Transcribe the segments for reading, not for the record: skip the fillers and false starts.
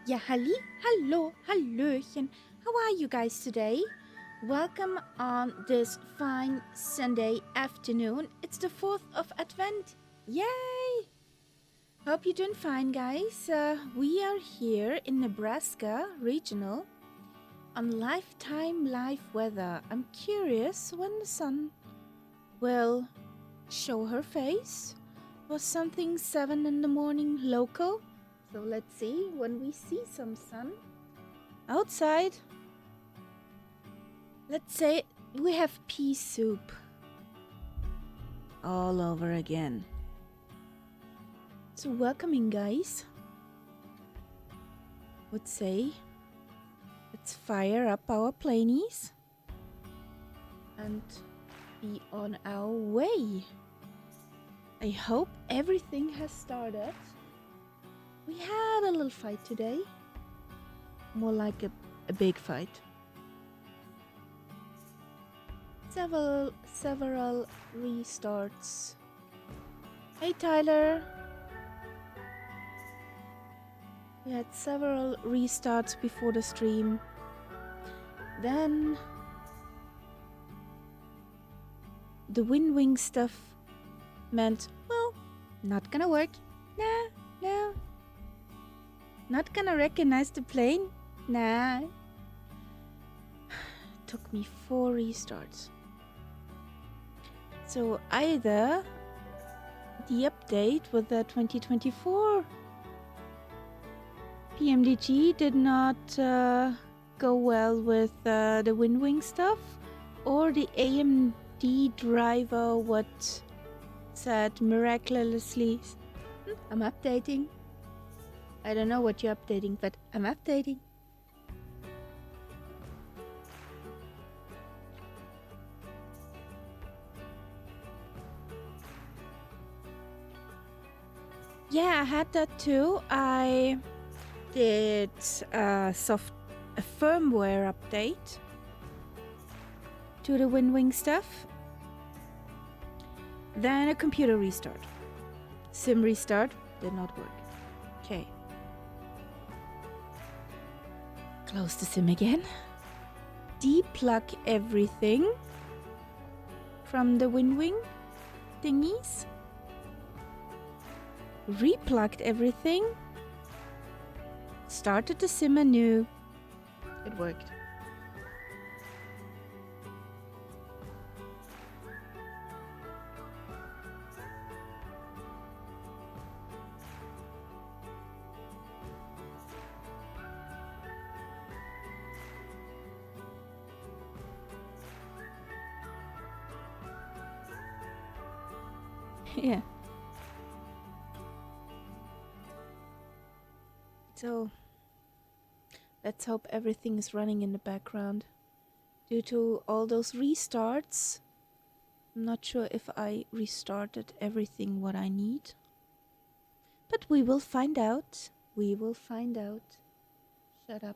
Ja, hallo, hallöchen. How are you guys today? Welcome on this fine Sunday afternoon. It's the 4th of Advent. Yay! Hope you're doing fine, guys. We are here in Nebraska regional on Lifetime Live Weather. I'm curious when the sun will show her face. Was something 7 in the morning local? So let's see when we see some sun outside. Let's say we have pea soup all over again. So welcoming, guys. Would say let's fire up our planies and be on our way. I hope everything has started. We had a little fight today. More like a big fight. Several restarts. Hey Tyler. We had several restarts before the stream. Then the WinWing stuff meant, well, not gonna work. No. Not gonna recognize the plane? Nah. Took me 4 restarts. So either the update with the 2024 PMDG did not go well with the WinWing stuff, or the AMD driver what said miraculously, I'm updating. I don't know what you're updating, but I'm updating. Yeah, I had that too. I did a firmware update to the WinWing stuff. Then a computer restart. Sim restart did not work. Okay. Close the sim again. Deplug everything from the WinWing thingies. Replugged everything. Started the sim anew. It worked. Yeah. So let's hope everything is running in the background. Due to all those restarts, I'm not sure if I restarted everything what I need. But we will find out. We will find out. Shut up.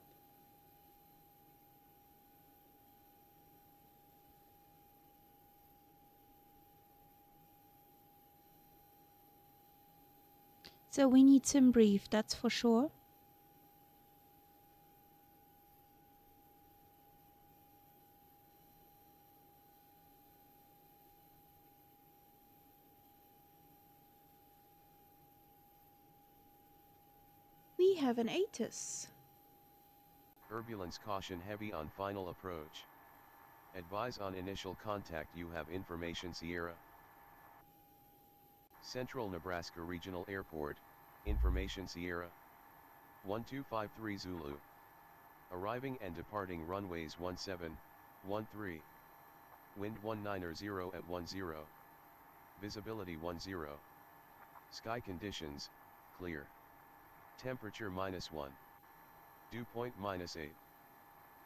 So we need some brief, that's for sure. We have an ATIS. Turbulence caution heavy on final approach. Advise on initial contact you have information Sierra. Central Nebraska Regional Airport, information Sierra. 1253 Zulu. Arriving and departing runways 17, 13. Wind 190 at 10. Visibility 10. Sky conditions, clear. Temperature -1. Dew point -8.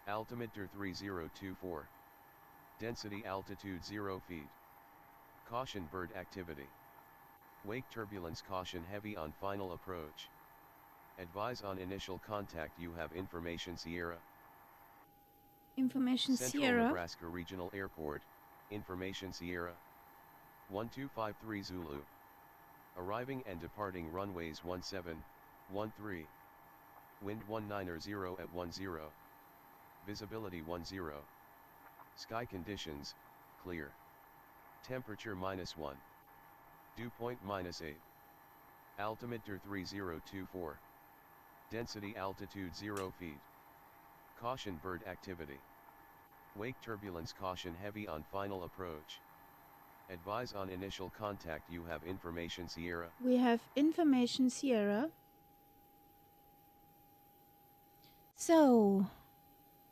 Altimeter 3024. Density altitude 0 feet. Caution bird activity. Wake turbulence caution heavy on final approach. Advise on initial contact you have information Sierra. Information Central Sierra. Nebraska Regional Airport, information Sierra. 1253 Zulu. Arriving and departing runways 17, 13. Wind 190 at 10. Visibility 10. Sky conditions, clear. Temperature -1. Dew point -8. Altimeter 3024. Density altitude 0 feet. Caution bird activity. Wake turbulence caution heavy on final approach. Advise on initial contact you have information Sierra. We have information Sierra. So,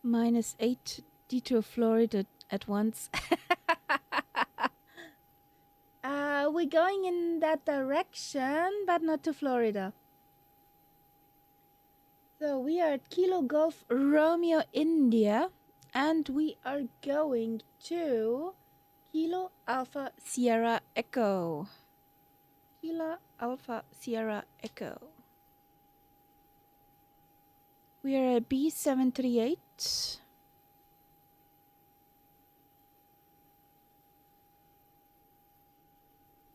-8 detour Florida at once. We're going in that direction, but not to Florida. So we are at Kilo Golf Romeo India, and we are going to Kilo Alpha Sierra Echo. Kilo Alpha Sierra Echo. We are at B738.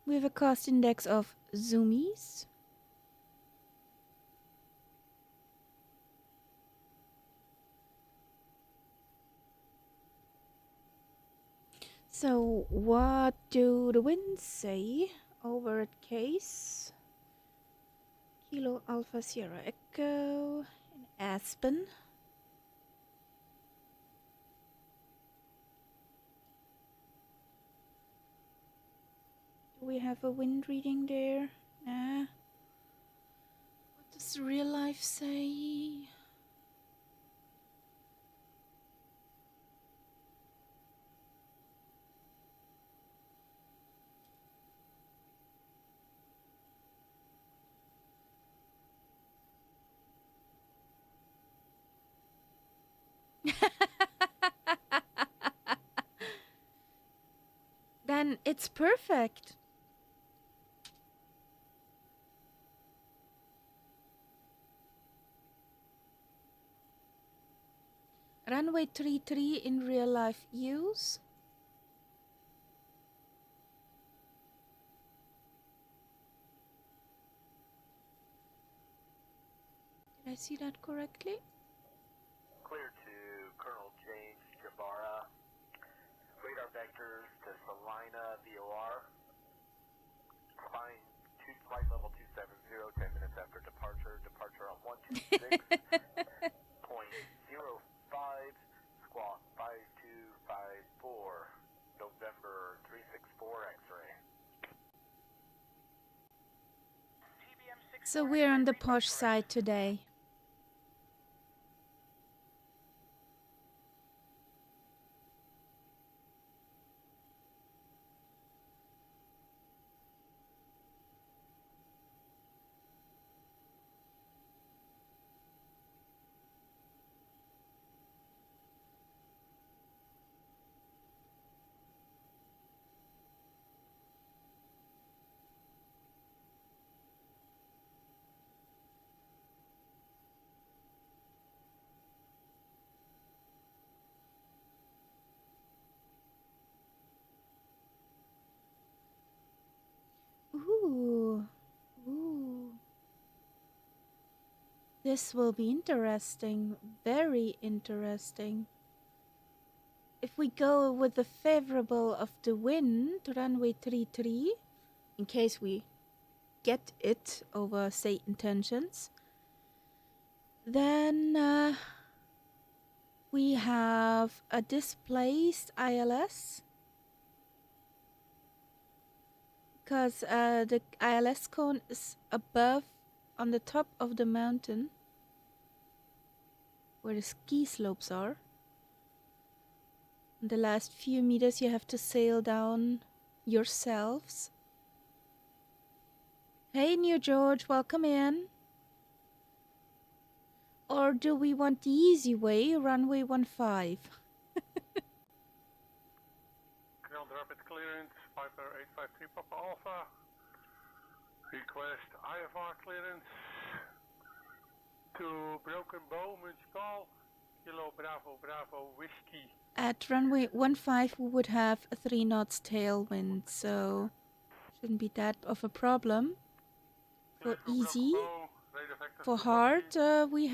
We have a cost index of zoomies. So what do the winds say over at KASE? Kilo Alpha Sierra Echo in Aspen. Do we have a wind reading there? Nah. What does real life say? Then it's perfect. Runway 33 in real life use. Did I see that correctly? Clear to Colonel James Jabara. Radar vectors to Salina VOR. Flight level 270, 10 minutes after departure. Departure on 126.05, squawk 5254, November 364 X-ray. So we're on the posh side today. Ooh. Ooh. This will be interesting. Very interesting. If we go with the favorable of the wind, runway 33, in case we get it over say intentions, then we have a displaced ILS. Because the ILS cone is above on the top of the mountain where the ski slopes are. In the last few meters you have to sail down yourselves. Hey New George, welcome in. Or do we want the easy way, runway 15? Ground rapid clearance, Piper 853 Papa Alpha. Request IFR clearance to Broken Bow, Munchcall, Kilo Bravo Bravo Whiskey. At runway 15 we would have a 3 knots tailwind, so shouldn't be that of a problem. For easy. Radar for hard, we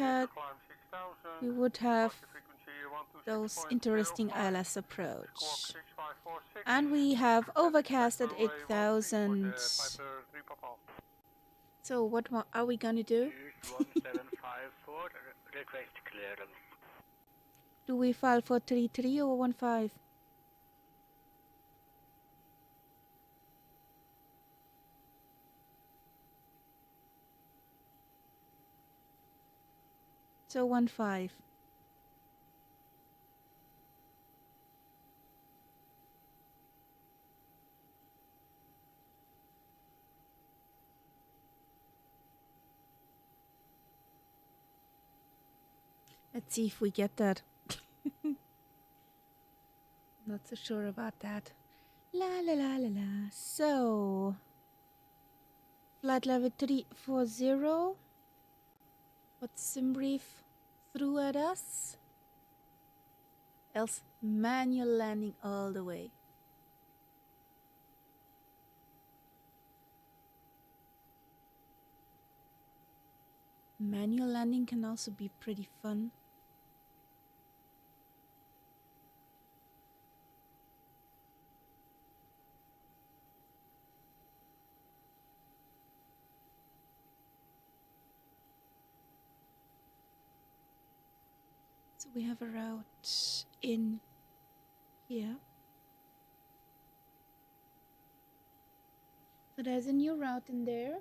would have those interesting ILS approach. And we have overcast at 8,000. So what more are we gonna do? 1754, request clearance. Do we file for 33 or 15? So 15. Let's see if we get that. Not so sure about that. La la la la la. So, flight level 340. What's SimBrief threw at us? Else manual landing all the way. Manual landing can also be pretty fun. So we have a route in here. So there's a new route in there.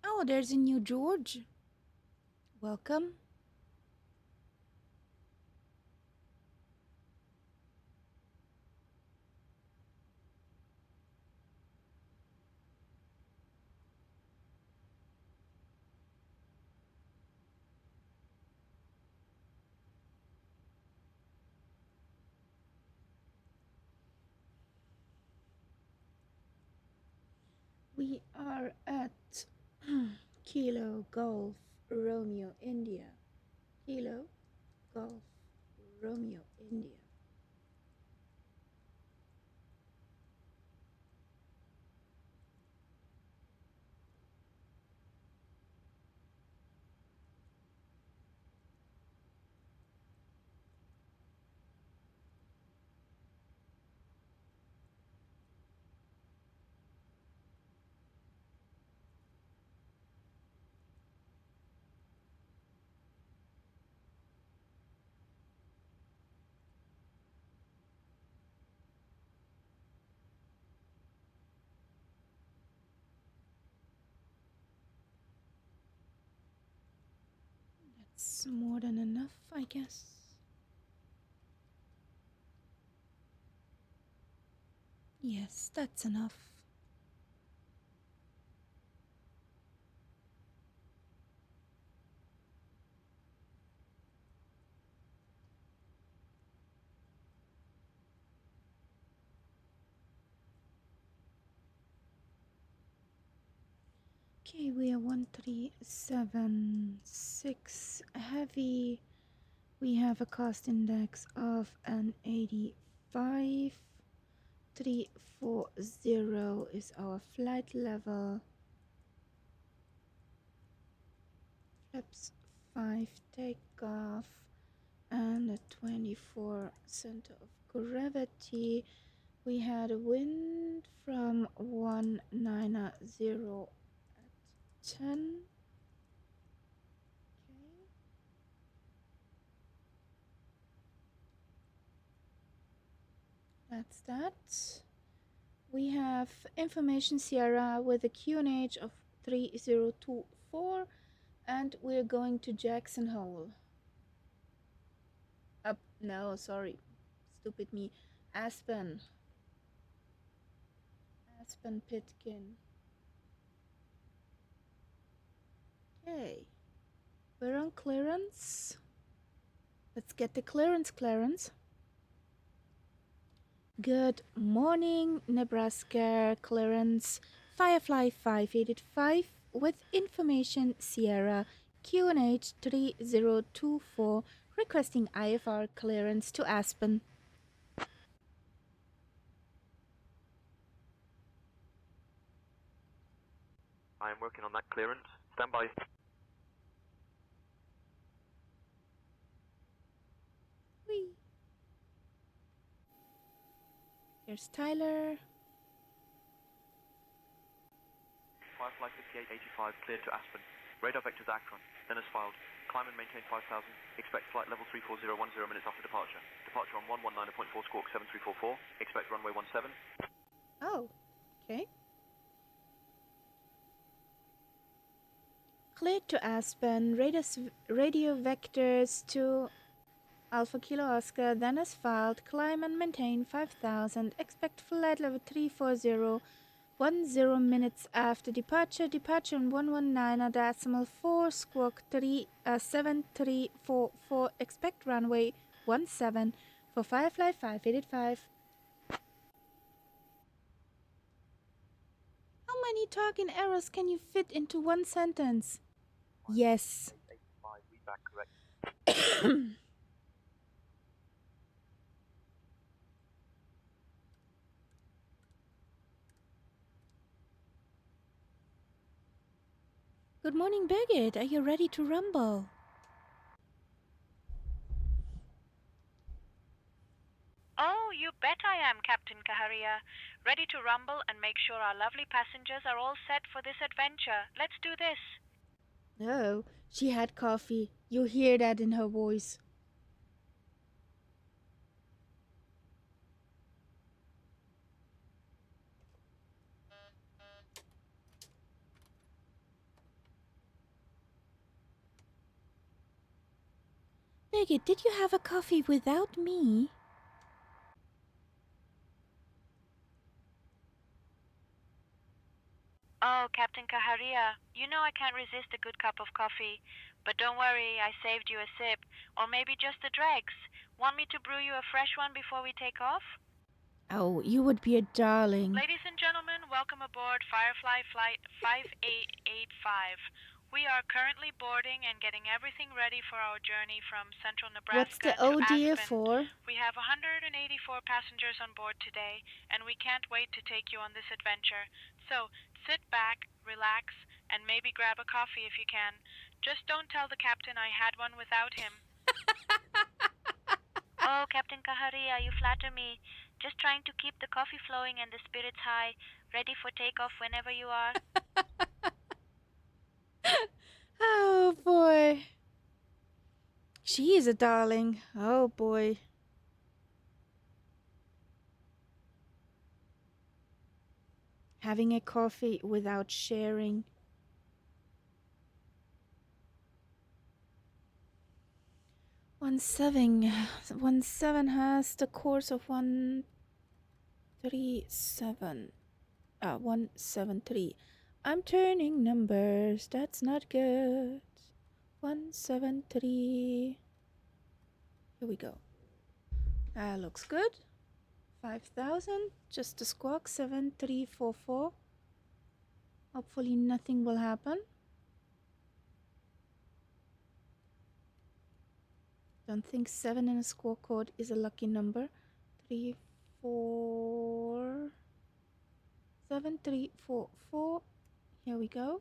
Oh, there's a new George. Welcome. We are at Kilo Golf Romeo India. Kilo Golf Romeo India. That's more than enough, I guess. Yes, that's enough. Okay, we are 1376 heavy. We have a cost index of an 85. 340 is our flight level. Flaps 5 takeoff and a 24 center of gravity. We had a wind from 190 at 10. Okay. That's that. We have information Sierra with a QNH of 3024 and we're going to Jackson Hole. Up, no, sorry, stupid me. Aspen-Pitkin. Okay, we're on clearance. Let's get the clearance. Good morning, Nebraska clearance. Firefly 585 with information Sierra QNH 3024 requesting IFR clearance to Aspen. I am working on that clearance. Stand by. Whee. Here's Tyler. Firefly 5885 cleared to Aspen. Radar vectors Akron. Then as filed. Climb and maintain 5000. Expect flight level 34010 minutes after departure. Departure on 119.4 squawk 7344. Expect runway 17. Oh, okay. Cleared to Aspen. Radio vectors to Alpha Kilo Oscar. Then as filed. Climb and maintain 5000. Expect flight level 34010 minutes after departure. Departure on 119.4 squawk 7344. Expect runway 17 for Firefly 585. How many talking errors can you fit into one sentence? Yes. 85, read back correct. Good morning, Birgit. Are you ready to rumble? Oh, you bet I am, Captain Kaharia. Ready to rumble and make sure our lovely passengers are all set for this adventure. Let's do this. Oh, she had coffee. You hear that in her voice. Birgit, did you have a coffee without me? Oh, Captain Kaharia, you know I can't resist a good cup of coffee. But don't worry, I saved you a sip. Or maybe just the dregs. Want me to brew you a fresh one before we take off? Oh, you would be a darling. Ladies and gentlemen, welcome aboard Firefly Flight 5885. We are currently boarding and getting everything ready for our journey from central What's Nebraska the to ODA Aspen. for? We have 184 passengers on board today, and we can't wait to take you on this adventure. So, sit back, relax, and maybe grab a coffee if you can. Just don't tell the captain I had one without him. Oh, Captain Kaharia, you flatter me. Just trying to keep the coffee flowing and the spirits high, ready for takeoff whenever you are. Oh, boy. She is a darling. Oh, boy. Having a coffee without sharing. One seven has the course of 173. I'm turning numbers. That's not good. 173. Here we go. Looks good. 5,000. Just a squawk. 7344. Hopefully nothing will happen. Don't think 7 in a squawk code is a lucky number. 7344. Here we go.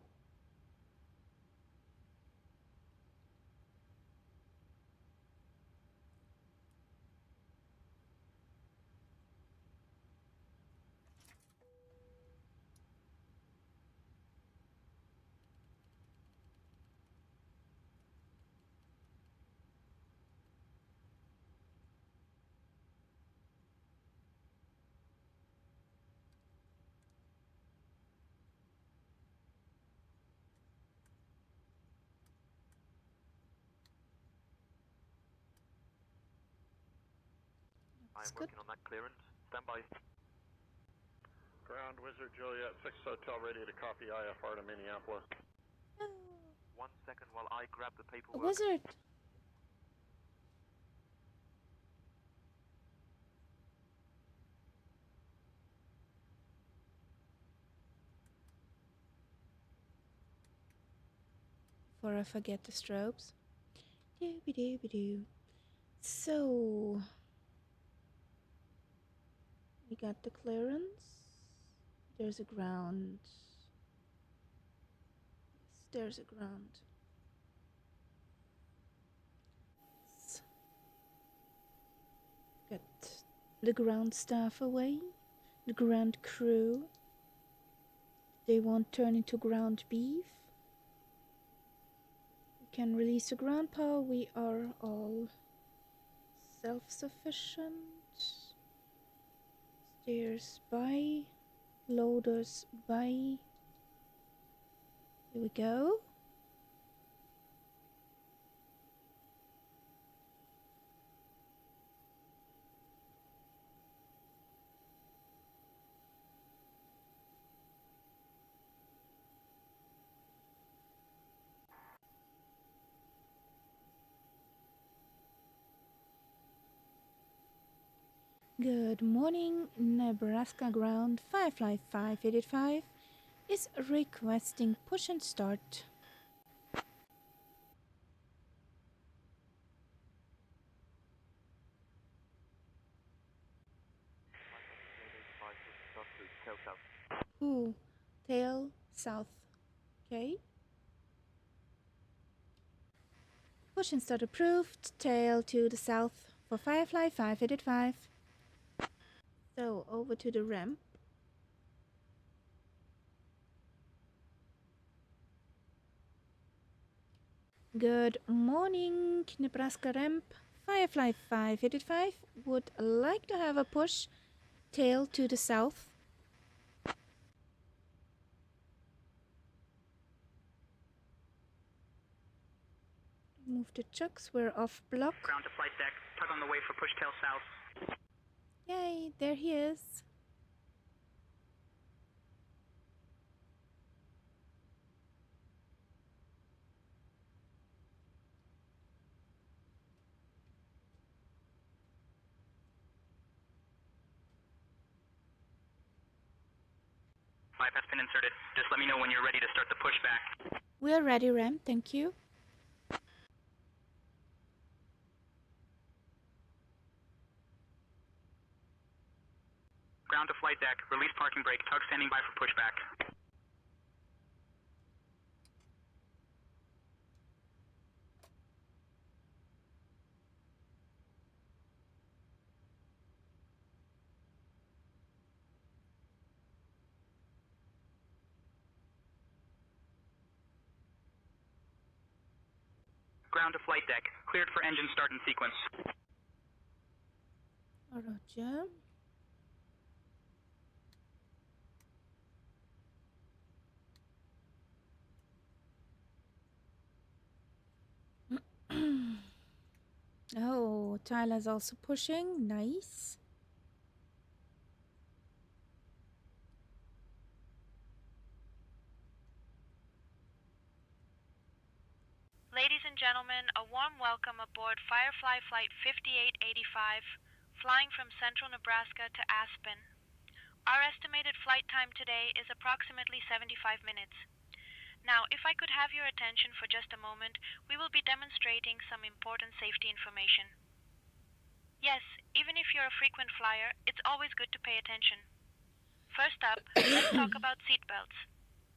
I am good. working on that clearance. Stand by. Ground Wizard Juliet 6 Hotel ready to copy IFR to Minneapolis. 1 second while I grab the A paperwork. wizard. before I forget the strobes. Dooby-dooby-doo. So, we got the clearance. There's a ground. Yes, there's a ground. Get the ground staff away. The ground crew. They won't turn into ground beef. We can release the ground power. We are all self-sufficient. Stairs by. Loaders by. Here we go. Good morning, Nebraska ground. Firefly 585 is requesting push and start. Tail south. Ooh, tail south. Okay. Push and start approved. Tail to the south for Firefly 585. So over to the ramp. Good morning, Nebraska ramp. Firefly 585 would like to have a push. Tail to the south. Move the chucks, we're off block. Ground to flight deck, tug on the way for push tail south. Yay, there he is. Pipe has been inserted. Just let me know when you're ready to start the pushback. We are ready, ramp, thank you. Ground to flight deck, release parking brake, tug standing by for pushback. Ground to flight deck, cleared for engine start in sequence. Roger. Oh, Tyler's also pushing. Nice. Ladies and gentlemen, a warm welcome aboard Firefly Flight 5885, flying from central Nebraska to Aspen. Our estimated flight time today is approximately 75 minutes. Now, if I could have your attention for just a moment, we will be demonstrating some important safety information. Yes, even if you're a frequent flyer, it's always good to pay attention. First up, let's talk about seatbelts.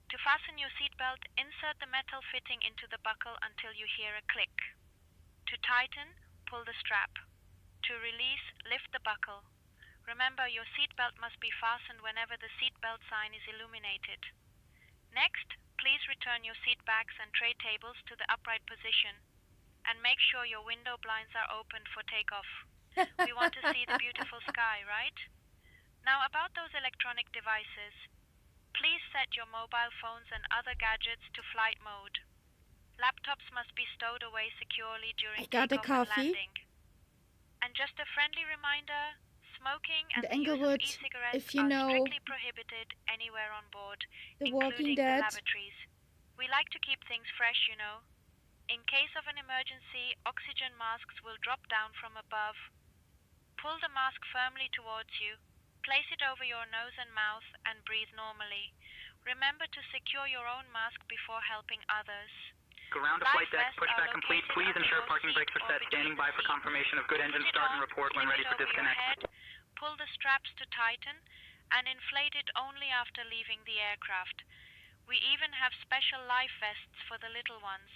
To fasten your seatbelt, insert the metal fitting into the buckle until you hear a click. To tighten, pull the strap. To release, lift the buckle. Remember, your seatbelt must be fastened whenever the seatbelt sign is illuminated. Next, please return your seat backs and tray tables to the upright position. And make sure your window blinds are open for takeoff. We want to see the beautiful sky, right? Now, about those electronic devices. Please set your mobile phones and other gadgets to flight mode. Laptops must be stowed away securely during got a takeoff and coffee. landing. And just a friendly reminder, smoking and The the use of Englewood, e-cigarettes if you are know strictly prohibited anywhere on board, The Walking including the Dead. lavatories. We like to keep things fresh, you know. In case of an emergency, oxygen masks will drop down from above. Pull the mask firmly towards you. Place it over your nose and mouth and breathe normally. Remember to secure your own mask before helping others. Ground to flight deck, pushback complete. Please ensure parking brakes are set. Standing by for confirmation of good engine start and report when ready for disconnect. Pull the straps to tighten, and inflate it only after leaving the aircraft. We even have special life vests for the little ones.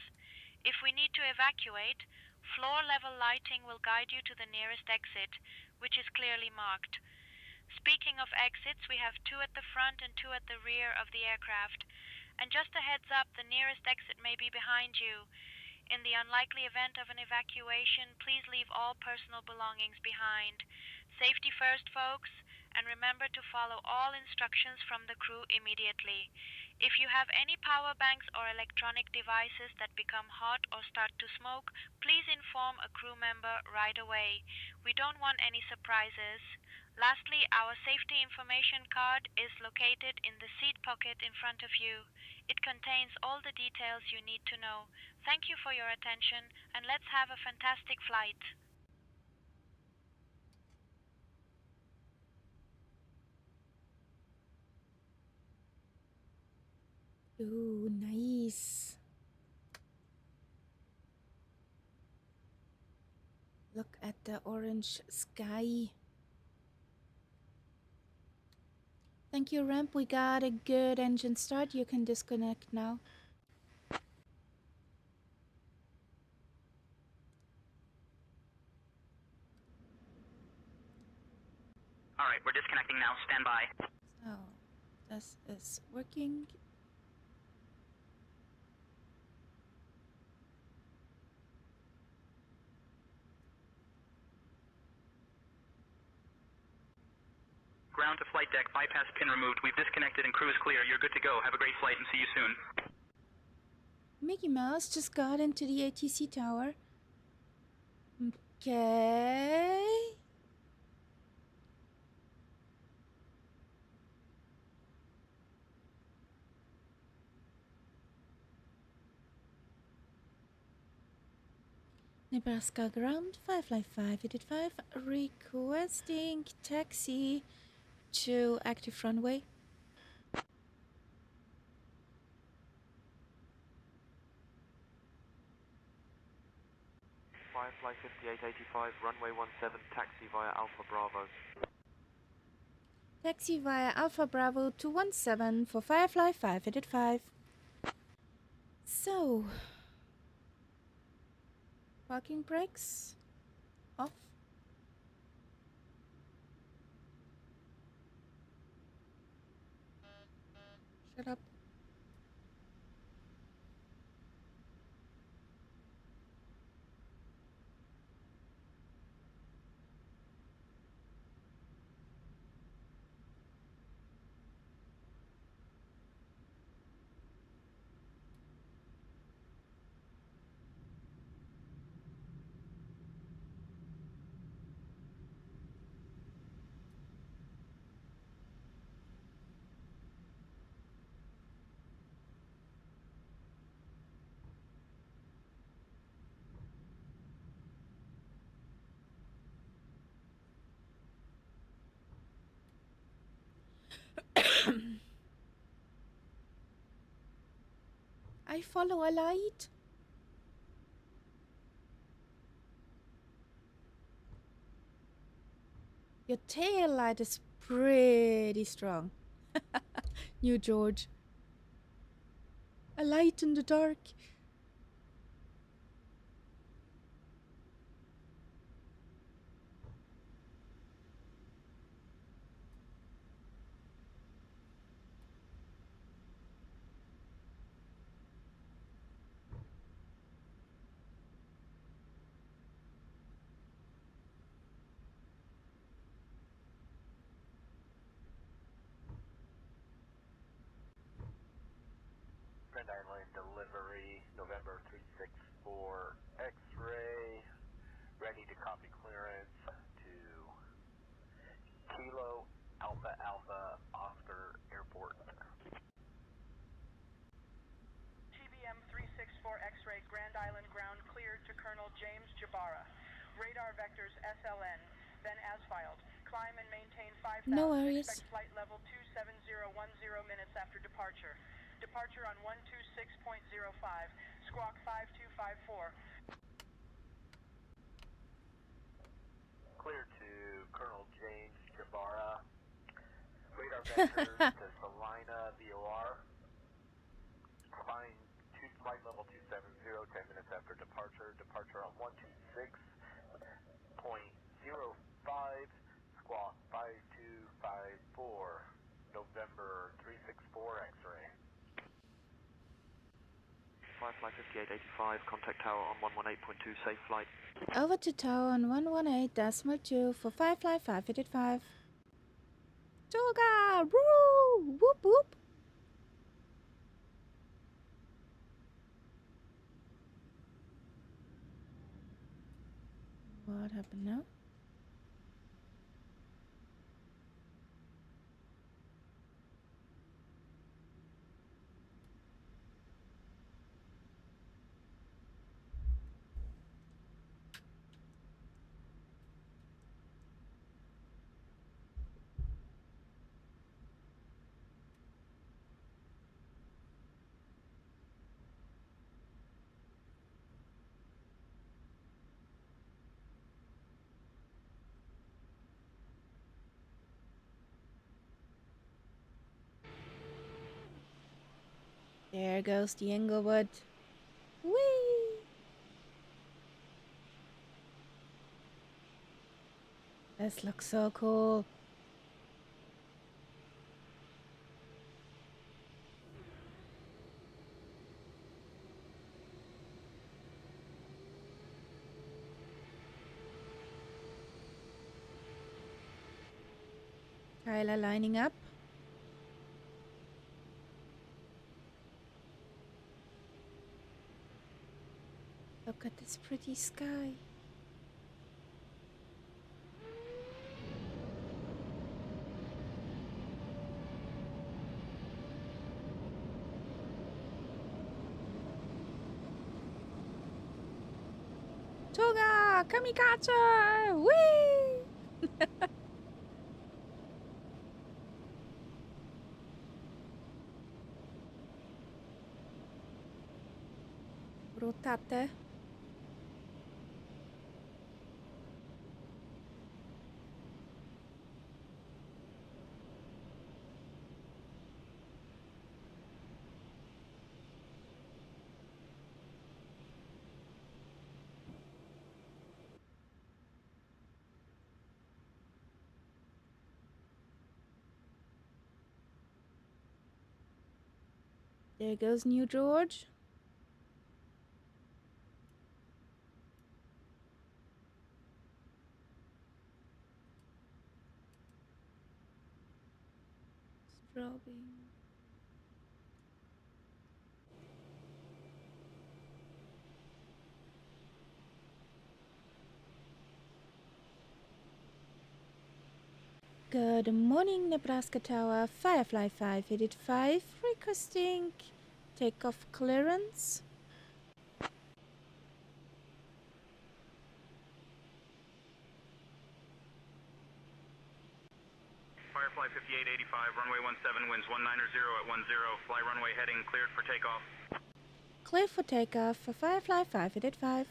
If we need to evacuate, floor-level lighting will guide you to the nearest exit, which is clearly marked. Speaking of exits, we have 2 at the front and 2 at the rear of the aircraft. And just a heads up, the nearest exit may be behind you. In the unlikely event of an evacuation, please leave all personal belongings behind. Safety first, folks, and remember to follow all instructions from the crew immediately. If you have any power banks or electronic devices that become hot or start to smoke, please inform a crew member right away. We don't want any surprises. Lastly, our safety information card is located in the seat pocket in front of you. It contains all the details you need to know. Thank you for your attention, and let's have a fantastic flight. Ooh, nice. Look at the orange sky. Thank you, Ramp. We got a good engine start. You can disconnect now. Alright, we're disconnecting now. Stand by. So, this is working. Ground to flight deck, bypass pin removed. We've disconnected and crew is clear. You're good to go. Have a great flight and see you soon. Mickey Mouse just got into the ATC tower. Okay. Nebraska ground 555 requesting taxi to active runway. Firefly 5885, runway 17, taxi via Alpha Bravo. Taxi via Alpha Bravo 217 for Firefly 585. So, parking brakes off. Shut up. I follow a light. Your tail light is pretty strong. New George. A light in the dark. Grand Island delivery, November 364 X-ray, ready to copy clearance to Kilo Alpha Alpha Oscar Airport. TBM 364 X-ray, Grand Island ground cleared to Colonel James Jabara. Radar vectors SLN, then as filed. Climb and maintain 5,000. No worries. Expect flight level 27010 minutes after departure. Departure on 126.05. Squawk 5254. Clear to Colonel James Jabara. Radar vectors to Salina VOR. Flying flight level 270, 10 minutes after departure. Departure on 126.05. Squawk 5254. November 364 X-ray. Firefly 5885, contact tower on 118.2, safe flight. Over to tower on 118.2 for Firefly 585. Toga! Woo! Whoop whoop! What happened now? There goes the Englewood. Whee! This looks so cool. Tyler lining up. Look at this pretty sky. Toga! Kamikaze! Whee! Rotate. There goes New George. Strobing. Good morning, Nebraska Tower. Firefly 585 requesting takeoff clearance. Firefly 5885, runway 17, winds 190 at 10. Fly runway heading cleared for takeoff. Clear for takeoff for Firefly 585.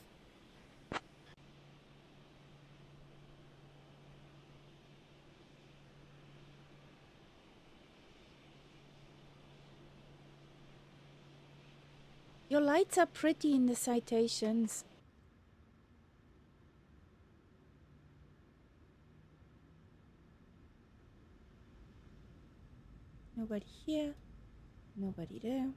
Your lights are pretty in the citations. Nobody here. Nobody there.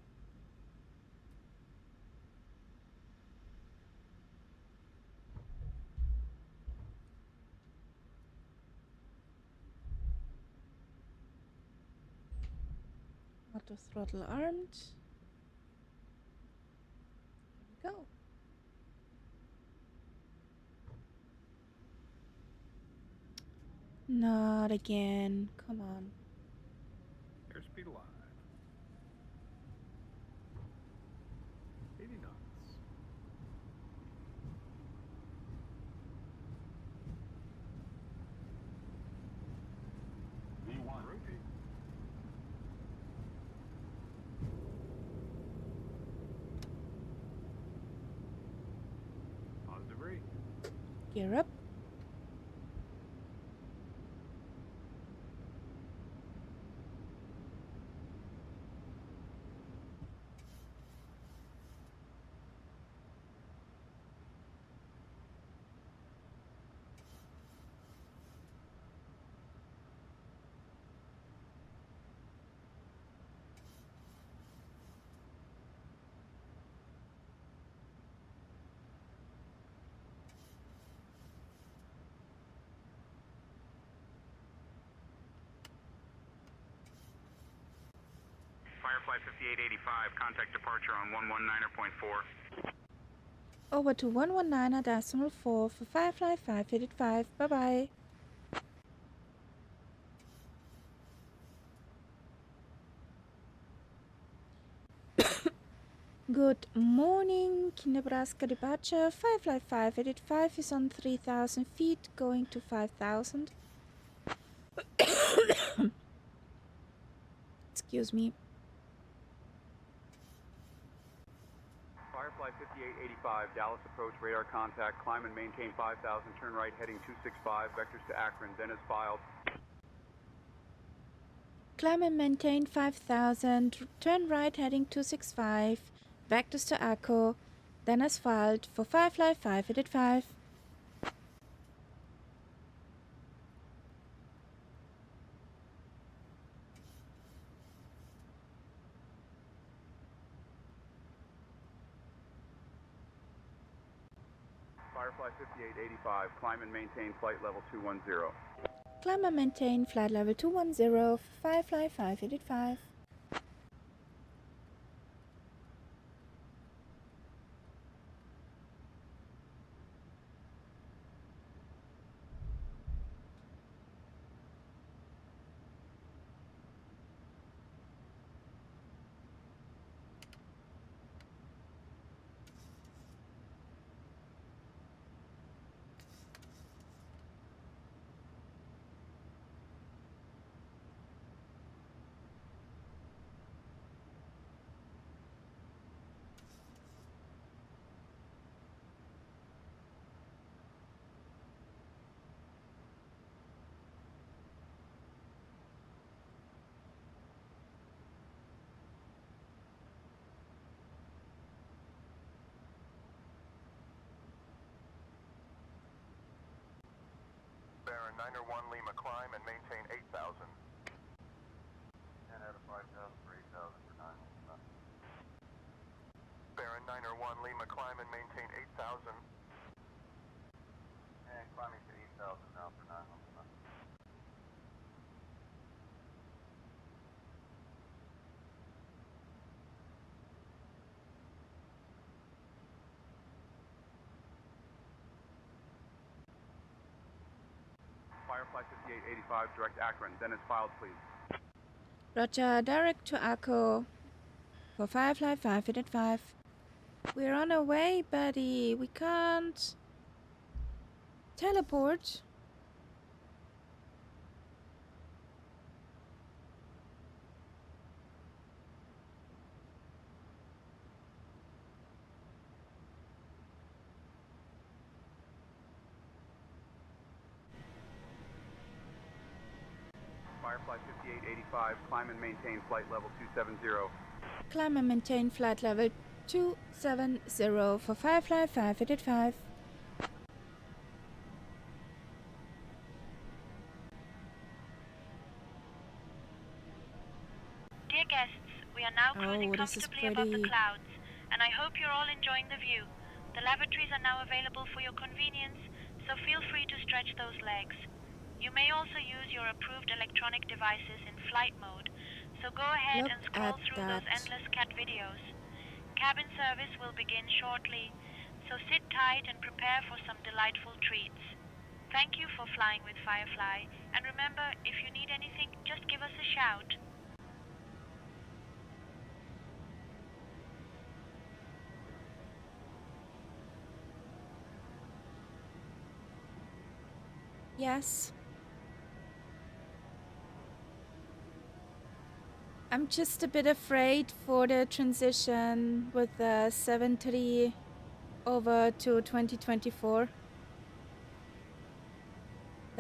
Auto throttle armed. Here we go. Not again. Come on. Airspeed alive. 80 knots. V1. Rotate. Gear up. Firefly 5885, contact departure on 119.4. Over to 119.4 for Firefly 585. Bye bye. Good morning, Nebraska departure. Firefly 585 is on 3,000 feet, going to 5,000. Excuse me. Firefly 5885, Dallas approach, radar contact, climb and maintain 5,000, turn right heading 265, vectors to Akron, then as filed. Climb and maintain 5,000, turn right heading 265, vectors to Akko, then asphalt for Firefly 585. Firefly 5885, climb and maintain flight level 210. Climb and maintain flight level 210 for Firefly 585. Baron 901 Lima, climb and maintain 8,000. 10 out of 5,000 for 8,000 for 911. Baron 901 Lima, climb and maintain 8,000. And climbing to 8,000 now for 911. Firefly 5885, direct Akron, then as filed, please. Roger, direct to Akko for Firefly 585. We're on our way, buddy. We can't teleport. Firefly 5885, climb and maintain flight level 270. Climb and maintain flight level 270 for Firefly 585. Dear guests, we are now cruising this is comfortably above the pretty. clouds, and I hope you're all enjoying the view. The lavatories are now available for your convenience, so feel free to stretch those legs. You may also use your approved electronic devices in flight mode, so go ahead Look and scroll at through those that. endless cat videos. Cabin service will begin shortly, so sit tight and prepare for some delightful treats. Thank you for flying with Firefly, and remember, if you need anything, just give us a shout. Yes. I'm just a bit afraid for the transition with the 7.3 over to 2024.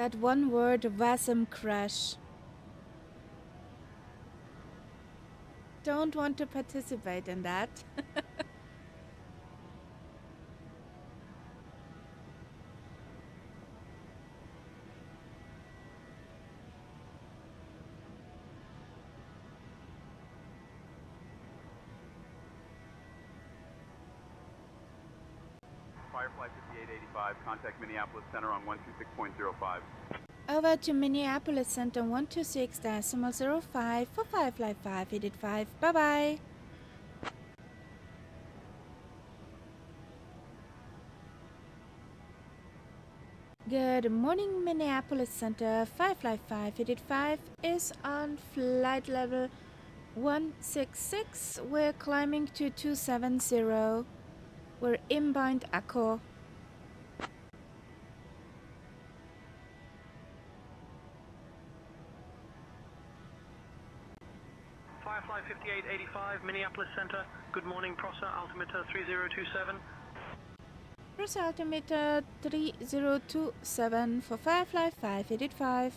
That one word, WASM crash. Don't want to participate in that. Firefly 5885, contact Minneapolis Center on 126.05. Over to Minneapolis Center 126.05 for Firefly 585. Bye-bye. Good morning, Minneapolis Center. Firefly 585 is on flight level 166. We're climbing to 270. We're inbound Echo. Firefly 5885, Minneapolis Center. Good morning, Prosser, altimeter 3027. Cruise altimeter 3027 for Firefly 585.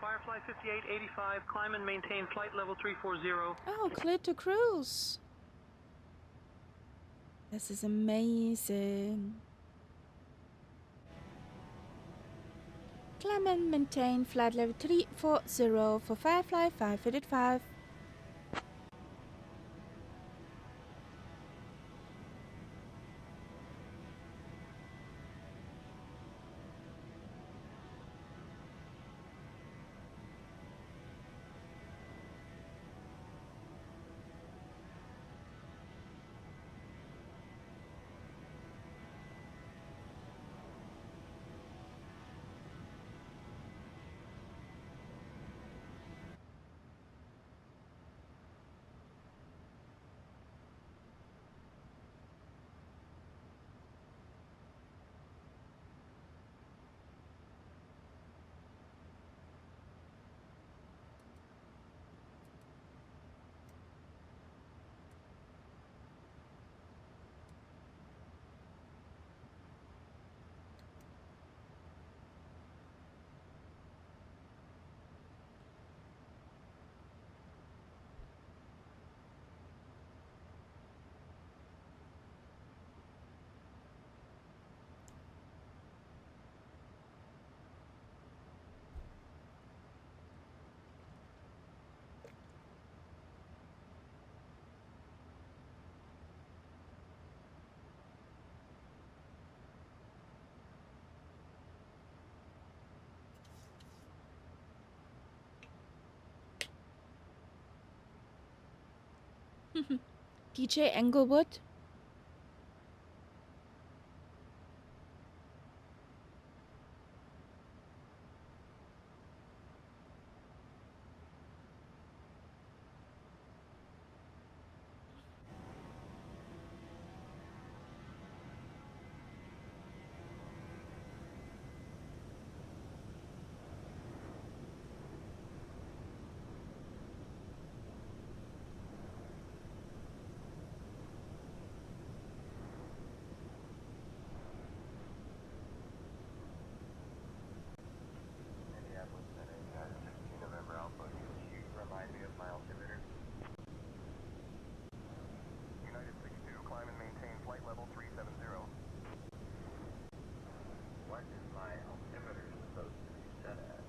Firefly 5885, climb and maintain flight level 340. Oh, clear to cruise. This is amazing. Climb and maintain flight level 340 for Firefly 585. DJ Englewood. Minneapolis Center, 16 November Alpha. Could you remind me of my altimeter? United 62, climb and maintain flight level 370. What is my altimeter supposed to be set at?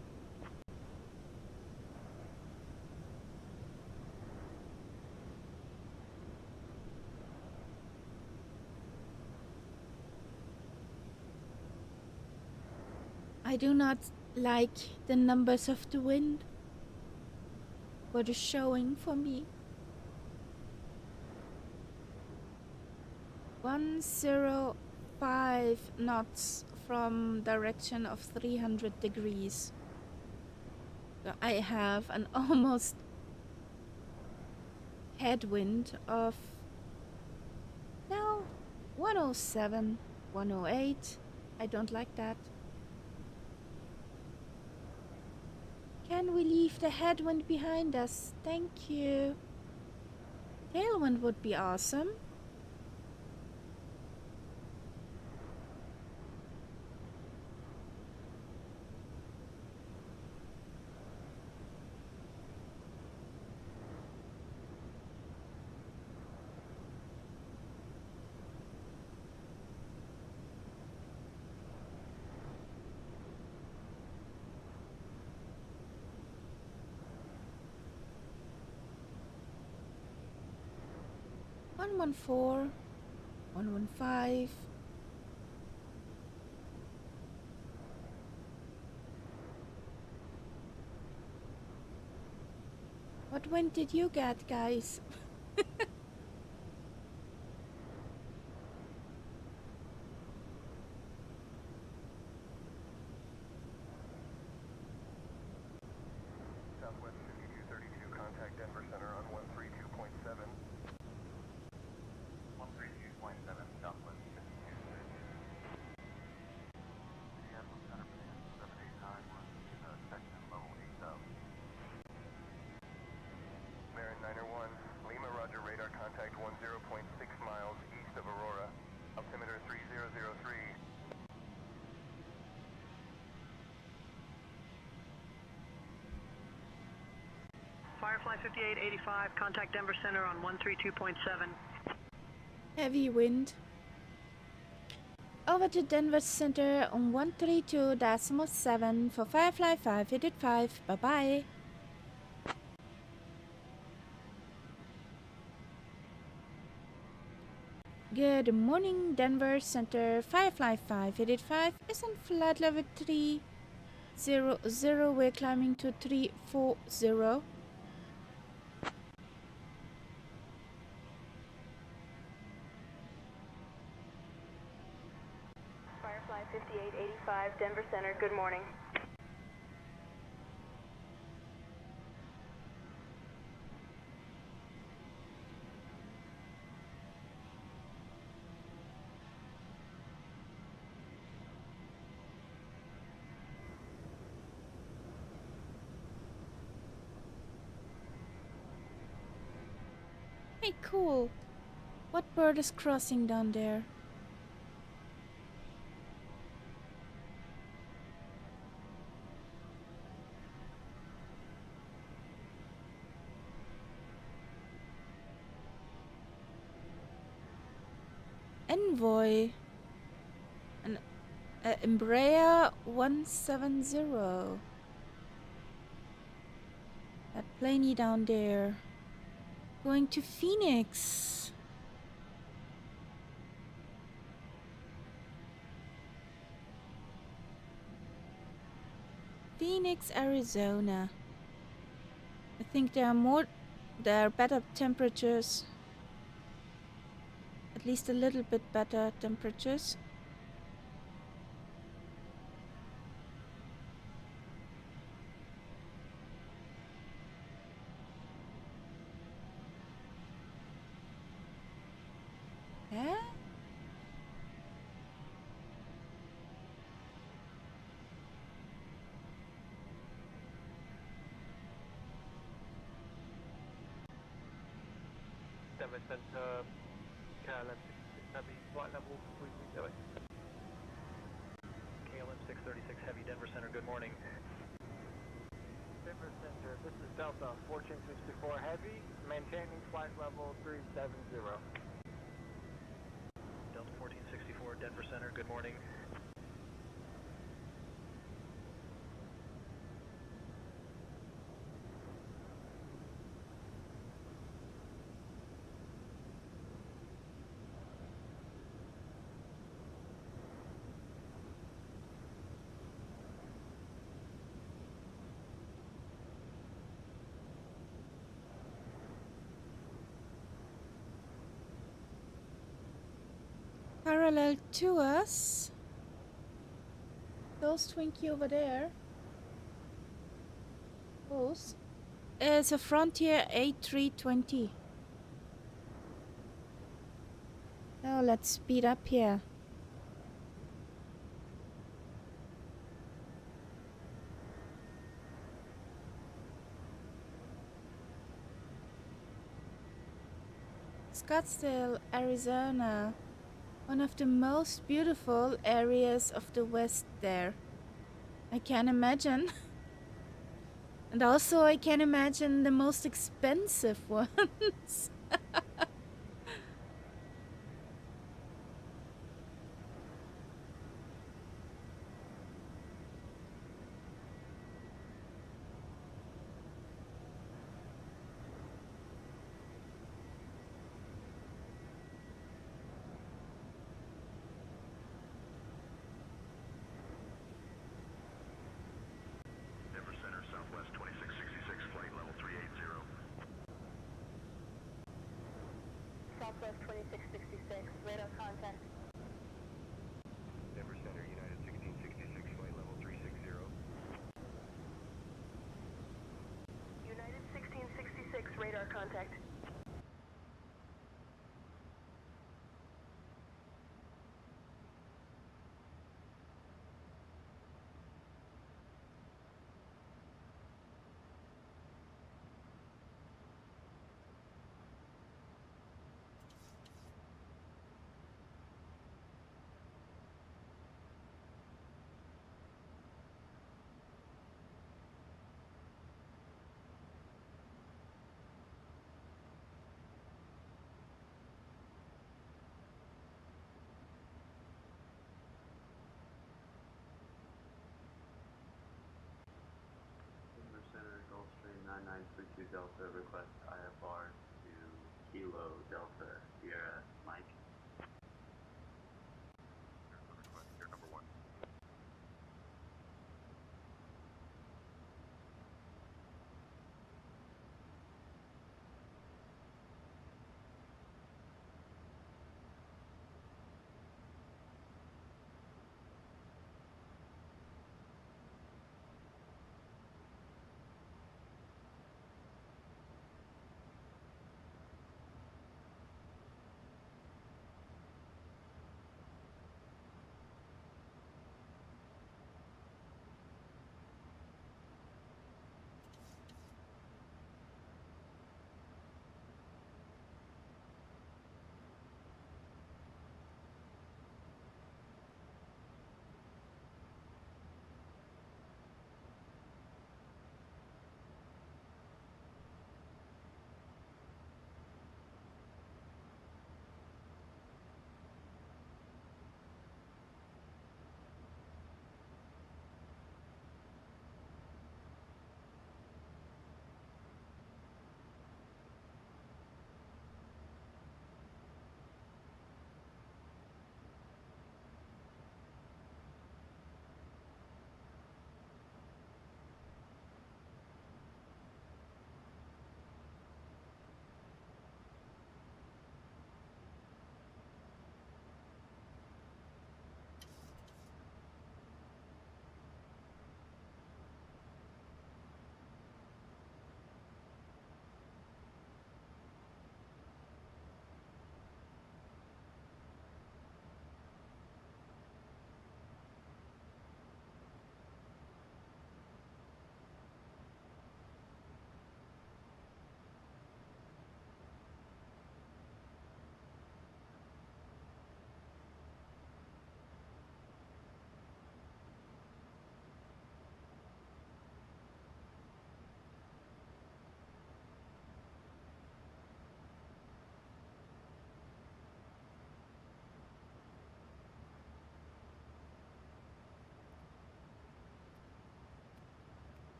I do not like the numbers of the wind. What is showing for me? 105 knots from direction of 300 degrees. So I have an almost headwind of now 107, 108. I don't like that. Can we leave the headwind behind us? Thank you. Tailwind would be awesome. One 114, 115. What wind did you get, guys? Southwest 5232, contact Denver Center on 132.7. 132.7, Southwest 5232. Seattle Center, 789, section level 8000. Marin 901, Lima Roger, radar contact 10.6 miles east of Aurora, altimeter 3003. Firefly 5885, contact Denver Center on 132.7. Heavy wind. Over to Denver Center on 132.7 for Firefly 585. Bye bye. Good morning, Denver Center. Firefly 585 is on flight level 300. We're climbing to 340. Firefly 5885, Denver Center, good morning. Hey, cool. What bird is crossing down there? Envoy. An Embraer 170. That planey down there. Going to Phoenix. Phoenix, Arizona. I think there are better temperatures. At least a little bit better temperatures. Yeah? Denver Center, KLM 636 Heavy, flight level 330. KLM 636 Heavy, Denver Center, good morning. Denver Center, this is Delta 1464 Heavy, maintaining flight level 370. Delta 1464, Denver Center, good morning. Parallel to us. Those Twinkie over there. Those is a Frontier A320. Oh, let's speed up here. Scottsdale, Arizona. One of the most beautiful areas of the West there. I can imagine. And also I can imagine the most expensive ones. Denver Center, Southwest 2666, flight level 380. Southwest 2666, radar contact. Denver Center, United 1666, flight level 360. United 1666, radar contact. Denver Center, Gulfstream 9932 Delta, request IFR to Kilo Delta Sierra Mike. Here's the request, here number 1.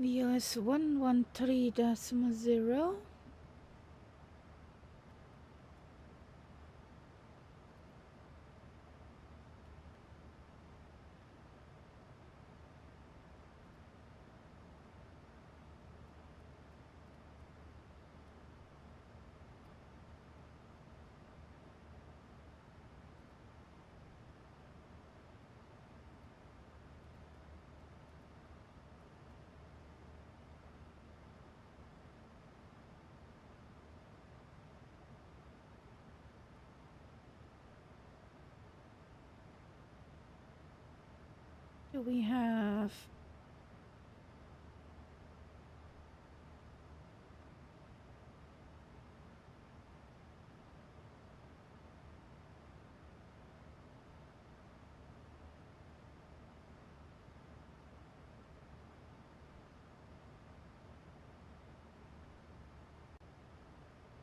VOS 113.0. do we have?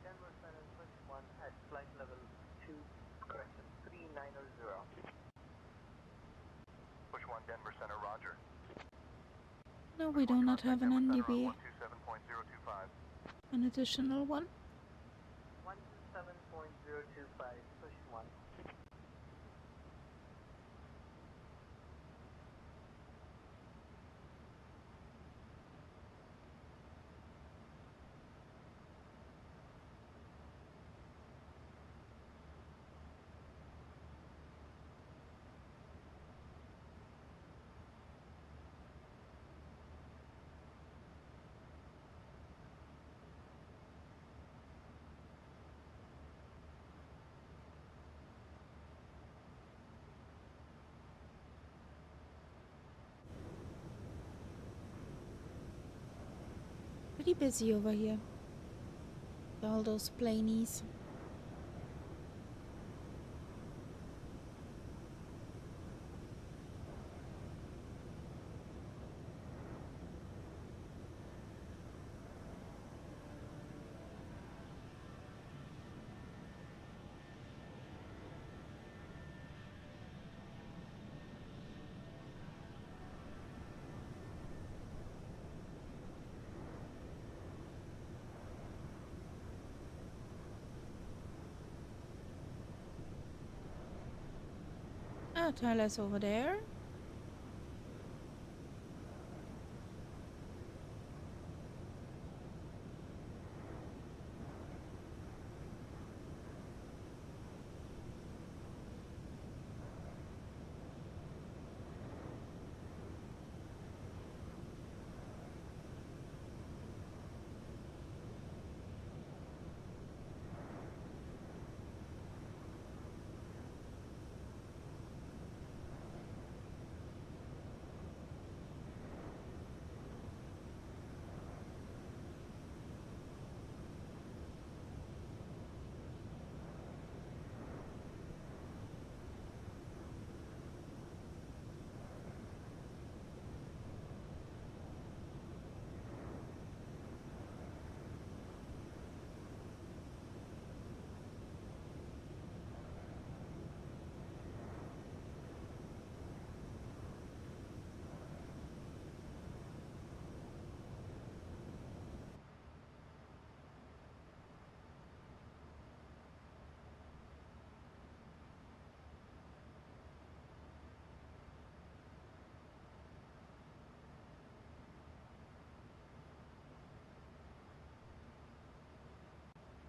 Denver Center, push 1 at flight level 2, correction, 3900. Push 1 Denver Center, roger. No, we do not have an NDB. 127.025. An additional one. 127.025, push 1. Pretty busy over here. All those planies. Ah, Tyler's over there.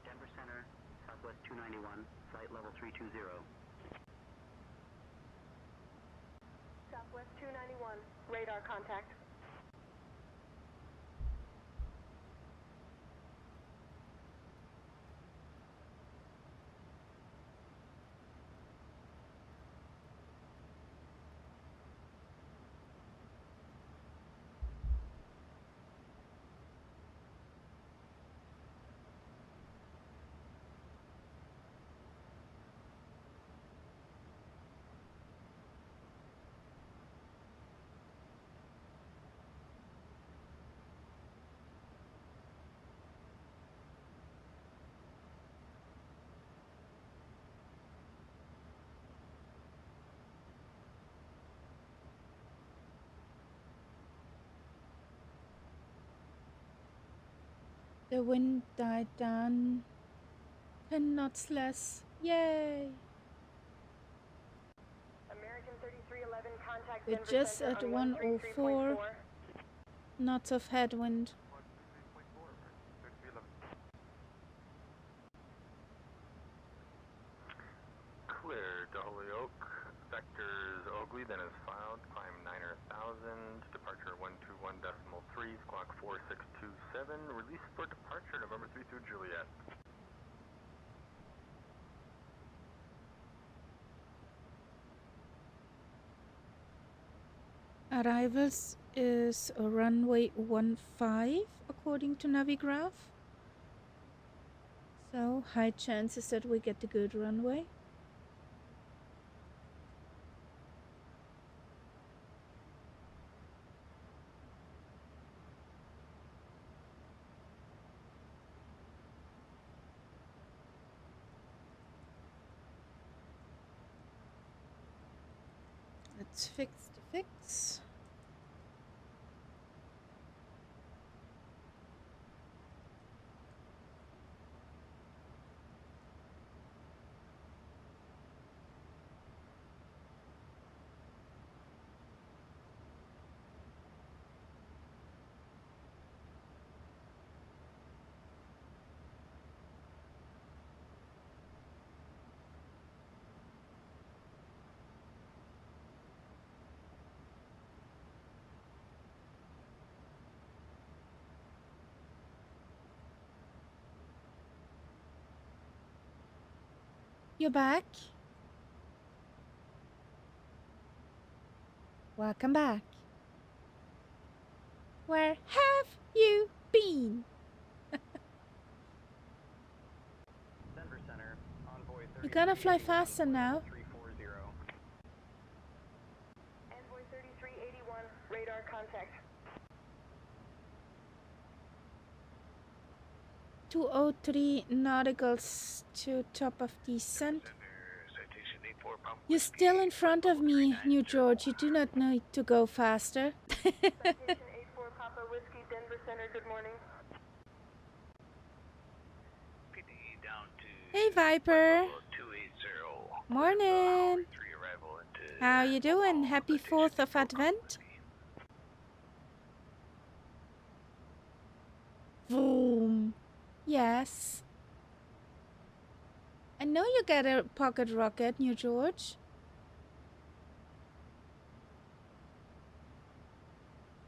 Denver Center, Southwest 291, flight level 320. Southwest 291, radar contact. The wind died down 10 knots less. Yay! American 3311, contact We're Denver just Center at on 104 133.4. knots of headwind. Clear to Holyoke. Vectors Oakley, then is filed. Climb 9,000. Departure 121.3. Squawk 4627. Release for departure November 3 through Juliet. Arrivals is runway 15 according to Navigraph. So high chances that we get the good runway. Let's fix the fix. You're back. Welcome back. Where have you been? Denver Center, Envoy 3381. You're gonna fly faster now. 340. Envoy 3381, radar contact. 203 nauticals to top of descent. You're still in front of me, New George. You do not need to go faster. Citation 84 Papa Whiskey, Denver Center, good morning. Hey, Viper. Morning. How you doing? Happy 4th of Advent. Boom. Yes. I know you got a pocket rocket, New George.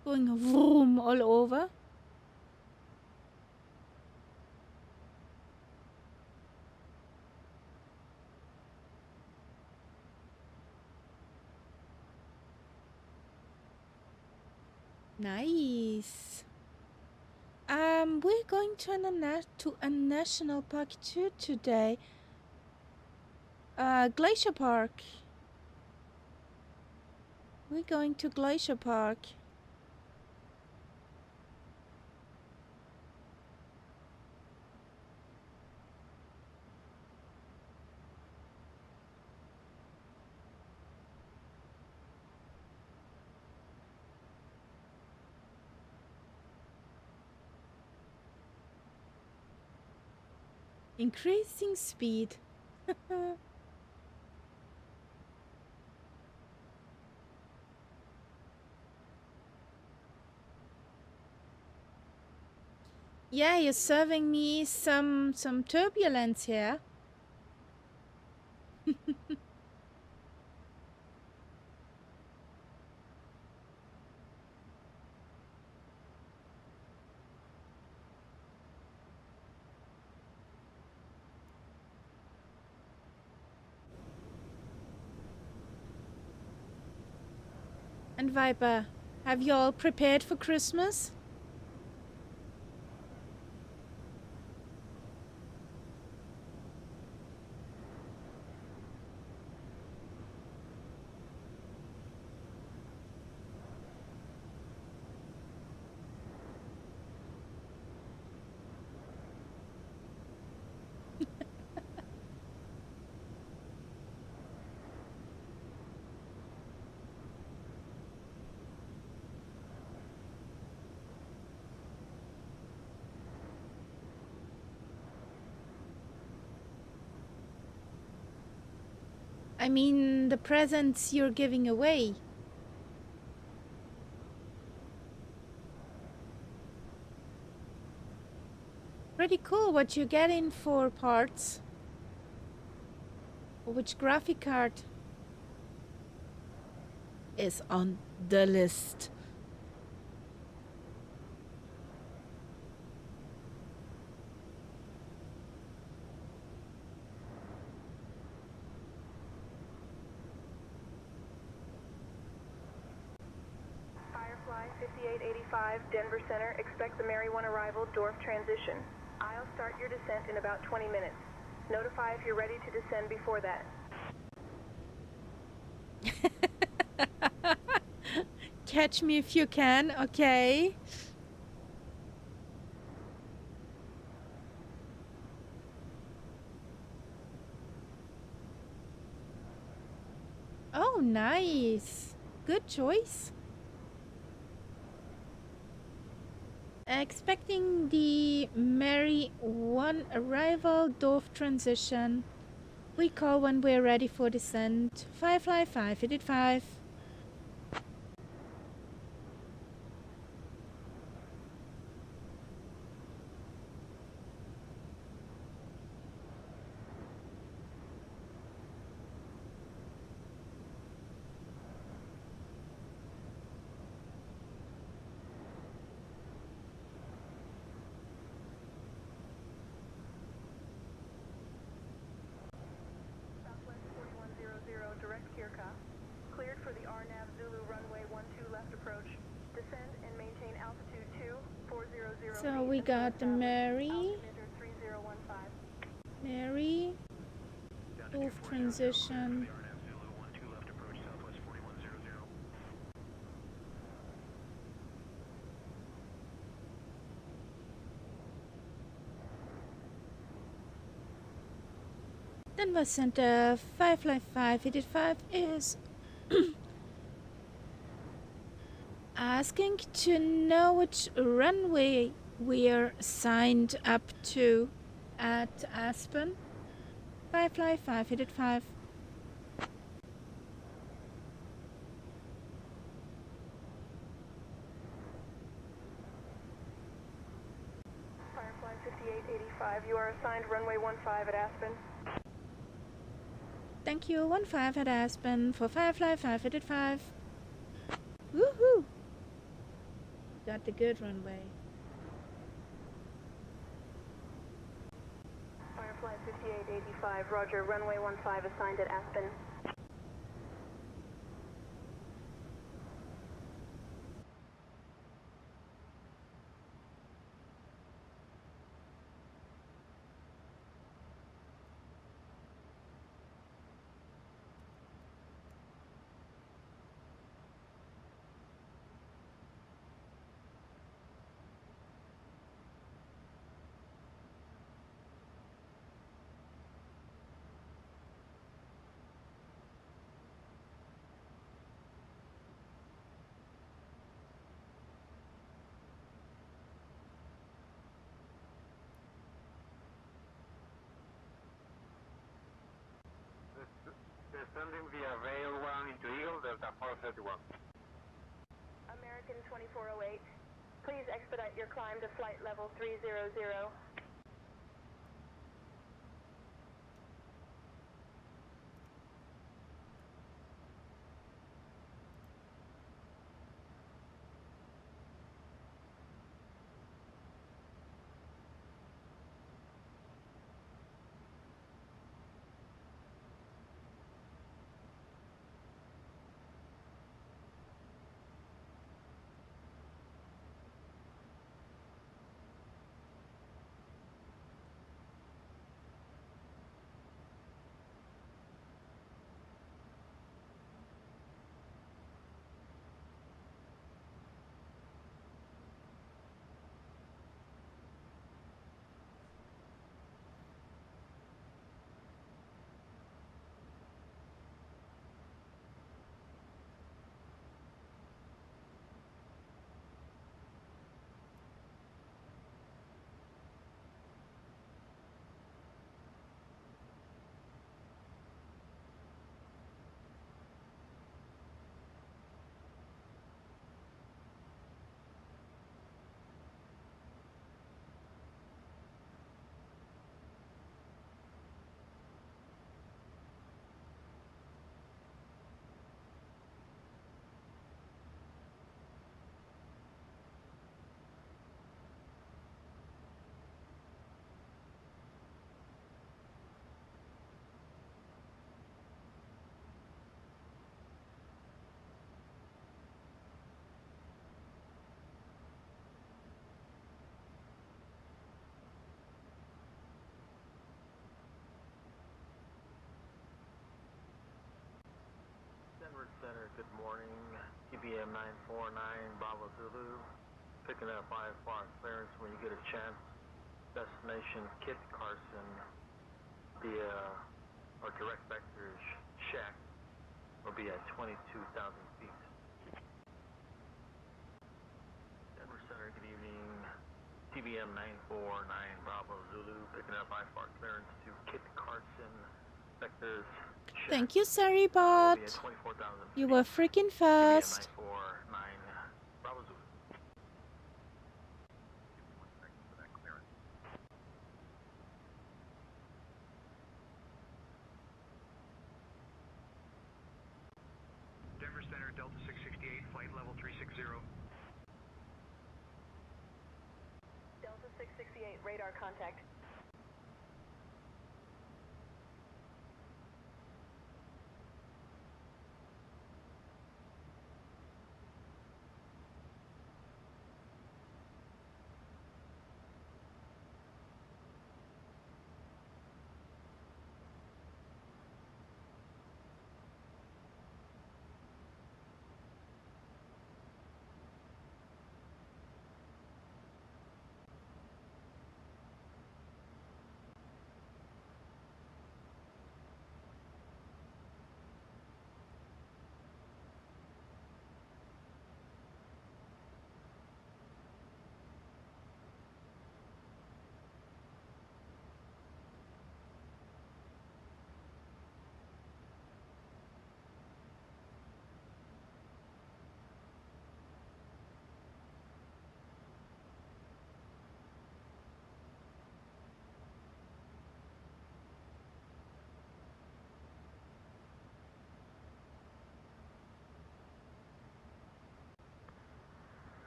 Going vroom all over. Nice. We're going to a national park too today. Glacier Park. We're going to Glacier Park. Increasing speed. Yeah, you're serving me some turbulence here. And Viper, have you all prepared for Christmas? I mean, the presents you're giving away. Pretty cool what you get in for parts. Which graphic card is on the list? 5885, Denver Center. Expect the Mary 1 arrival, Dorf transition. I'll start your descent in about 20 minutes. Notify if you're ready to descend before that. Catch me if you can, okay? Oh, nice. Good choice. Expecting the Mary 1 arrival, Dorf transition. We call when we're ready for descent. Firefly 585. Direct Kirka. Cleared for the RNAV Zulu runway 12 left approach. Descend and maintain altitude 2400 So we got the Mary. Mary. Dorf transition. Denver Center, Firefly 585 is asking to know which runway we're signed up to at Aspen. Firefly 585. Firefly 5885, you are assigned runway 15 at Aspen. Thank you, 15 at Aspen for Firefly 585. Woohoo! Got the good runway. Firefly 5885, roger, runway 15 assigned at Aspen. Descending via Rail 1 into Eagle, Delta 431. American 2408, please expedite your climb to flight level 300. Center, good morning. TBM 949 Bravo Zulu. Picking up IFR clearance when you get a chance. Destination Kit Carson via our direct vector shack will be at 22,000 feet. Denver Center, good evening. TBM 949 Bravo Zulu. Picking up IFR clearance to Kit Carson vectors. Thank you, Saribot. You were freaking fast. Denver Center, Delta 668, flight level 360. Delta 668, radar contact.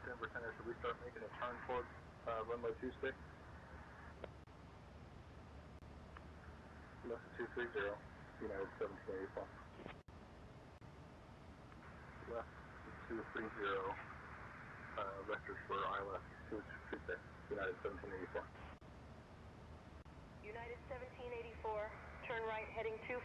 Denver Center, should we start making a turn towards runway 26? Less than 230, United 1784. Left 230, vectors for ILS 226, United 1784. United 1784, turn right heading 250.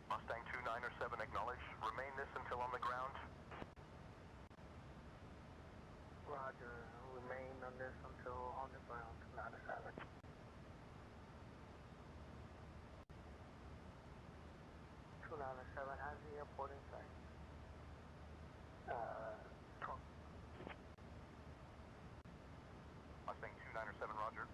Mustang 297, acknowledge. Remain this until on the ground. Roger, remain on this until on the ground, 297. 297 has the airport in sight. Mustang 297, roger.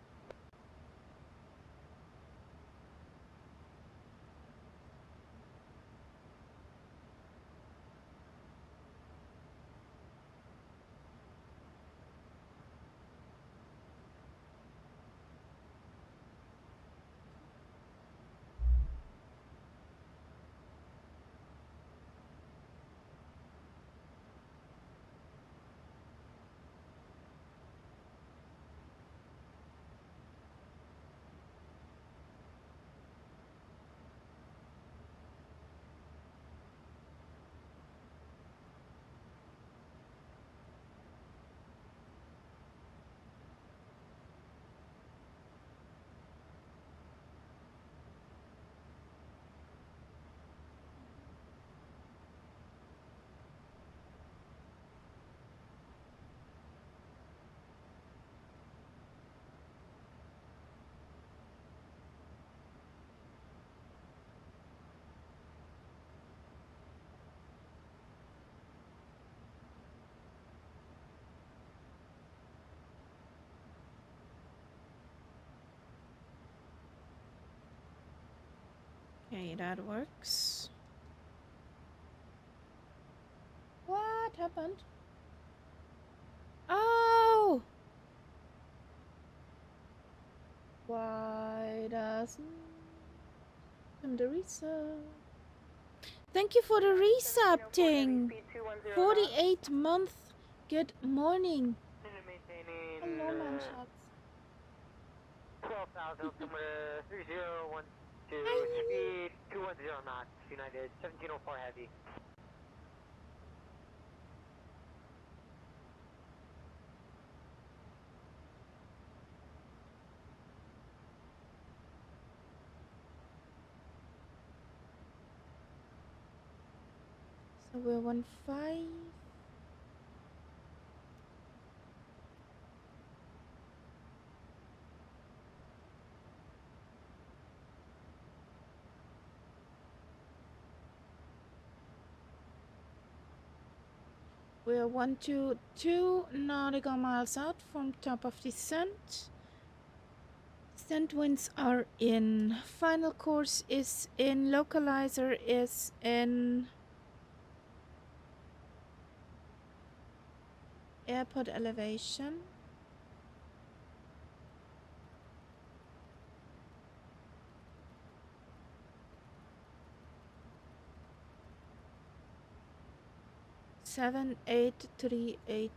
Okay, that works. What happened? Oh! Why doesn't come the resub? Thank you for the resubting. 48 month. Good morning. Hello, Manshots. 12,000, altimeter 3012, Hi. speed 210 knots, United 1704 heavy. So we're 1-5. We're 122 nautical miles out from top of descent. Descent winds are in. Final course is in. Localizer is in. Airport elevation. Seven, 838.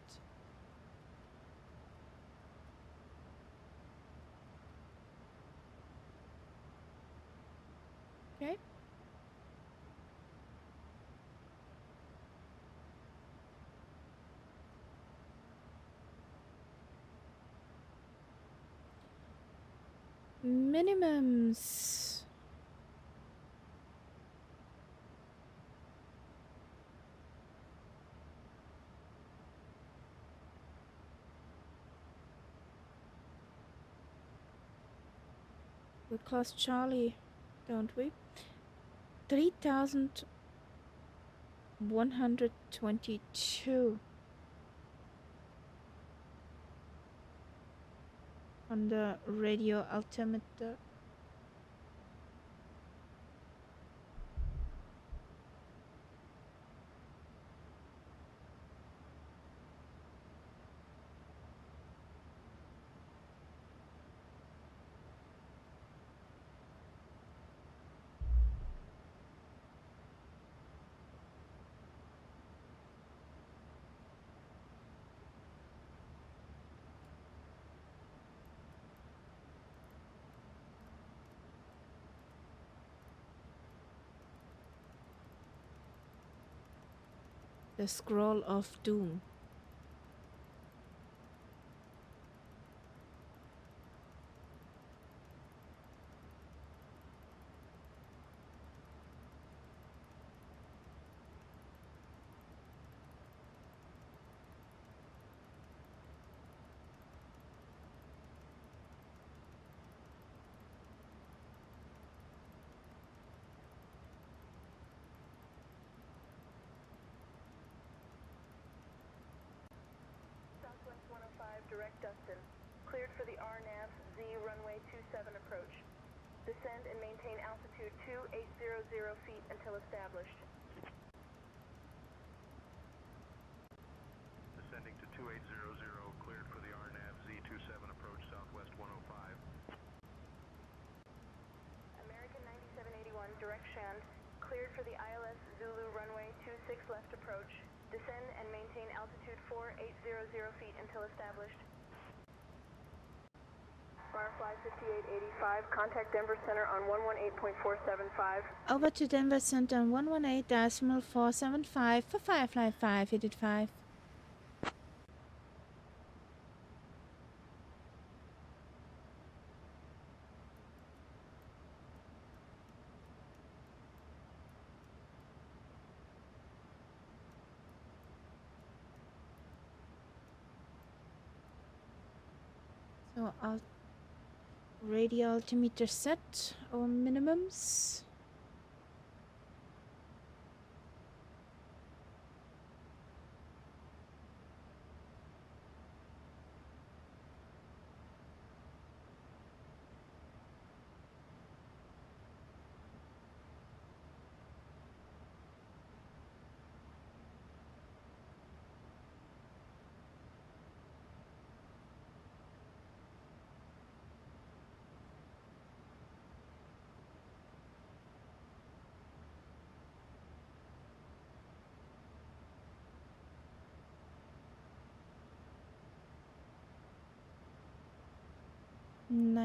Okay. Minimums. We cross Charlie, don't we? 3,122 on the radio altimeter. The scroll of doom. Southwest 105, direct Dustin. Cleared for the RNAV Z runway 27 approach. Descend and maintain altitude 2800 feet until established. Descending to 2800, cleared for the RNAV Z27 approach, Southwest 105. American 9781, direct Shand. Cleared for the ILS Zulu runway 26 left approach. Descend and maintain altitude 4800 feet until established. Firefly 5885, contact Denver Center on 118.475. Over to Denver Center on 118.475 for Firefly 585. So I'll radio altimeter set or minimums.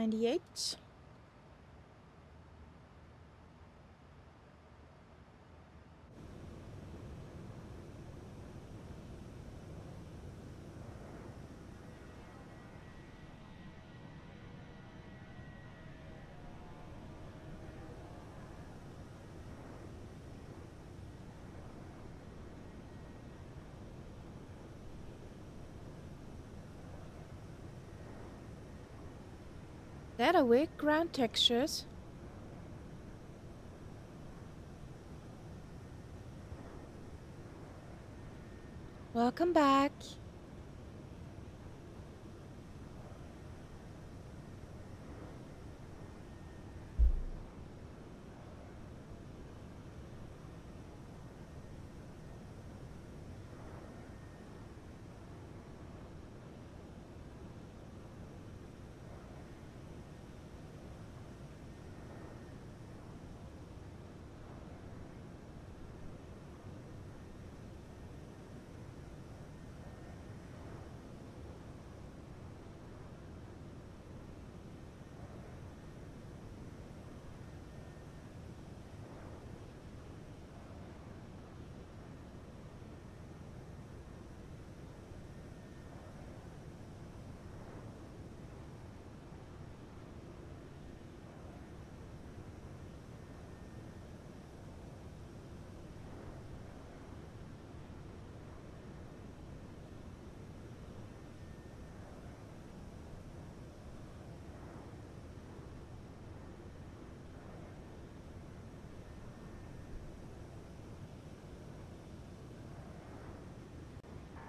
98. That are weird ground textures. Welcome back.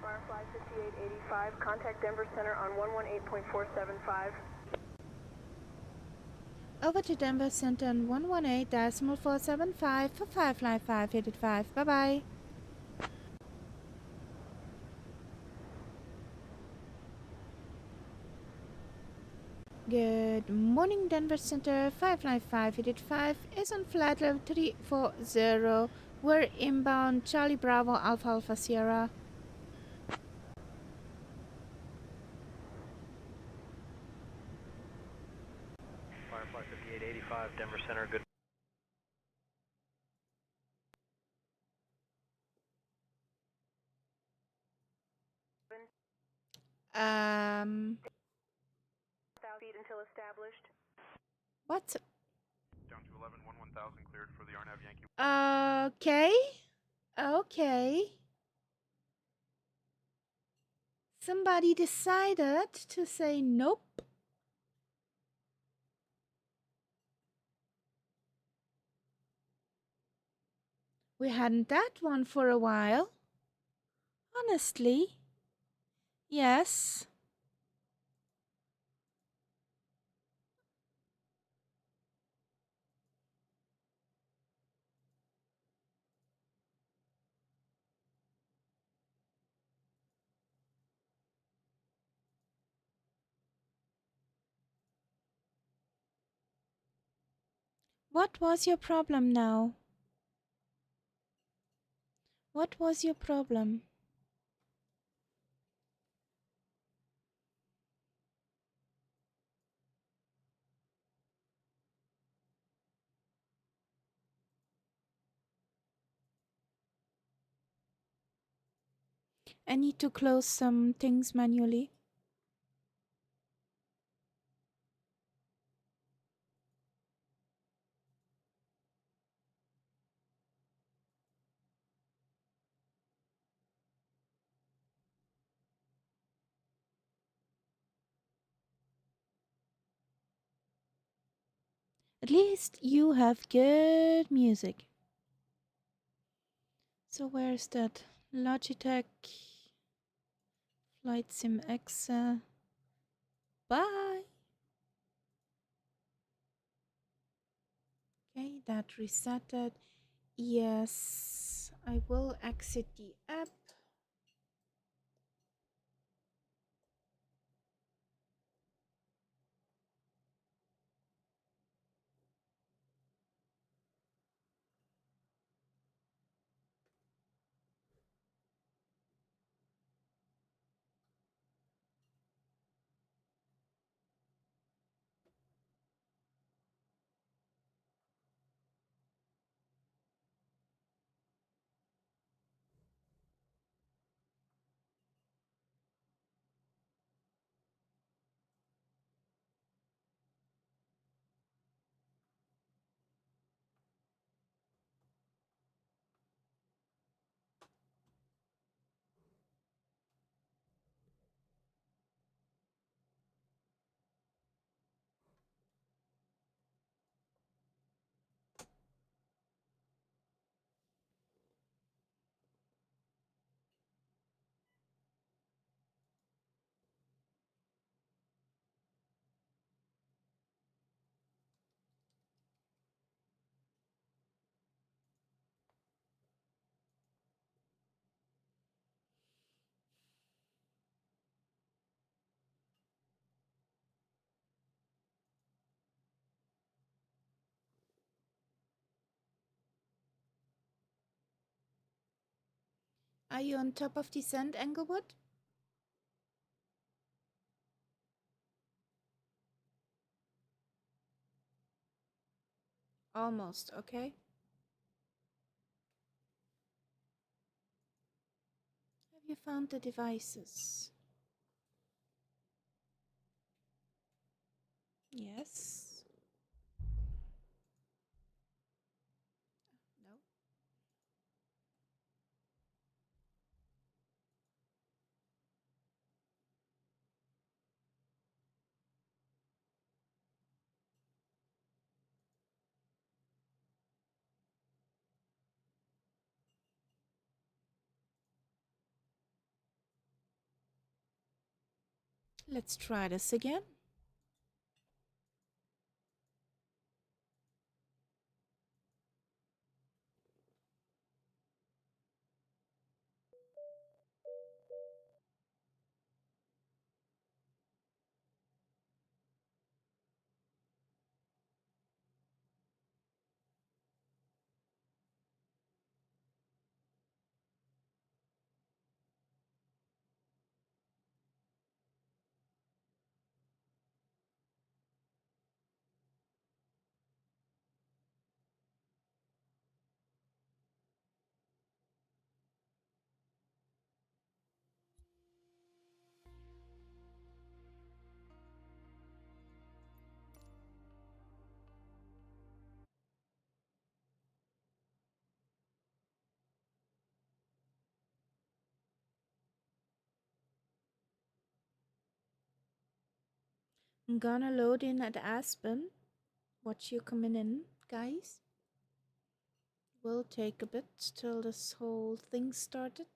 Firefly 5885, contact Denver Center on 118.475. Over to Denver Center on 118.475 for Firefly 585. Bye-bye. Good morning, Denver Center. Firefly 585 is on flight level 340. We're inbound Charlie Bravo Alpha Alpha Sierra. Firefly 5885, Denver Center, good. Feet until established. What? Down to 11, 1000 cleared for the RNAV Yankee. Okay. Okay. Somebody decided to say nope. We hadn't that one for a while. Honestly. Yes. What was your problem now? What was your problem? I need to close some things manually. At least you have good music. So where's that? Logitech Flight Sim X. Bye. Okay, that resetted. Yes, I will exit the app. Are you on top of descent, Englewood? Almost, okay. Have you found the devices? Yes. No. Let's try this again. I'm gonna load in at Aspen. Watch you coming in, guys. Will take a bit till this whole thing started.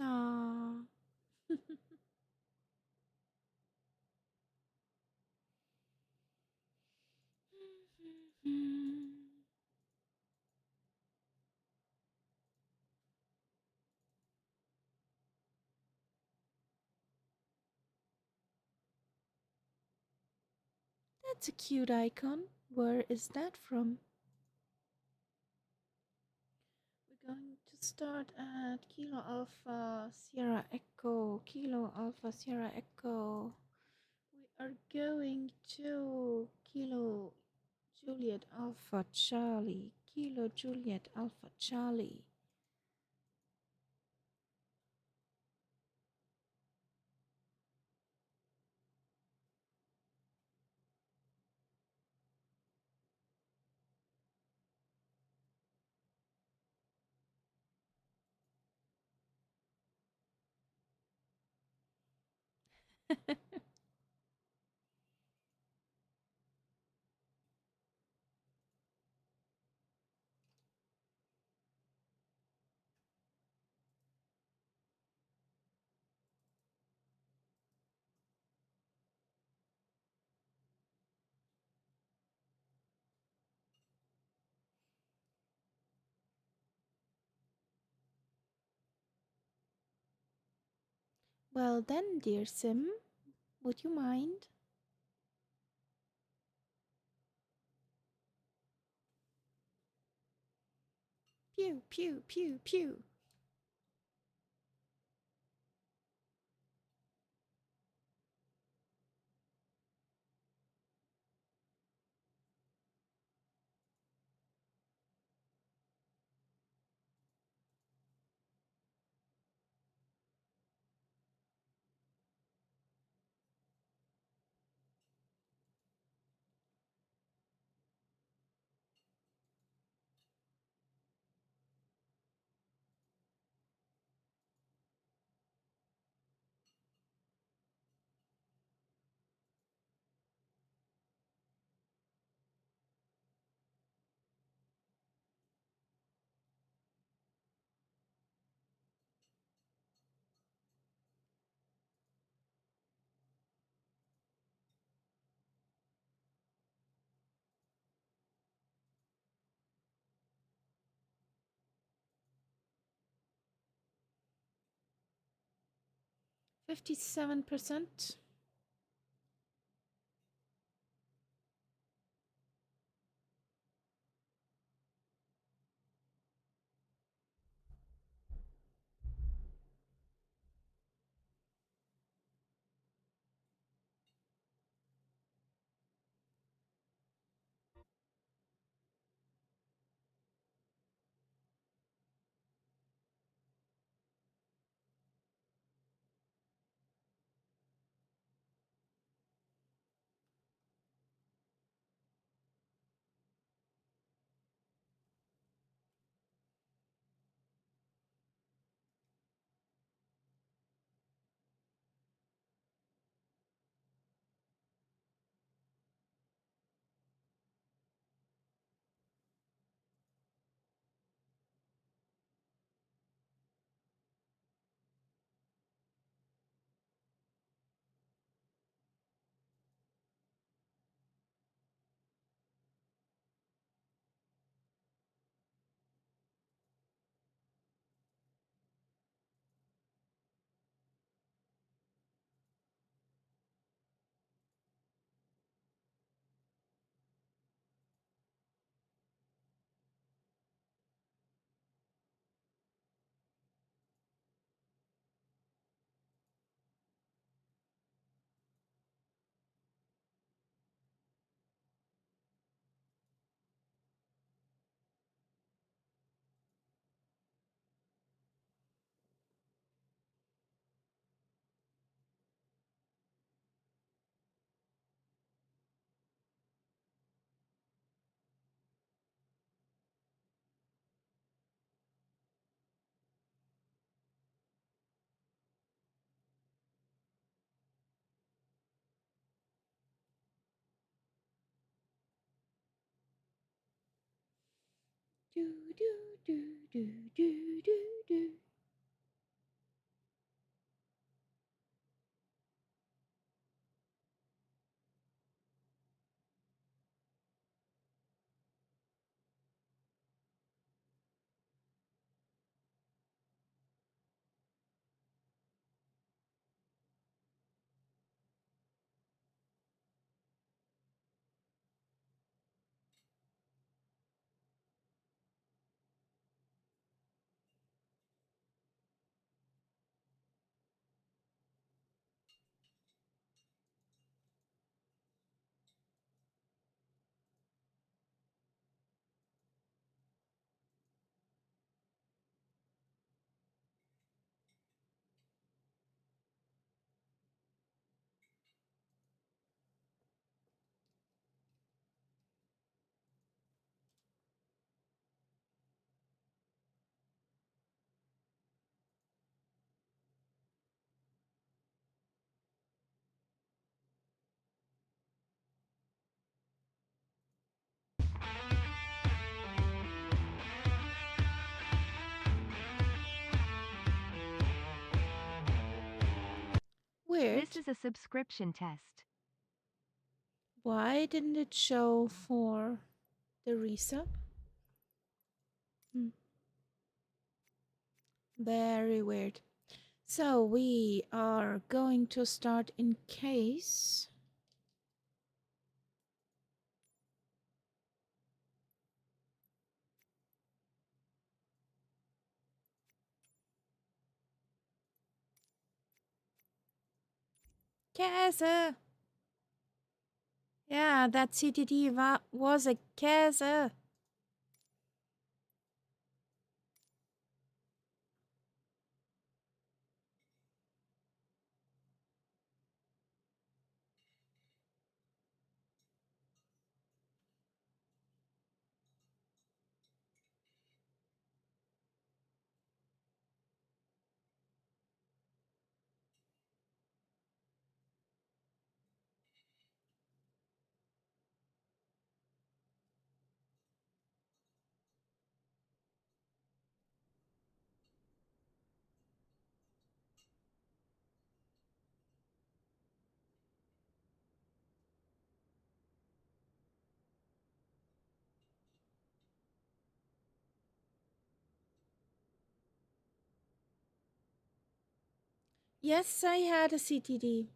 Aww. That's a cute icon. Where is that from? We're going to start at Kilo Alpha Sierra Echo. Kilo Alpha Sierra Echo. We are going to Kilo Juliet Alpha Charlie. Kilo Juliet Alpha Charlie. Well then, dear Sim, would you mind? Pew, pew, pew, pew. 57%. Do, do, do, do, do, do, do. Weird. This is a subscription test. Why didn't it show for the resub? Very weird. So we are going to start in KASE. KASE. Yeah, that CTD was a KASE. Yes, I had a CTD.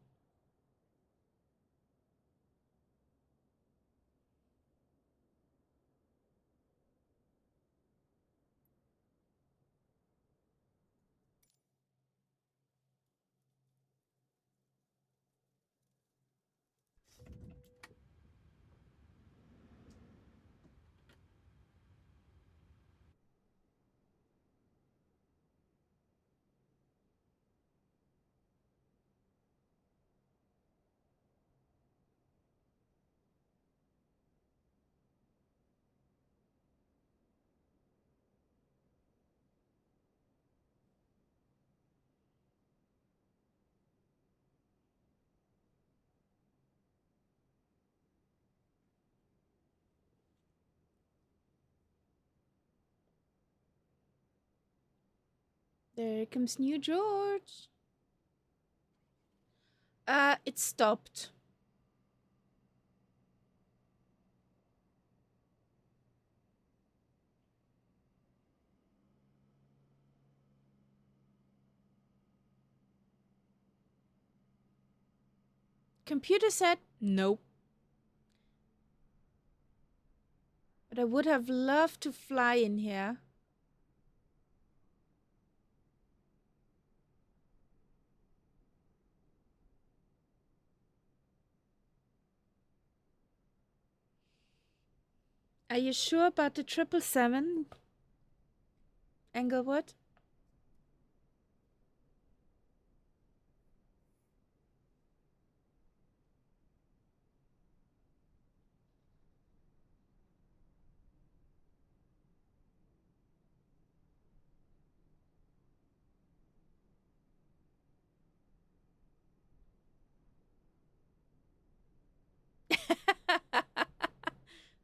There comes New George. It stopped. Computer said nope. But I would have loved to fly in here. Are you sure about the 777, Englewood?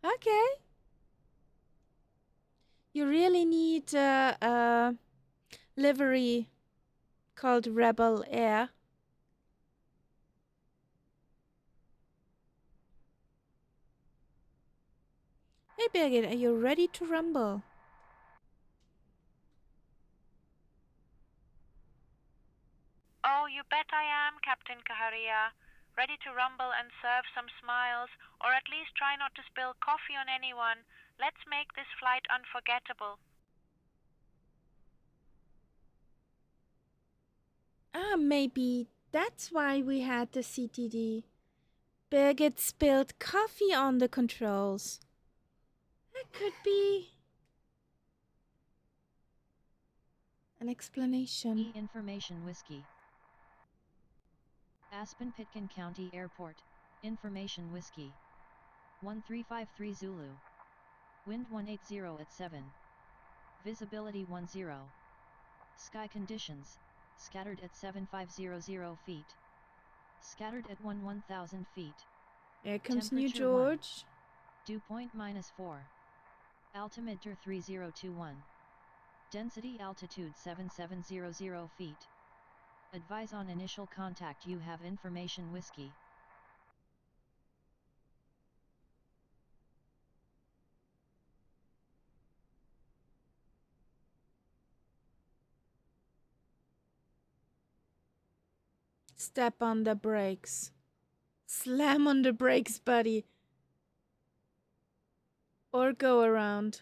Okay. You really need a livery called Rebel Air. Hey Birgit, are you ready to rumble? Oh, you bet I am, Captain KGRI. Ready to rumble and serve some smiles, or at least try not to spill coffee on anyone. Let's make this flight unforgettable. Maybe that's why we had the CTD. Birgit spilled coffee on the controls. That could be an explanation. Information Whiskey. Aspen-Pitkin County Airport. Information Whiskey. 1353 Zulu. Wind 180 at 7. Visibility 10. Sky conditions, scattered at 7500 feet. Scattered at 1000 feet. There comes New Temperature George. 1. Dew point -4. Altimeter 3021. Density altitude 7700 feet. Advise on initial contact. You have information Whiskey. Step on the brakes. Slam on the brakes, buddy. Or go around.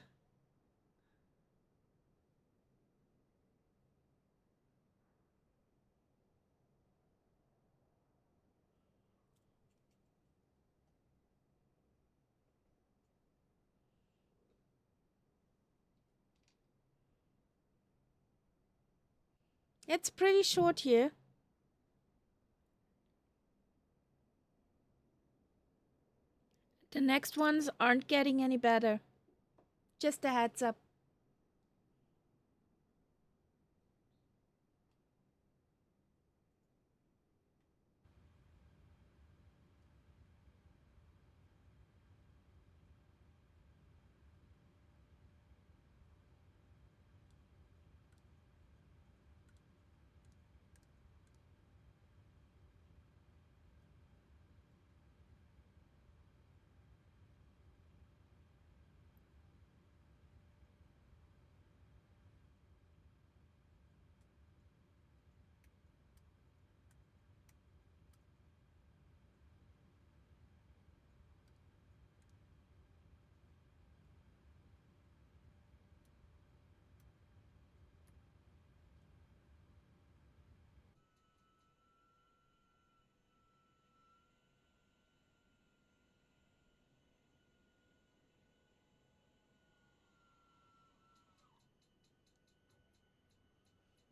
It's pretty short here. The next ones aren't getting any better. Just a heads up.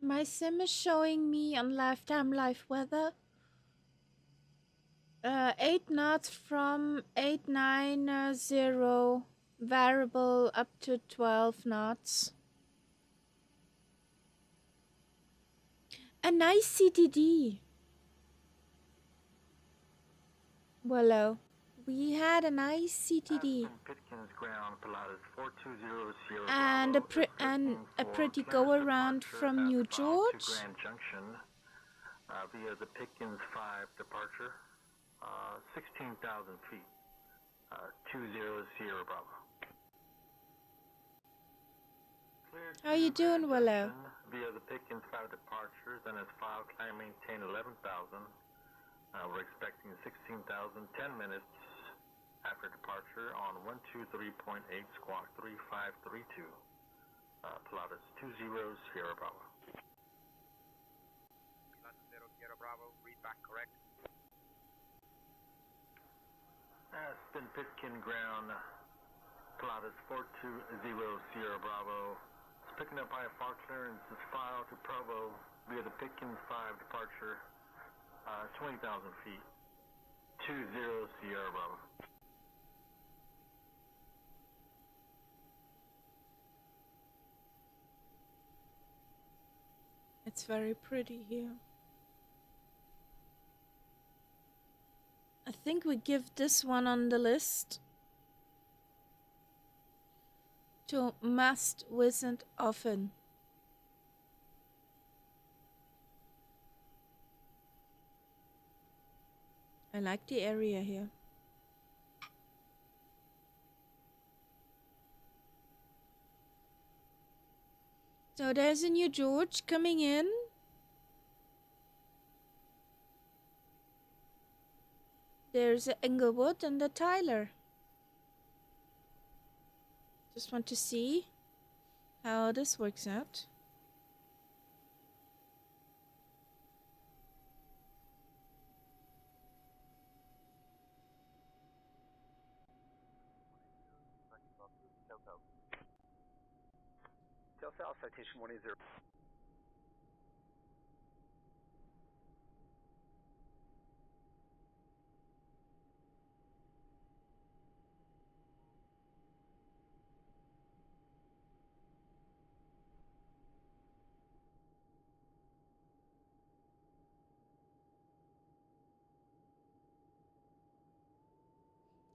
My sim is showing me on lifetime live weather 8 knots from 890 variable up to 12 knots. A nice CTD. Willow. We had a nice CTD. Aspen-Pitkin's ground, Pilatus 420 And a pretty go around from New George. to Grand Junction via the Pitkins 5 departure, 16,000 feet, 200 Bravo. How you doing, Willow? Via the Pitkins 5 departure, then as filed, climb maintain 11,000. We're expecting 16,000, 10 minutes after departure on 123.8 squawk 3532. Pilatus 20 Sierra Bravo. Pilatus 0 Sierra Bravo, read back correct. Aspen-Pitkin ground, Pilatus 420 Sierra Bravo. It's picking up IFR clearance is filed to Provo via the Pitkin 5 departure, 20,000 feet, 20 Sierra Bravo. It's very pretty here. I think we give this one on the list to must visit often. I like the area here. So there's a New George coming in. There's a Englewood and a Tyler. Just want to see how this works out. Tel South, citation 180.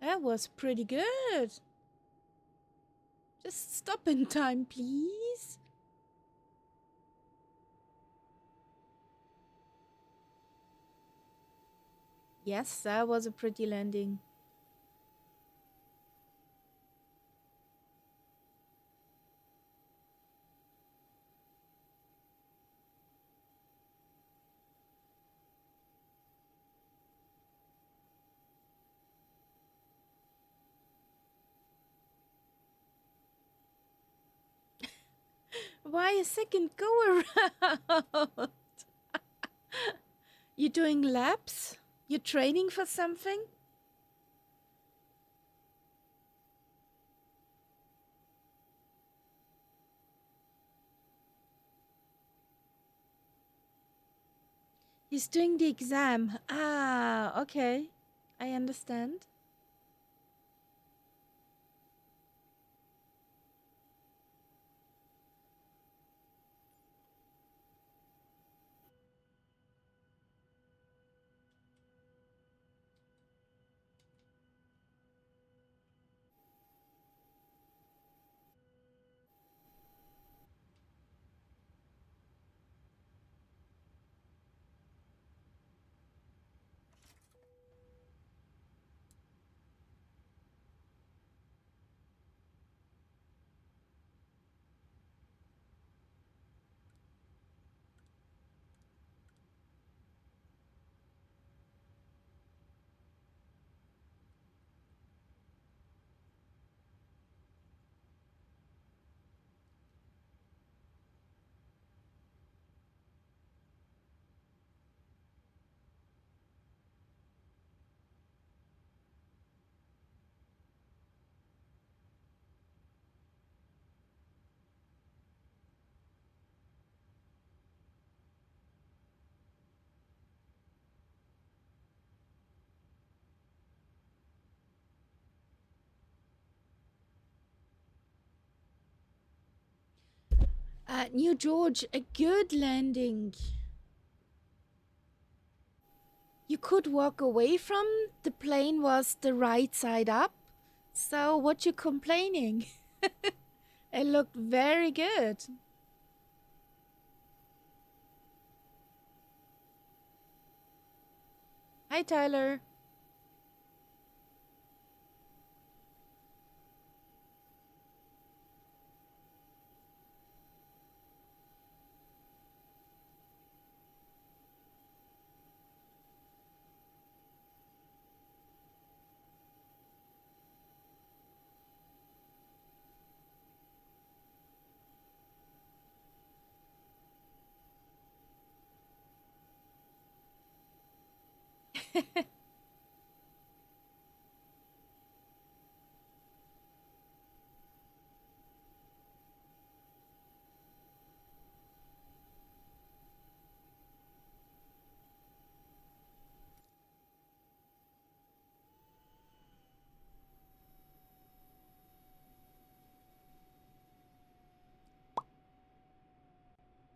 That was pretty good. Just stop in time, please. Yes, that was a pretty landing. Why a second go around? You doing laps? You training for something? He's doing the exam. Ah, okay. I understand. New George, a good landing. You could walk away from. The plane was the right side up. So what you complaining? It looked very good. Hi, Tyler.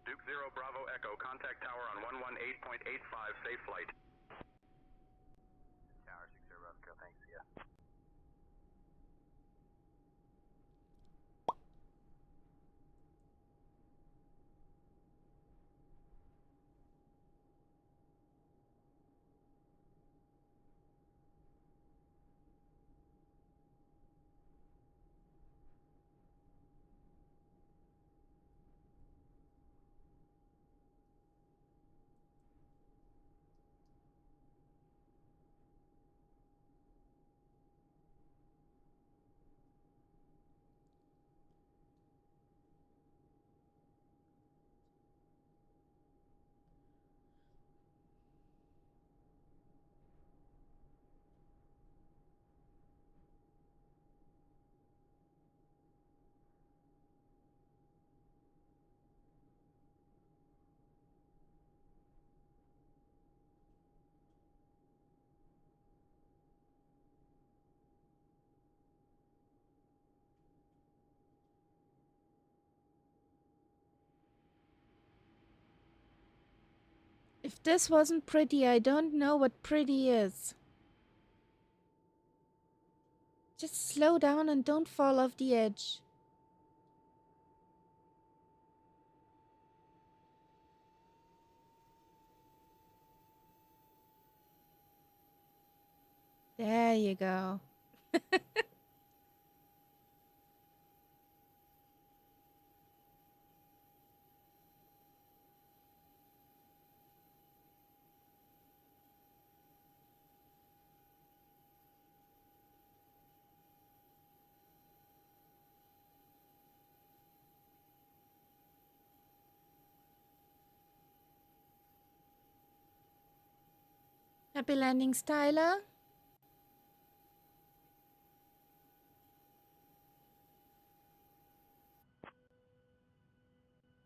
Duke 0 Bravo Echo, contact tower on 118.85, safe flight. Tower 60 Roscoe, thanks, see ya. If this wasn't pretty, I don't know what pretty is. Just slow down and don't fall off the edge. There you go. Happy landings, Tyler.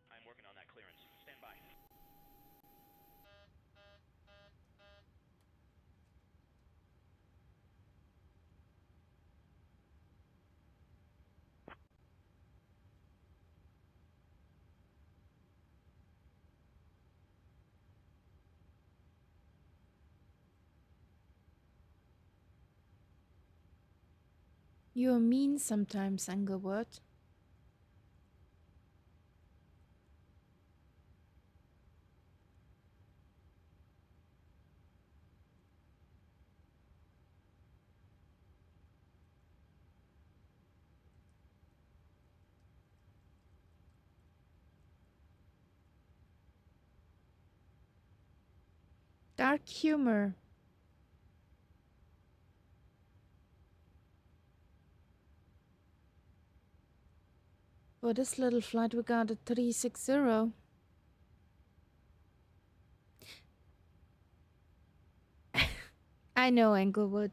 I'm working on that clearance. Stand by. You're mean sometimes, Englewood. Dark humor. For this little flight, we got a 360. I know, Englewood.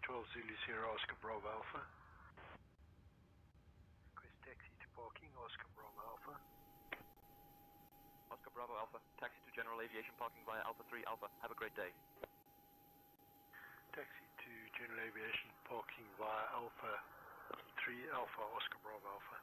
12 Zulu Sierra Oscar Bravo Alpha. Request taxi to parking, Oscar Bravo Alpha. Oscar Bravo Alpha, taxi to general aviation parking via Alpha 3 Alpha. Have a great day. Taxi to general aviation parking via Alpha 3 Alpha, Oscar Bravo Alpha.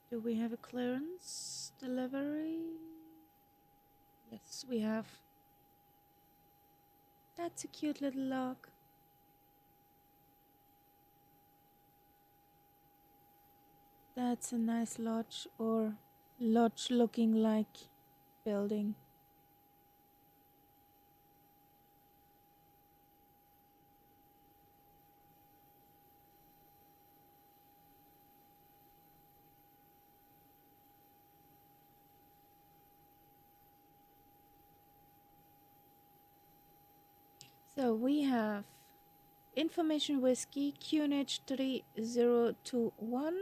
Do we have a clearance delivery? Yes, we have. That's a cute little log. That's a nice lodge, or lodge looking like building. So we have Information Whiskey QNH 3021,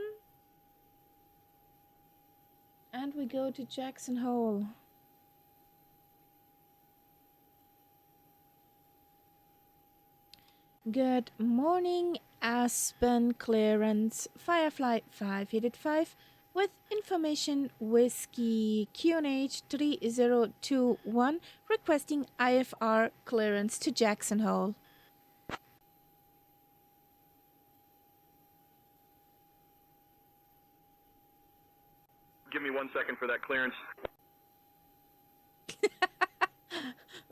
and we go to Jackson Hole. Good morning, Aspen clearance, Firefly 585 with Information Whiskey QNH 3021 requesting IFR clearance to Jackson Hole. Give me 1 second for that clearance.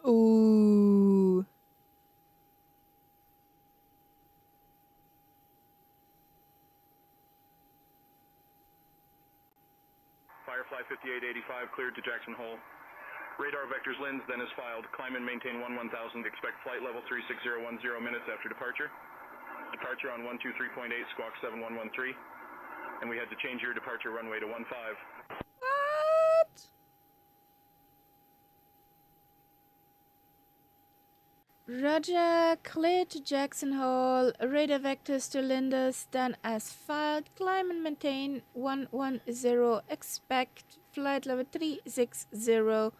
Ooh. Firefly 5885 cleared to Jackson Hole. Radar vectors lens then is filed. Climb and maintain 1000. Expect flight level 36010 minutes after departure. Departure on 123.8 squawk 7113. And we had to change your departure runway to 15. What? Roger, clear to Jackson Hole. Radar vectors to Linders, then as filed. Climb and maintain 110. Expect flight level 36010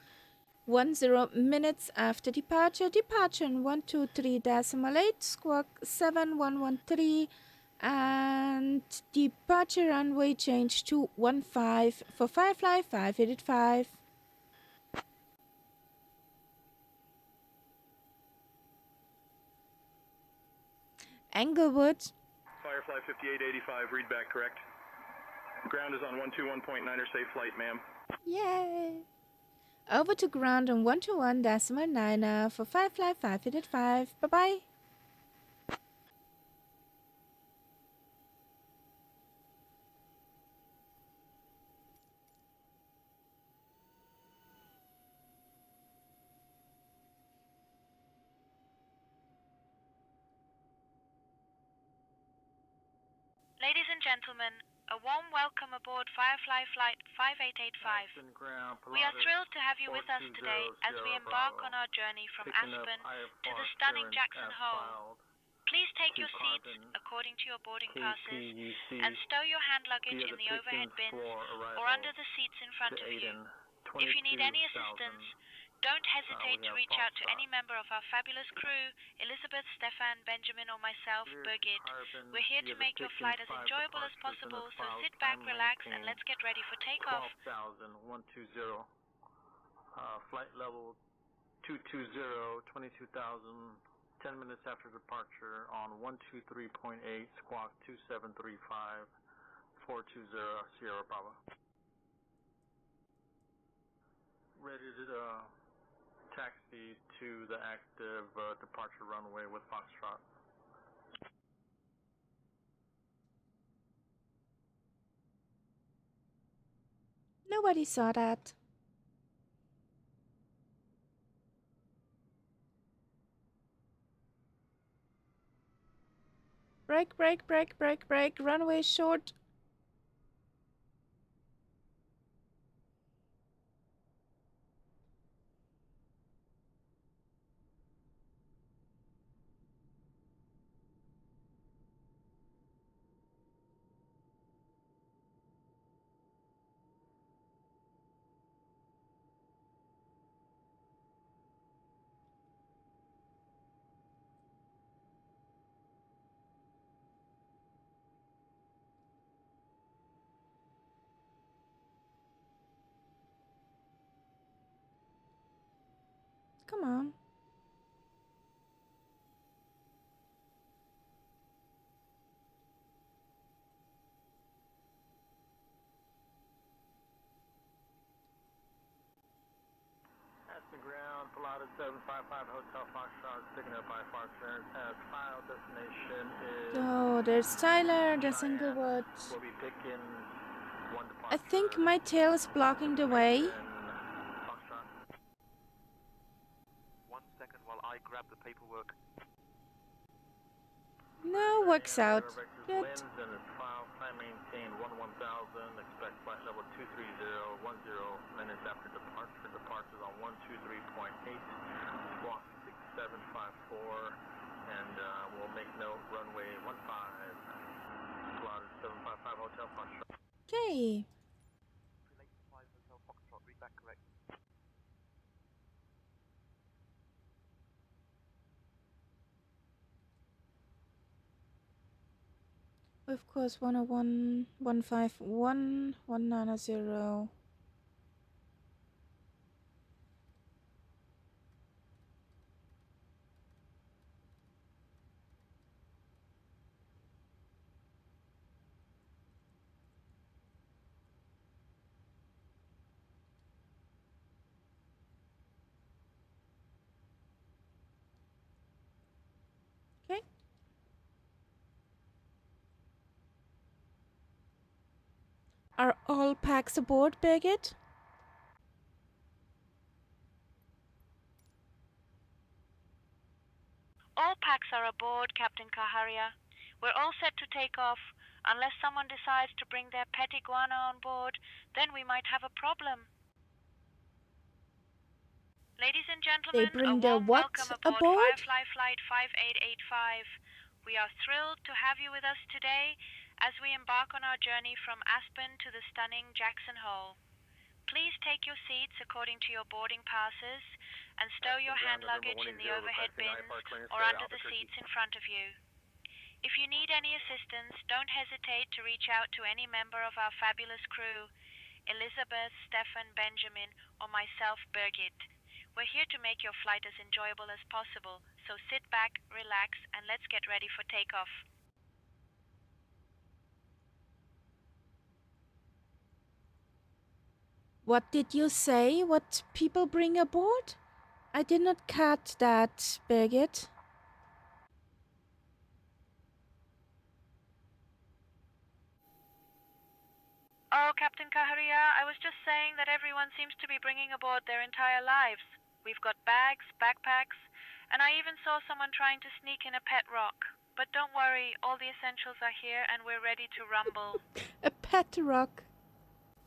minutes after departure. Departure in 123.8 squawk 7113. And departure runway change to 15 for Firefly 585. Englewood. Firefly 5885, read back correct. Ground is on 121.9er, safe flight, ma'am. Yay! Over to ground on 121.9 for Firefly 585. Bye-bye. Ladies and gentlemen, a warm welcome aboard Firefly Flight 5885. We are thrilled to have you with us today as we embark on our journey from Aspen to the stunning Jackson Hole. Please take your seats according to your boarding passes and stow your hand luggage in the overhead bins or under the seats in front of you. If you need any assistance, don't hesitate to reach out to any member of our fabulous crew, Elizabeth, Stefan, Benjamin, or myself, Birgit. We're here to make your flight as enjoyable as possible, so sit back, relax, and let's get ready for takeoff. 12,120. Flight level 220, 22,000. 10 minutes after departure on 123.8 squawk 2735 420 Sierra Bravo. Ready to taxi to the active departure runway with Foxtrot. Nobody saw that. Brake, brake, brake, brake, brake. Runway short. Come on. Aspen ground, Pilatus 755 Hotel Foxtrot, picking up by Fox clearance has filed. Destination is... Oh, there's Tyler, there's Inglewood. We'll be picking one I departure. think my tail is blocking the way. Foxtrot. 1 second while I grab the paperwork. No, works out. Good. Lens and its file, time maintain 11000, expect flight level 230, 10 minutes after departure. Departures on 123.8, squawk 6754, and we'll make note runway 15, Cloud 755 Hotel Foxtrot. Okay. Relate 5 Hotel Foxtrot, read that correct. Of course, 101, 151, 190. Okay. Are all packs aboard, Birgit? All packs are aboard, Captain Kaharia. We're all set to take off. Unless someone decides to bring their pet iguana on board, then we might have a problem. Ladies and They gentlemen, bring a their warm what welcome aboard aboard? Firefly Flight 5885. We are thrilled to have you with us today as we embark on our journey from Aspen to the stunning Jackson Hole. Please take your seats according to your boarding passes and stow your hand luggage in the overhead bins or under the seats in front of you. If you need any assistance, don't hesitate to reach out to any member of our fabulous crew, Elizabeth, Stefan, Benjamin, or myself, Birgit. We're here to make your flight as enjoyable as possible, so sit back, relax, and let's get ready for takeoff. What did you say? What people bring aboard? I did not catch that, Birgit. Oh, Captain Kaharia, I was just saying that everyone seems to be bringing aboard their entire lives. We've got bags, backpacks, and I even saw someone trying to sneak in a pet rock. But don't worry, all the essentials are here and we're ready to rumble. A pet rock.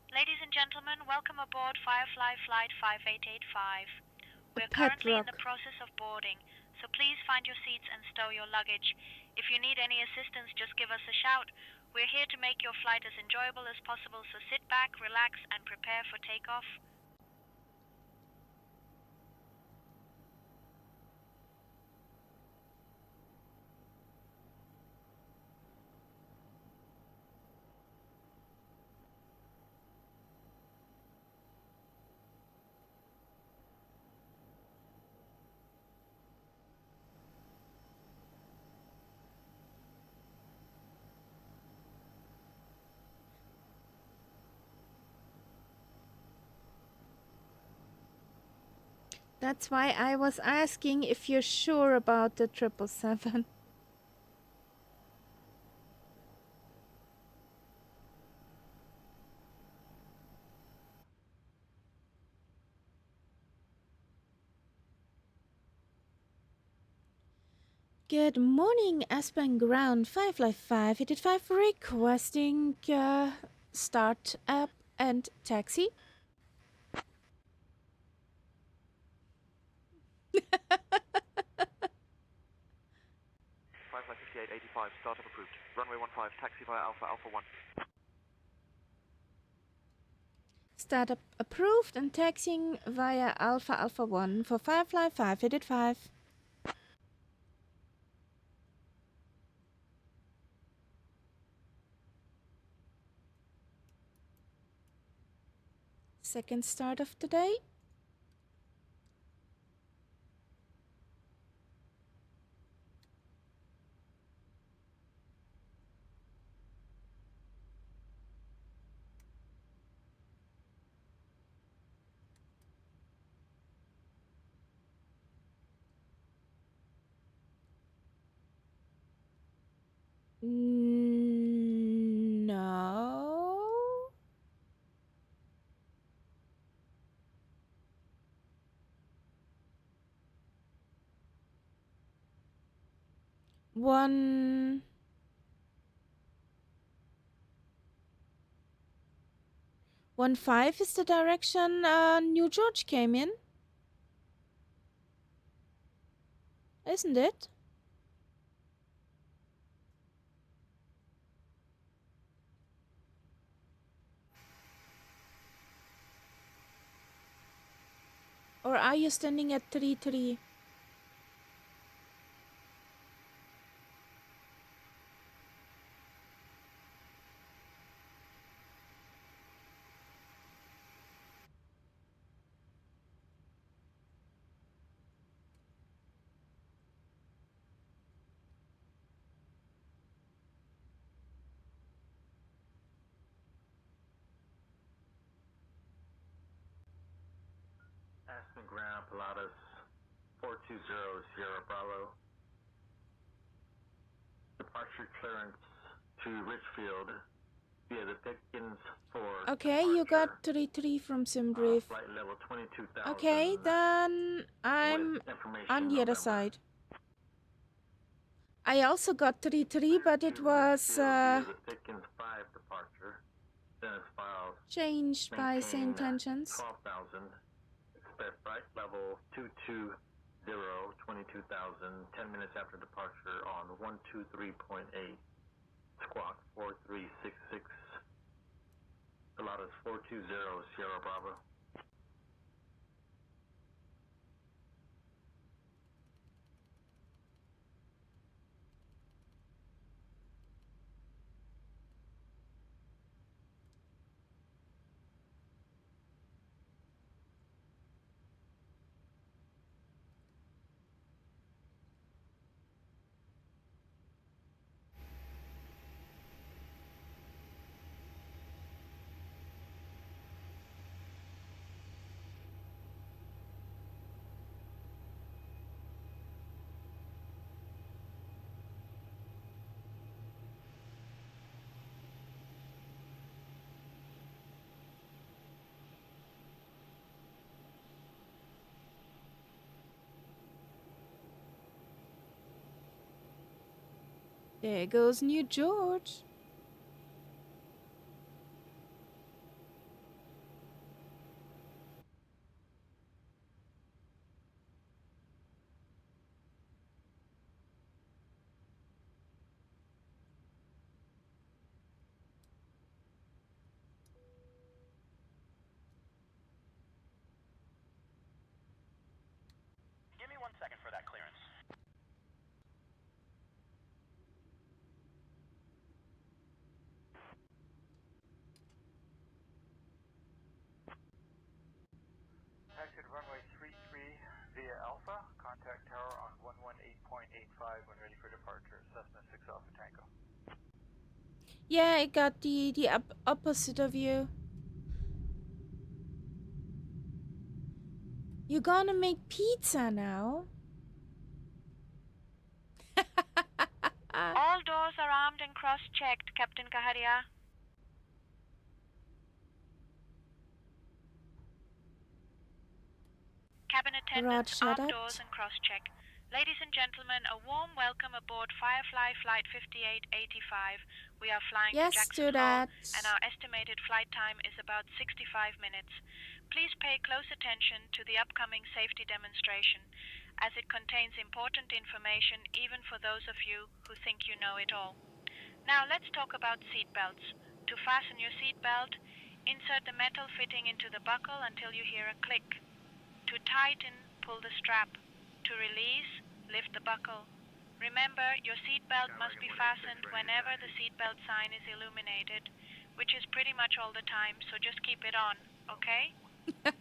Ladies and gentlemen, welcome aboard Firefly Flight 5885. We're pet currently in rock. the process of boarding, so please find your seats and stow your luggage. If you need any assistance, just give us a shout. We're here to make your flight as enjoyable as possible, so sit back, relax, and prepare for takeoff. That's why I was asking if you're sure about the 777. Good morning, Aspen Ground 55585 requesting start up and taxi. 5885, startup approved. Runway 15, taxi via Alpha, Alpha 1. Startup approved and taxiing via Alpha Alpha 1 for Firefly 585. Second start of the day. No. One 1-5 is the direction New George came in. Isn't it? Or are you standing at 3-3? Aspen Ground, Pilatus 420 Sierra Bravo. Departure clearance to Richfield via the Pitkins for Okay, you got 3-3 from SimBrief. flight level 22,000. Okay, then I'm on the other side. I also got 3-3, but it was The Pitkins 5 departure. Dennis Files. changed by St. Tensions. 12,000. Expect flight level 220, 22,000. 10 minutes after departure on 123.8. Squawk 4366. Pilatus 420 Sierra Bravo. There goes New George. Give me 1 second for that clearance. Taxi to runway 33 via Alpha. Contact tower on 118.85 when ready for departure. Cessna 6 Alpha Tango. Yeah, I got the opposite of you. You gonna make pizza now? All doors are armed and cross-checked, Captain Kaharia. Cabin attendants, Roger arm that. doors and cross-check. Ladies and gentlemen, a warm welcome aboard Firefly Flight 5885. We are flying to Yes, Jackson to Hole, that. and our estimated flight time is about 65 minutes. Please pay close attention to the upcoming safety demonstration, as it contains important information even for those of you who think you know it all. Now let's talk about seat belts. To fasten your seat belt, insert the metal fitting into the buckle until you hear a click. To tighten, pull the strap. To release, lift the buckle. Remember, your seatbelt must be fastened whenever the seatbelt sign is illuminated, which is pretty much all the time, so just keep it on, okay?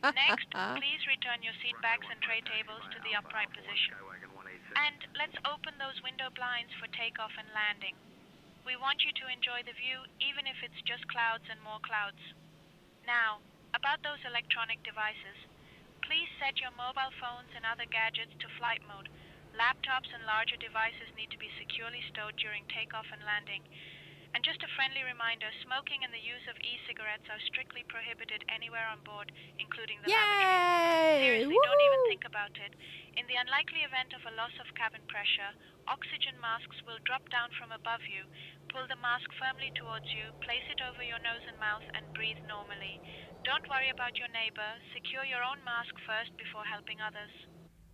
Next, please return your seat backs and tray tables to the upright position. And let's open those window blinds for takeoff and landing. We want you to enjoy the view, even if it's just clouds and more clouds. Now, about those electronic devices. Please set your mobile phones and other gadgets to flight mode. Laptops and larger devices need to be securely stowed during takeoff and landing. And just a friendly reminder, smoking and the use of e-cigarettes are strictly prohibited anywhere on board, including the lavatory. Seriously, don't even think about it. In the unlikely event of a loss of cabin pressure, oxygen masks will drop down from above you. Pull the mask firmly towards you, place it over your nose and mouth, and breathe normally. Don't worry about your neighbor. Secure your own mask first before helping others.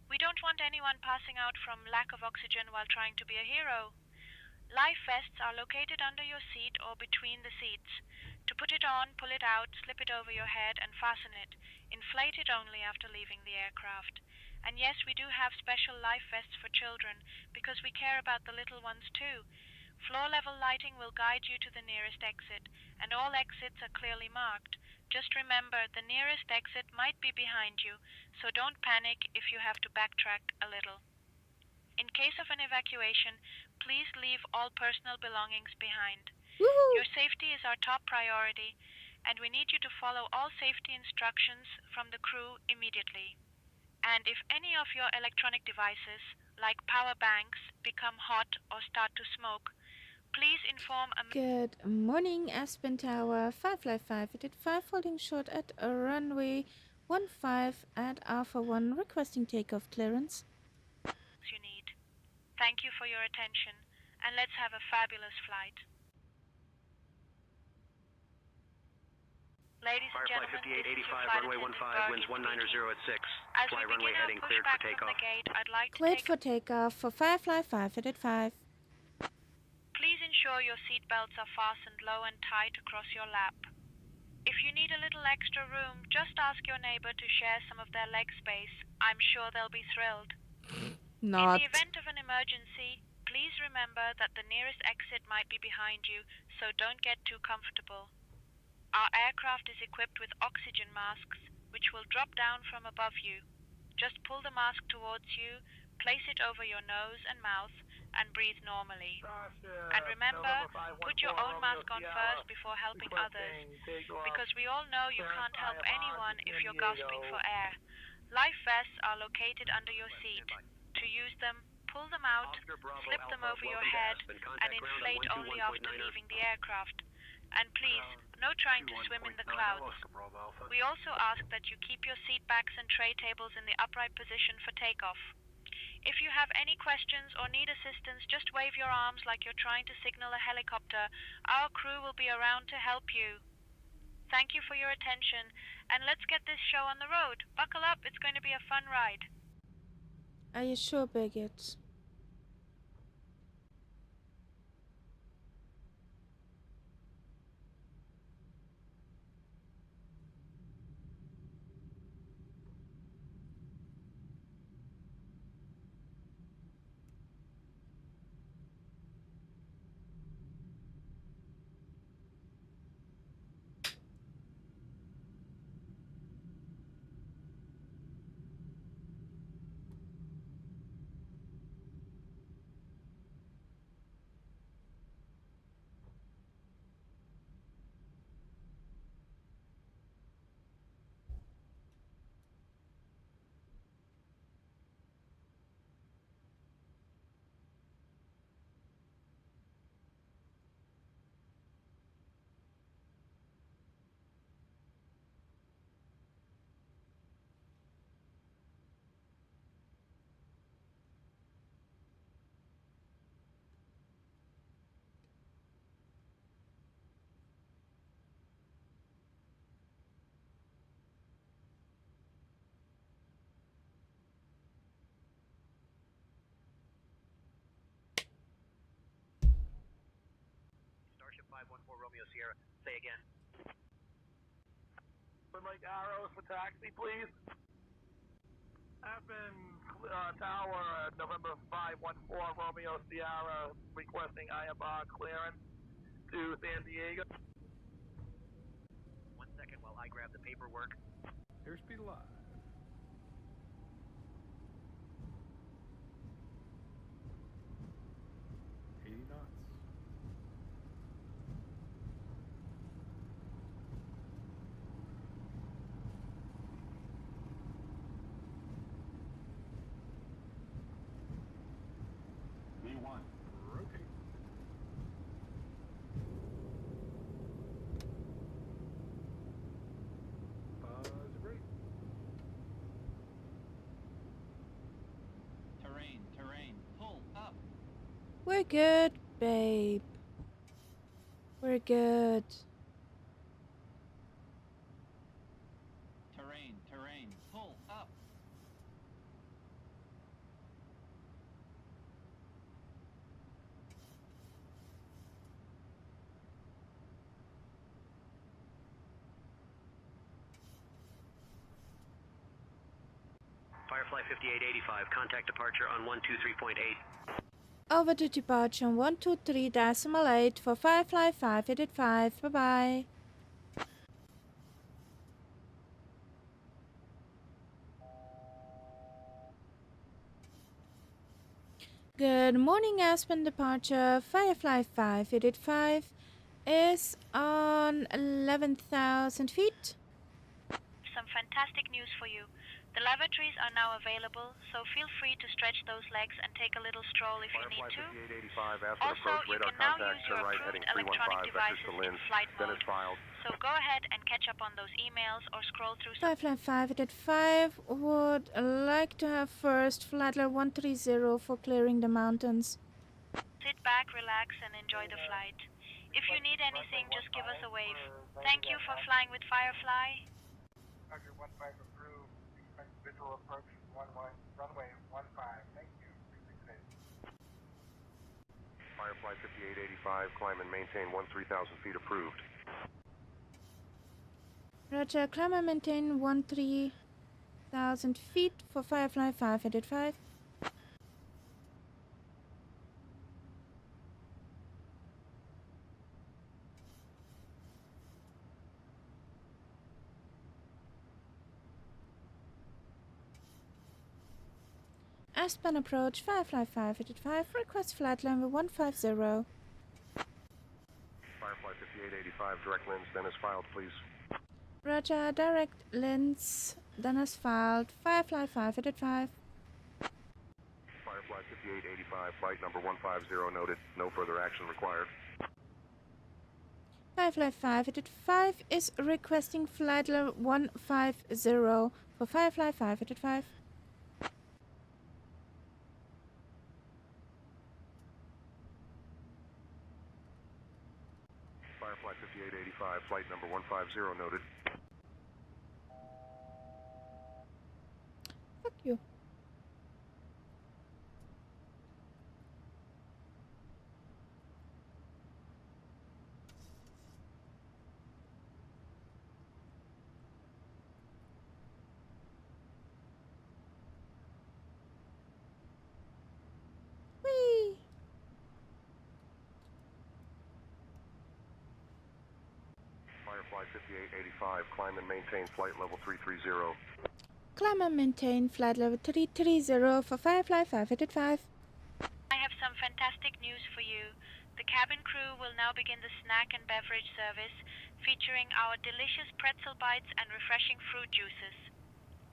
We don't want anyone passing out from lack of oxygen while trying to be a hero. Life vests are located under your seat or between the seats. To put it on, pull it out, slip it over your head, and fasten it. Inflate it only after leaving the aircraft. And yes, we do have special life vests for children, because we care about the little ones too. Floor-level lighting will guide you to the nearest exit, and all exits are clearly marked. Just remember, the nearest exit might be behind you, so don't panic if you have to backtrack a little. In case of an evacuation, please leave all personal belongings behind. Your safety is our top priority, and we need you to follow all safety instructions from the crew immediately. And if any of your electronic devices, like power banks, become hot or start to smoke, please inform a... Good morning, Aspen Tower. Firefly 585 holding short at runway 15 at Alpha 1, requesting takeoff clearance. you need. Thank you for your attention, and let's have a fabulous flight. Ladies and Firefly gentlemen, 5885, runway 15, winds 190 at 6. Fly runway heading cleared for takeoff. I'd like to Cleared for takeoff for Firefly 585. Please ensure your seat belts are fastened low and tight across your lap. If you need a little extra room, just ask your neighbor to share some of their leg space. I'm sure they'll be thrilled. Not. In the event of an emergency, please remember that the nearest exit might be behind you, so don't get too comfortable. Our aircraft is equipped with oxygen masks, which will drop down from above you. Just pull the mask towards you, place it over your nose and mouth, and breathe normally. And remember, put your own mask on first before helping others, because we all know you can't help anyone if you're gasping for air. Life vests are located under your seat. To use them, pull them out, slip them over your head, and inflate only after leaving the aircraft. And please, no trying to swim in the clouds. We also ask that you keep your seat backs and tray tables in the upright position for takeoff. If you have any questions or need assistance, just wave your arms like you're trying to signal a helicopter. Our crew will be around to help you. Thank you for your attention, and let's get this show on the road. Buckle up, it's going to be a fun ride. Are you sure, Birgit? 514 Romeo Sierra. Say again. Would like arrows for taxi, please. Aspen Tower, November 514 Romeo Sierra, requesting IFR clearance to San Diego. 1 second while I grab the paperwork. Airspeed alive. knots. V1. Rotate. Positive rate. Terrain, pull up. We're good, babe. We're good. Terrain, pull up. Firefly 5885, contact departure on 123.8. Over to departure on 123.8 for Firefly 585. Bye-bye. Good morning, Aspen departure. Firefly 585 is on 11,000 feet. Some fantastic news for you. The lavatories are now available, so feel free to stretch those legs and take a little stroll if you need to. Also, you can now use your approved electronic devices in flight mode. So go ahead and catch up on those emails or scroll through. Firefly 585 would like to have first Flatler 130 for clearing the mountains. Sit back, relax, and enjoy the flight. If you need anything, just give us a wave. Thank you for flying with Firefly. Roger, 15 approved. Expect visual approach runway 15. Thank you. 368. Firefly 5885, climb and maintain 13,000 feet approved. Roger, climb and maintain 13,000 feet for Firefly 585. Aspen approach, Firefly 585, request flight level 150. Firefly 5885, direct lens, then as filed, please. Roger, direct lens, then as filed, Firefly 585. Firefly 5885, flight number 150 noted, no further action required. Firefly 585 is requesting flight level 150 for Firefly 585. Firefly 5885, flight number 150 noted. Fuck you. Whee! Firefly 5885, climb and maintain flight level 330. Climb and maintain flight level 330 for Firefly 585. I have some fantastic news for you. The cabin crew will now begin the snack and beverage service, featuring our delicious pretzel bites and refreshing fruit juices.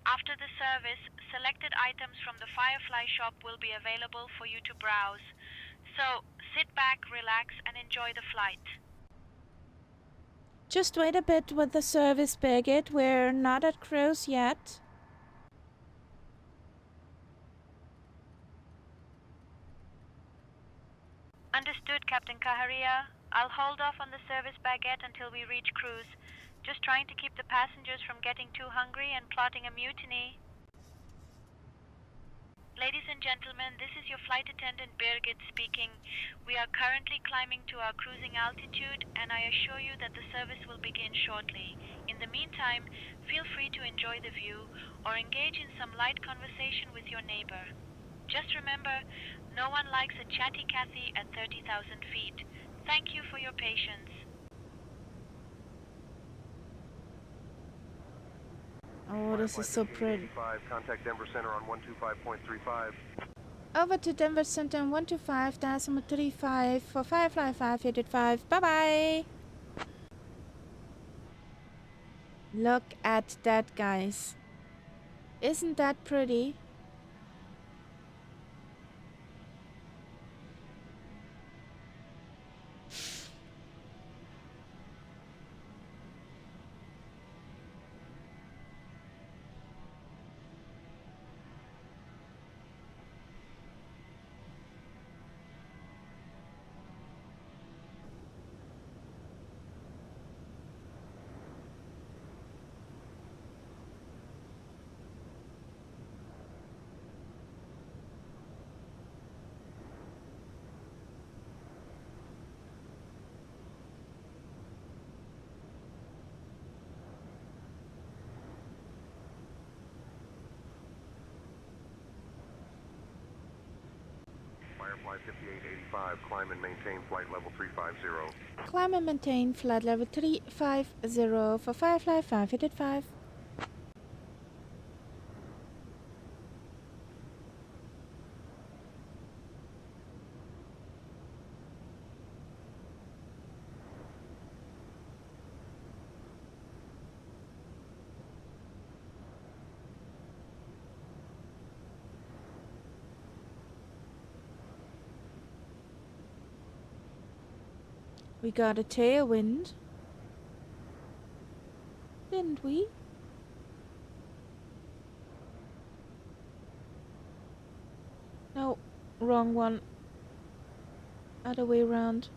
After the service, selected items from the Firefly shop will be available for you to browse. So, sit back, relax, and enjoy the flight. Just wait a bit with the service, Birgit. We're not at cruise yet. Understood, Captain Kaharia. I'll hold off on the service baguette until we reach cruise. Just trying to keep the passengers from getting too hungry and plotting a mutiny. Ladies and gentlemen, this is your flight attendant Birgit speaking. We are currently climbing to our cruising altitude, and I assure you that the service will begin shortly. In the meantime, feel free to enjoy the view or engage in some light conversation with your neighbor. Just remember, no one likes a chatty Cathy at 30,000 feet. Thank you for your patience. Oh, this is so pretty. Contact Denver Center on 125.35. Over to Denver Center on 125.35 for Firefly 585. Bye-bye. Look at that, guys. Isn't that pretty? Firefly 5885, climb and maintain flight level 350. Climb and maintain flight level 350 for Firefly 585. We got a tailwind, didn't we? No, wrong one. Other way around.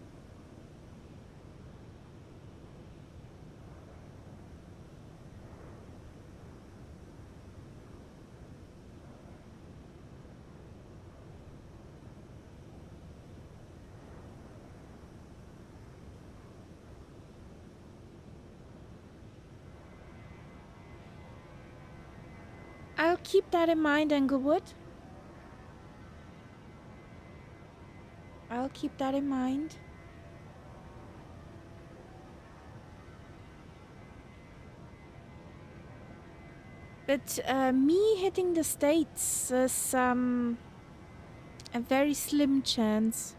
I'll keep that in mind, Englewood. I'll keep that in mind. But me hitting the States is a very slim chance.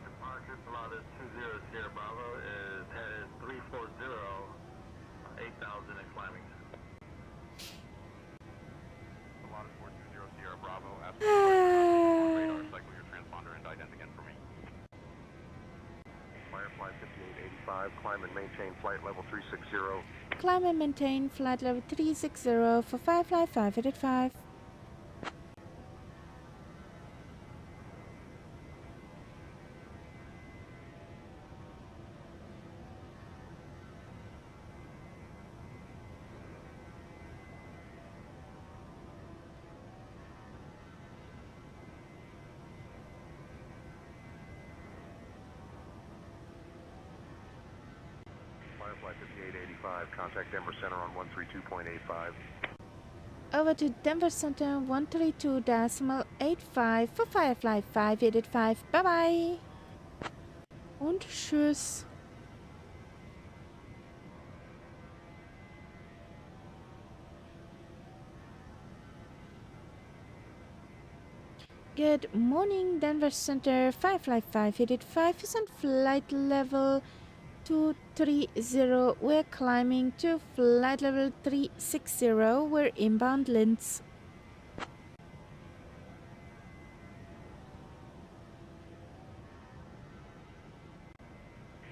Departure Pilatus 20 Sierra Bravo is headed 340, 8,000 and climbing. Pilatus 420 Sierra Bravo, Aspen-Pitkin, radar, cycle your transponder and ident again for me. Firefly 5885, climb and maintain flight level 360. Climb and maintain flight level 360 for Firefly 585. Firefly 5885, contact Denver Center on 132.85. Over to Denver Center 132.85 for Firefly 585. Bye bye. Und tschüss. Good morning, Denver Center. Firefly 585 is on flight level 230. We're climbing to flight level 360. We're inbound Linz.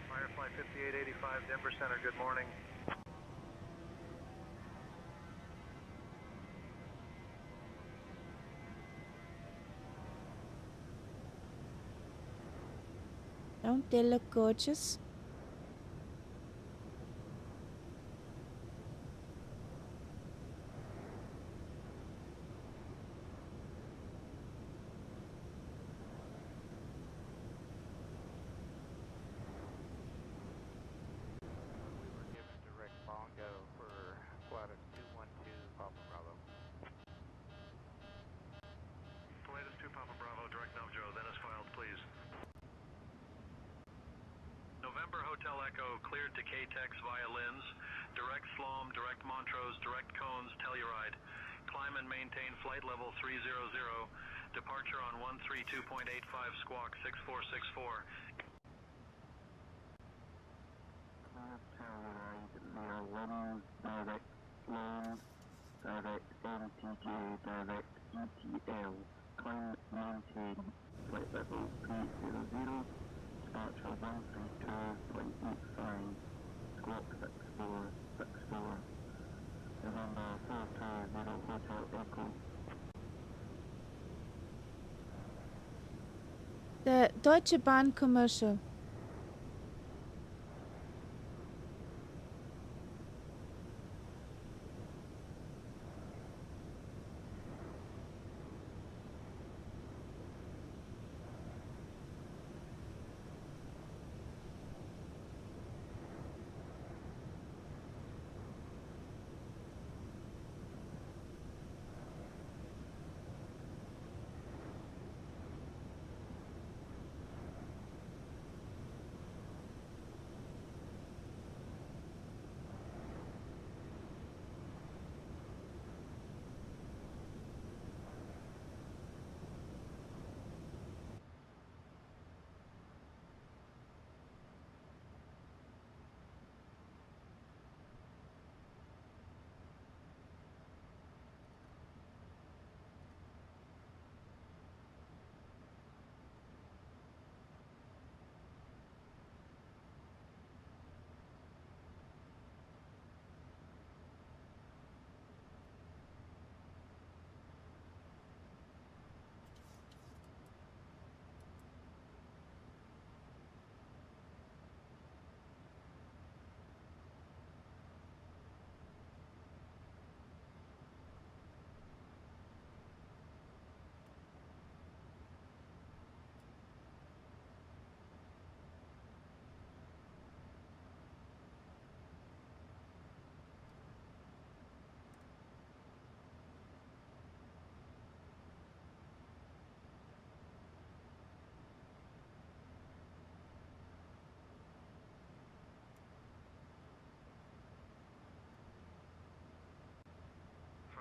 Firefly 5885, Denver Center, good morning. Don't they look gorgeous? Direct bongo for flight of 212 Papa Bravo. Latest 2 Papa Bravo, direct Navjo, then is filed, please. November Hotel Echo, cleared to KTEX via Linz. Direct Slom, direct Montrose, direct Cones, Telluride. Climb and maintain flight level 300. Departure on 132.85 squawk 6464. Telluride, near Linz, direct Slom, direct MTJ, direct ETL. Climb, maintain, flight level 300, departure 132.85, squawk 6464, November 420 Hotel Echo. The Deutsche Bahn commercial.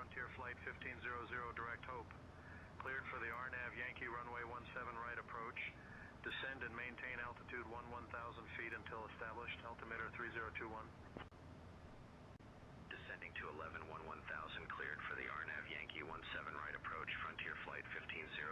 Frontier Flight 1500, direct Hope. Cleared for the RNAV Yankee runway 17 right approach. Descend and maintain altitude 11,000 feet until established. Altimeter 3021. Descending to 11,1000, cleared for the RNAV Yankee 17 right approach, Frontier Flight 1500.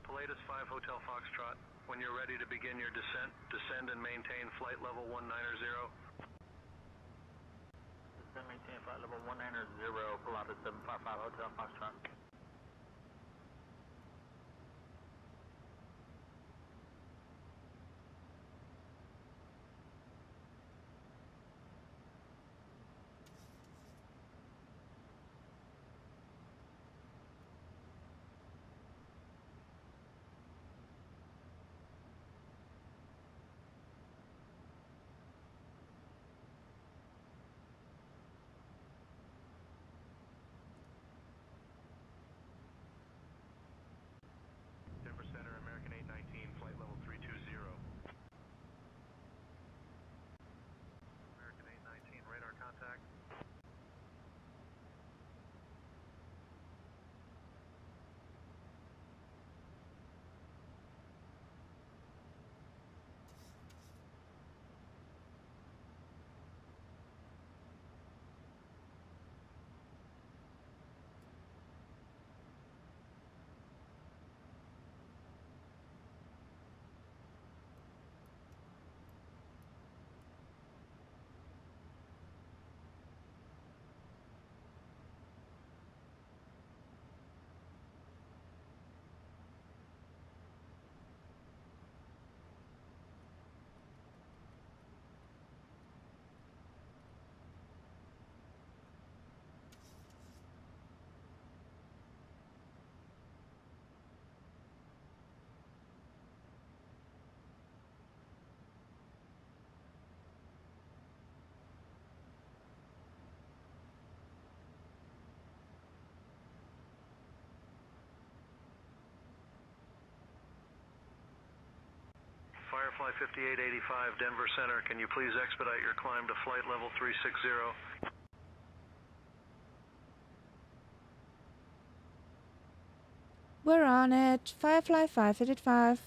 Pilatus 5 Hotel Foxtrot. When you're ready to begin your descent, descend and maintain flight level 190. Descend, maintain flight level 190, Pilatus 755 Hotel Foxtrot. Firefly 5885, Denver Center. Can you please expedite your climb to flight level 360? We're on it. Firefly 585.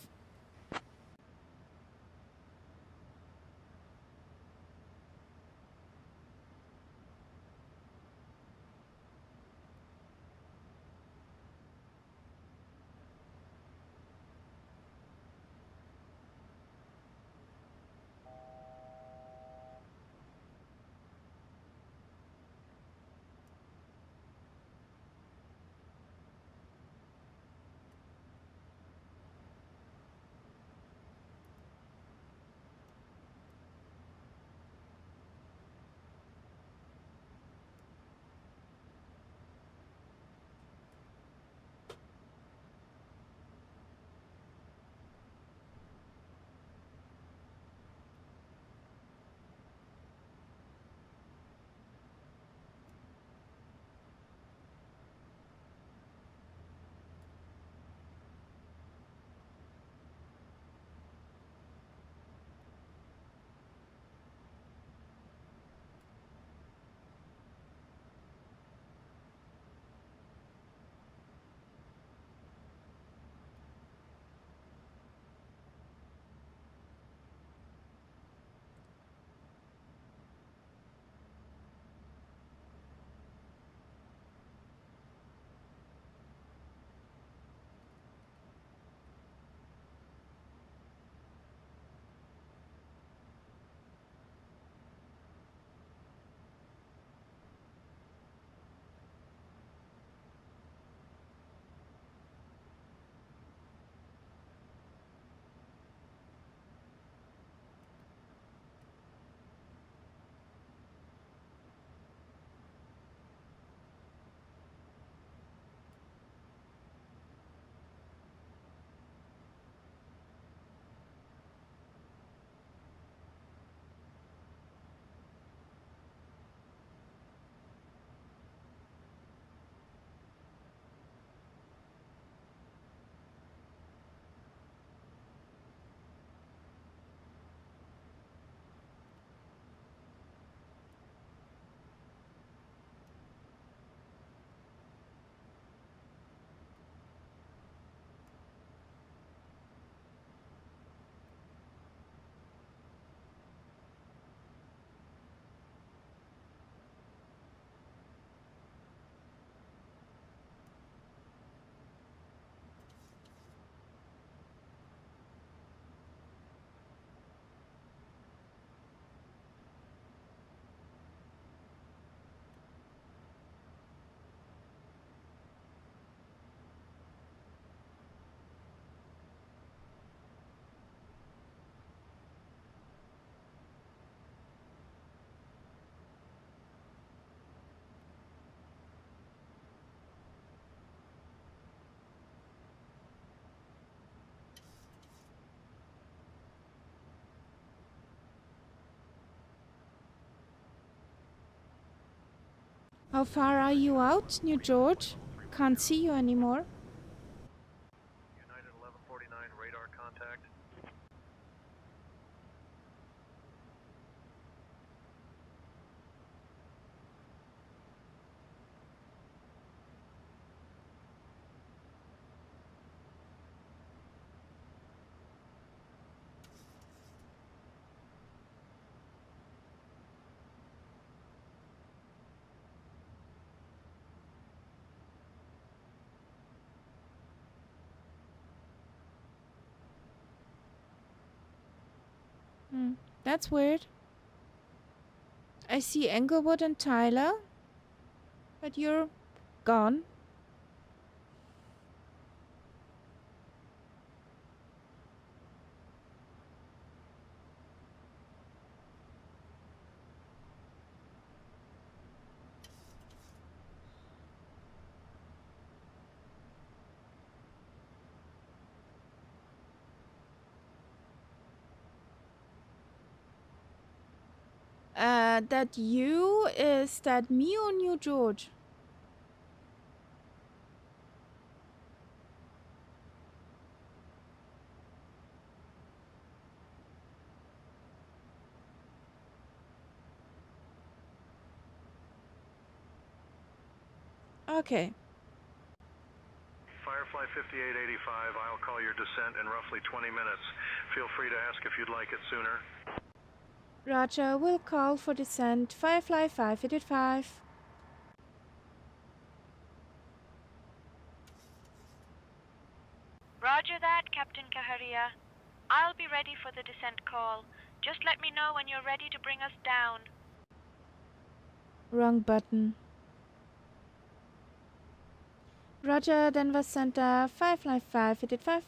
How far are you out, New George? Can't see you anymore. United 1149, radar contact. That's weird. I see Englewood and Tyler, but you're gone. That you? Is that me or New George? Okay. Firefly 5885, I'll call your descent in roughly 20 minutes. Feel free to ask if you'd like it sooner. Roger, we'll call for descent. Firefly 5885. Roger that, Captain Kaharia. I'll be ready for the descent call. Just let me know when you're ready to bring us down. Wrong button. Roger, Denver Center, Firefly 5885.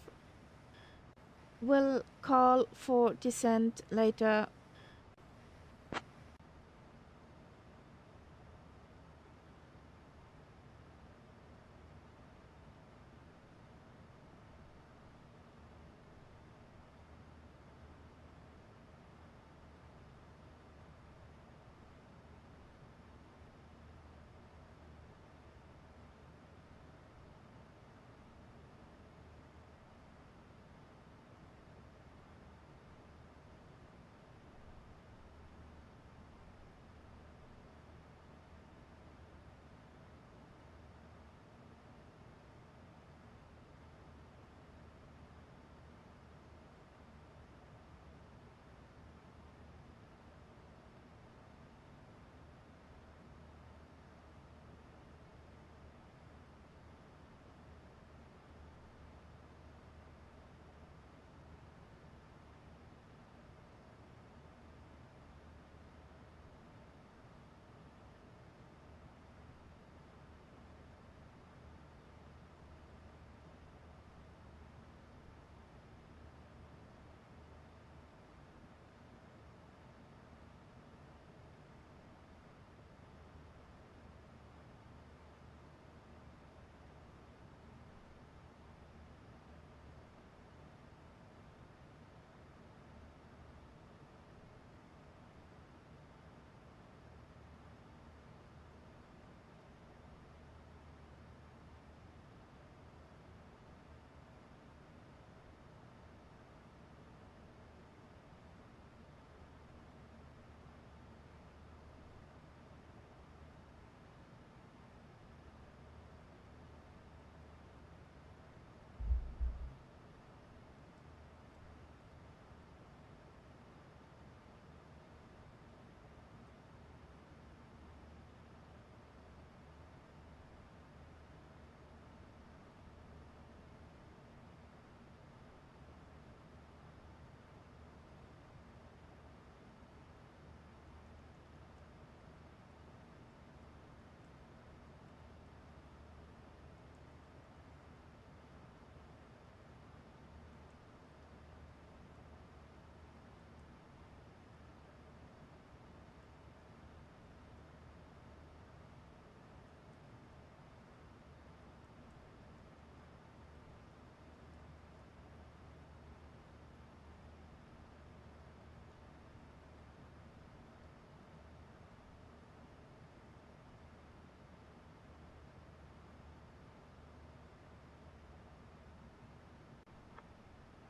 We'll call for descent later.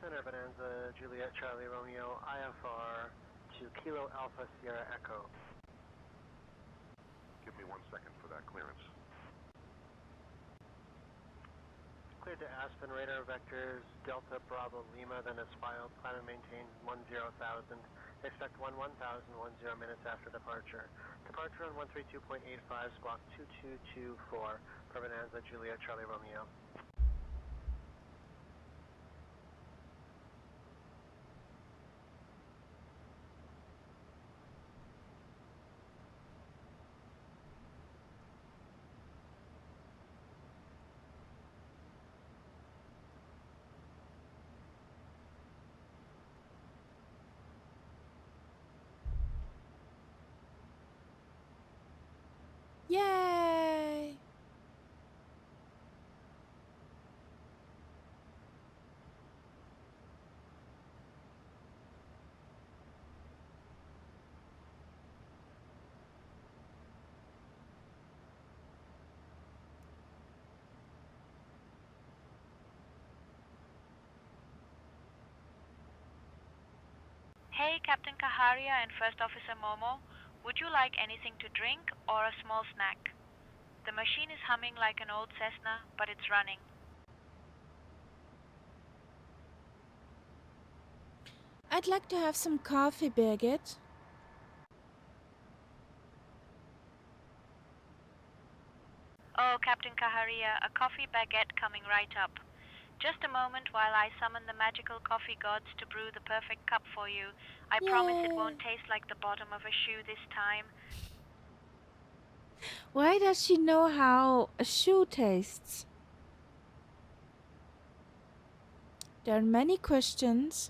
Center Bonanza, Juliet, Charlie, Romeo, IFR to Kilo Alpha Sierra Echo. Give me 1 second for that clearance. Cleared to Aspen, radar vectors, Delta, Bravo, Lima, then is filed. Climb and maintain 10,000. Expect 10,010 minutes after departure. Departure on 132.85, squawk 2224 for Bonanza, Juliet, Charlie, Romeo. Yay! Hey, Captain Kaharia and First Officer Momo. Would you like anything to drink or a small snack? The machine is humming like an old Cessna, but it's running. I'd like to have some coffee, Birgit. Oh, Captain Kaharia, a coffee baguette coming right up. Just a moment while I summon the magical coffee gods to brew the perfect cup for you. I promise it won't taste like the bottom of a shoe this time. Why does she know how a shoe tastes? There are many questions.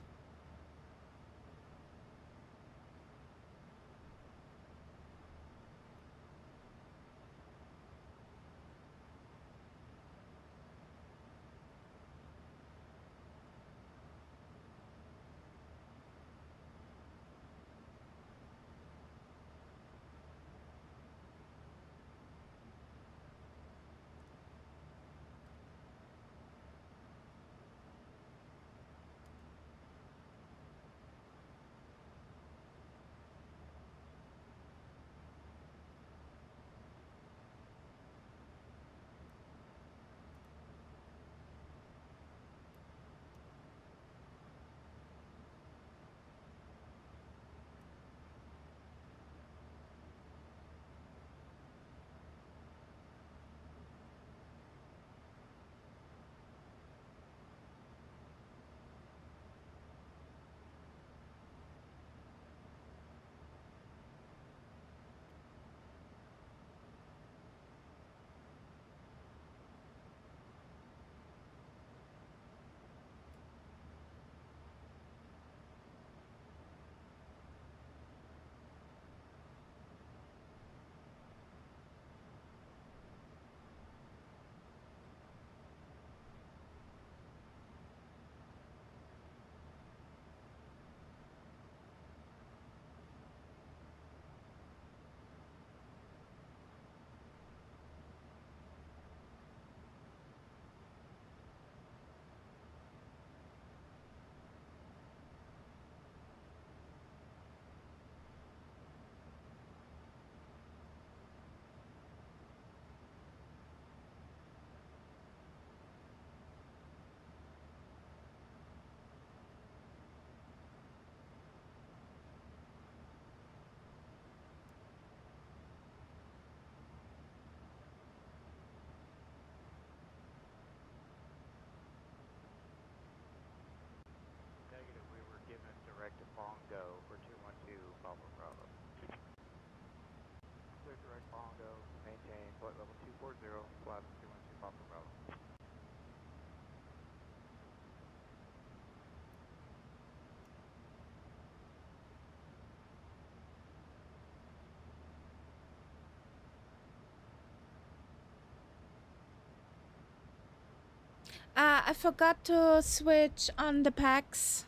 Negative, we were given direct Bongo for 212 Papa Bravo. Clear direct Bongo, maintain flight level 240, fly level 212 Papa Bravo. I forgot to switch on the packs.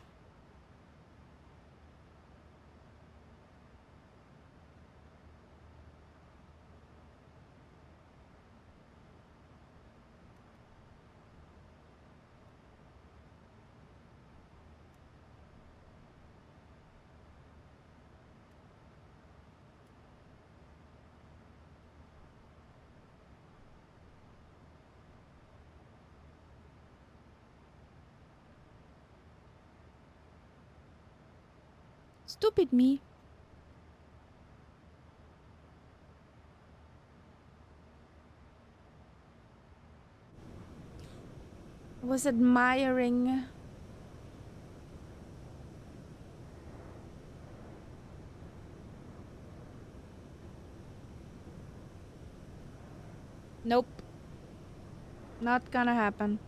Stupid me. Was admiring. Nope. Not gonna happen.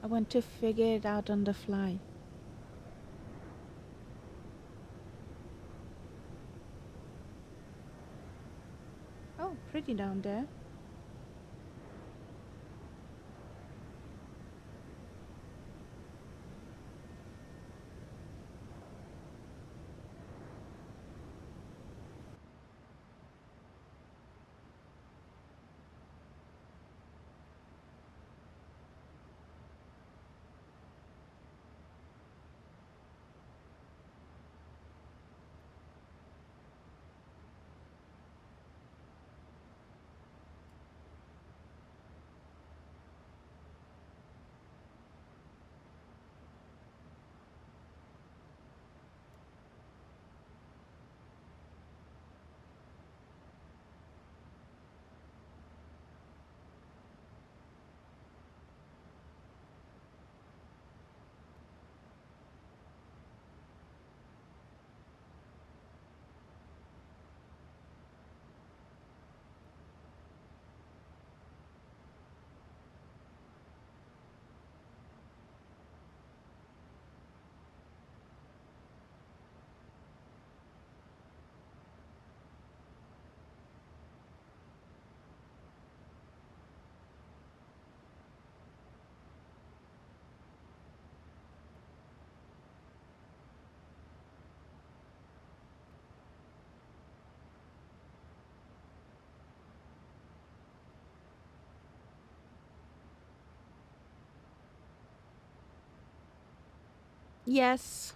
I want to figure it out on the fly. Oh, pretty down there. Yes.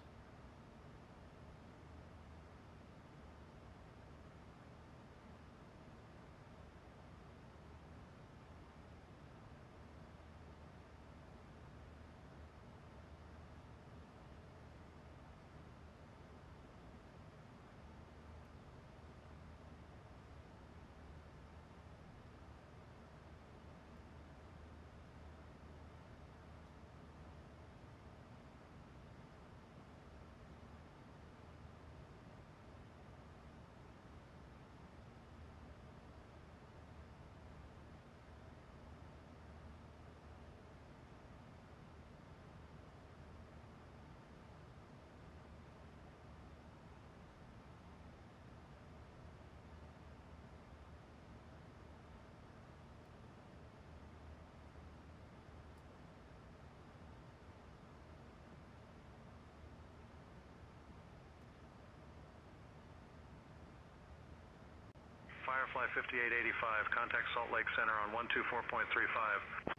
Firefly 5885, contact Salt Lake Center on 124.35.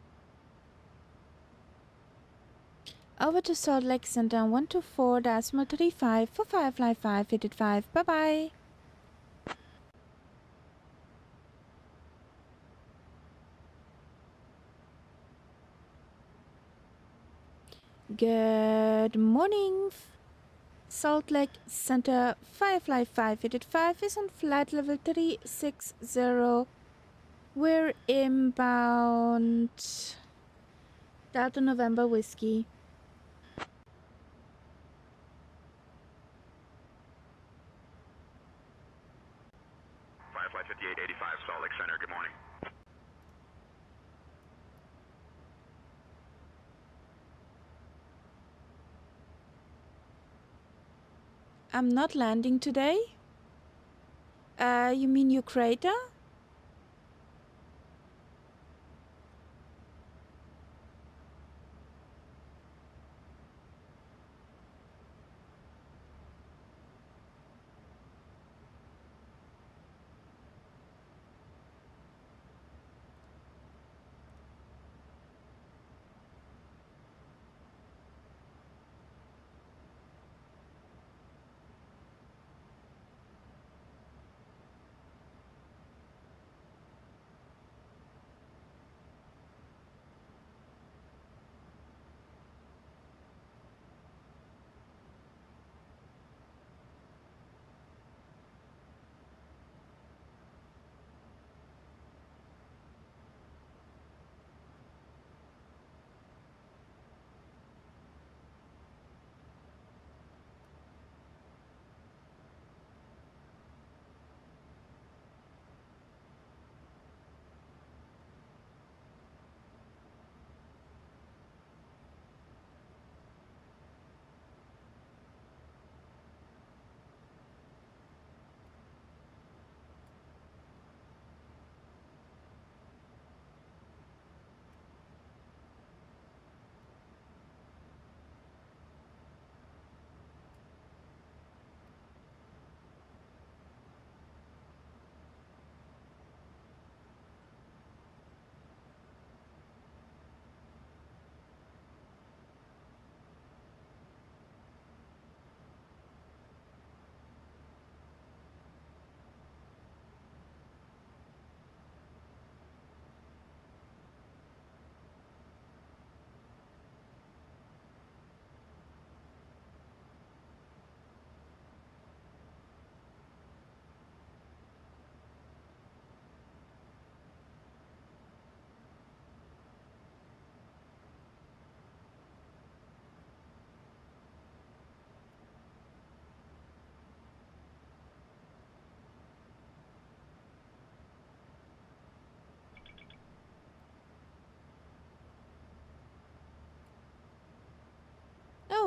Over to Salt Lake Center 124.35 for Firefly 585. Bye-bye. Good morning. Salt Lake Center Firefly 585 is on flight level 360. We're inbound Delta November Whiskey. Firefly 5885, Salt Lake Center, good morning. I'm not landing today. You mean your crater?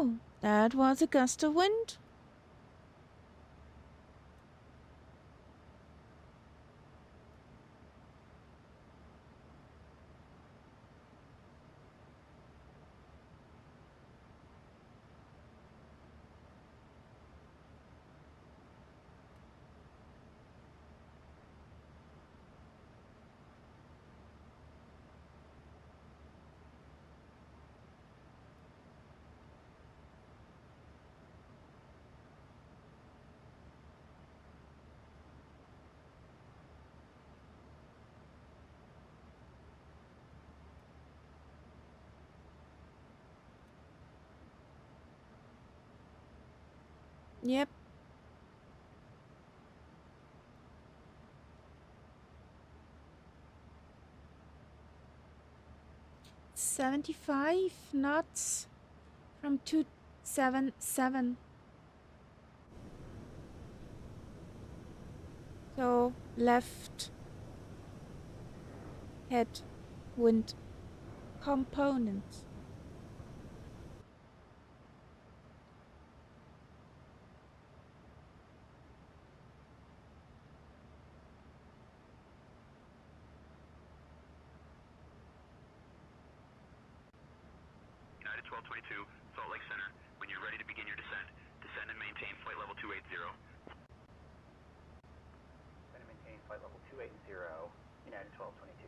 Oh, that was a gust of wind. Yep. $75 knots from 277. So left headwind component. United 1222, Salt Lake Center. When you're ready to begin your descent, descend and maintain flight level 280. Descend and maintain flight level 280, United 1222.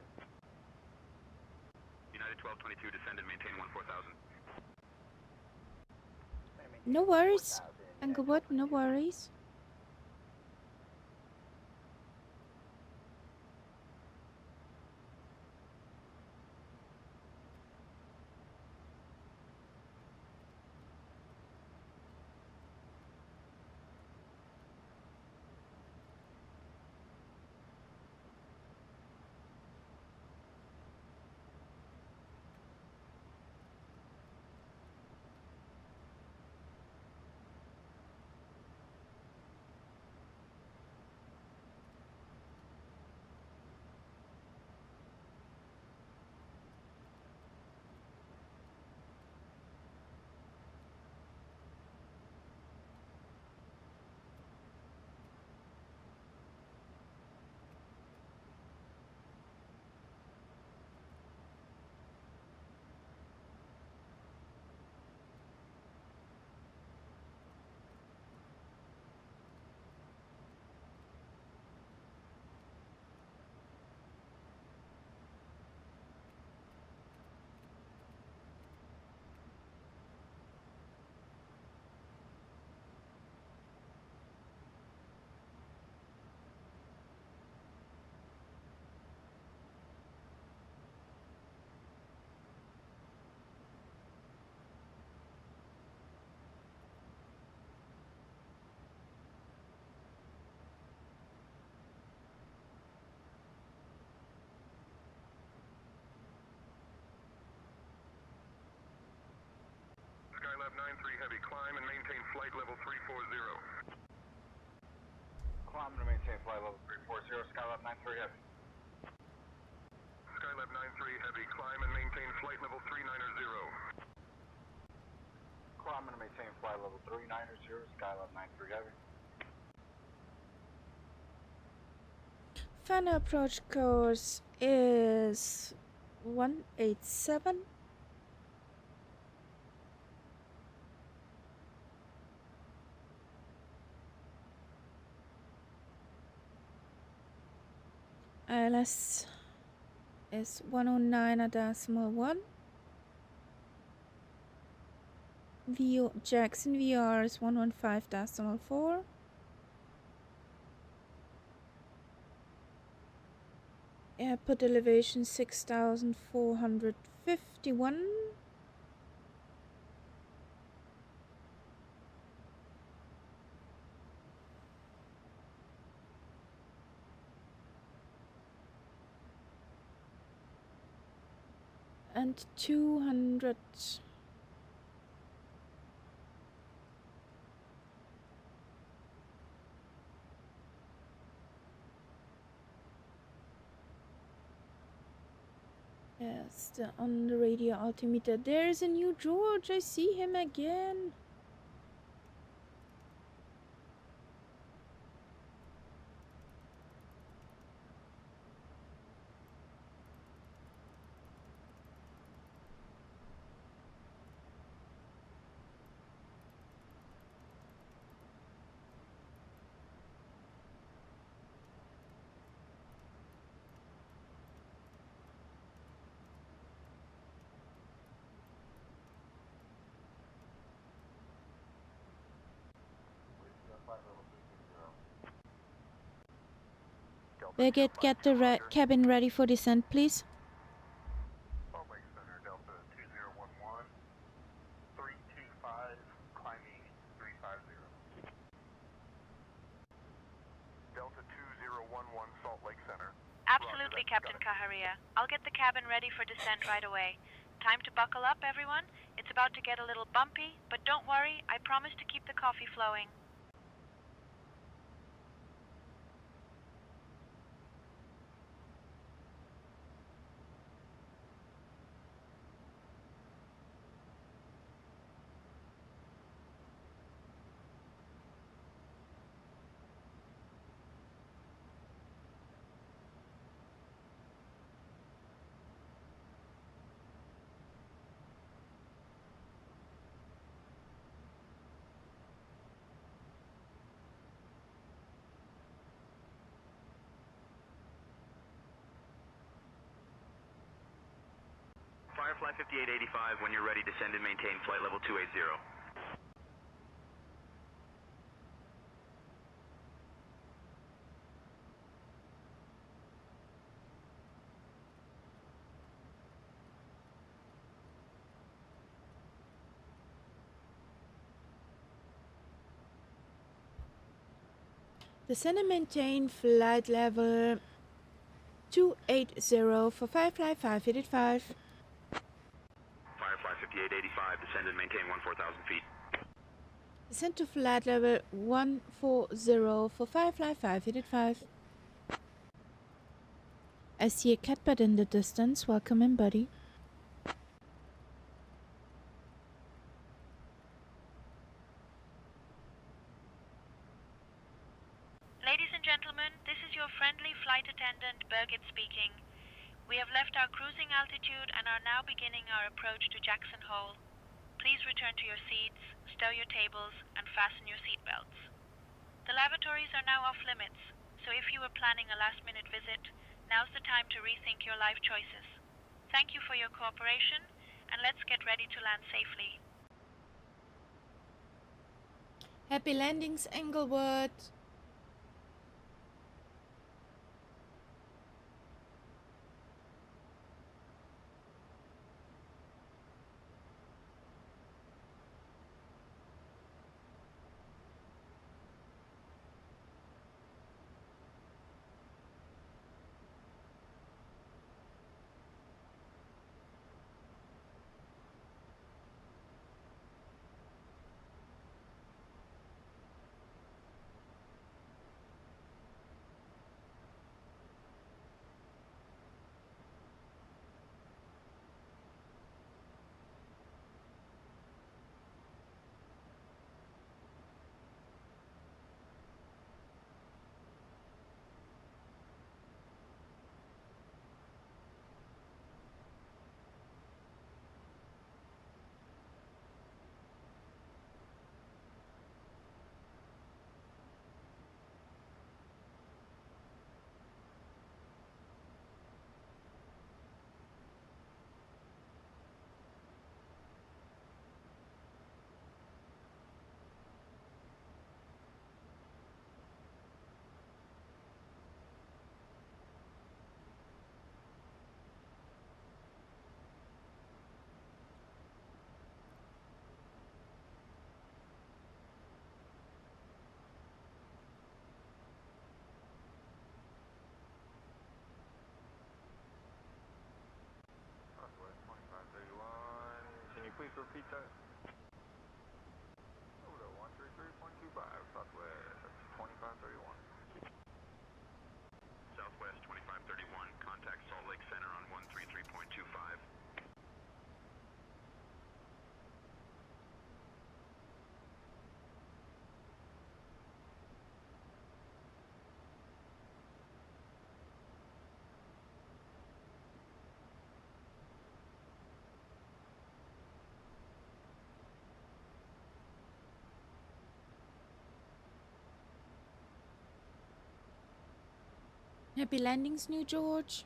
United 1222, descend and maintain 14,000. No worries. Englewood, no worries. Skylab 93 Heavy, climb and maintain flight level 340. Climb to maintain flight level 340, Skylab 93 Heavy. Skylab 93 Heavy, climb and maintain flight level 390. Climb to maintain flight level 390, Skylab 93 Heavy. Final approach course is 187. ILS is 109.1. Jackson VR is 115.4. Airport elevation 6,451. And 200. Yes, on the radio altimeter. There's a new George. I see him again. Baggett, get the cabin ready for descent, please. Salt Lake Center, Delta 2011, 325, climbing 350. Delta 2011, Salt Lake Center. Absolutely, Captain Kaharia. I'll get the cabin ready for descent right away. Time to buckle up, everyone. It's about to get a little bumpy, but don't worry, I promise to keep the coffee flowing. Firefly 5885, when you're ready, descend and maintain flight level 280. Descend and maintain flight level 280 for Firefly 585. Firefly 5885, descend and maintain 14,000 feet. Descend to flight level 140 for Firefly 585. I see a catbird in the distance. Welcome in, buddy. Ladies and gentlemen, this is your friendly flight attendant, Birgit speaking. We have left our cruising altitude and are now beginning our approach to Jackson Hole. Please return to your seats, stow your tables, and fasten your seatbelts. The lavatories are now off limits, so if you were planning a last-minute visit, now's the time to rethink your life choices. Thank you for your cooperation, and let's get ready to land safely. Happy landings, Englewood. Please repeat that. Over 133.25, Southwest 2531. Southwest 2531, contact Salt Lake Center on 133.25. Happy landings, New George.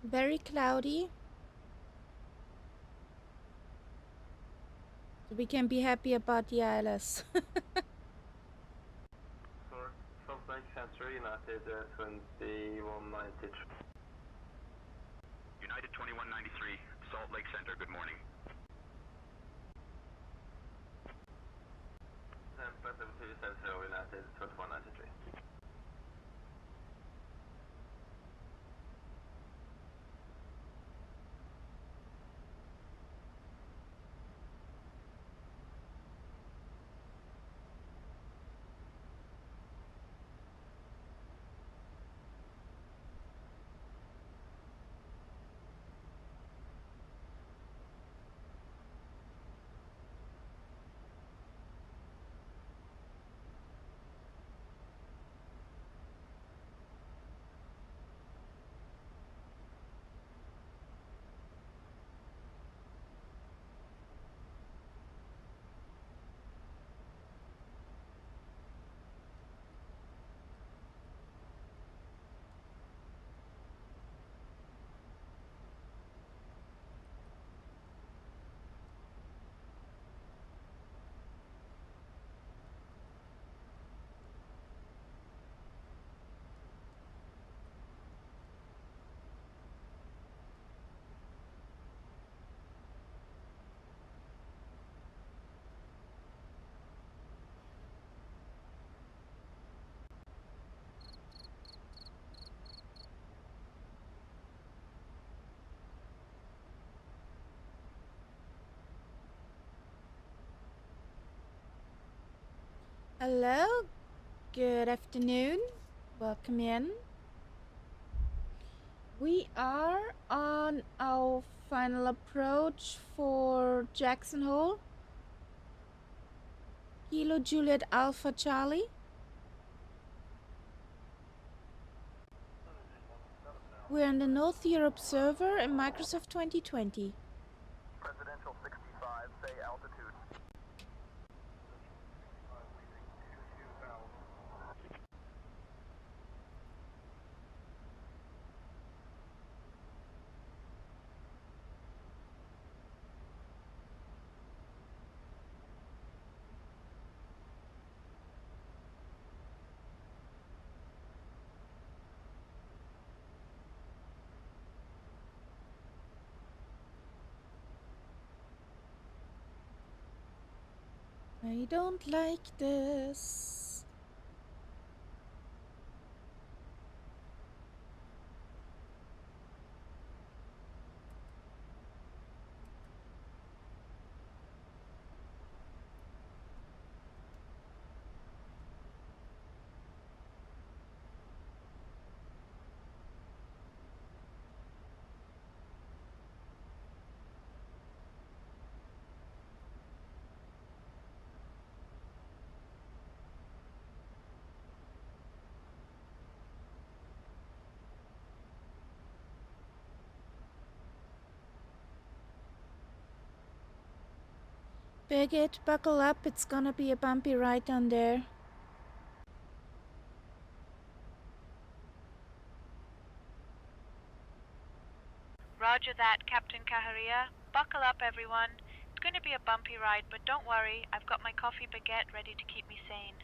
Very cloudy. So we can be happy about the ILS. Salt Lake Center, United 2193. United 2193, Salt Lake Center, good morning. Tampa 7270, United 2193. Hello, good afternoon. Welcome in. We are on our final approach for Jackson Hole. Kilo Juliet Alpha Charlie. We're in the North Europe server in Microsoft 2020. Presidential 65, say altitude. I don't like this. Bigot, buckle up, it's gonna be a bumpy ride down there. Roger that, Captain Kaharia. Buckle up, everyone. It's going to be a bumpy ride, but don't worry. I've got my coffee baguette ready to keep me sane.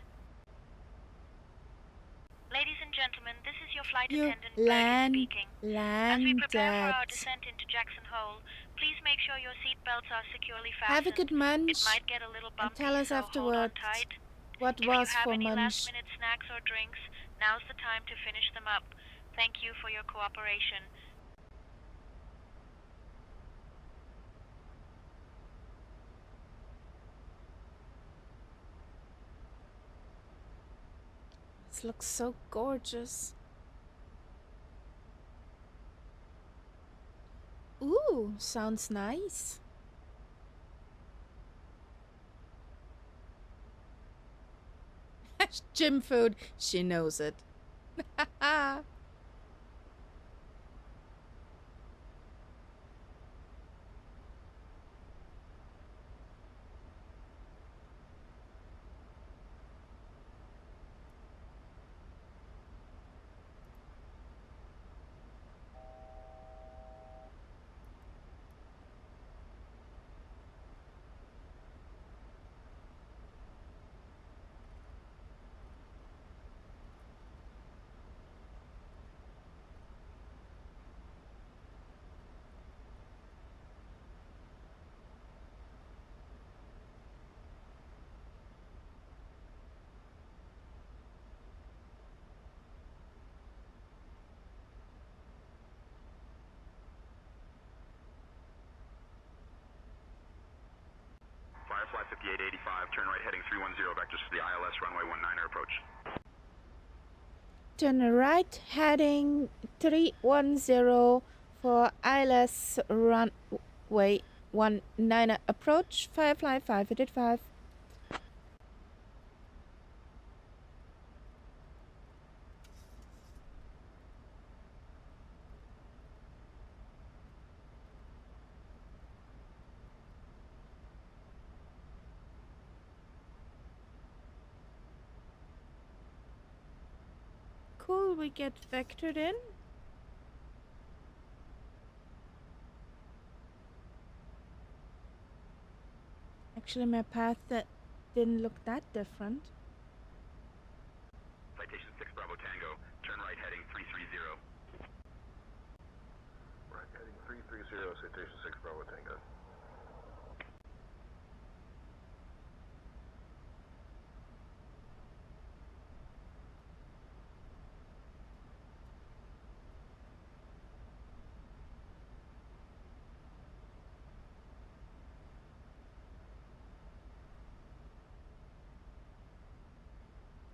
Ladies and gentlemen, this is your flight attendant, Bertie speaking. As we prepare for our descent into Jackson Hole, please make sure your seat belts are securely fastened. Have a good munch. It might get a little bumpy, and tell us so afterwards hold on tight. what If was you have for any munch. last-minute snacks or drinks, now's the time to finish them up. Thank you for your cooperation. This looks so gorgeous. Ooh, sounds nice. Gym food, she knows it. Firefly 5885, turn right heading 310, vectors for the ILS runway 19er approach. Turn right heading 310 for ILS runway 19 approach, Firefly 585. Cool, we get vectored in. Actually, my path didn't look that different. Citation 6 Bravo Tango, turn right heading 330. Right heading 330, citation 6 Bravo Tango.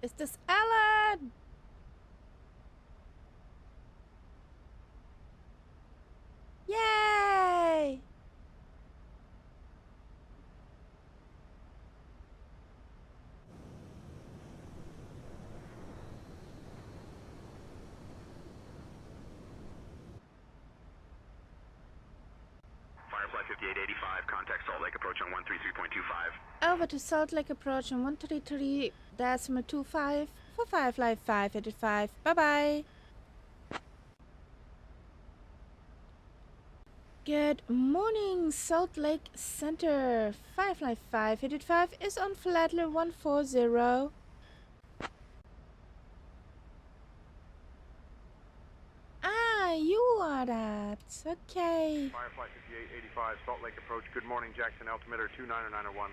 Is this Alan? Yay! Firefly 5885, contact Salt Lake approach on 133.25. Over to Salt Lake approach on 133.25 for Firefly 585. Bye-bye. Good morning, Salt Lake Center. Firefly 585 is on Flatler 140. Ah, you are that. Okay. Firefly 5885, Salt Lake approach. Good morning, Jackson altimeter 29901.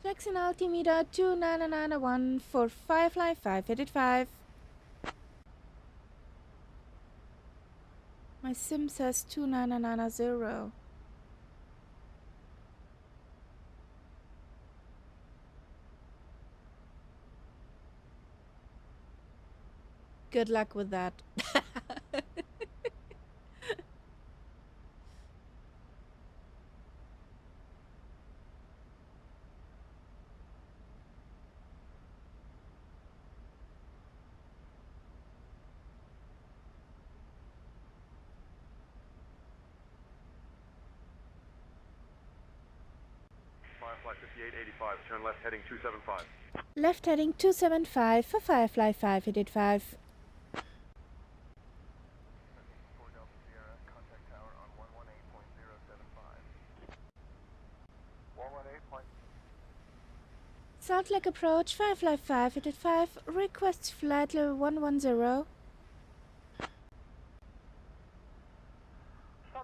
Jackson altimeter 29901 for Firefly 585. My sim says 2990. Good luck with that. Firefly 5885, turn left heading 275. Left heading 275 for Firefly 585. Salt Lake approach 555 at 5, request flight level 110. Salt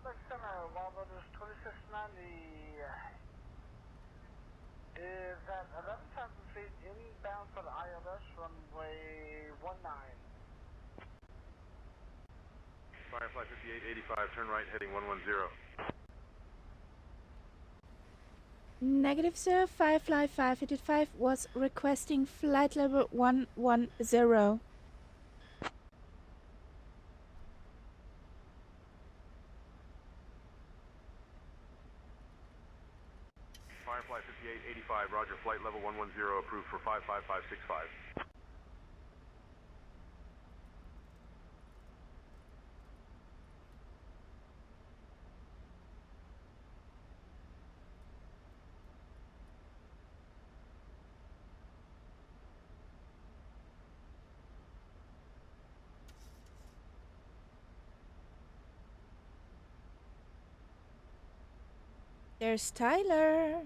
Lake Center, Wildwood is 2690. Is at 11,000 feet inbound for the ILS runway 19. Firefly 5885, turn right, heading 110. Negative, sir. Firefly 585 was requesting flight level 110. Firefly 5885, roger, flight level 110, approved for 55565. There's Tyler.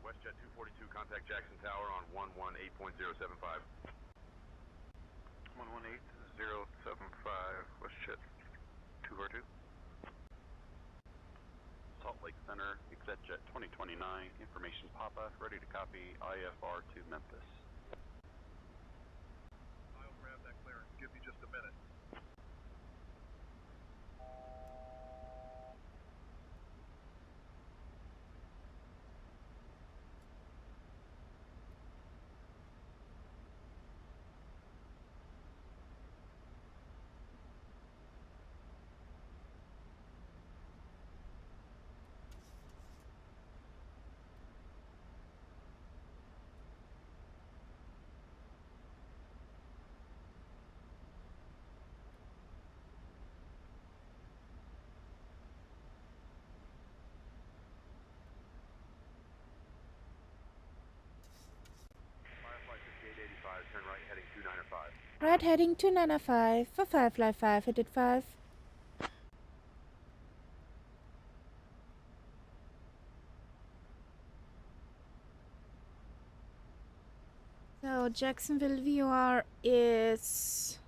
WestJet 242, contact Jackson Tower on 118.075. 118.075, WestJet 242. Salt Lake Center, ExecJet 2029, information Papa, ready to copy IFR to Memphis. I'll grab that clearance. Give me just a minute. Firefly 5885, turn right, heading 295. Right heading 295 for Firefly 585. So Jacksonville VOR is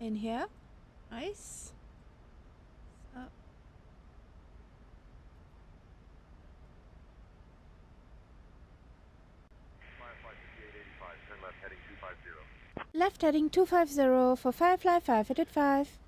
in here. Nice. So Firefly 5885, turn left, heading 250. left heading 250 for Firefly 585.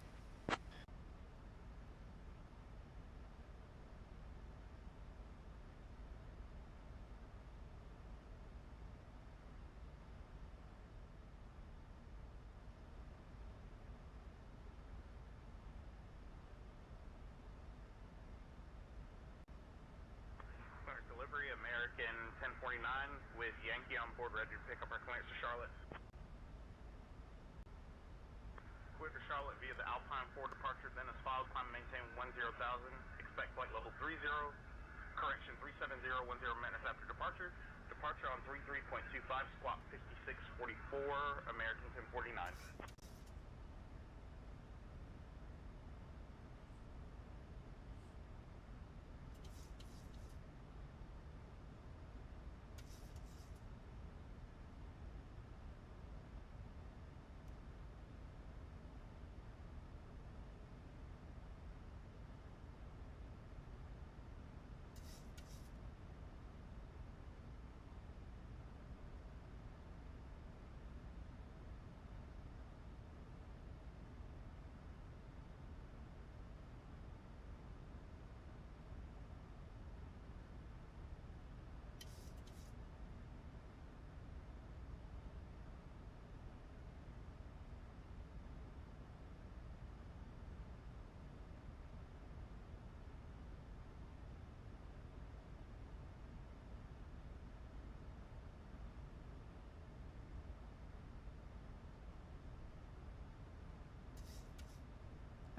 Clearance delivery, American 1049 with Yankee on board, ready to pick up our clearance to Charlotte. Clear to Charlotte via the Alpine 4 departure, then is filed, climb and maintain 10,000, expect flight level 30, correction 37010 minutes after departure. Departure on 33.25, squawk 5644, American 1049.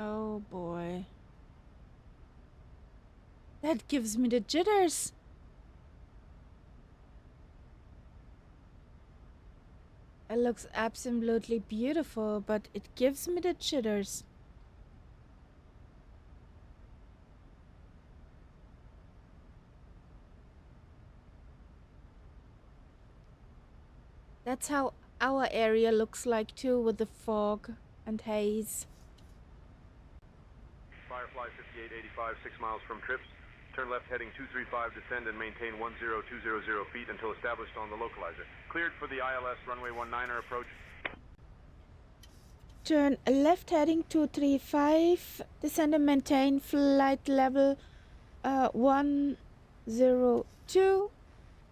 Oh boy. That gives me the jitters. It looks absolutely beautiful, but it gives me the jitters. That's how our area looks like too, with the fog and haze. Firefly 5885, 6 miles from trips. Turn left heading 235, descend and maintain 10200 feet until established on the localizer. Cleared for the ILS runway 19er approach. Turn left heading 235, descend and maintain flight level 102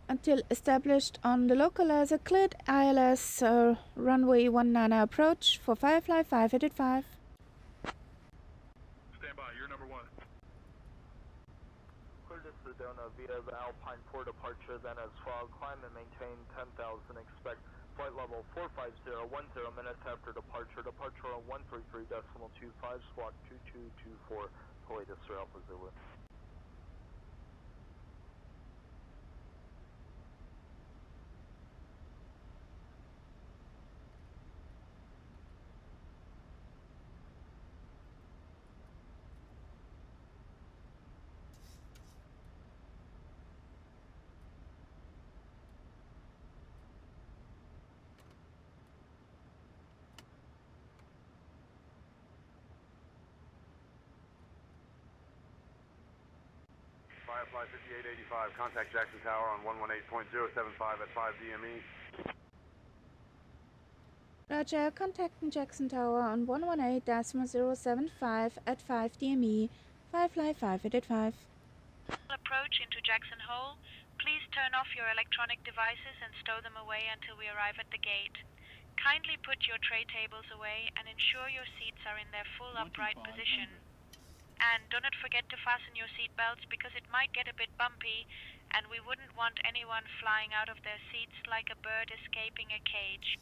until established on the localizer. Cleared ILS runway 19er approach for Firefly 585. Stand by, you're number 1. Clear to Sedona via the Alpine for departure, then as fog. Climb and maintain 10,000. Expect flight level 450, 10 minutes after departure. Departure on 133.25, squawk 2224, latest for Alpha Zulu. Firefly 5885, contact Jackson Tower on 118.075 at 5 DME. Roger, contacting Jackson Tower on 118.075 at 5 DME, Firefly 585. Approach into Jackson Hole. Please turn off your electronic devices and stow them away until we arrive at the gate. Kindly put your tray tables away and ensure your seats are in their full upright position. And do not forget to fasten your seat belts because it might get a bit bumpy and we wouldn't want anyone flying out of their seats like a bird escaping a cage.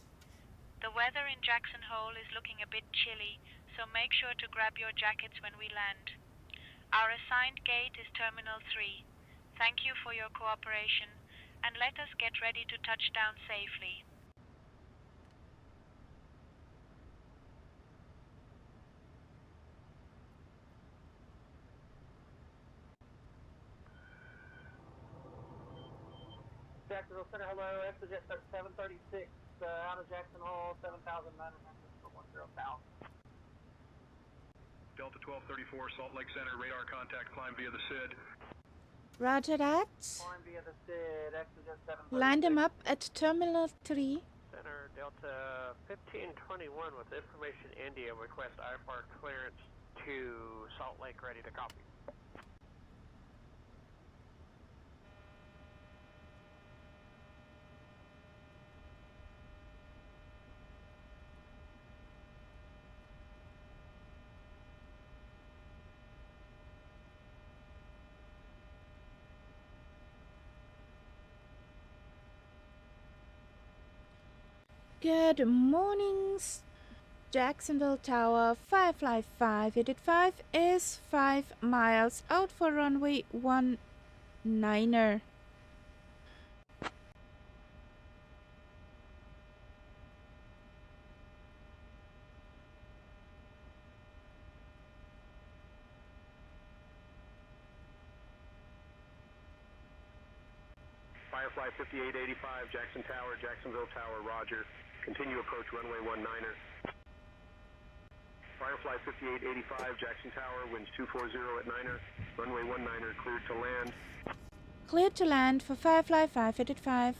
The weather in Jackson Hole is looking a bit chilly, so make sure to grab your jackets when we land. Our assigned gate is Terminal 3. Thank you for your cooperation, and let us get ready to touch down safely. Jacksonville Center, hello. Exit 736, out of Jackson Hole, 7,900 for 10,000. Delta 1234, Salt Lake Center, radar contact, climb via the SID. Roger that. Climb via the SID, exit 736. Line them up at Terminal 3. Center, Delta 1521 with information India, request IFR clearance to Salt Lake, ready to copy. Good morning, Jacksonville Tower. Firefly 585 is 5 miles out for runway 19er. Firefly 5885, Jackson Tower, Jacksonville Tower, roger. Continue approach runway 19er. Firefly 5885, Jackson Tower, winds 240 at 9er. Runway 19er cleared to land. Cleared to land for Firefly 585.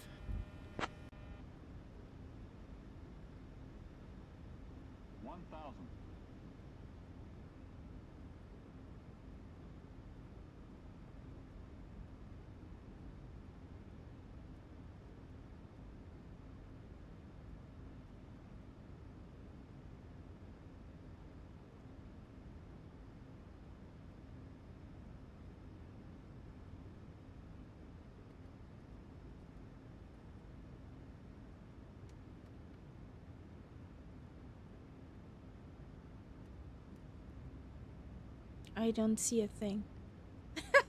I don't see a thing.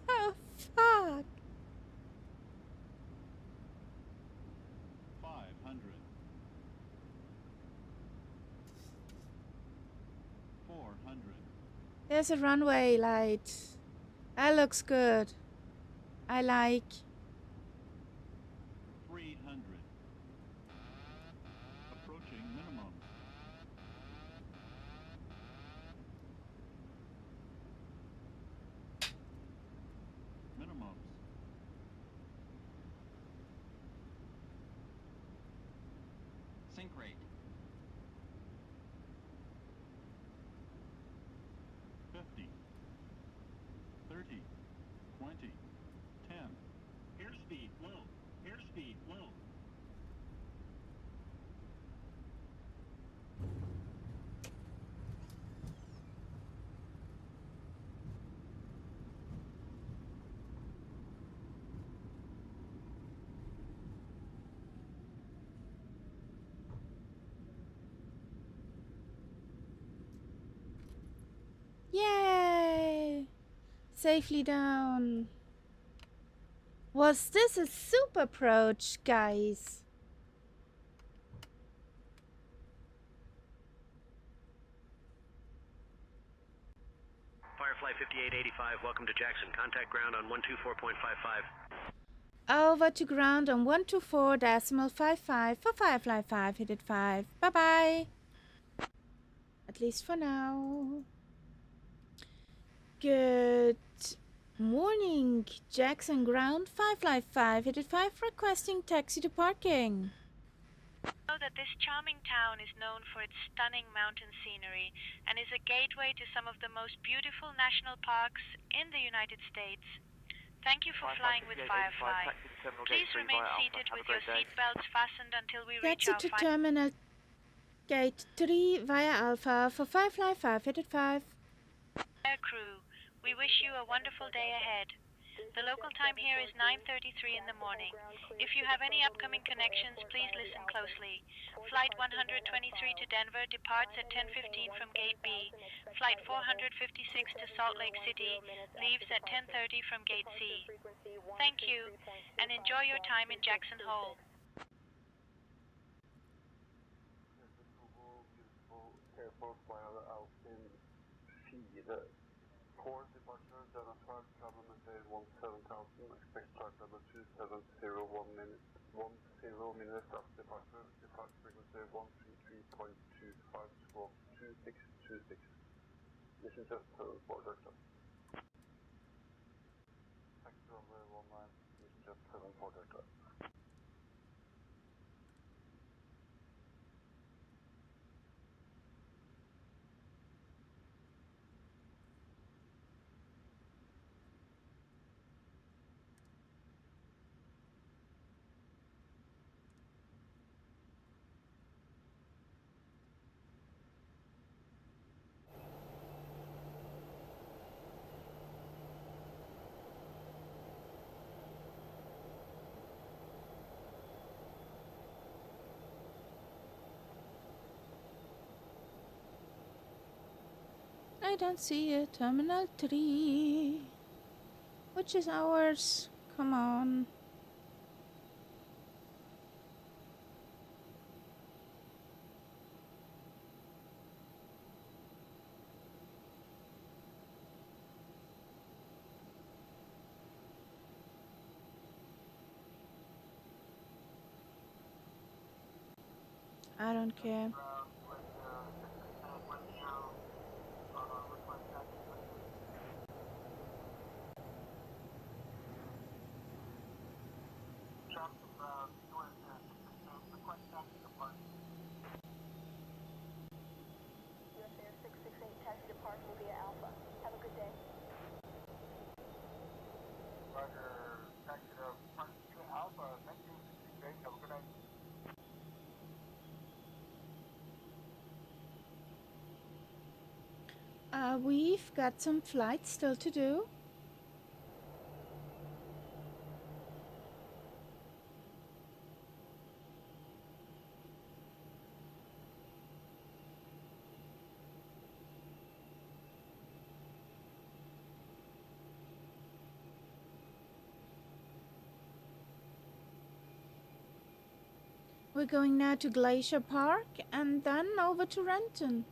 Oh, fuck. 500. 400. There's a runway light. That looks good. I like. 300. Approaching minimum. Minimums. Sink rate. 50. 30. 20. 10. Airspeed low. Airspeed low. Yay! Safely down. Was this a super approach, guys? Firefly 5885, welcome to Jackson. Contact ground on 124.55. Over to ground on 124.55 for Firefly 5. Hit it 5. Bye-bye. At least for now. Good morning, Jackson ground. Firefly 5. Hit it 5. Requesting taxi to parking. Know that this charming town is known for its stunning mountain scenery and is a gateway to some of the most beautiful national parks in the United States. Thank you for flying with Firefly. Please remain seated with your seatbelts fastened until we reach Taxi our to final Terminal Gate 3 via Alpha for Firefly 5. Hit it 5. crew. We wish you a wonderful day ahead. The local time here is 9:33 in the morning. If you have any upcoming connections, please listen closely. Flight 123 to Denver departs at 10:15 from Gate B. Flight 456 to Salt Lake City leaves at 10:30 from Gate C. Thank you, and enjoy your time in Jackson Hole. Airport via Aspen-Pitkin. Port departure, Dennis 5, travel message 17,000, expect flight level 2701 minutes, 10 minutes after departure, depart frequency 133.25, squawk 2626. Mission just border stop. Taxi runway 19, mission just 7 border stop. I don't see it. Terminal 3. Which is ours? Come on. I don't care. We've got some flights still to do. We're going now to Glacier Park and then over to Renton.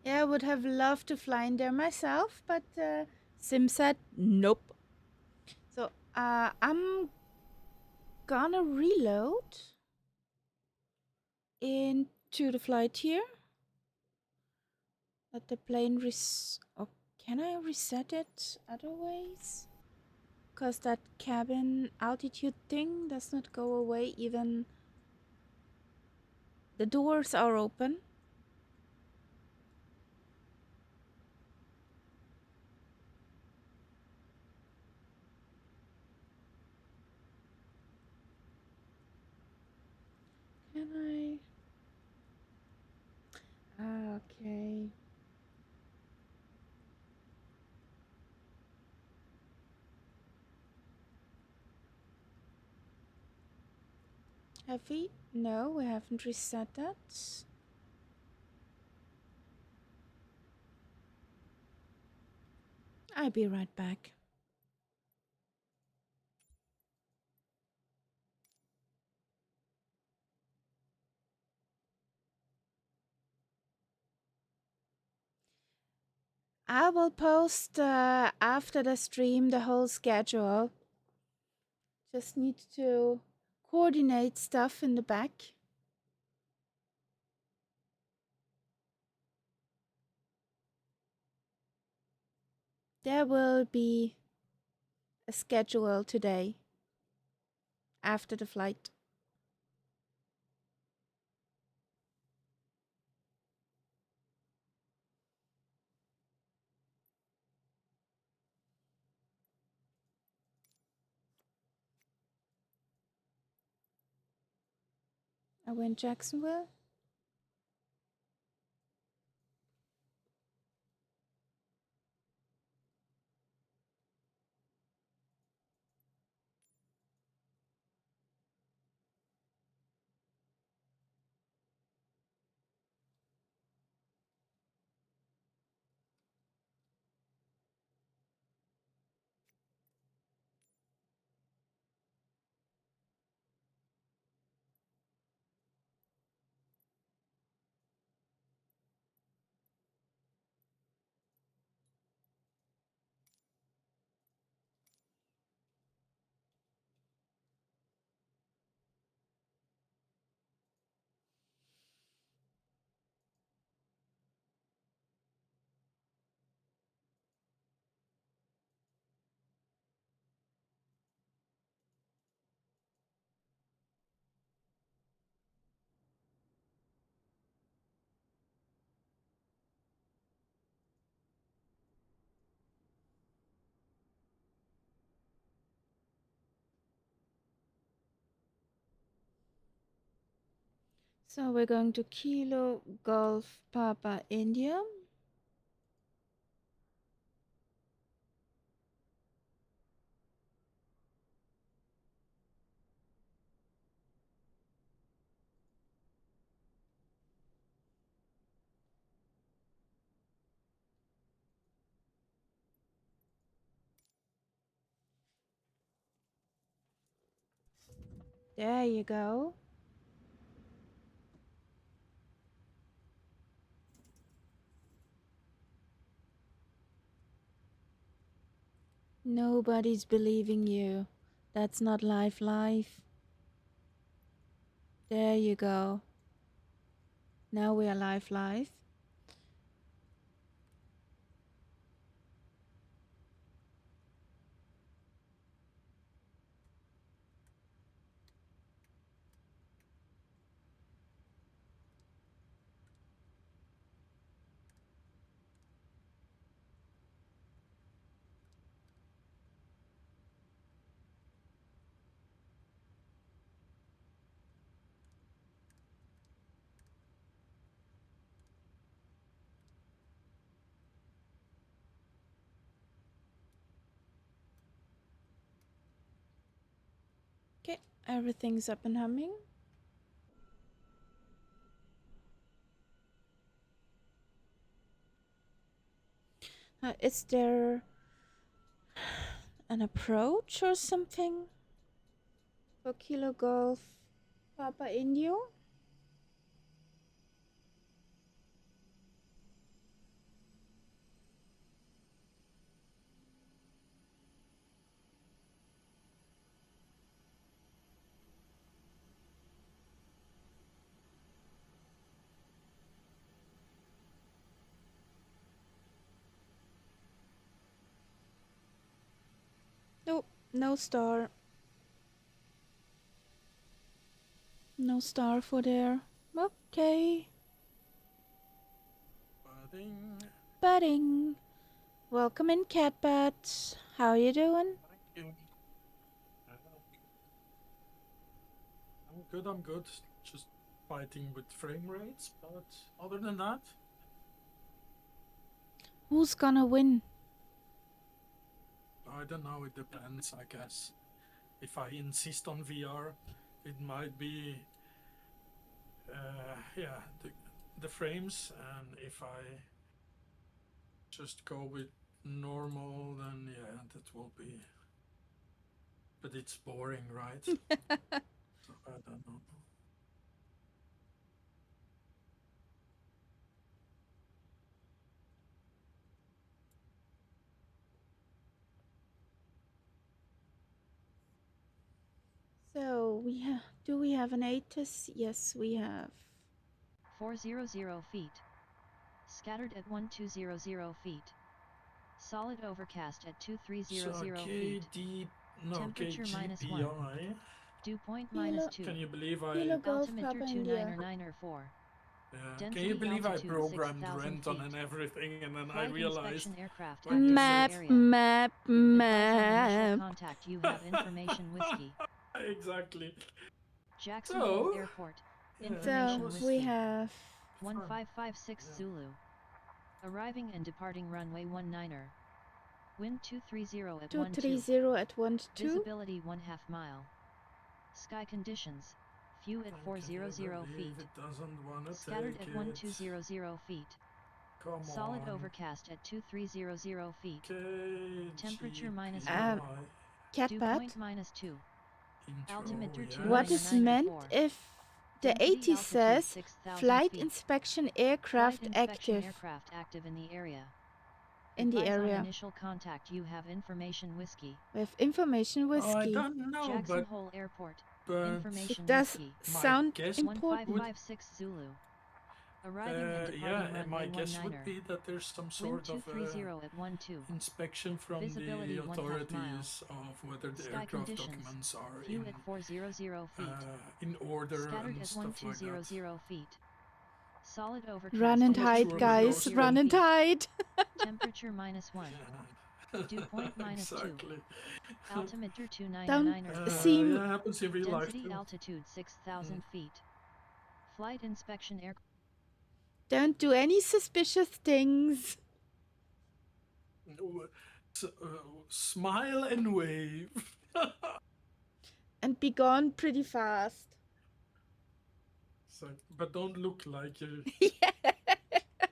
Yeah, I would have loved to fly in there myself, but Sim said nope. So I'm gonna reload into the flight here. Let the plane oh, can I reset it other ways? Because that cabin altitude thing does not go away even the doors are open. Can I? Okay. Have we? No, we haven't reset that. I'll be right back. I will post after the stream the whole schedule. Just need to coordinate stuff in the back. There will be a schedule today after the flight. Are we in Jacksonville? So we're going to Kilo Golf Papa India. There you go. Nobody's believing you. That's not life. There you go. Now we are live. Okay, everything's up and humming. Is there an approach or something for Kilo Golf Papa Indio? Nope, no star. No star for there. Okay. Budding. Welcome in, Catbat. How you doing? Thank you. I'm good. Just fighting with frame rates, but other than that... Who's gonna win? I don't know, it depends, I guess. If I insist on VR, it might be... yeah, the frames, and if I just go with normal, then yeah, that will be... But it's boring, right? So I don't know. So do we have an ATIS? Yes, we have. 400 feet. Scattered at 1200 feet. Solid overcast at 2300 feet. Temperature -1. Dew point -2. Can you believe Altimeter 2994. Can you believe I programmed Renton and everything, and then I realized aircraft map. Contact you have information whiskey. Exactly. Jackson Hole Airport. Information whiskey. We have 1556 Zulu. Arriving and departing runway 19er. Wind 230 at 230 at 12. Visibility 1/2 mile. Sky conditions. Few at 400 feet. Scattered at 1200 feet. Solid overcast at 2300 feet. Temperature -1. Dew point -2. Altimeter 2. What is meant if the 80 says flight inspection aircraft active? In the area. In the area. On initial contact, you have information whiskey. We have information whiskey. I don't know, Jackson Hole Airport. Information it does whiskey. sound important. 1556 Zulu. Arriving and departing my guess would be that there's some sort of inspection from the authorities of whether the aircraft documents are in order and stuff like that. Feet. Solid overcast. Run and hide, guys. Run and hide. Temperature -1. Dew point -2. Altimeter 299. Don't seem happens in real life Density too. altitude 6,000 feet. Flight inspection air. Don't do any suspicious things. Smile and wave. And be gone pretty fast. So, but don't look like you're Yeah.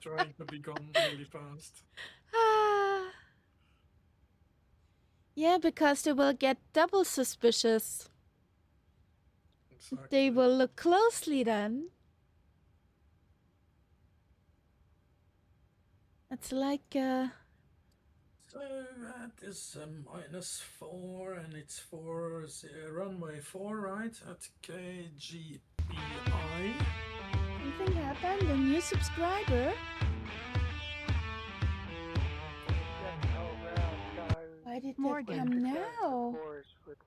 trying to be gone really fast. Yeah, because they will get double suspicious. Exactly. They will look closely then. It's like So that is a -4 and it's for runway 4, right? At KGRI. something happened. A new subscriber. Why did that come now? With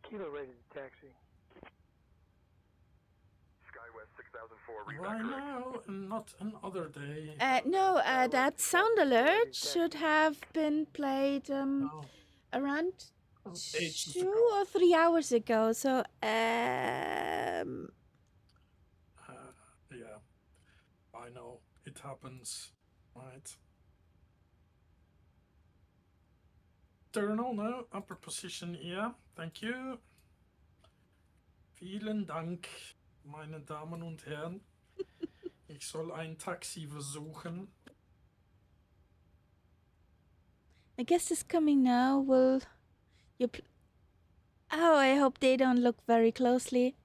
Kilo rated taxi. SkyWest 6004, Why now and not another day? No, that sound alert should have been played around Ages 2 ago. or 3 hours ago. So Yeah, I know it happens, right? Eternal, no, upper position, yeah, thank you. Vielen Dank, meine Damen und Herren. Ich soll ein Taxi versuchen. I guess it's coming now. Will you? Oh, I hope they don't look very closely.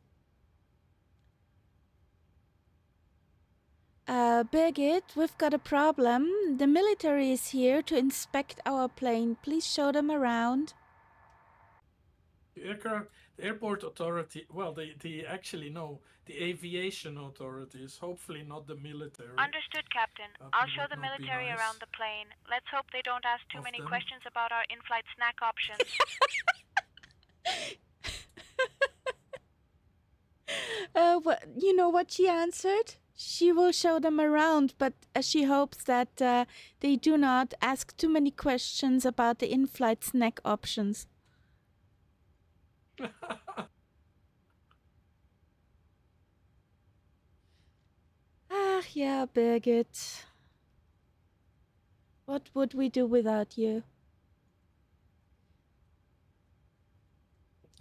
Birgit, we've got a problem. The military is here to inspect our plane. Please show them around. The airport authority, well, they actually know, the aviation authorities, hopefully not the military. Understood, Captain. I'll show the military around the plane. Let's hope they don't ask too many questions about our in-flight snack options. You know what she answered? She will show them around, but she hopes that they do not ask too many questions about the in-flight snack options. Ah, yeah, Birgit. What would we do without you?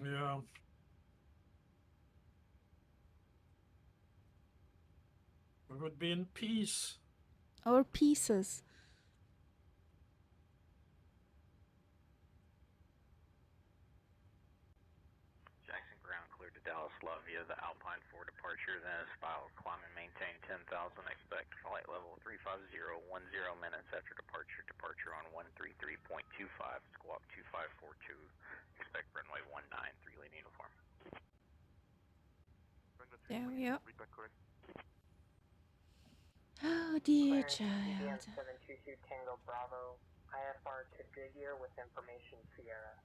Yeah. We would be in peace. Or pieces. Jackson ground cleared to Dallas Love via the Alpine 4 departure, then is filed. Climb and maintain 10,000. Expect flight level 350, 10 minutes after departure. Departure on 133.25, squawk 2542. Expect runway 19, 3 lane uniform. There we are. Oh dear child. EM722 Tango Bravo, IFR to Goodyear with information Sierra.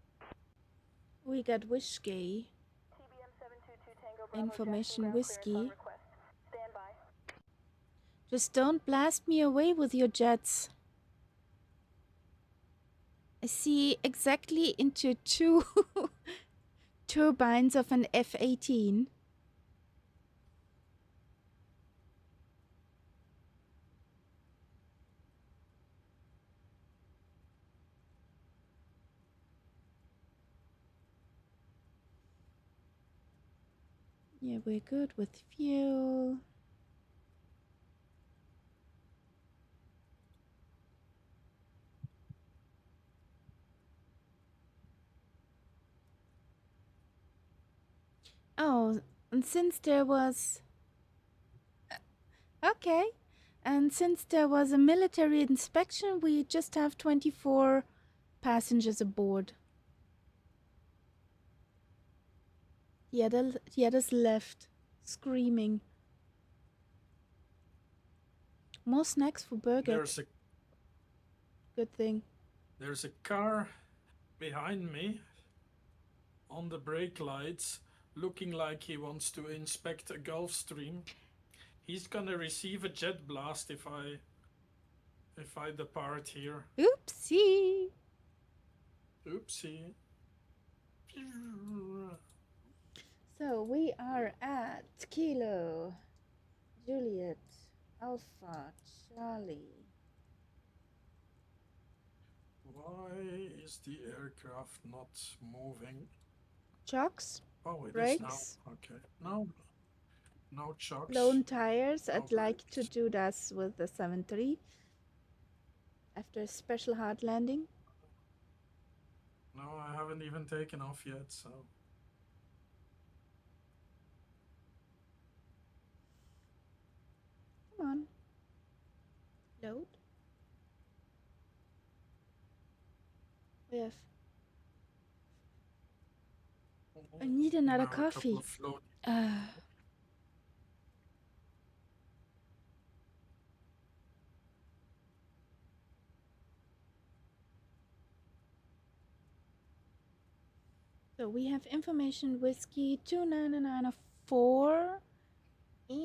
We got whiskey. TBM722 Tango Bravo, Information whiskey. Stand by. Just don't blast me away with your jets. I see exactly into 2 turbines of an F-18. Yeah, we're good with fuel. Oh, and since there was... Okay. And since there was a military inspection, we just have 24 passengers aboard. The others left, screaming. More snacks for Burger. Good thing. There's a car behind me on the brake lights, looking like he wants to inspect a Gulf Stream. He's gonna receive a jet blast if I depart here. Oopsie. Oopsie. So we are at Kilo it? Alpha, Charlie. Why is the aircraft not moving? Chocks? Oh, it is now. Brakes? Okay. No chocks. Blown tires. No I'd like to brakes. do this with the 7-3 after a special hard landing. No, I haven't even taken off yet, so. Come on. Load. We have. I need another Now a couple coffee. of float. So we have information whiskey 29904 and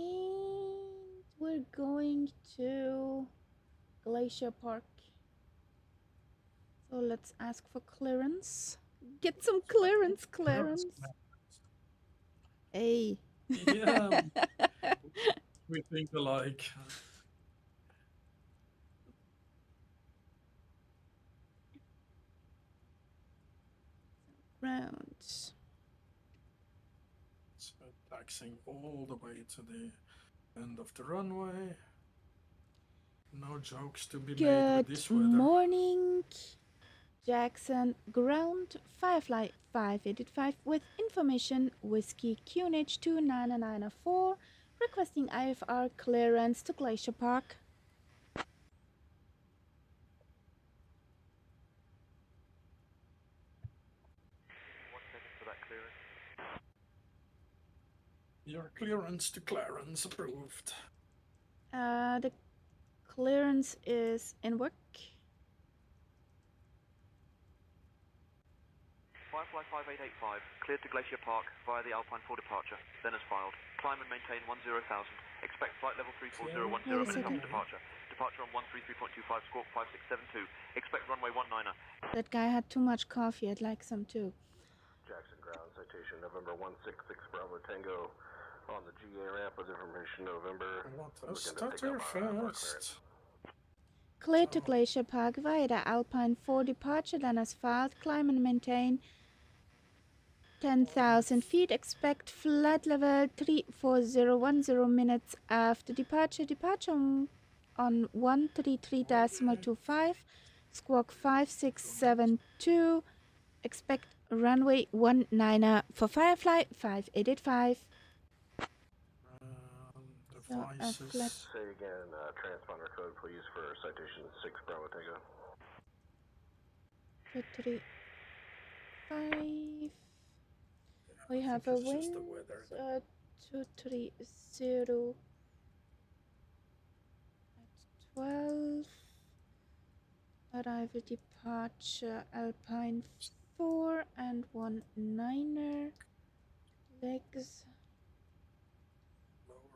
we're going to Glacier Park. So let's ask for clearance. Get some clearance, Clarence. Hey. Yeah. We think alike. Rounds. So taxing all the way to the end of the runway. No jokes to be made with this Good weather. morning, Jackson. Ground Firefly 585 with information whiskey QNH 29904 requesting IFR clearance to Glacier Park. 1 second for that clearance. Your clearance to Clarence approved. The clearance is in work. Firefly 5885, cleared to Glacier Park via the Alpine 4 departure, then as filed. Climb and maintain 10,000. Expect flight level 34010 Wait a minutes after second. departure. Departure on 133.25, squawk 5672. Expect runway 19er. That guy had too much coffee. I'd like some too. Jackson Ground, citation November 166 Bravo Tango on the GA ramp with information November. Let us Looking to start pick here up our first. Cleared to Glacier Park via the Alpine 4 departure, then as filed. Climb and maintain 10,000 feet. Expect flight level 34010 minutes after departure. Departure on 133.25. Squawk 5672. Expect runway 19er for Firefly 5885. The So, flat. Say again, transponder code please for citation 6 Bravo Tango. 235. We have a wind 230 at 12. Arrival departure Alpine 4 and 19er. Legs.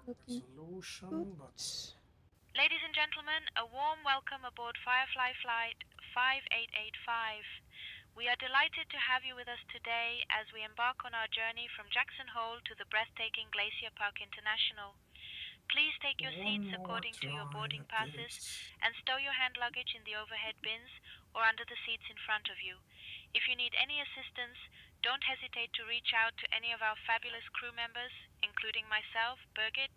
Looking Resolution, good. but Ladies and gentlemen, a warm welcome aboard Firefly Flight 5885. We are delighted to have you with us today as we embark on our journey from Jackson Hole to the breathtaking Glacier Park International. Please take your seats according to your boarding passes and stow your hand luggage in the overhead bins or under the seats in front of you. If you need any assistance, don't hesitate to reach out to any of our fabulous crew members, including myself, Birgit,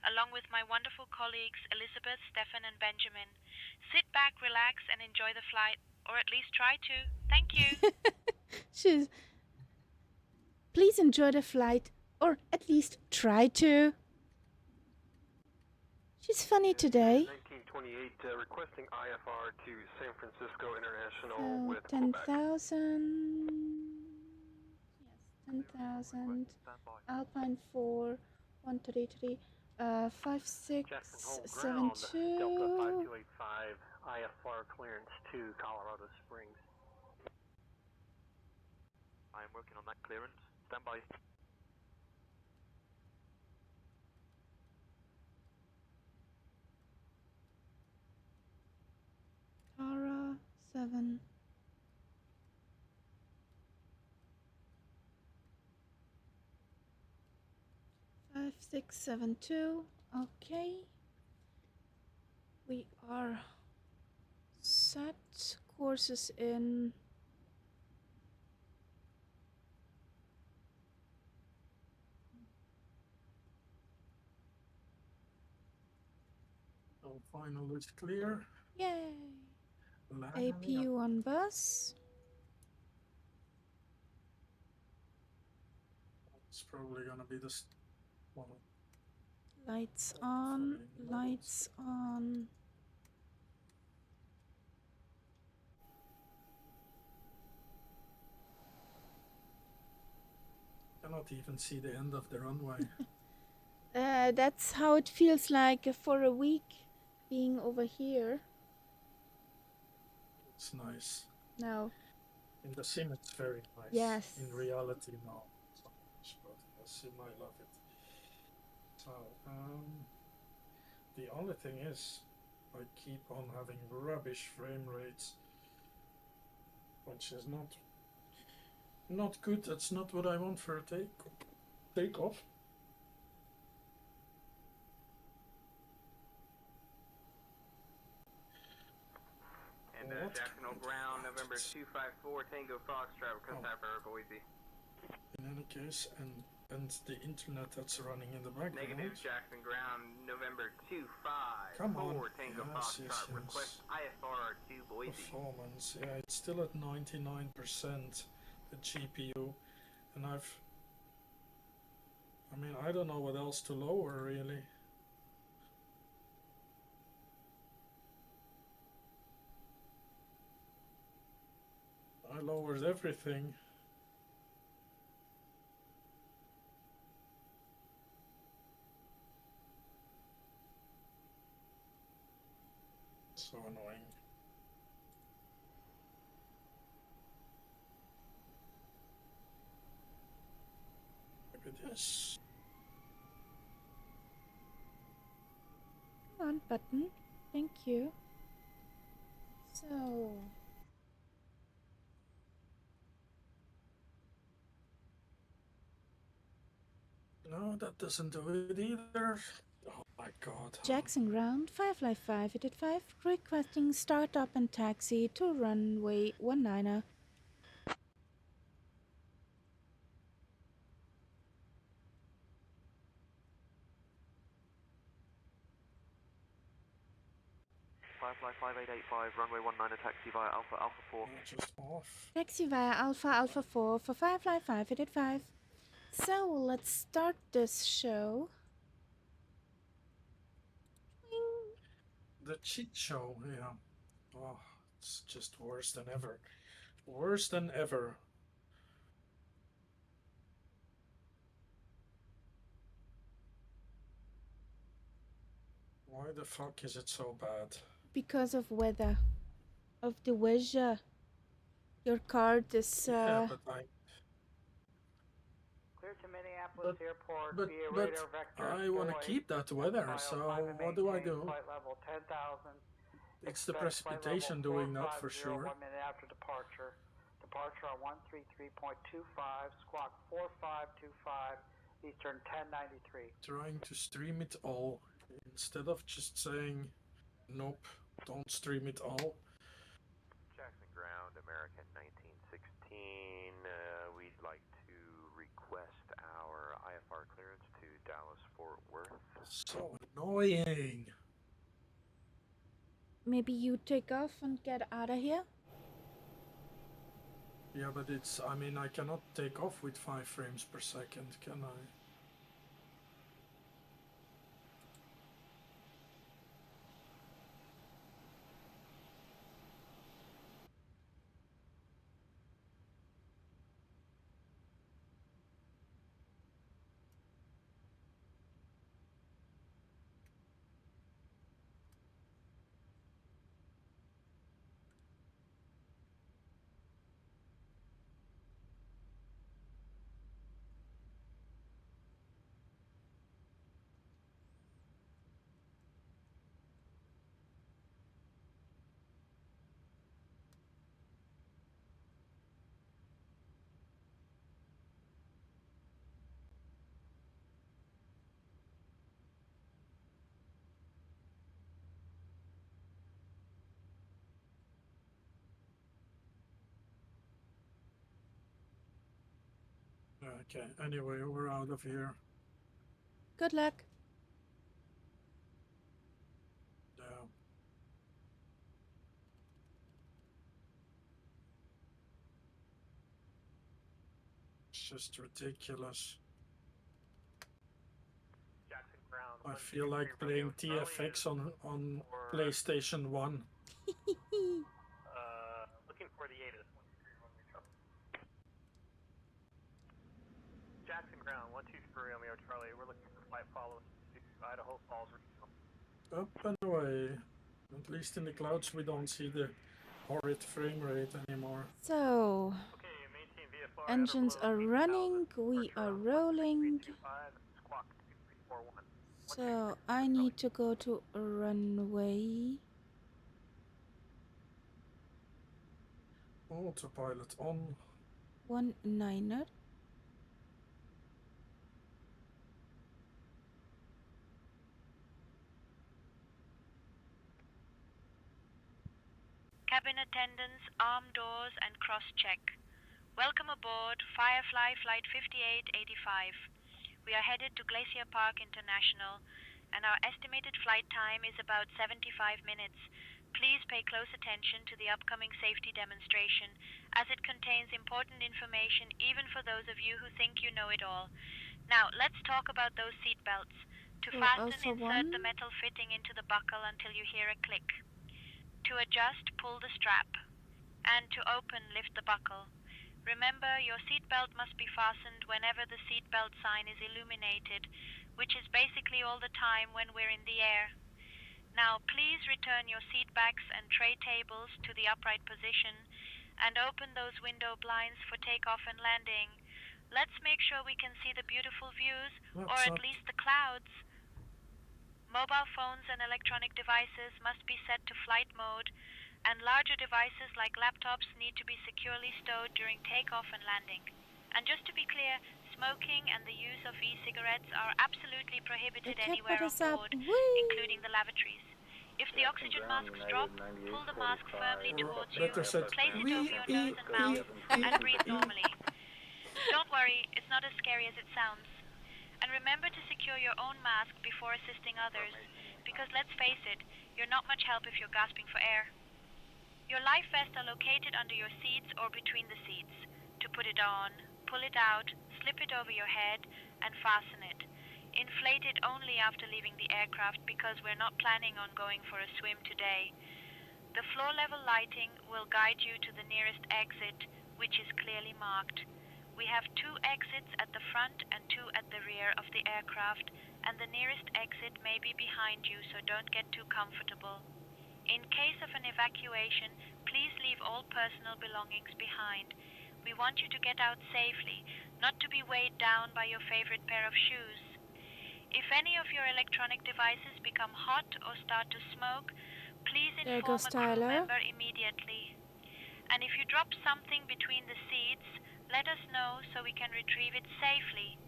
along with my wonderful colleagues Elizabeth, Stefan, and Benjamin. Sit back, relax, and enjoy the flight, or at least try to. Thank you. Please enjoy the flight, or at least try to. She's funny today. 1928, requesting IFR to San Francisco International So with 10,000. Yes, 10,000. Alpine 4, 133, 5672. Delta 5285, IFR clearance to Colorado Springs. I am working on that clearance. Stand by. Tara 7. Five, 6, 7, 2. Okay. We are set. Courses in. So final is clear. Yay! Landing. APU on bus. It's probably gonna be this one. Lights on. Lights on. Cannot even see the end of the runway. That's how it feels like for a week being over here. It's nice. No. In the sim, it's very nice. Yes. In reality, no. So much, but in the sim, I love it. So, the only thing is, I keep on having rubbish frame rates, which is not good. That's not what I want for a takeoff. And Jackson Hole ground, November 254, Tango Foxtrot, request for Boise. In any case, and the internet that's running in the background. Negative Jackson ground, November 254, Come on. Tango Yes, Foxtrot, yes, yes. request IFR to Boise. Performance, yeah, it's still at 99%, the GPU, and I don't know what else to lower, really. I lowered everything. So annoying. Maybe this. Come on, button. Thank you. So. No, that doesn't do it either. Oh my god. Jackson ground, Firefly 5, at 5, requesting startup and taxi to runway 19er. Firefly 5885, runway 19er, taxi via Alpha 4. Just off. Taxi via Alpha 4 for Firefly 5, at 5. So, let's start this show. The cheat show, yeah. Oh, it's just worse than ever. Worse than ever. Why the fuck is it so bad? Because of weather. Of the weather. Your card is... Yeah, but Clear to Minneapolis Airport but via radar vector. I want to keep that weather, so what do I do? Flight level 10,000. It's the precipitation doing that for sure. 1 minute after departure. Departure on 133.25, squawk 4525, Eastern 1093. Trying to stream it all instead of just saying, nope, don't stream it all. Jackson ground, American 1916. We'd like to request our IFR clearance to Dallas-Fort Worth. So annoying. Maybe you take off and get out of here? Yeah, but I cannot take off with 5 frames per second, can I? Okay, anyway, we're out of here. Good luck. Yeah. It's just ridiculous. Jackson Ground. I feel like playing TFX on PlayStation 1. Looking for the 8 of 23 runway trouble. Jackson Ground, 123 Romeo Charlie. We're looking for flight follows to Idaho Falls Regional. Up and away. At least in the clouds we don't see the horrid frame rate anymore. So, engines are running, we are rolling. So, I need to go to runway. Autopilot on. 19er. Cabin attendants, arm doors, and cross-check. Welcome aboard Firefly Flight 5885. We are headed to Glacier Park International, and our estimated flight time is about 75 minutes. Please pay close attention to the upcoming safety demonstration, as it contains important information even for those of you who think you know it all. Now, let's talk about those seat belts. To fasten, insert the metal fitting into the buckle until you hear a click. To adjust, pull the strap. And to open, lift the buckle. Remember, your seatbelt must be fastened whenever the seatbelt sign is illuminated, which is basically all the time when we're in the air. Now, please return your seat backs and tray tables to the upright position and open those window blinds for takeoff and landing. Let's make sure we can see the beautiful views, or at least the clouds. Mobile phones and electronic devices must be set to flight mode, and larger devices like laptops need to be securely stowed during takeoff and landing. And just to be clear, smoking and the use of e-cigarettes are absolutely prohibited anywhere on board, including the lavatories. If the oxygen masks drop, pull the mask firmly towards you, place it over your nose and mouth, and breathe normally. Don't worry, it's not as scary as it sounds. And remember to secure your own mask before assisting others, because let's face it, you're not much help if you're gasping for air. Your life vests are located under your seats or between the seats. To put it on, pull it out, slip it over your head, and fasten it. Inflate it only after leaving the aircraft, because we're not planning on going for a swim today. The floor-level lighting will guide you to the nearest exit, which is clearly marked. We have 2 exits at the front and 2 at the rear of the aircraft, and the nearest exit may be behind you, so don't get too comfortable. In case of an evacuation, please leave all personal belongings behind. We want you to get out safely, not to be weighed down by your favorite pair of shoes. If any of your electronic devices become hot or start to smoke, please inform a crew member immediately. And if you drop something between the seats, let us know so we can retrieve it safely.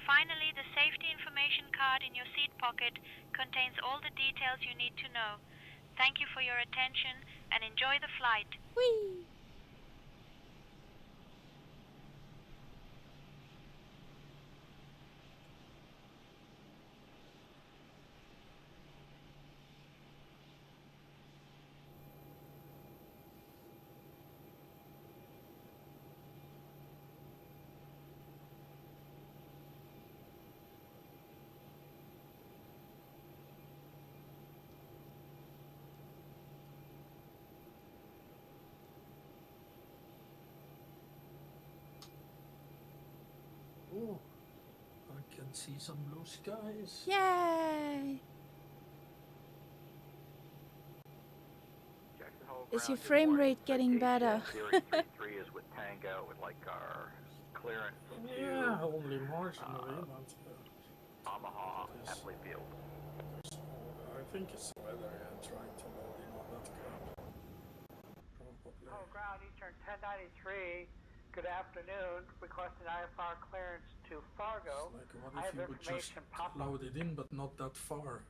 Finally, the safety information card in your seat pocket contains all the details you need to know. Thank you for your attention and enjoy the flight. Whee! Oh, I can see some blue skies. Yay! Is your frame rate getting better? Series 33 is with Tango, with like our clearance Yeah, to only marginally, but Omaha, Happily Field. I think it's the weather and trying to load in all that crap. Probably. Oh, ground Eastern 1093. Good afternoon. Requesting IFR clearance to Fargo. Like, what I if have you would just information pop up. load it in, but not that far?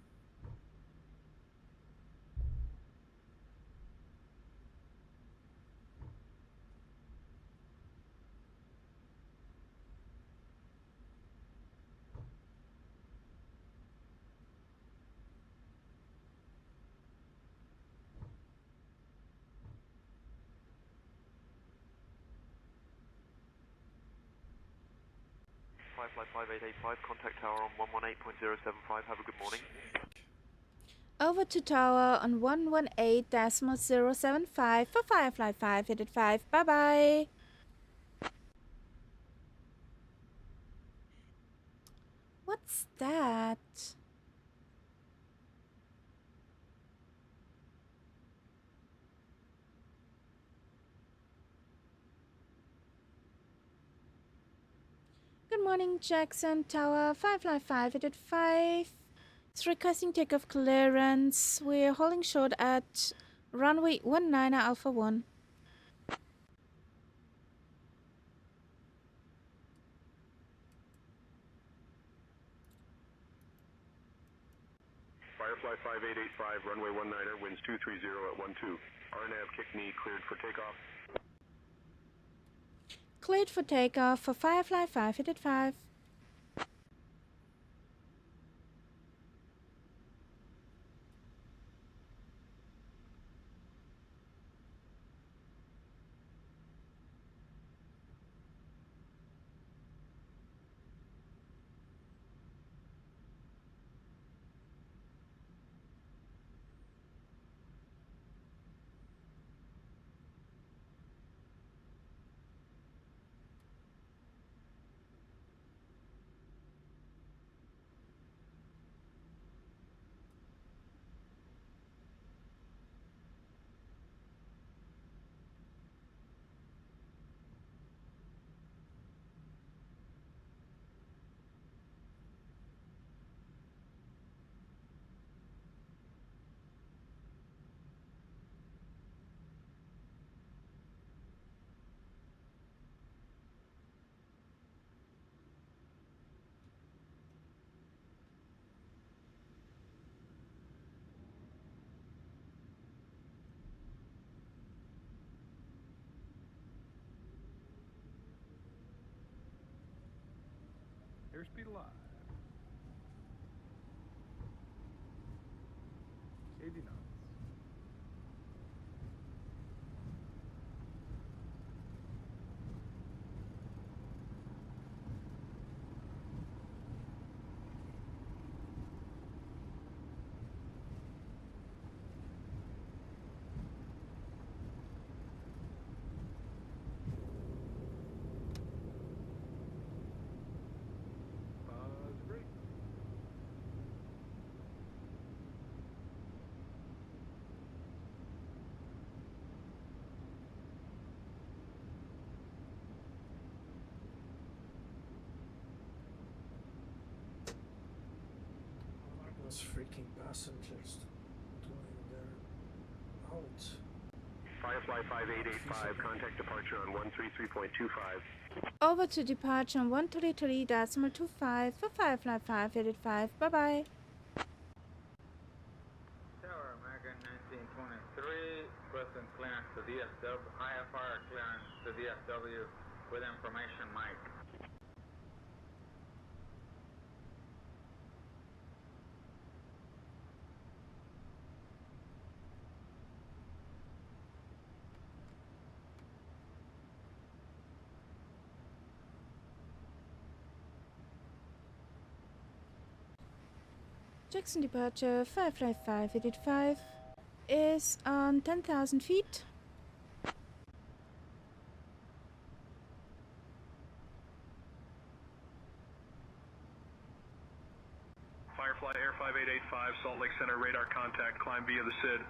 Firefly 5885, contact tower on 118.075. Have a good morning. Over to tower on 118.075 for Firefly 585. Bye bye. What's that? Good morning, Jackson Tower. Firefly 585. It's requesting takeoff clearance. We're holding short at runway 19 Alpha 1. Firefly 5885, runway 19er, winds 230 at 12. RNAV kick knee cleared for takeoff. Cleared for takeoff for Firefly 585. Airspeed alive. 80 knots. Those freaking passengers doing their out. Firefly 5885, contact departure on 133.25. Over to departure on 133.25 for Firefly 585. Bye bye. Tower American 1923, requesting clearance to DSW, IFR clearance to DSW with information Mike. Jackson departure Firefly 585 is on 10,000 feet. Firefly Air 5885, Salt Lake Center, radar contact, climb via the SID.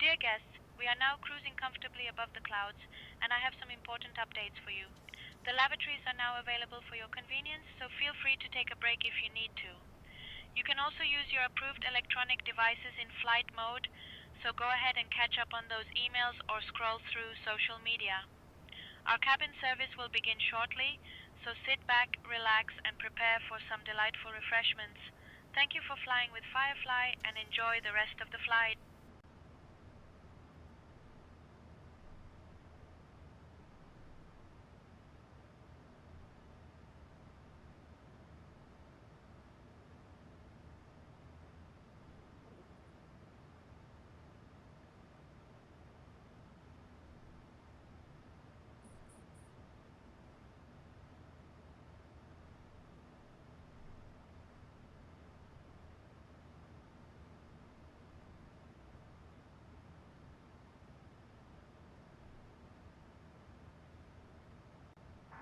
Dear guests, we are now cruising comfortably above the clouds, and I have some important updates for you. The lavatories are now available for your convenience, so feel free to take a break if you need to. You can also use your approved electronic devices in flight mode, so go ahead and catch up on those emails or scroll through social media. Our cabin service will begin shortly, so sit back, relax, and prepare for some delightful refreshments. Thank you for flying with Firefly, and enjoy the rest of the flight.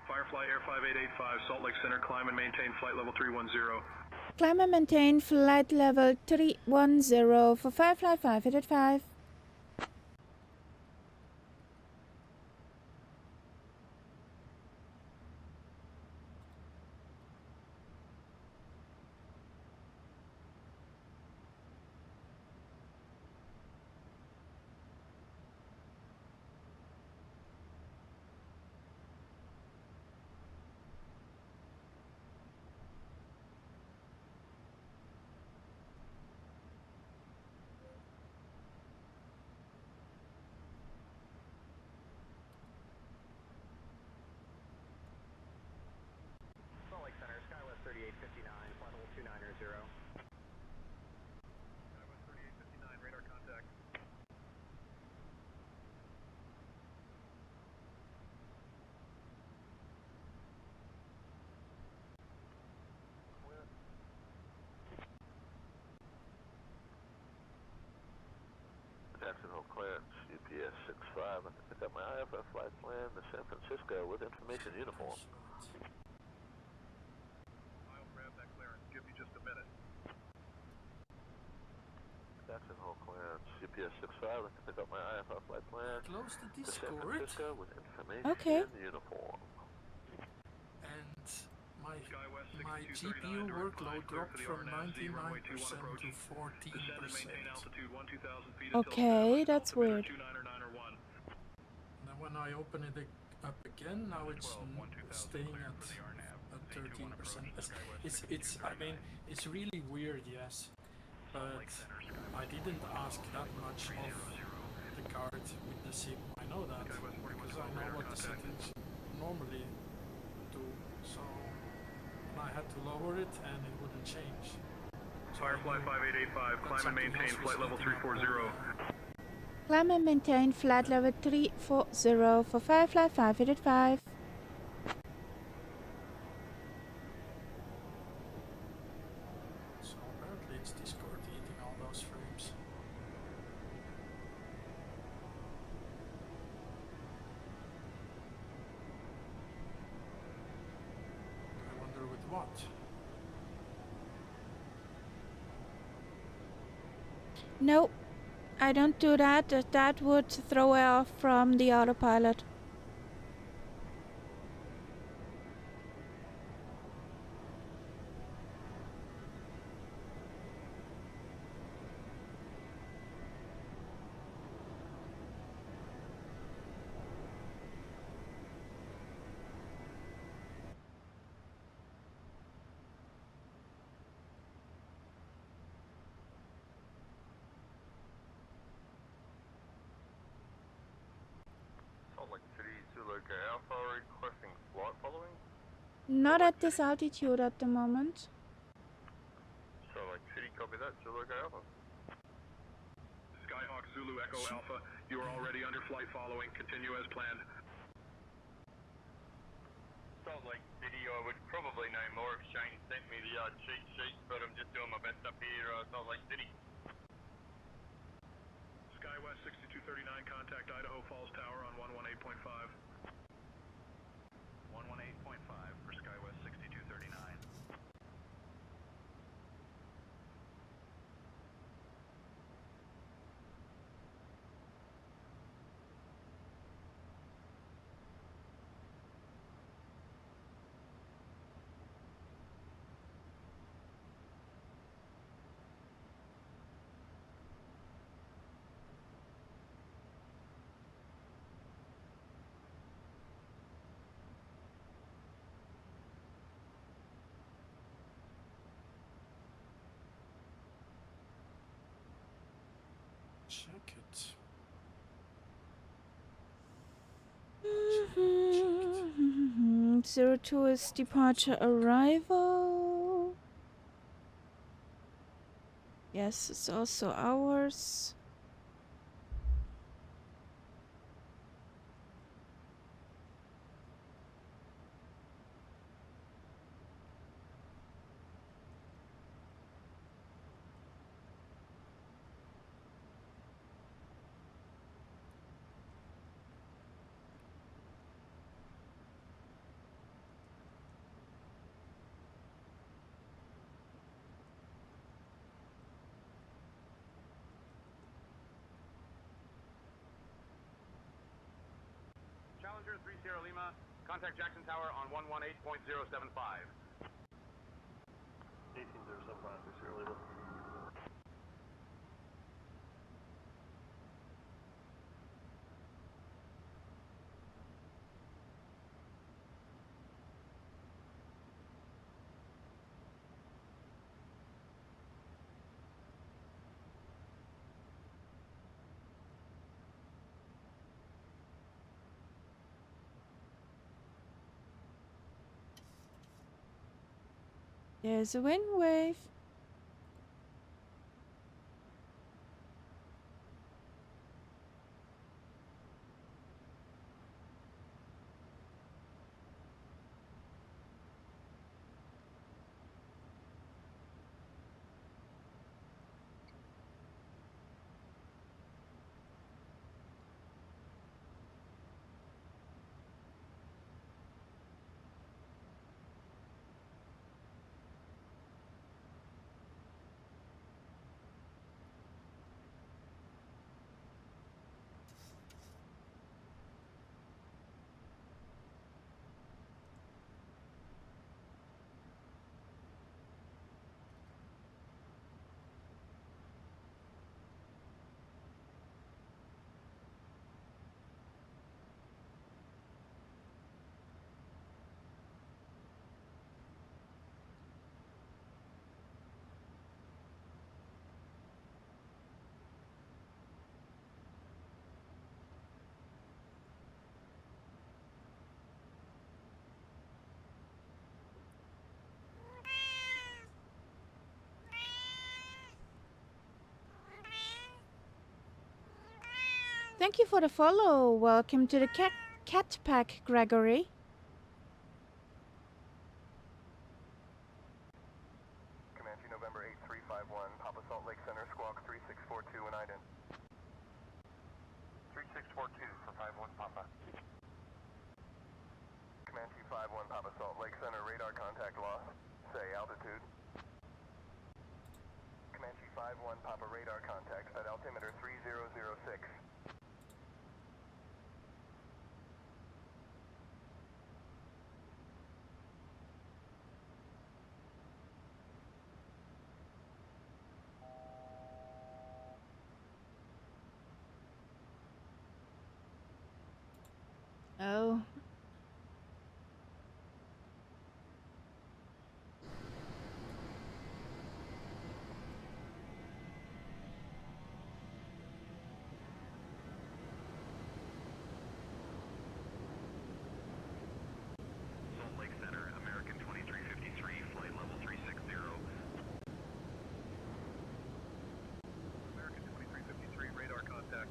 Firefly Air 5885, Salt Lake Center, climb and maintain flight level 310. Climb and maintain flight level 310 for Firefly 5885. Salt Lake Center, SkyWest 3859, flight level 290. SkyWest 3859, radar contact. Jacksonville clearance, UPS 65. I pick up my IFF flight plan to San Francisco with information uniform. I'll grab that clearance. Give me just a minute. Jacksonville clearance, UPS 65. I pick up my IFF flight plan Close the to San Discord. Francisco with information Okay. uniform. And my GPU workload dropped from 99% to 14%. Okay, that's weird. Now when I open it up again, now it's staying at 13%. I mean, it's really weird, yes. But I didn't ask that much of the card with the SIM. I know that because I know what the settings normally do. So I had to lower it and it wouldn't change. So Firefly 5885, climb and maintain flight level 340. Climb and maintain flight level 340 for Firefly 5885. So apparently it's Discord eating all those frames. I wonder with what? No, I don't do that. That would throw her off from the autopilot. Salt Lake City, Zulu Alpha requesting flight following. Not at this altitude at the moment. Salt Lake City, copy that, Zulu Alpha. Skyhawk Zulu Echo Alpha, you are already under flight following. Continue as planned. Salt Lake City, I would probably know more if Shane sent me the cheat sheet, but I'm just doing my best up here, Salt Lake City. SkyWest 6239, contact Idaho Falls Tower on 118.5. 118.5 for SkyWest 6239. 02 is departure arrival. Yes, it's also ours. Challenger 30 Lima, contact Jackson Tower on 118.075. 18.075, 30 Lima. There's a wind wave. Thank you for the follow. Welcome to the cat pack, Gregory. Comanche November 8351, Papa Salt Lake Center, squawk 3642 and ident. 3642 for 51 Papa. Comanche 51 Papa Salt Lake Center, radar contact lost. Say altitude. Comanche 51 Papa radar contact at altimeter 3006. Oh. Salt Lake Center, American 2353, flight level 360. American 2353, radar contact.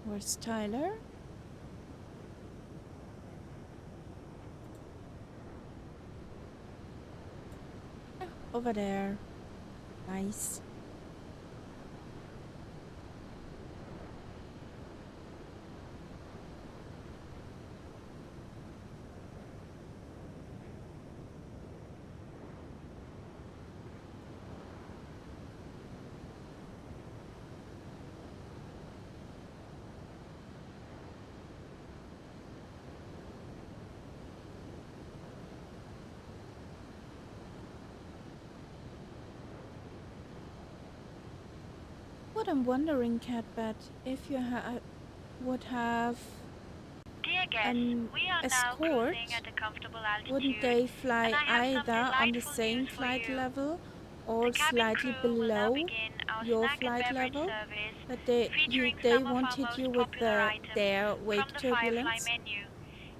Where's Tyler? Oh, over there. Nice. What I'm wondering, Catbat, if you would have an escort, wouldn't they fly either on the same flight level or slightly below your flight level, that they won't hit you with their wake turbulence?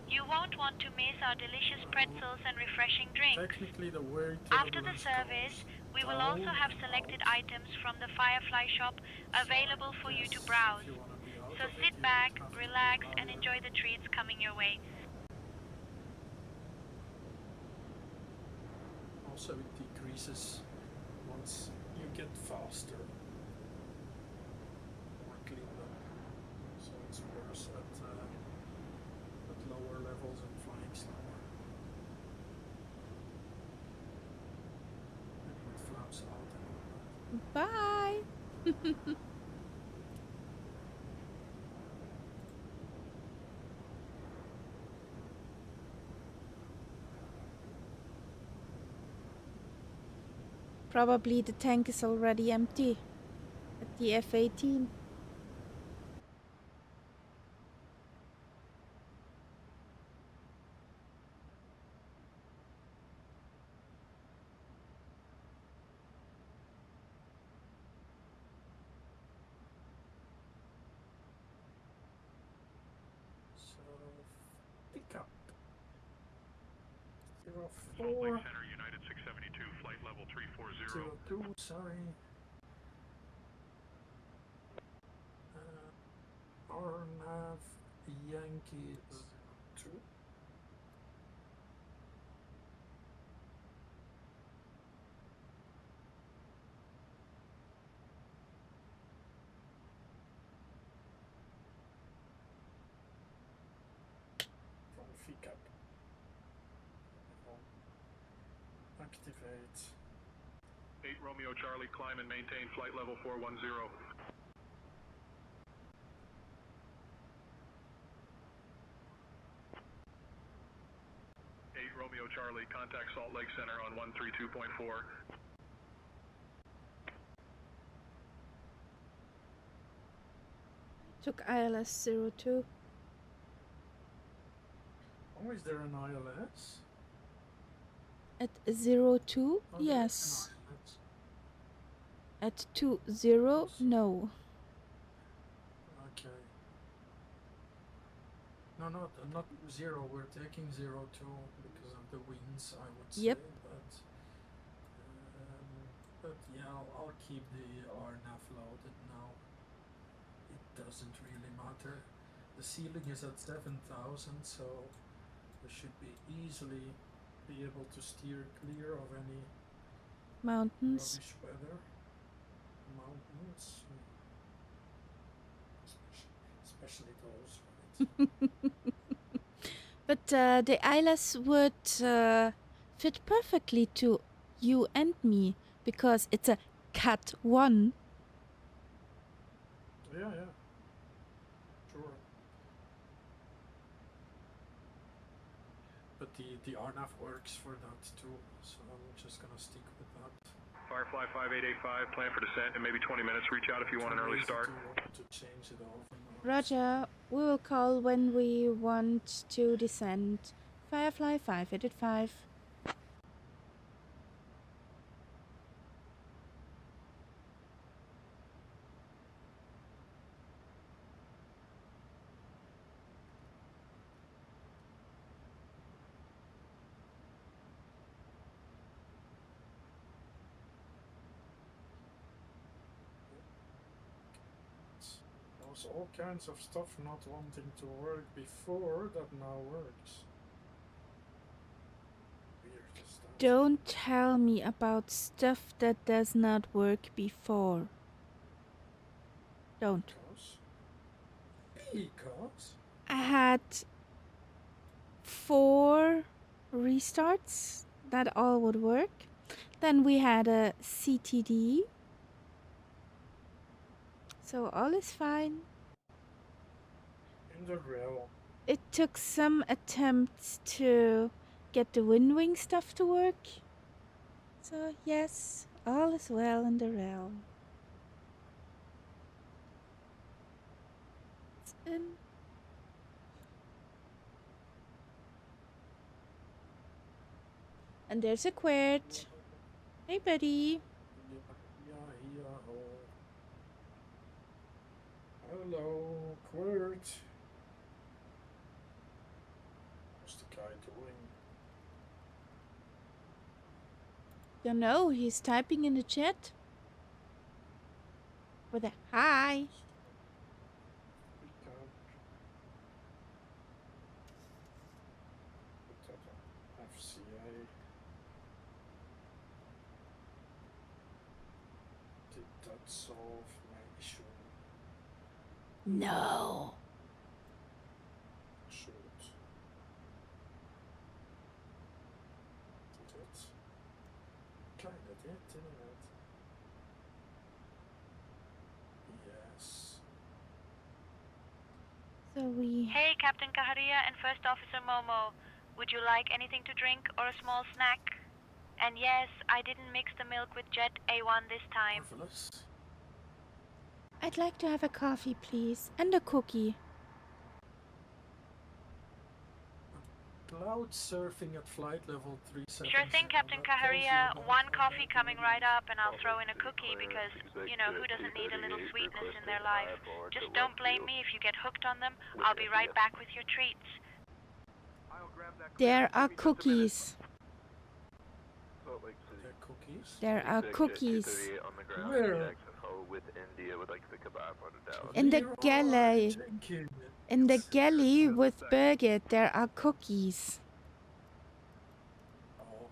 You won't want to miss our delicious pretzels and refreshing drinks. Technically, the wake After the turbulence service, goes we will down also have and selected out. items from the Firefly shop available for you to browse. If you want to be out So of it, sit you back, would have to be relax, and higher. enjoy the treats coming your way. Also, it decreases once you get faster, more cleaner. So it's worse at lower levels and flying slower. And it flaps out and all that. Bye! Probably the tank is already empty at the F-18. So, pick up. Salt 04. Lake Center, United 672, flight level 340. 02, sorry. RNAV Yankee 02. From FICAP. Activate. 8 Romeo Charlie, climb and maintain flight level 410. 8 Romeo Charlie, contact Salt Lake Center on 132.4. Took ILS 02. Oh, is there an ILS? At 02? Oh, Yes. ILS. At 20? No. Okay. No, not 0. We're taking 02 because of the winds, I would say. Yep. But yeah, I'll keep the RNAV loaded now. It doesn't really matter. The ceiling is at 7,000, so we should be easily be able to steer clear of any Mountains. rubbish weather. Mountains, especially those, right? But the ILS would fit perfectly to you and me because it's a Cat 1. Yeah, sure. But the RNAV works for that too, so I'm just gonna stick with that. Firefly 5885, plan for descent in maybe 20 minutes. Reach out if you want an early start. To change it off. Roger, we will call when we want to descend. Firefly 5885. There's all kinds of stuff not wanting to work before that now works. Weird stuff. Don't tell me about stuff that does not work before. Don't. Because? I had 4 restarts that all would work. Then we had a CTD. So all is fine. In the realm. It took some attempts to get the Windwing stuff to work. So yes, all is well in the realm. It's in. And there's a Quert. Hey buddy. Hello, Quirt. What's the guy doing? Don't know, he's typing in the chat. With a hi. Pick up. Put that on FCA. Did that solve my issue? No. Should. Did it? Kinda did, didn't it? Yes. So we... Hey, Captain Kaharia and First Officer Momo. Would you like anything to drink or a small snack? And yes, I didn't mix the milk with Jet A1 this time. Marvelous. I'd like to have a coffee, please. And a cookie. Cloud surfing at flight level 37. Sure thing, Captain Kaharia. One coffee coming right up, and I'll throw in a cookie because, you know, who doesn't need a little sweetness in their life? Just don't blame me if you get hooked on them. I'll be right back with your treats. There are cookies. There are cookies? There are cookies. Where? In the galley. In the galley with Birgit, there are cookies. Oh.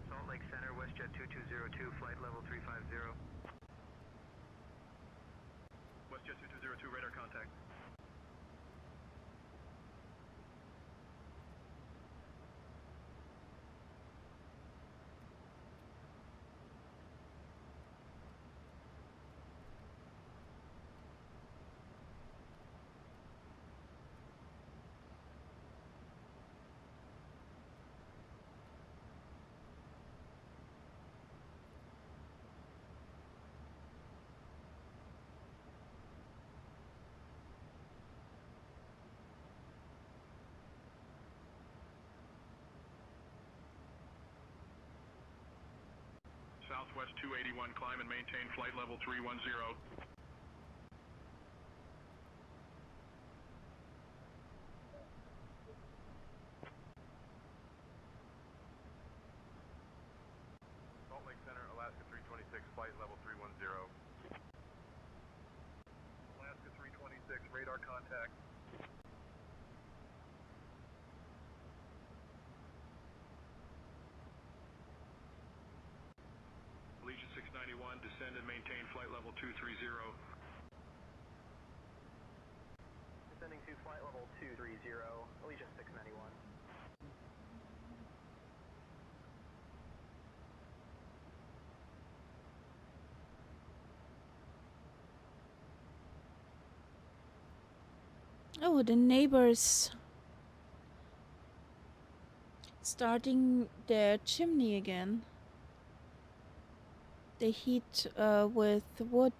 Salt Lake Center, WestJet 2202, flight level 350. WestJet 2202, radar contact. Southwest 281, climb and maintain flight level 310. Salt Lake Center, Alaska 326, flight level 310. Alaska 326, radar contact. Allegiant 691, descend and maintain flight level 230. Descending to flight level 230, Allegiant 691. Oh, the neighbors starting their chimney again. They heat with wood.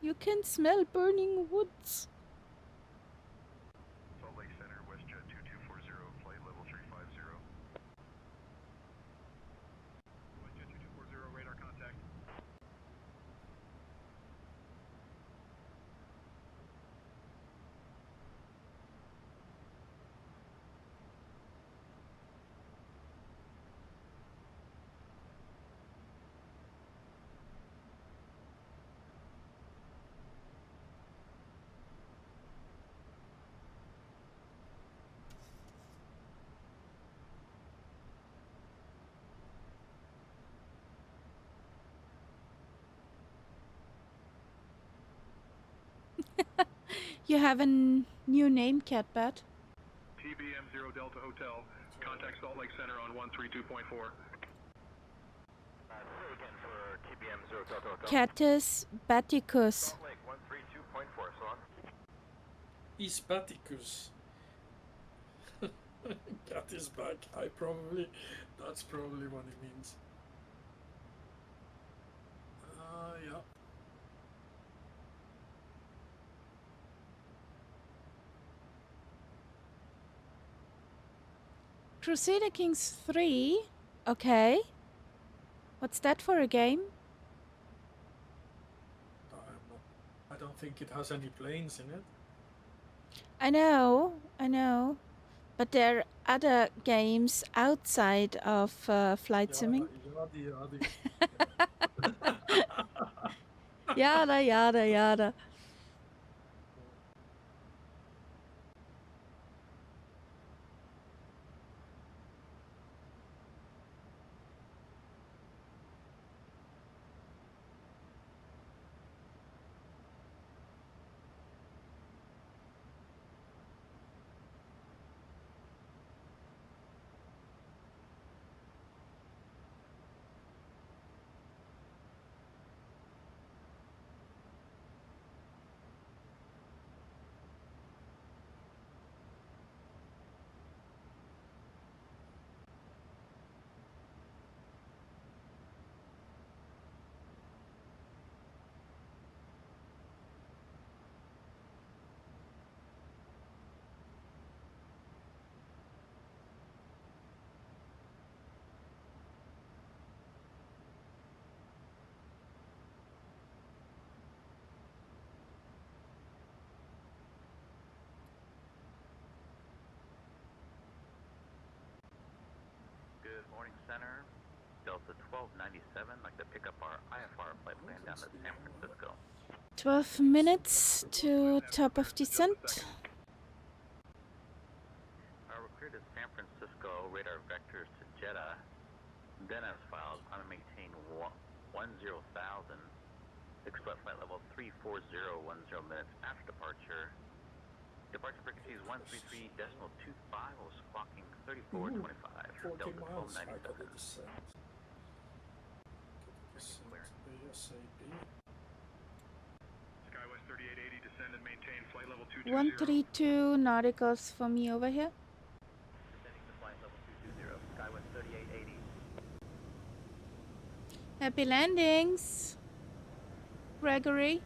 You can smell burning woods. Salt Lake Center, WestJet 2240, flight level 350. WestJet 2240, radar contact. You have a new name, Catbat. TBM0 Delta Hotel. Contact Salt Lake Center on 132.4. Again for TBM0 Delta Hotel. Catus Baticus. Salt Lake 132.4, so on. Ispaticus. Cat is back. That's probably what it means. Yeah. Crusader Kings 3. Okay. What's that for a game? I don't think it has any planes in it. I know. But there are other games outside of flight simming. Yada, yada, yada. Good morning, Center. Delta 1297, like to pick up our IFR flight plan down to San Francisco. 12 minutes to top of descent. We're clear to San Francisco, radar vectors to Jeddah. Then as filed, climb and maintain 10,000. Expect flight level 34010 minutes after departure. Departure frequency is 133.25, was clocking 3425. Delta 1297. Skywest 3880, descend and maintain flight level 220. 132 nauticals for me over here. Descending to flight level 220, Skywest 3880. Happy landings, Gregory.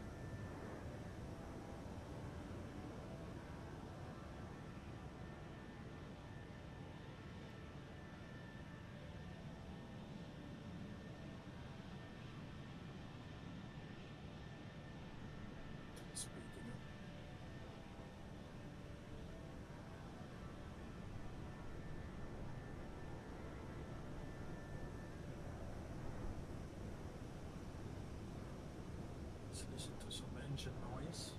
Let's listen to some engine noise.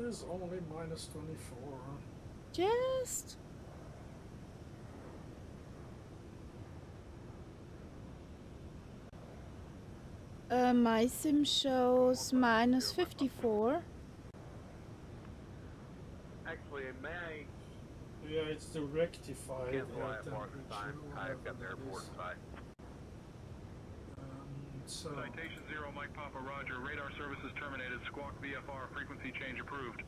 is only -24. Just... my sim shows -54. Actually, may I Yeah, it's the rectified cancel IFR temperature, I've got the whatever that airport is. side. So Citation 0, Mike Papa, Roger. Radar services terminated. Squawk VFR, frequency change approved.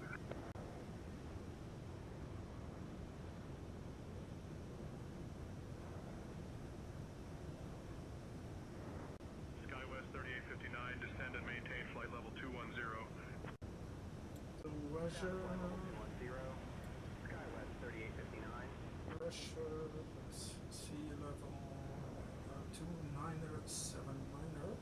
SkyWest 3859, descend and maintain flight level 210. the Russia, Skywest 3859. pressure, sea level 2979er.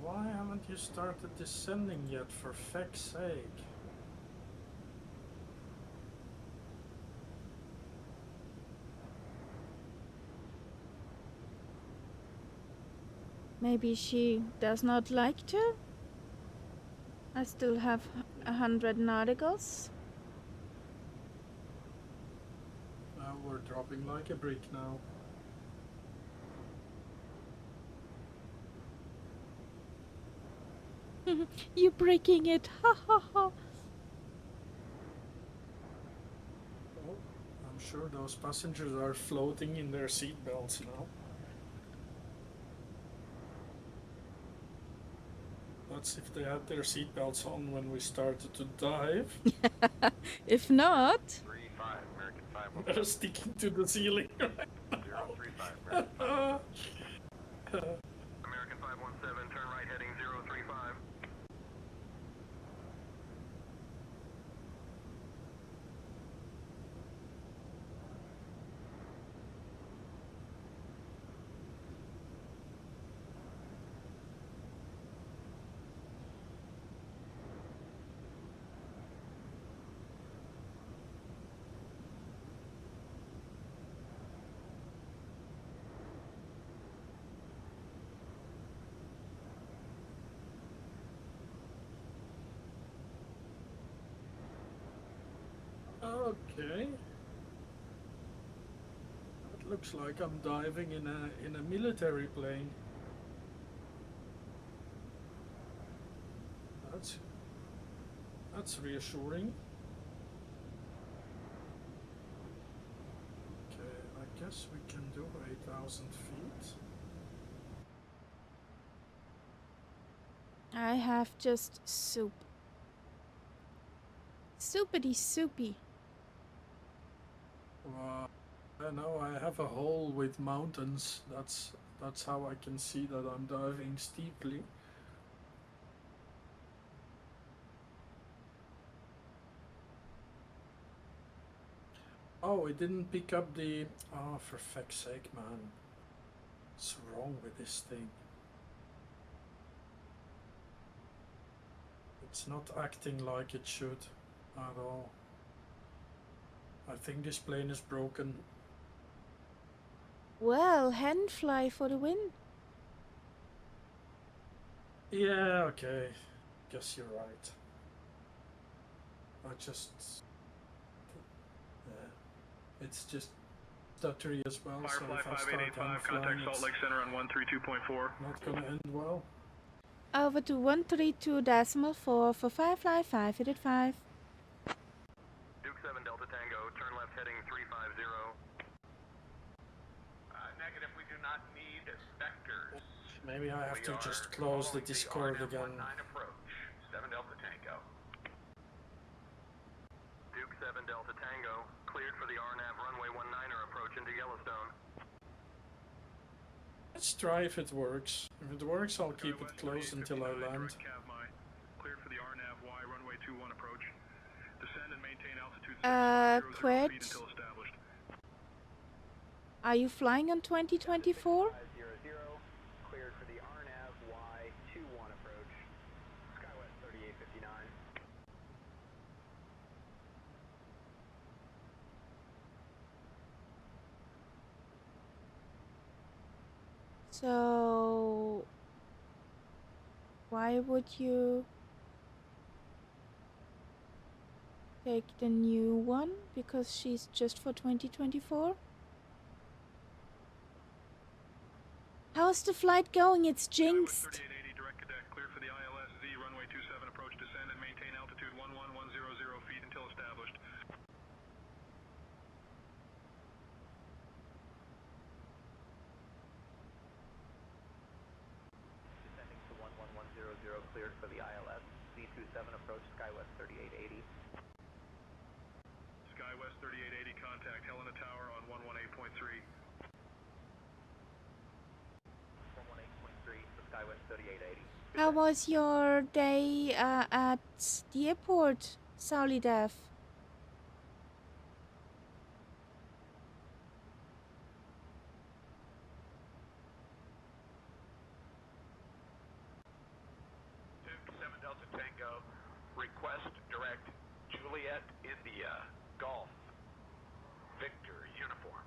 Why haven't you started descending yet, for feck's sake? Maybe she does not like to? I still have 100 nauticals. We're dropping like a brick now. You breaking it, ha ha ha. Oh, I'm sure those passengers are floating in their seatbelts now. That's if they had their seatbelts on when we started to dive. If not... 35, American 5. They're sticking to the ceiling right now. 035, American 5. American 517, turn right heading 035. Okay. It looks like I'm diving in a military plane. That's reassuring. Okay, I guess we can do 8,000 feet. I have just soup. Soupity soupy. I know I have a hole with mountains. That's how I can see that I'm diving steeply. Oh, it didn't pick up the... Oh, for feck's sake, man. What's wrong with this thing? It's not acting like it should at all. I think this plane is broken. Well, hand fly for the win. Yeah, okay. Guess you're right. I just... it's just stuttery as well, so Firefly if I start hand 5885, flying, contact Salt it's Lake Center on 132.4. not gonna end well. Over to 132.4 for Firefly 585. Duke 7 Delta Tango, turn left heading 350. Negative, we do not need vectors. Maybe I have We to are just close the following Discord RNAV again. 19 approach, 7 Delta Tango. Duke 7 Delta Tango, cleared for the RNAV runway 19er approach into Yellowstone. Let's try if it works. If it works, I'll keep it closed until I land. Cleared for the RNAV Y runway 21 approach. Descend and maintain altitude 600 feet Quit. until established. Are you flying on 2024? Cleared for the RNAV Y21 approach. SkyWest 3859. So why would you take the new one? Because she's just for 2024? How's the flight going? It's jinxed. 3880 direct cadet, cleared for the ILS Z runway 27 approach, descend and maintain altitude 11100 feet until established. Descending to 11100, cleared for the ILS Z27 approach, SkyWest 3880. SkyWest 3880, contact Helena Tower on 118.3. 118.3 for SkyWest 3880. How was your day at the airport, Solidev? Seven Delta Tango, request direct Juliet India Golf Victor uniform.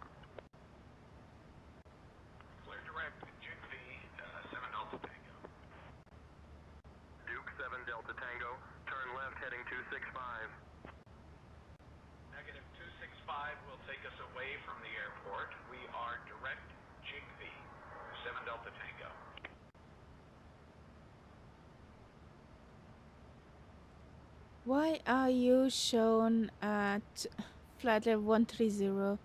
Clear direct Duke V 7 Delta Tango. Duke 7 Delta Tango, turn left heading 265. Negative 265 will take us away from the airport. We are direct Jig V 7 Delta Tango. Why are you shown at flight level 130?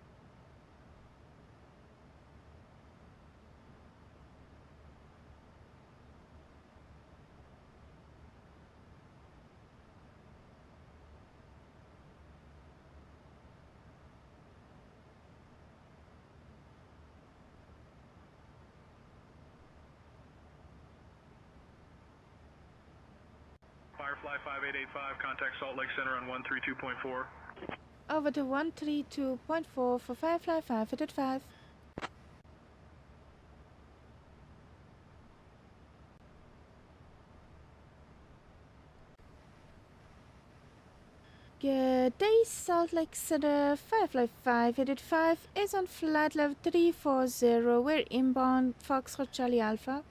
Firefly 5885, contact Salt Lake Center on 132.4. Over to 132.4 for Firefly 585. Good day, Salt Lake Center. Firefly 585 is on flight level 340. We're inbound Foxtrot Charlie Alpha.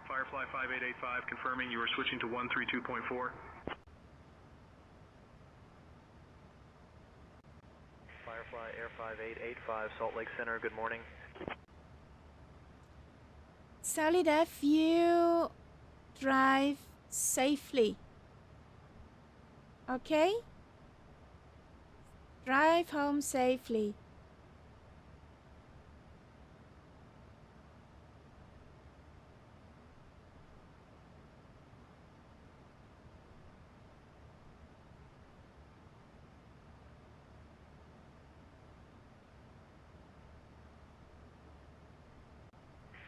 Firefly 5885, confirming you are switching to 132.4. Firefly Air 5885, Salt Lake Center, good morning. Solidev, you drive safely. Okay? Drive home safely.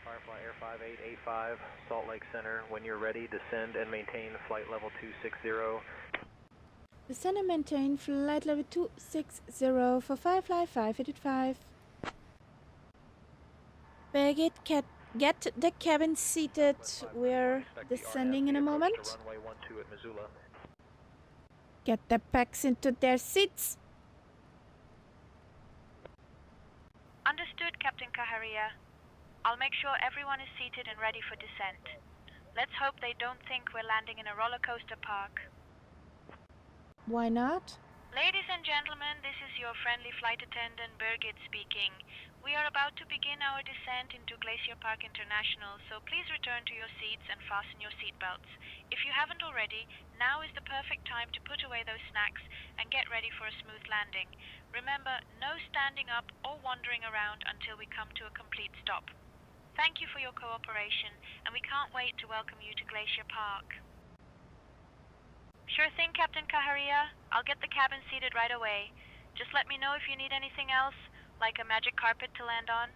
Firefly Air 5885, Salt Lake Center, when you're ready, descend and maintain flight level 260. Descend and maintain flight level 260 for Firefly 585. Birgit, get the cabin seated. We're descending in a moment. Runway 12 at Missoula. Get the packs into their seats. Understood, Captain Kaharia. I'll make sure everyone is seated and ready for descent. Let's hope they don't think we're landing in a roller coaster park. Why not? Ladies and gentlemen, this is your friendly flight attendant Birgit speaking. We are about to begin our descent into Glacier Park International, so please return to your seats and fasten your seatbelts. If you haven't already, now is the perfect time to put away those snacks and get ready for a smooth landing. Remember, no standing up or wandering around until we come to a complete stop. Thank you for your cooperation, and we can't wait to welcome you to Glacier Park. Sure thing, Captain Kaharia. I'll get the cabin seated right away. Just let me know if you need anything else, like a magic carpet to land on.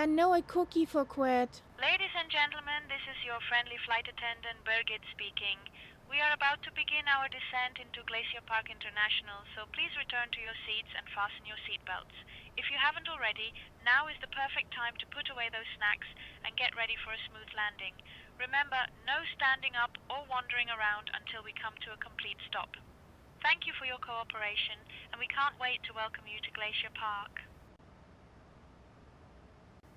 No, a cookie for Quet. Ladies and gentlemen, this is your friendly flight attendant Birgit speaking. We are about to begin our descent into Glacier Park International, so please return to your seats and fasten your seatbelts. If you haven't already, now is the perfect time to put away those snacks and get ready for a smooth landing. Remember, no standing up or wandering around until we come to a complete stop. Thank you for your cooperation, and we can't wait to welcome you to Glacier Park.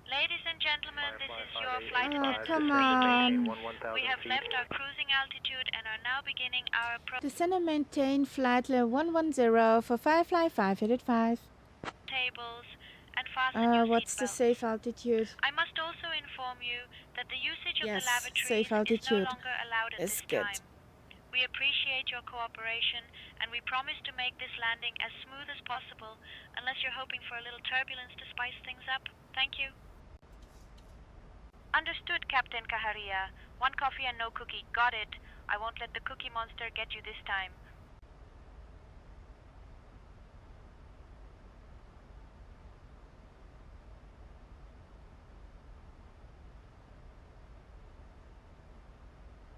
Ladies and gentlemen, this is your flight attendant. come on. We have left our cruising altitude and are now beginning our Descend and maintain flight level 110 for Firefly 585. tables and fasten your What's the seatbelt. safe altitude? I must also inform you that the usage of Yes, the lavatories safe is no altitude longer allowed at is this good. time. We appreciate your cooperation, and we promise to make this landing as smooth as possible, unless you're hoping for a little turbulence to spice things up. Thank you. Understood, Captain Kaharia. 1 coffee and no cookie. Got it. I won't let the cookie monster get you this time.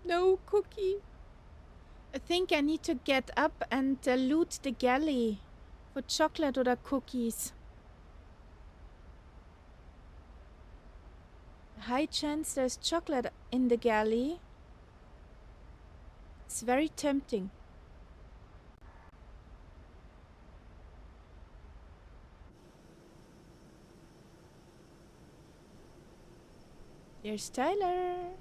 No cookie. I think I need to get up and loot the galley for chocolate or cookies. High chance there's chocolate in the galley. It's very tempting. There's Tyler.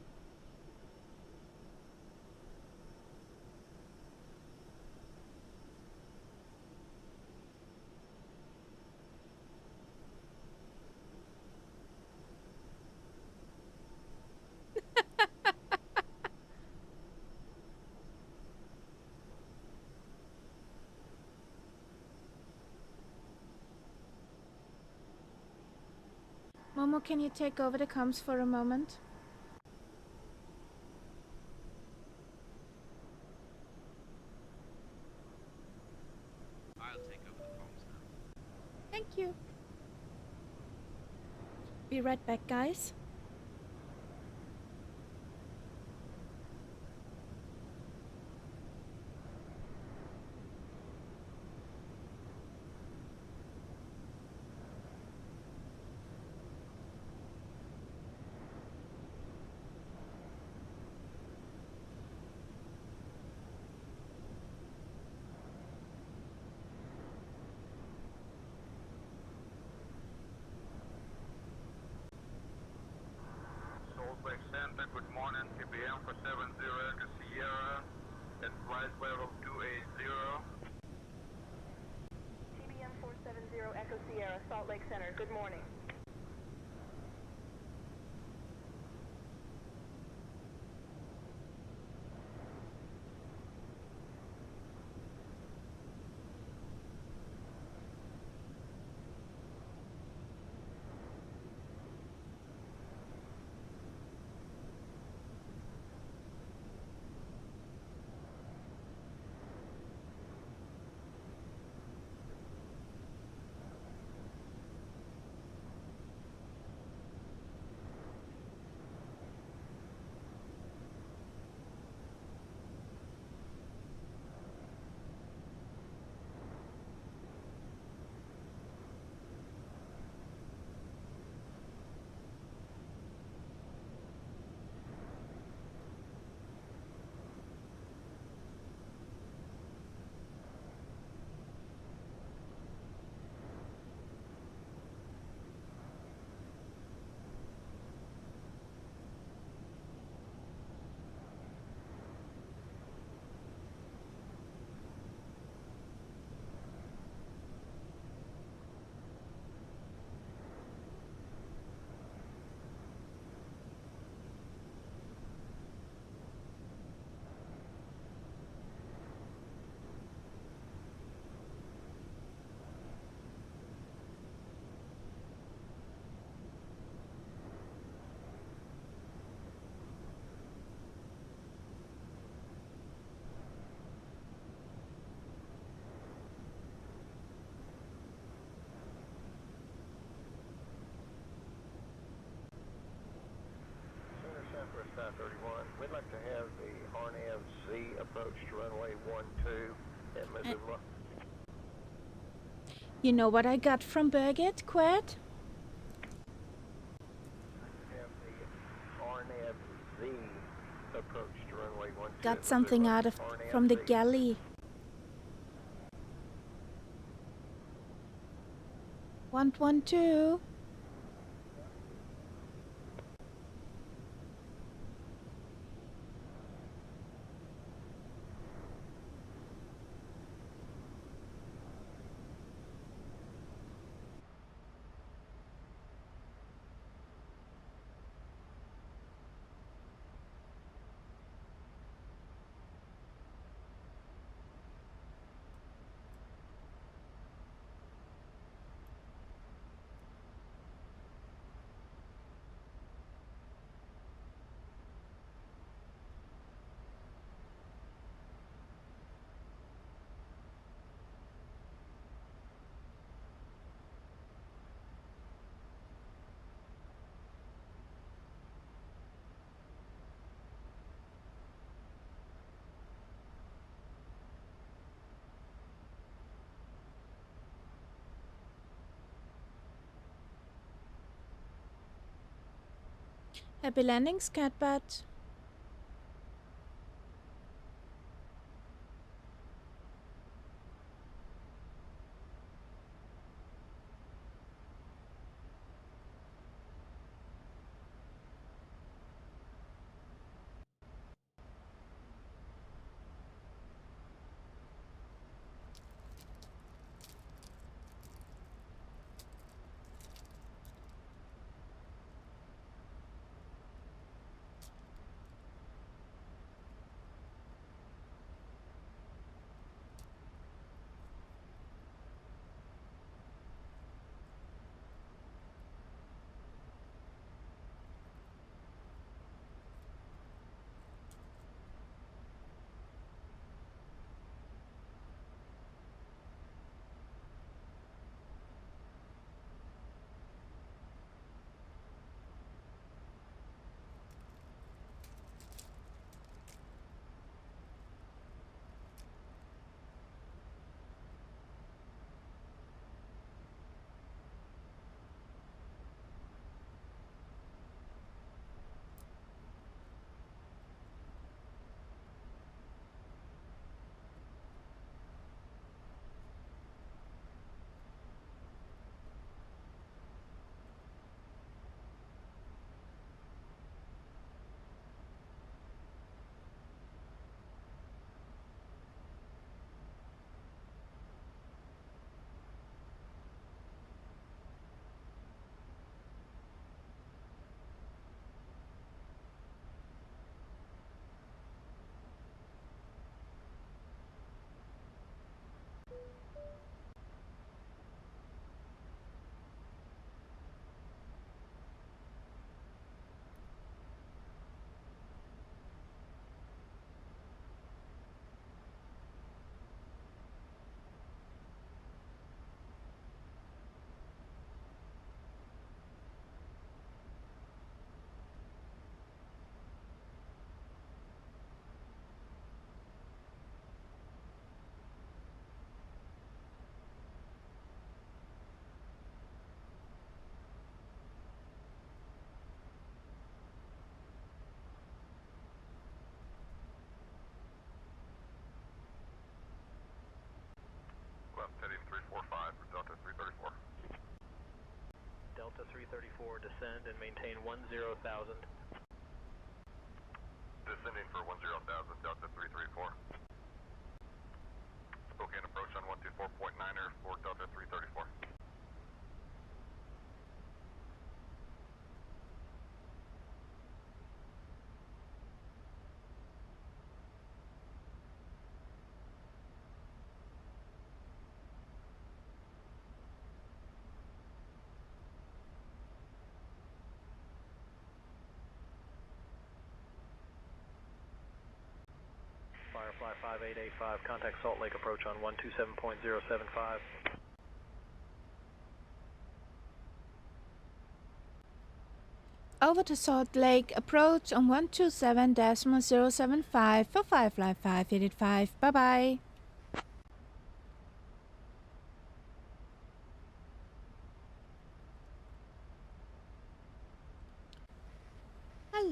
Momo, can you take over the comms for a moment? I'll take over the comms now. Thank you. Be right back, guys. Center, good morning, TBM for 70 Echo Sierra at flight level 280. TBM 470 Echo Sierra, Salt Lake Center, good morning. South 31. We'd like to have the RNAV-Z approach to runway 12 at Missoula. You know what I got from Birgit, Quet? Have the RNAV Z approach to runway 12. Got something out of from the galley. 112. Happy landings, Catbat. Heading 345 for Delta 334. Delta 334, descend and maintain 10,000. Descending for 10,000, Delta 334. Spokane approach on 124.9er for Delta 334. Firefly 5885, contact Salt Lake approach on 127.075. Over to Salt Lake, approach on 127.075 for Firefly 585. Bye bye.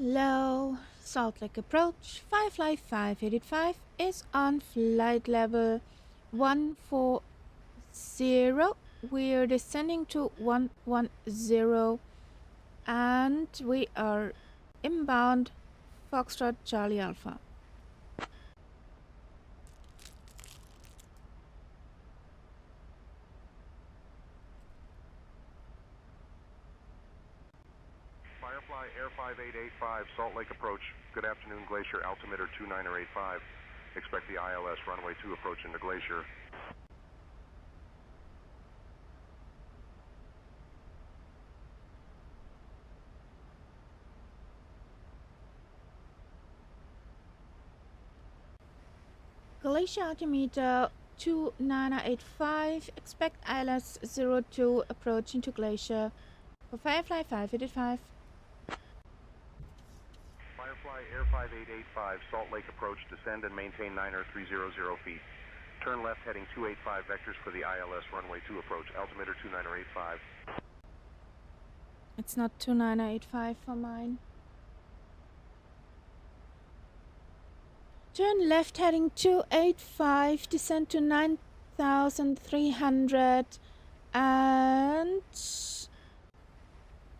Hello, Salt Lake approach 55585 is on flight level 140. We're descending to 110 and we are inbound Foxtrot Charlie Alpha. Firefly Air 5885, Salt Lake approach. Good afternoon, Glacier, altimeter 2985. Expect the ILS runway 2 approach into Glacier. Glacier altimeter 2985, expect ILS 02 approach into Glacier for Firefly 5885. Firefly Air 5885, Salt Lake approach, descend and maintain 90300 feet. Turn left heading 285 vectors for the ILS runway 2 approach, altimeter 2985. It's not 2985 for mine. Turn left heading 285, descend to 9,300 and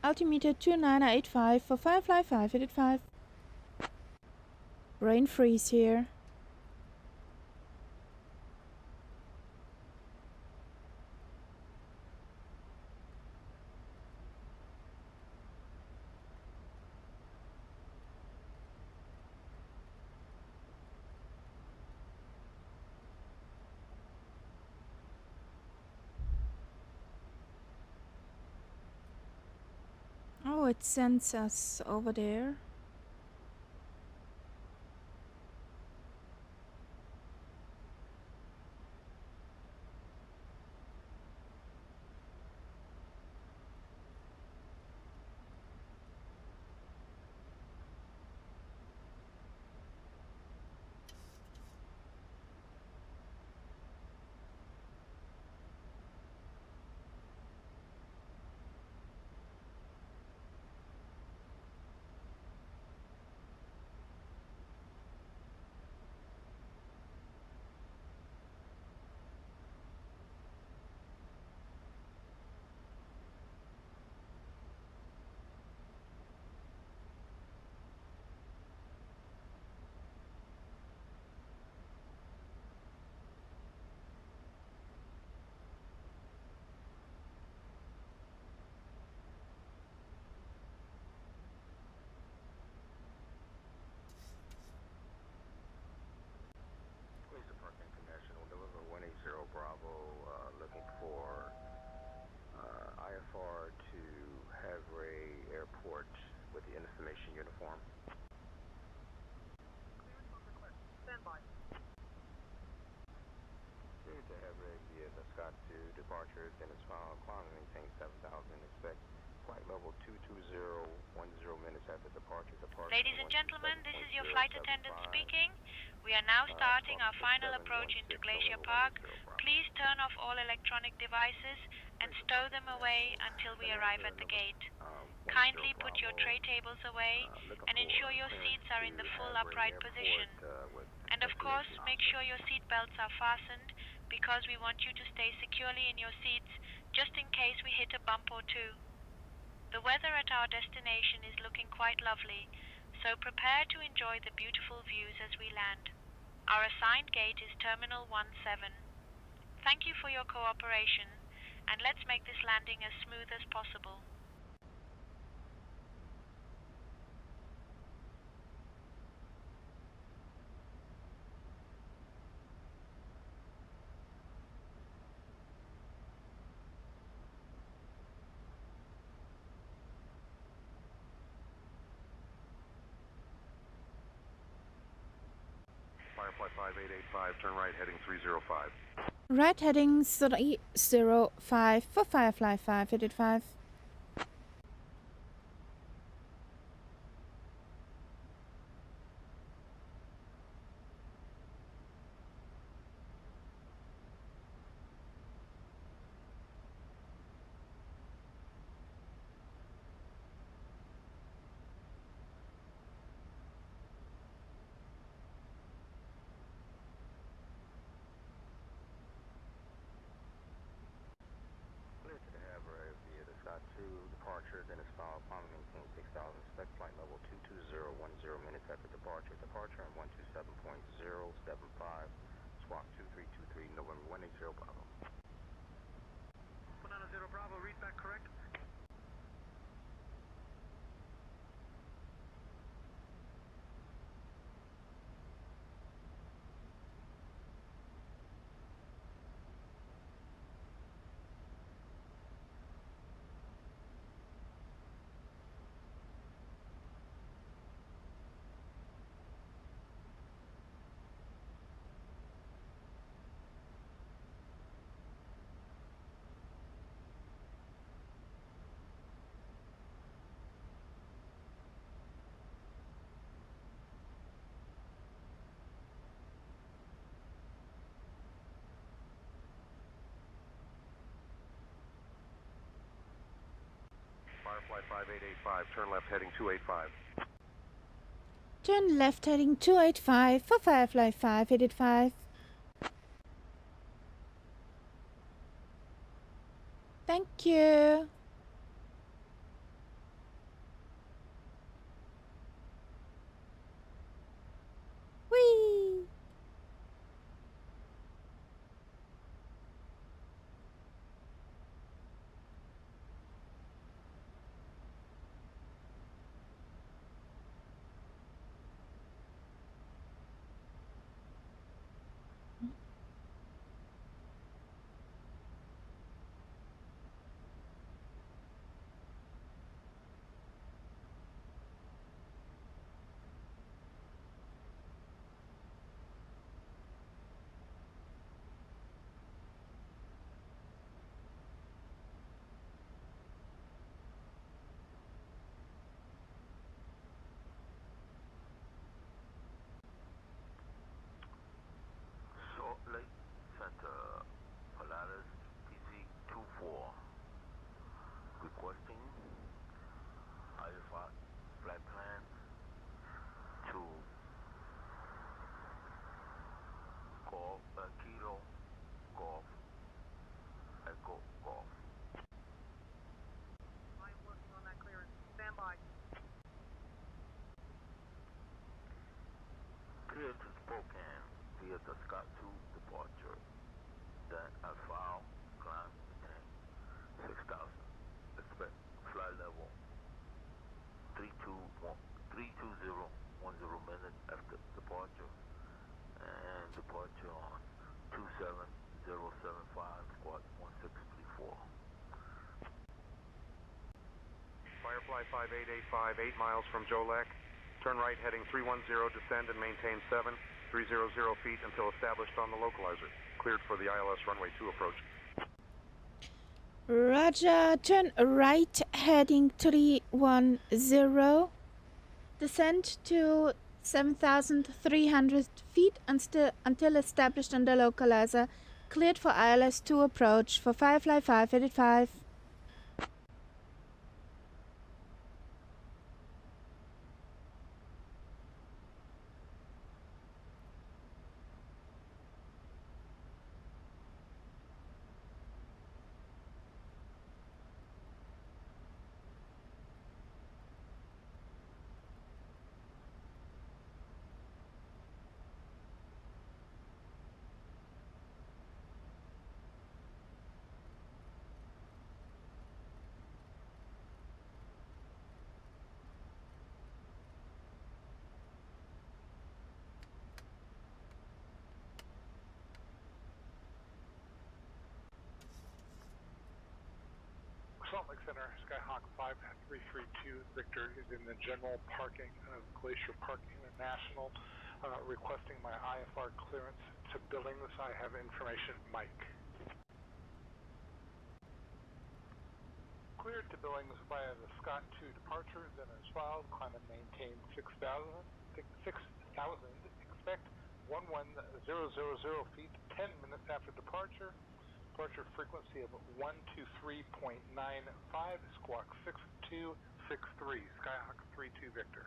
altimeter 2985 for Firefly 5885. Brain freeze here. Oh, it sends us over there. Bravo, looking for IFR to Havre Airport with the information uniform. Standby. Clear to Havre via the Scott to departure, Dennis File, climb and maintain 7,000, expect flight level 220, 10 minutes after departure. Ladies and gentlemen, this is your flight attendant speaking. We are now starting our final approach into Glacier Park. Please turn off all electronic devices and stow them away until we arrive at the gate. Kindly put your tray tables away and ensure your seats are in the full upright position. And of course, make sure your seat belts are fastened because we want you to stay securely in your seats just in case we hit a bump or two. The weather at our destination is looking quite lovely, so prepare to enjoy the beautiful views as we land. Our assigned gate is Terminal 17. Thank you for your cooperation, and let's make this landing as smooth as possible. Firefly 5885, turn right heading 305. Right heading 305 for Firefly 5885. 5885, turn left heading 285. Turn left heading 285 for Firefly 585. Thank you. Whee! Salt Lake Center, Polaris PC-24, requesting IFR flight plan to Golf, Kilo Golf, Echo Golf. I'm working on that clearance. Stand by. Clear to Spokane via the Scott 2 departure. Then Alpha climb maintain 6,000. Expect flight level 32010 minutes after departure. And departure on 27075 squad 1634. Firefly 5885, 8 miles from Jolek. Turn right heading 310, descend and maintain 7300 feet until established on the localizer. Cleared for the ILS runway 2 approach. Roger, turn right heading 310. Descend to 7,300 feet until established on the localizer. Cleared for ILS 2 approach for Firefly 585. Salt Lake Center, Skyhawk 5332, Victor is in the general parking of Glacier Park International, requesting my IFR clearance to Billings. I have information, Mike. Cleared to Billings via the Scott 2 departure, then as filed, climb and maintain 6,000, expect 11000 feet, 10 minutes after departure. Departure frequency of 123.95, squawk 6263, Skyhawk 32 Victor.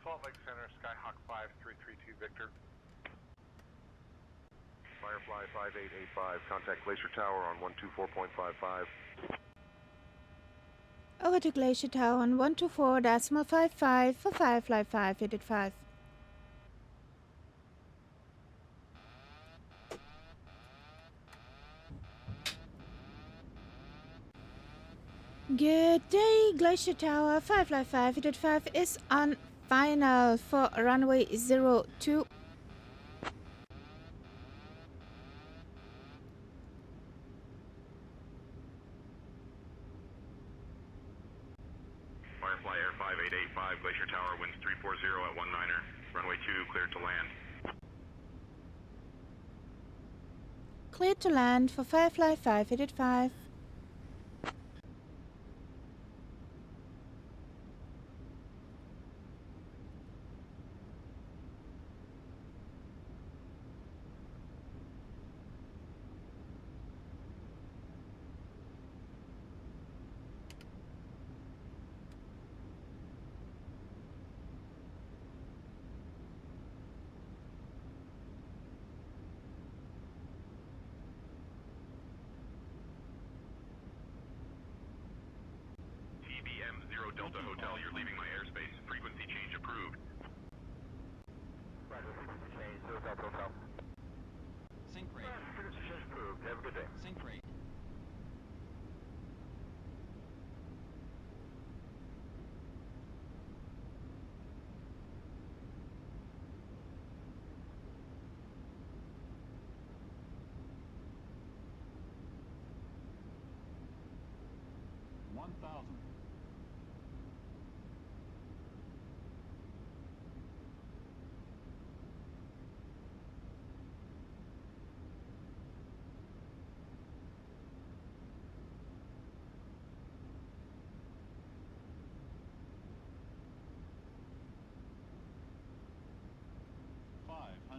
Salt Lake Center, Skyhawk 5332 Victor. Firefly 5885, contact Glacier Tower on 124.55. Over to Glacier Tower on 124.55 for Firefly 585. Good day, Glacier Tower. Firefly 585 is on final for runway 02. Firefly Air 5885, Glacier Tower, winds 340 at 19er. Runway 2, cleared to land. Cleared to land for Firefly 585.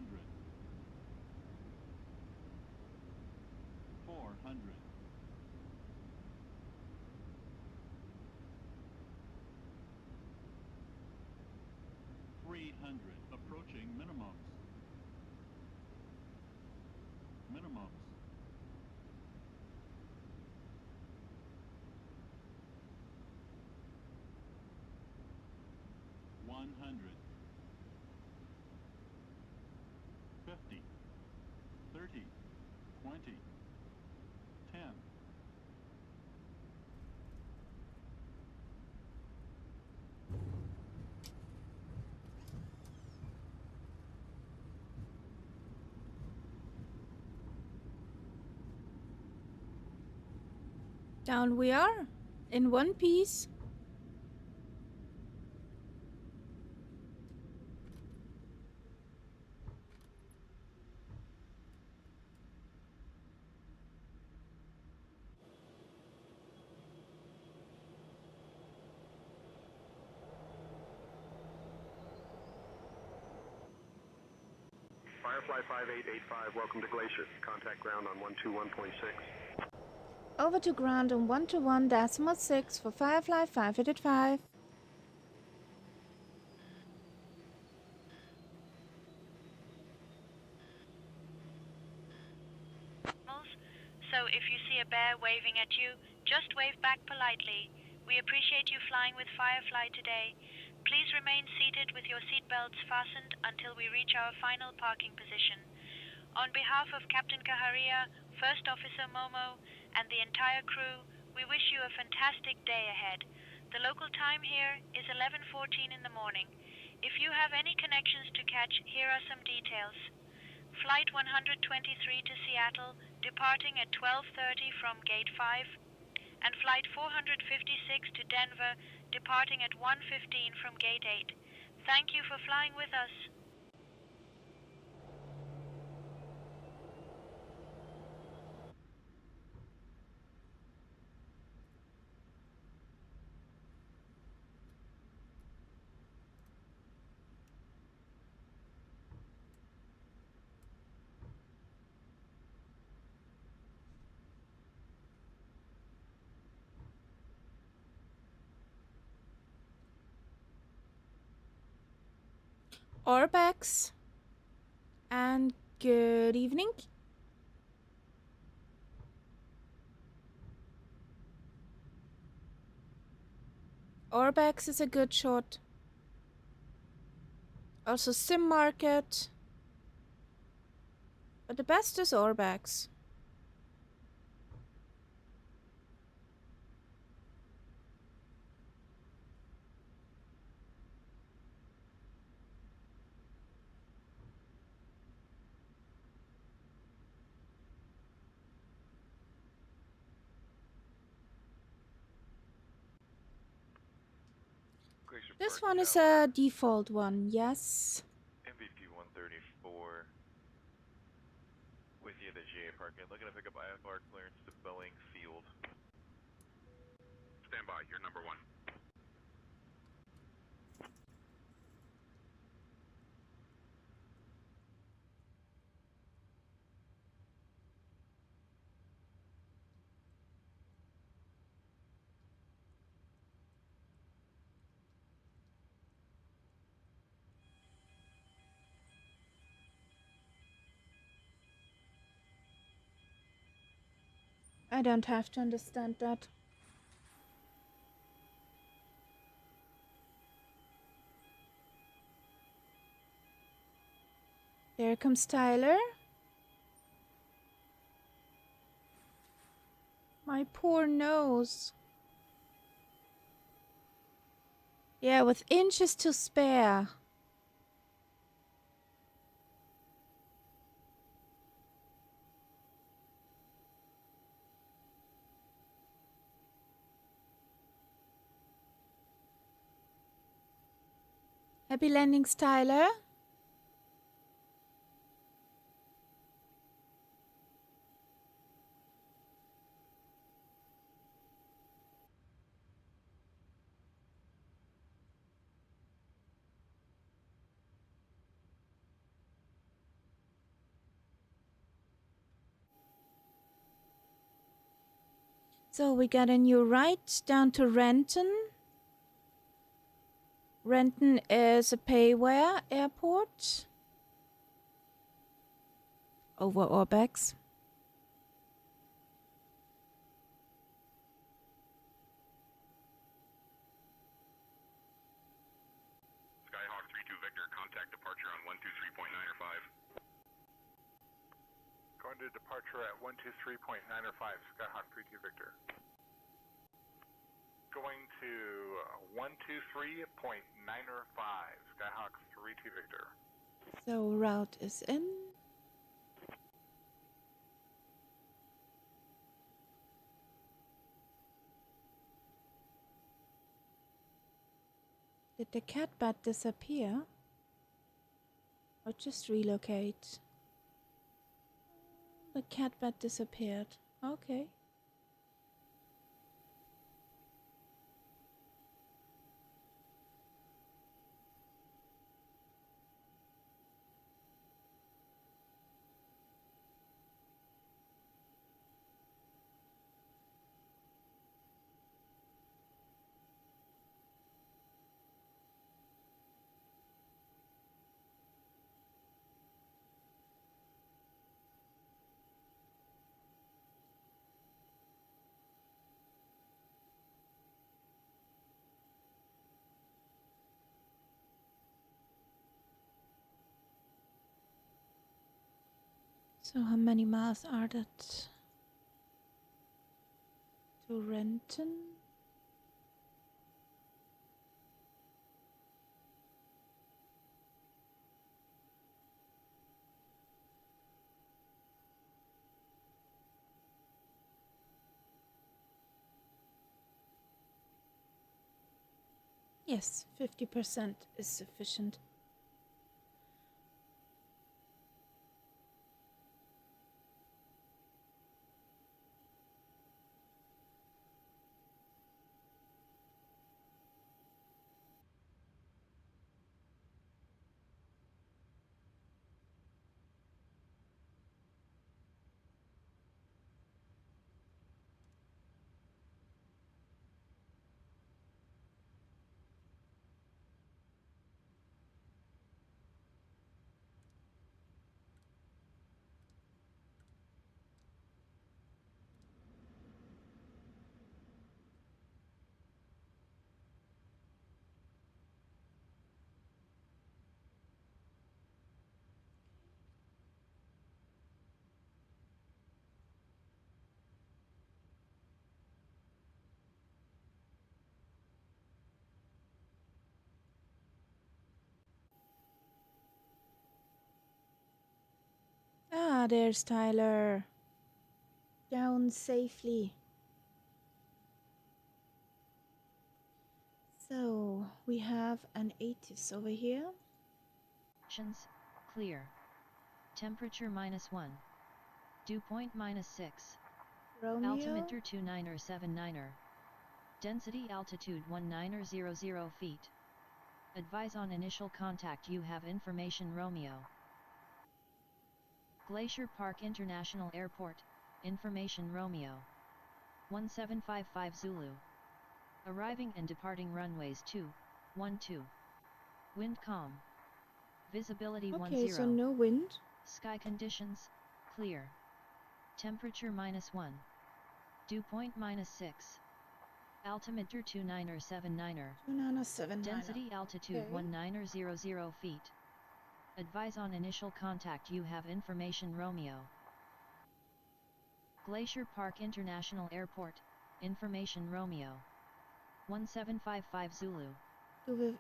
300. 400. 300. Approaching minimums. Minimums. 100. 50. 30. 20. 10. Down we are, in one piece. Firefly 5885, welcome to Glacier. Contact ground on 121.6. Over to ground on 121.6 for Firefly 5885. So if you see a bear waving at you, just wave back politely. We appreciate you flying with Firefly today. Please remain seated with your seatbelts fastened until we reach our final parking position. On behalf of Captain Kaharia, First Officer Momo, and the entire crew, we wish you a fantastic day ahead. The local time here is 11:14 in the morning. If you have any connections to catch, here are some details. Flight 123 to Seattle, departing at 12:30 from Gate 5, and Flight 456 to Denver, departing at 1:15 from Gate 8. Thank you for flying with us. Orbex, and good evening. Orbex is a good shot. Also Sim Market. But the best is Orbex. This one is a default one, yes. MVP 134 with you at the GA parking. Looking to pick up IFR clearance to Boeing Field. Stand by, you're number one. I don't have to understand that. There comes Tyler. My poor nose. Yeah, with inches to spare. Happy landings, Tyler. So we got a new ride down to Renton. Renton is a payware airport over our backs. Skyhawk 32 Victor, contact departure on 123.9 or 5. Going to departure at 123.9 or 5, Skyhawk 32 Victor. Going to 123.9 or 5, Skyhawk 32 Victor. So route is in. Did the cat bat disappear? Or just relocate? The cat bat disappeared. Okay. So how many miles are that to Renton? Yes, 50% is sufficient. Ah, there's Tyler. Down safely. So we have an 80s over here. Clear. Temperature -1. Dew point -6. Romeo. Altimeter 2979er. Density altitude 1900 feet. Advise on initial contact. You have information Romeo. Glacier Park International Airport, information Romeo. 1755 Zulu. Arriving and departing runways 212. Wind calm. Visibility 10. Okay, so no wind. Sky conditions, clear. Temperature -1. Dew point -6. Altimeter 2979er. 2979er. Density altitude Okay. 1900 feet. Advise on initial contact. You have information Romeo. Glacier Park International Airport, information Romeo. 1755 Zulu.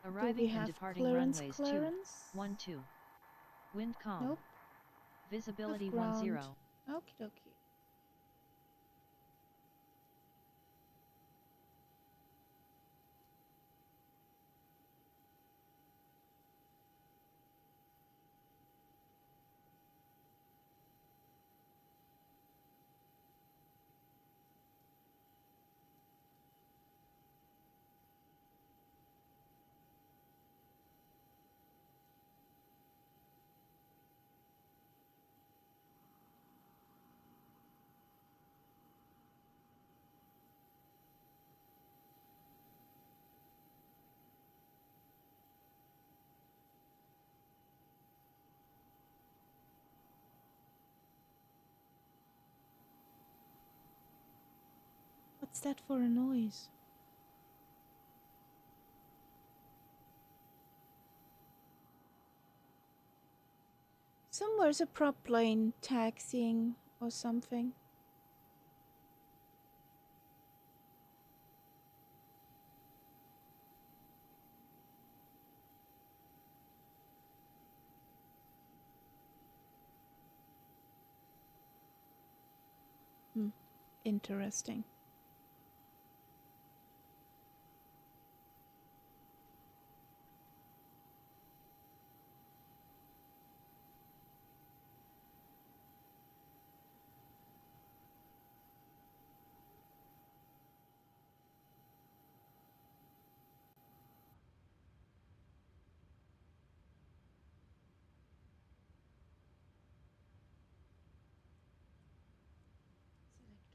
Arriving and departing runways 212. Wind calm. Nope. Visibility Of ground. 10. Okie dokie. What's that for a noise? Somewhere's a prop plane taxiing or something. Interesting.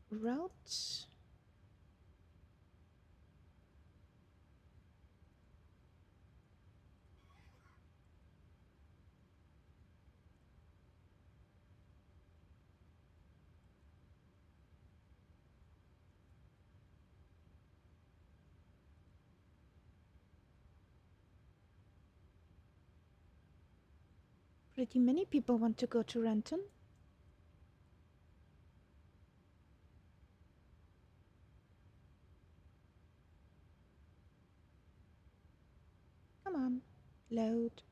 Routes. Pretty many people want to go to Renton. Come on, load.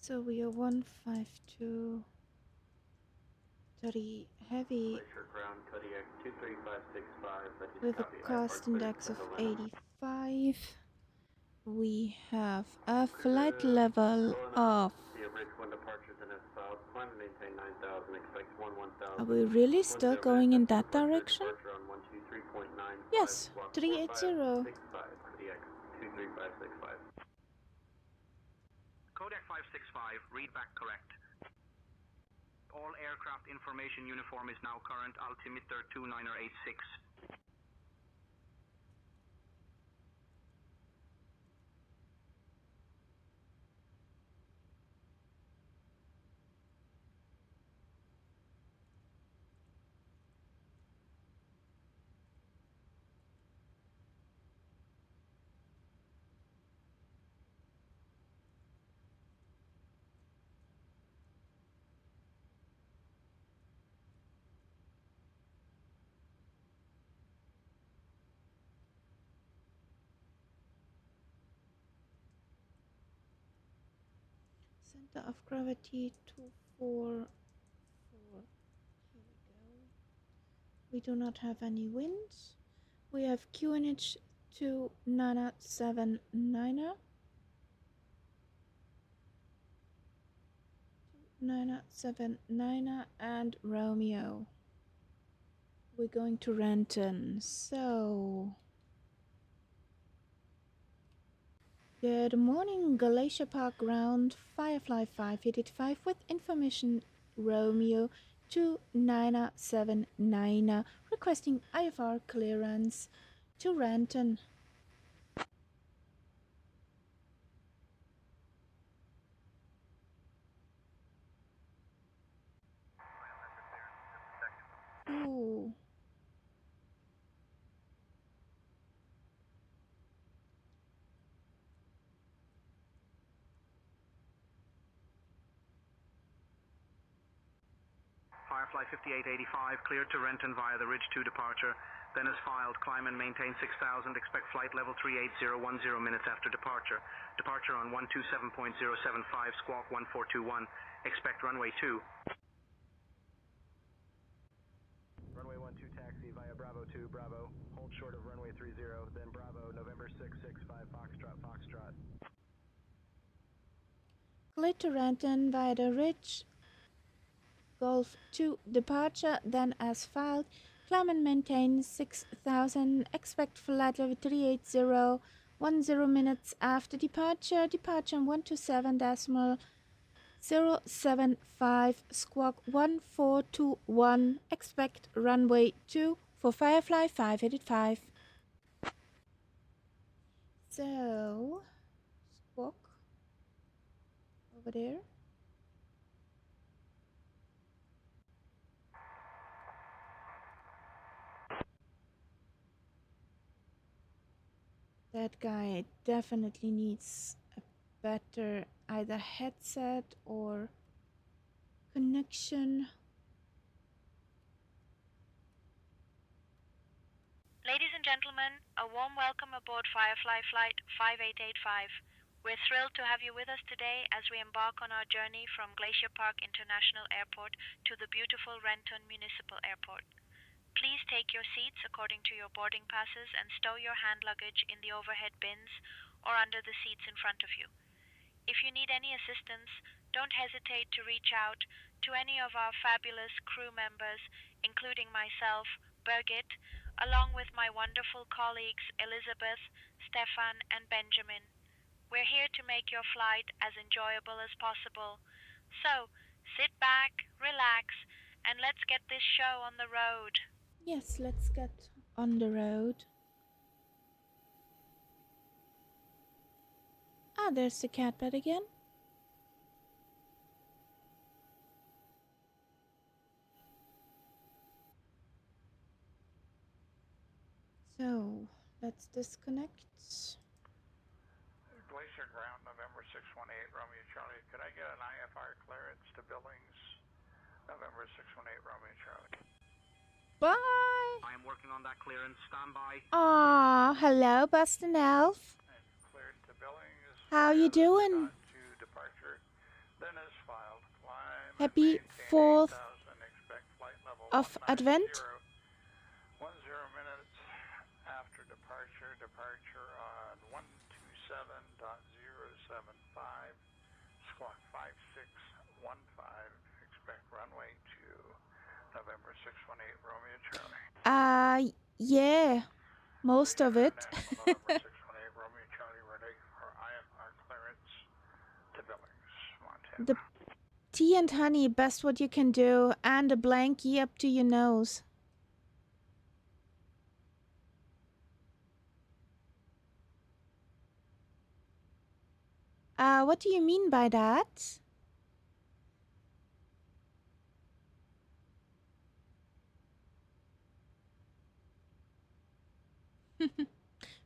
So we are 152 30 heavy with a cost index of 85. We have a flight level of... Are we really still going in that direction? Yes, 380. Kodak 565, read back correct. All aircraft information uniform is now current, altimeter 2986. Center of gravity 244. Here we go. We do not have any winds. We have QNH 2979. 2979 and Romeo. We're going to Renton. So good morning, Glacier Park ground, Firefly 585 with information Romeo 2979 requesting IFR clearance to Renton. Ooh. Firefly 5885, cleared to Renton via the Ridge 2 departure. Then as filed, climb and maintain 6000, expect flight level 38010 minutes after departure. Departure on 127.075, squawk 1421, expect runway 2. Runway 12 taxi via Bravo 2, Bravo, hold short of runway 30, then Bravo, November 665, Foxtrot, Foxtrot. Cleared to Renton via the Ridge Golf 2 departure, then as filed, climb and maintain 6000, expect flight level 38010 minutes after departure, departure on 127.0 075 squawk 1421. Expect runway 2 for Firefly 585. So, squawk over there. That guy definitely needs a better either headset or connection. Ladies and gentlemen, a warm welcome aboard Firefly Flight 5885. We're thrilled to have you with us today as we embark on our journey from Glacier Park International Airport to the beautiful Renton Municipal Airport. Please take your seats according to your boarding passes and stow your hand luggage in the overhead bins or under the seats in front of you. If you need any assistance, don't hesitate to reach out to any of our fabulous crew members, including myself, Birgit, along with my wonderful colleagues Elizabeth, Stefan, and Benjamin. We're here to make your flight as enjoyable as possible. So, sit back, relax, and let's get this show on the road. Yes, let's get on the road. Ah, there's the cat bed again. So, let's disconnect. Glacier Ground, November 618, Romeo Charlie. Could I get an IFR clearance to Billings, November 618, Romeo Charlie? Bye! I am working on that clearance. Stand by. Ah, hello, Boston Elf. Cleared to Billings. How you doing? To departure. Then is filed. Climb. Happy 4th Expect flight level of Advent. 10 minutes after departure. Departure on 127.075. Squawk 5615. Expect runway 2. November 618 Romeo Charlie. Yeah, most of it. November 618 Romeo Charlie ready for IFR clearance to Billings, Montana. The tea and honey, best what you can do, and a blankie up to your nose. What do you mean by that?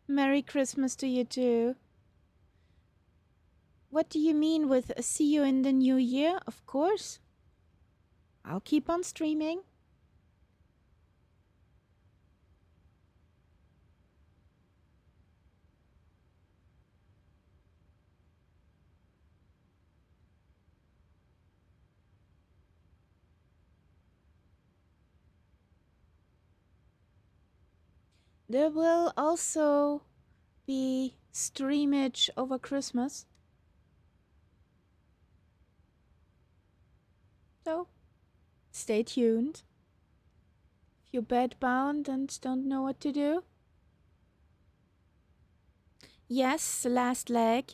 Merry Christmas to you too. What do you mean with see you in the new year? Of course. I'll keep on streaming. There will also be streamage over Christmas. So, stay tuned. If you're bedbound and don't know what to do. Yes, the last leg.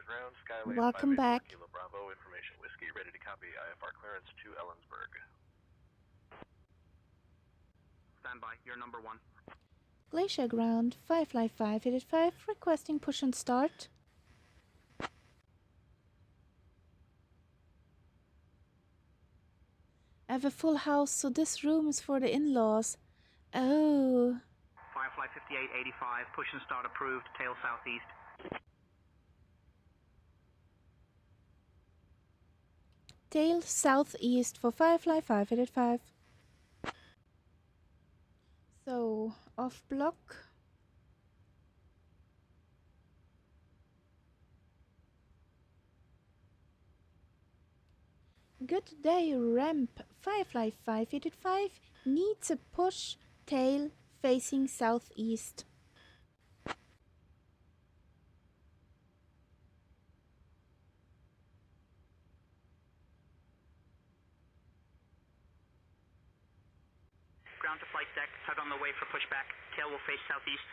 Ground, Welcome back. Kilo Bravo, information whiskey, ready to copy IFR clearance to Ellensburg. Stand by. You're number 1. Glacier Ground, Firefly 585, requesting push and start. I have a full house, so this room is for the in-laws. Oh. Firefly 5885, push and start approved, tail southeast. Tail southeast for Firefly 585. So, off block. Good day, ramp. Firefly 585 needs a push, tail facing southeast. Ground to flight deck, tug on the way for pushback. Tail will face southeast.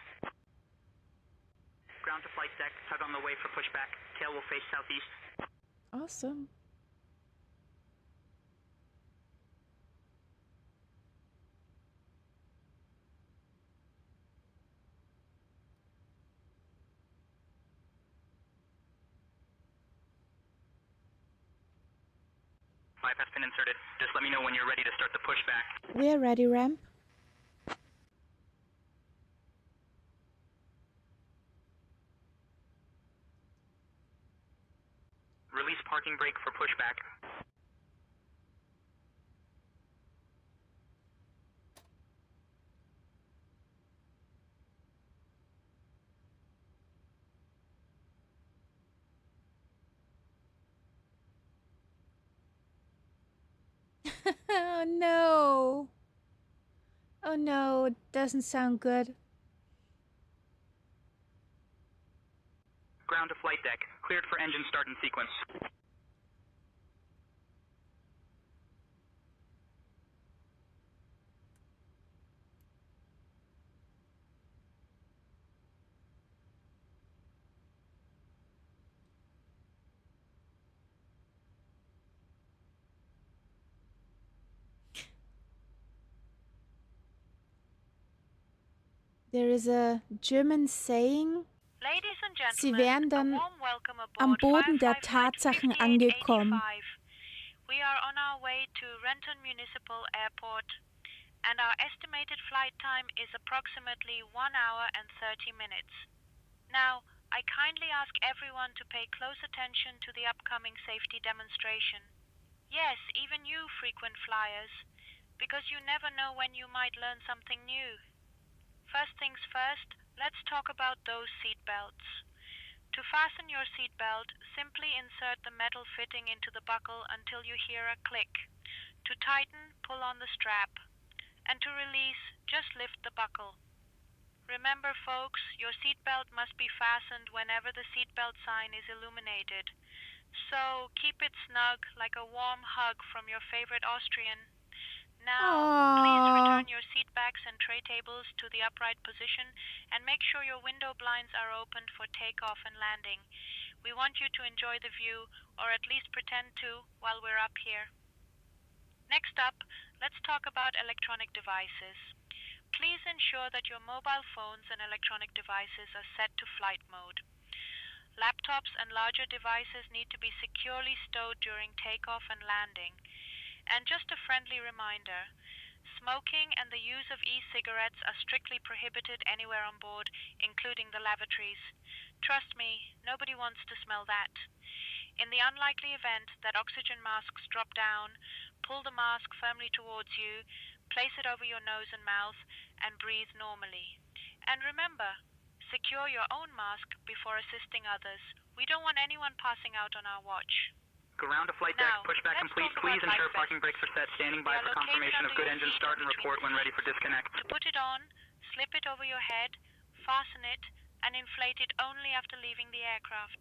Ground to flight deck, tug on the way for pushback. Tail will face southeast. Awesome. Five has been inserted. Just let me know when you're ready to start the pushback. We're ready, ramp. Release parking brake for pushback. Oh no. Oh no, it doesn't sound good. Ground to flight deck, cleared for engine start and sequence. There is a German saying, Ladies and sie gentlemen, wären dann a warm welcome am aboard Boden der Firefly Flight Tatsachen angekommen. 5885. We are on our way to Renton Municipal Airport, and our estimated flight time is approximately 1 hour and 30 minutes. Now, I kindly ask everyone to pay close attention to the upcoming safety demonstration. Yes, even you frequent flyers, because you never know when you might learn something new. First things first, let's talk about those seat belts. To fasten your seat belt, simply insert the metal fitting into the buckle until you hear a click. To tighten, pull on the strap. And to release, just lift the buckle. Remember, folks, your seat belt must be fastened whenever the seat belt sign is illuminated. So keep it snug like a warm hug from your favorite Austrian. Now, please return your seat backs and tray tables to the upright position and make sure your window blinds are opened for takeoff and landing. We want you to enjoy the view, or at least pretend to, while we're up here. Next up, let's talk about electronic devices. Please ensure that your mobile phones and electronic devices are set to flight mode. Laptops and larger devices need to be securely stowed during takeoff and landing. And just a friendly reminder, smoking and the use of e-cigarettes are strictly prohibited anywhere on board, including the lavatories. Trust me, nobody wants to smell that. In the unlikely event that oxygen masks drop down, pull the mask firmly towards you, place it over your nose and mouth, and breathe normally. And remember, secure your own mask before assisting others. We don't want anyone passing out on our watch. Ground to flight deck, pushback complete. Please ensure parking brakes are set. Standing by for confirmation of good engine start and report when ready for disconnect. To put it on, slip it over your head, fasten it, and inflate it only after leaving the aircraft.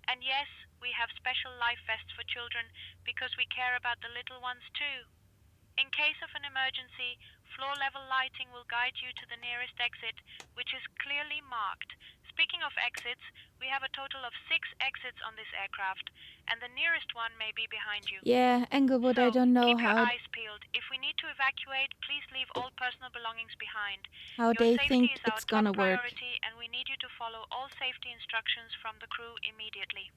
And yes, we have special life vests for children because we care about the little ones too. In case of an emergency, floor-level lighting will guide you to the nearest exit, which is clearly marked. Speaking of exits, we have a total of 6 exits on this aircraft, and the nearest one may be behind you. Yeah, Englewood, I don't know keep your how eyes peeled. If we need to evacuate, please leave all personal belongings behind. how Your they safety think is our it's gonna top work. priority, and we need you to follow all safety instructions from the crew immediately.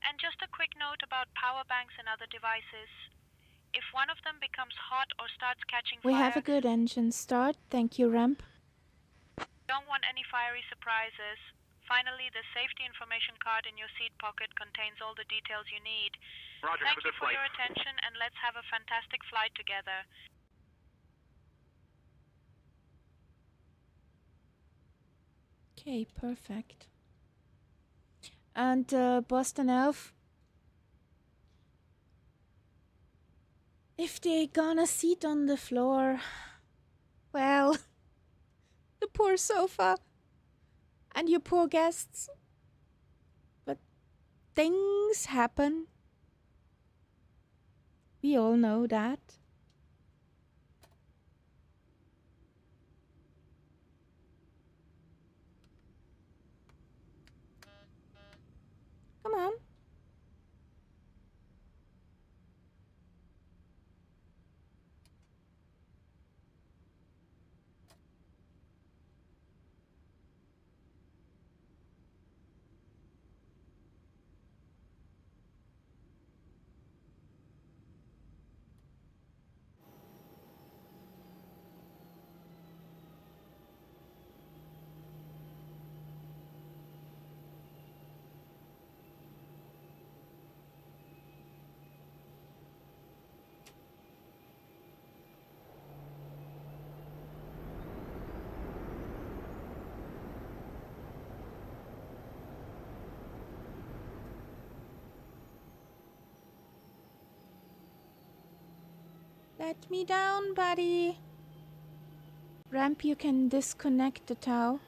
And just a quick note about power banks and other devices. If one of them becomes hot or starts catching We fire, have a good engine start. Thank you, ramp. don't want any fiery surprises. Finally, the safety information card in your seat pocket contains all the details you need. Roger, Thank have a you good for flight. your attention, and let's have a fantastic flight together. Okay, perfect. And Boston Elf, if they gonna sit on the floor, well, the poor sofa and your poor guests. But things happen. We all know that. Let me down, buddy. Ramp, you can disconnect the tow.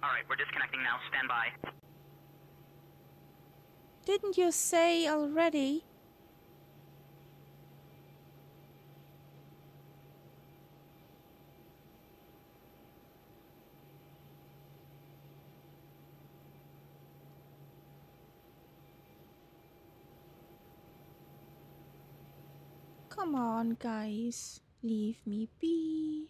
Alright, we're disconnecting now. Stand by. Didn't you say already? Come on, guys. Leave me be.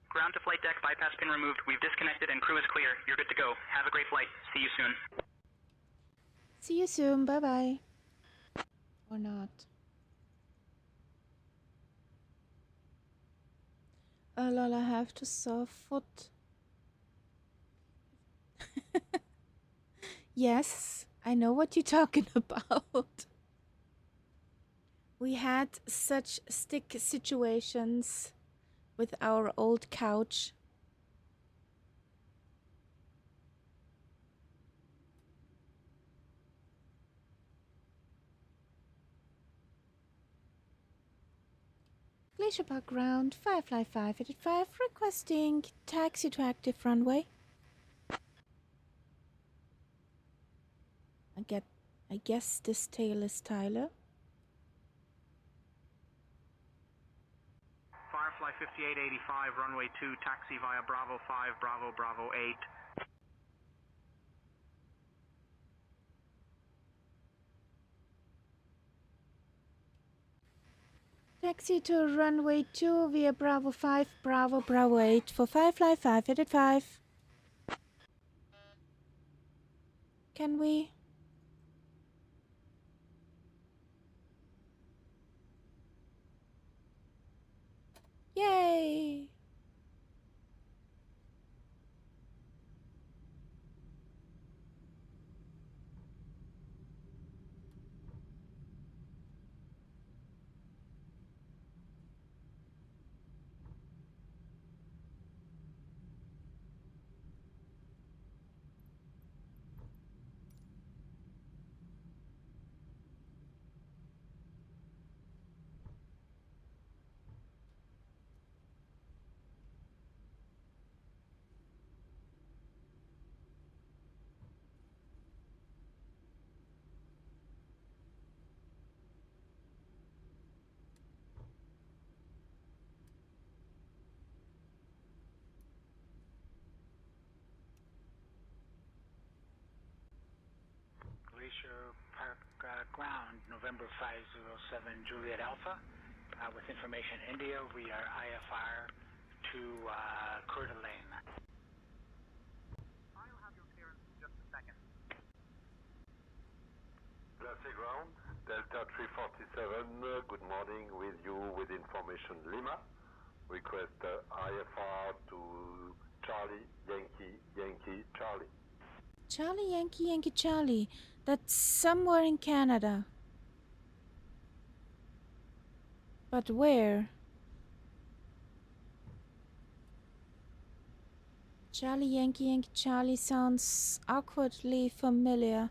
Ground to flight deck, bypass pin removed. We've disconnected and crew is clear. You're good to go. Have a great flight. See you soon. See you soon. Bye-bye. Or not. Oh lol, I have to surf foot. Yes, I know what you're talking about. We had such stick situations with our old couch. Glacier Park ground, Firefly 585, requesting taxi to active runway. I guess this tail is Tyler. Firefly 5885, runway 2, taxi via Bravo 5, Bravo, Bravo 8. Taxi to runway 2 via Bravo 5, Bravo, Bravo 8 for Firefly 585. Can we? Yay! Glacier Park ground, November 507 Juliet Alpha. With information India, we are IFR to Coeur d'Alene. I'll have your clearance in just a second. Glacier ground, Delta 347, good morning with you with information Lima. Request IFR to Charlie, Yankee, Yankee, Charlie. Charlie, Yankee, Yankee, Charlie. That's somewhere in Canada. But where? Charlie, Yankee, Yankee, Charlie sounds awkwardly familiar.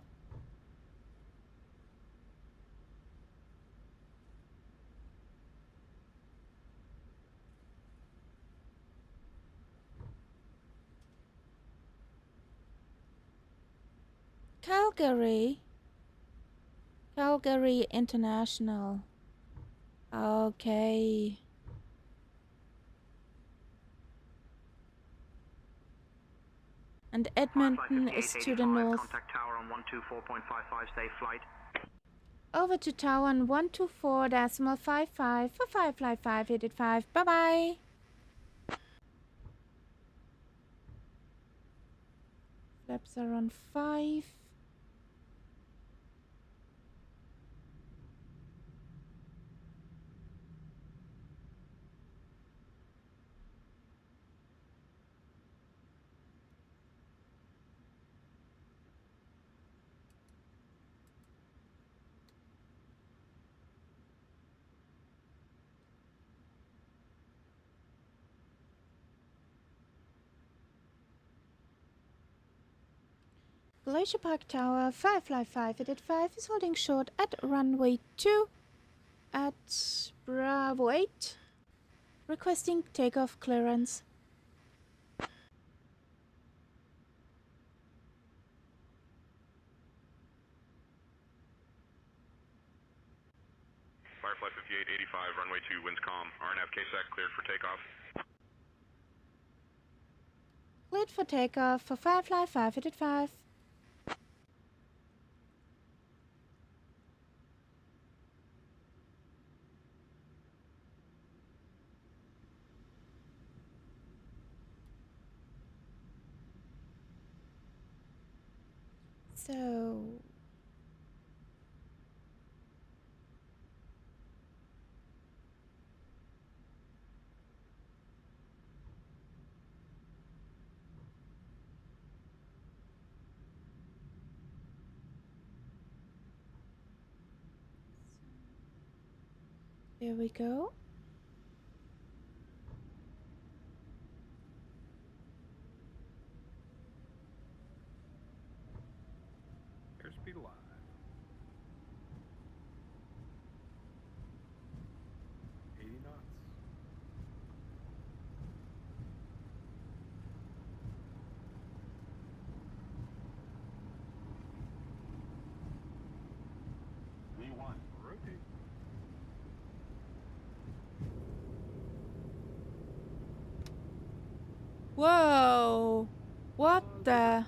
Calgary. Calgary International. Okay. And Edmonton is to the north. Contact tower on 124.55, safe flight. Over to tower on 124.55 for Firefly 585. Bye-bye. Flaps are on 5. Glacier Park Tower, Firefly 585 is holding short at runway 2 at Bravo 8, requesting takeoff clearance. Firefly 5885, runway 2, winds calm. RNAV KSAC cleared for takeoff. Cleared for takeoff for Firefly 585. So there we go. Airspeed live. Rotate. Whoa! What the?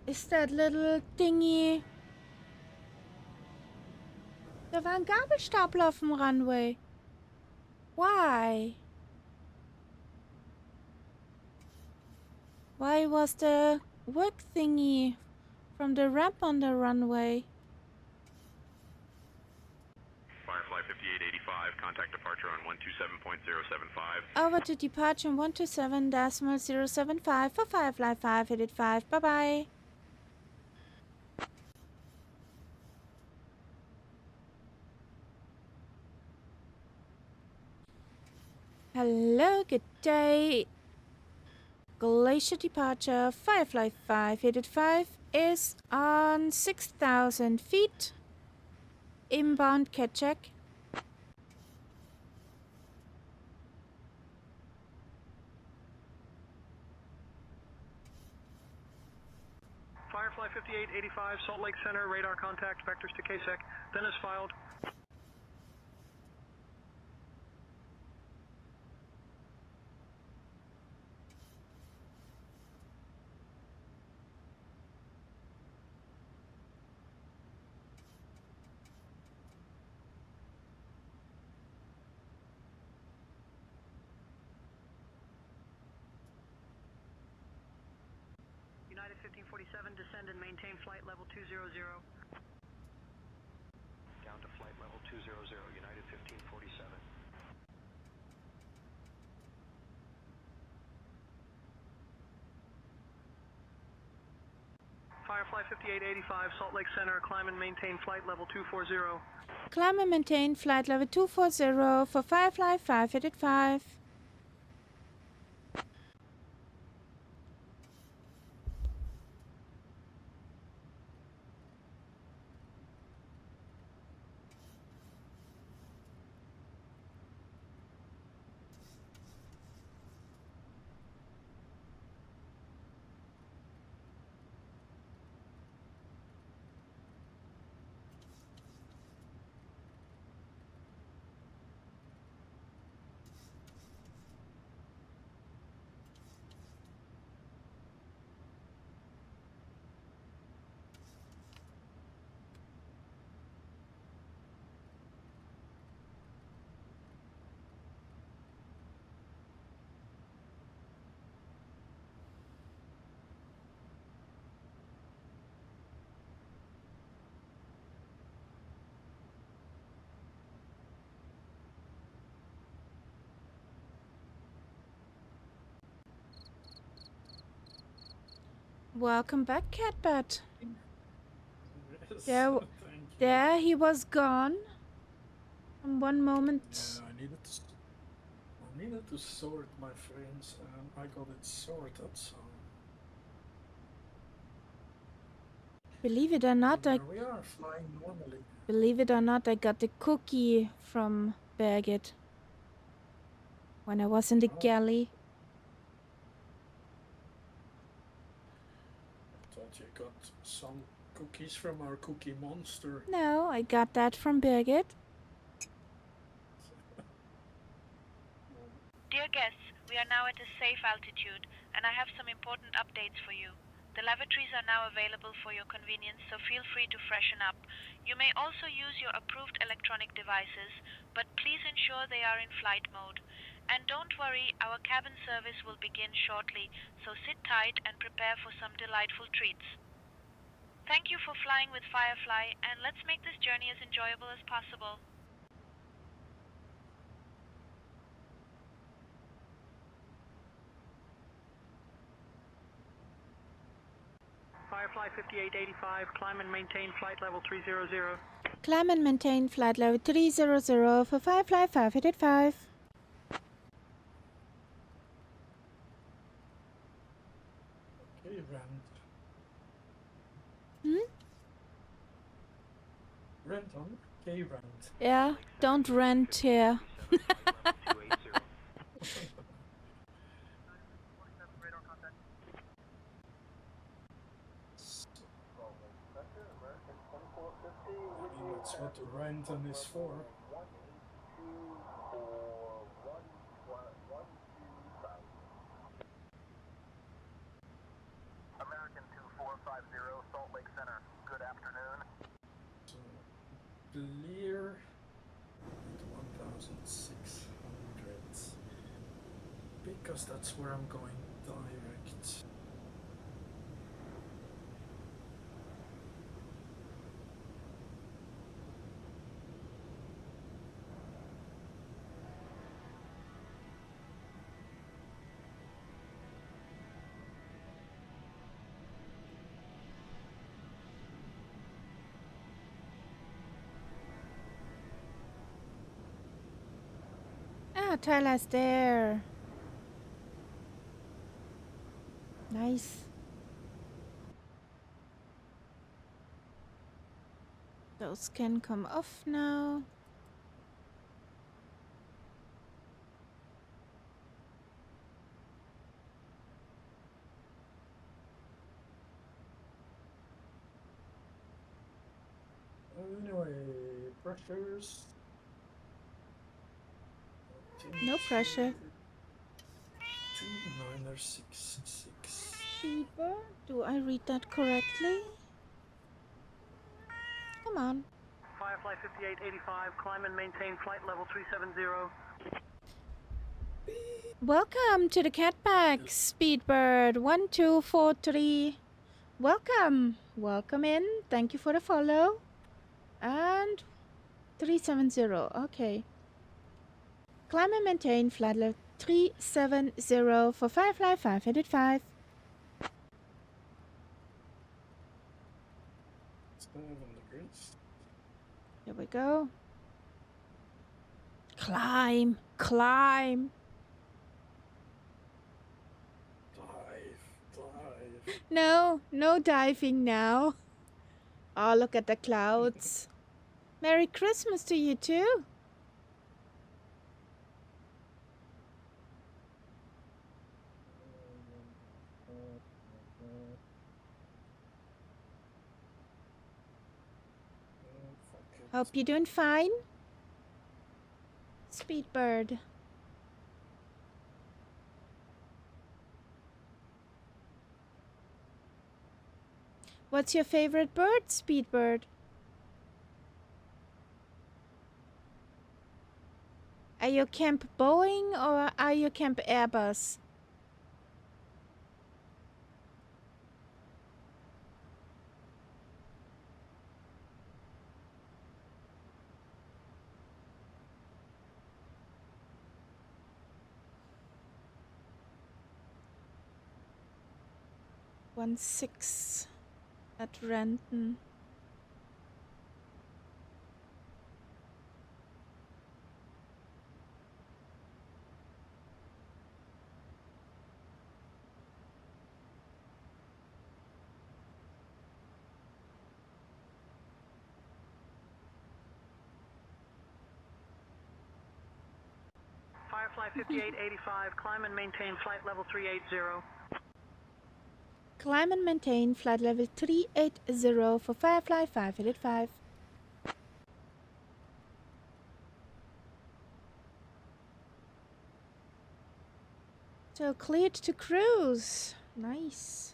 Ist that little thingy? Da war ein Gabelstapler auf dem Runway. Why? Why was the work thingy from the ramp on the runway? Firefly 5885, contact departure on 127.075. Over to departure on 127.075 for Firefly 585. Bye bye. Hello, good day. Glacier departure, Firefly 585 is on 6,000 feet. Inbound cat check. Firefly 5885, Salt Lake Center, radar contact, vectors to KSEC, then is filed. United 1547, descend and maintain flight level 200. Down to flight level 200, United 1547. Firefly 5885, Salt Lake Center, climb and maintain flight level 240. Climb and maintain flight level 240 for Firefly 585. Welcome back, Catbat. Yes, There he was gone. From one moment. Yeah, I needed to needed to sort my frames and I got it sorted, so... Believe it or not, There we are, flying normally. Believe it or not, I got the cookie from Birgit when I was in the galley. I thought you got some cookies from our cookie monster. No, I got that from Birgit. Dear guests, we are now at a safe altitude, and I have some important updates for you. The lavatories are now available for your convenience, so feel free to freshen up. You may also use your approved electronic devices, but please ensure they are in flight mode. And don't worry, our cabin service will begin shortly, so sit tight and prepare for some delightful treats. Thank you for flying with Firefly, and let's make this journey as enjoyable as possible. Firefly 5885, climb and maintain flight level 300. Climb and maintain flight level 300 for Firefly 5885. Okay, rent. Rent on? Okay, rent. Yeah, don't rent here. That's what the renton is for. American 2450, Salt Lake Center. Good afternoon. So, clear at 1,600. Because that's where I'm going direct. Ah, Tyler's there. Nice. Those can come off now. Anyway, pressures. No pressure. 29066. Sheba, do I read that correctly? Come on. Firefly 5885, climb and maintain flight level 370. Welcome to the Catback, Speedbird 1243. Welcome. Welcome in. Thank you for the follow. And 370. Okay. Climb and maintain flight level 370 for Firefly 585. 7 degrees. Here we go. Climb. Climb. Dive. No, no diving now. Oh, look at the clouds. Merry Christmas to you too. Hope you're doing fine. Speedbird. What's your favorite bird, Speedbird? Are you Camp Boeing or are you Camp Airbus? One 6 at Renton. Firefly 5885, climb and maintain flight level 380. Climb and maintain flight level 380 for Firefly 585. So cleared to cruise. Nice.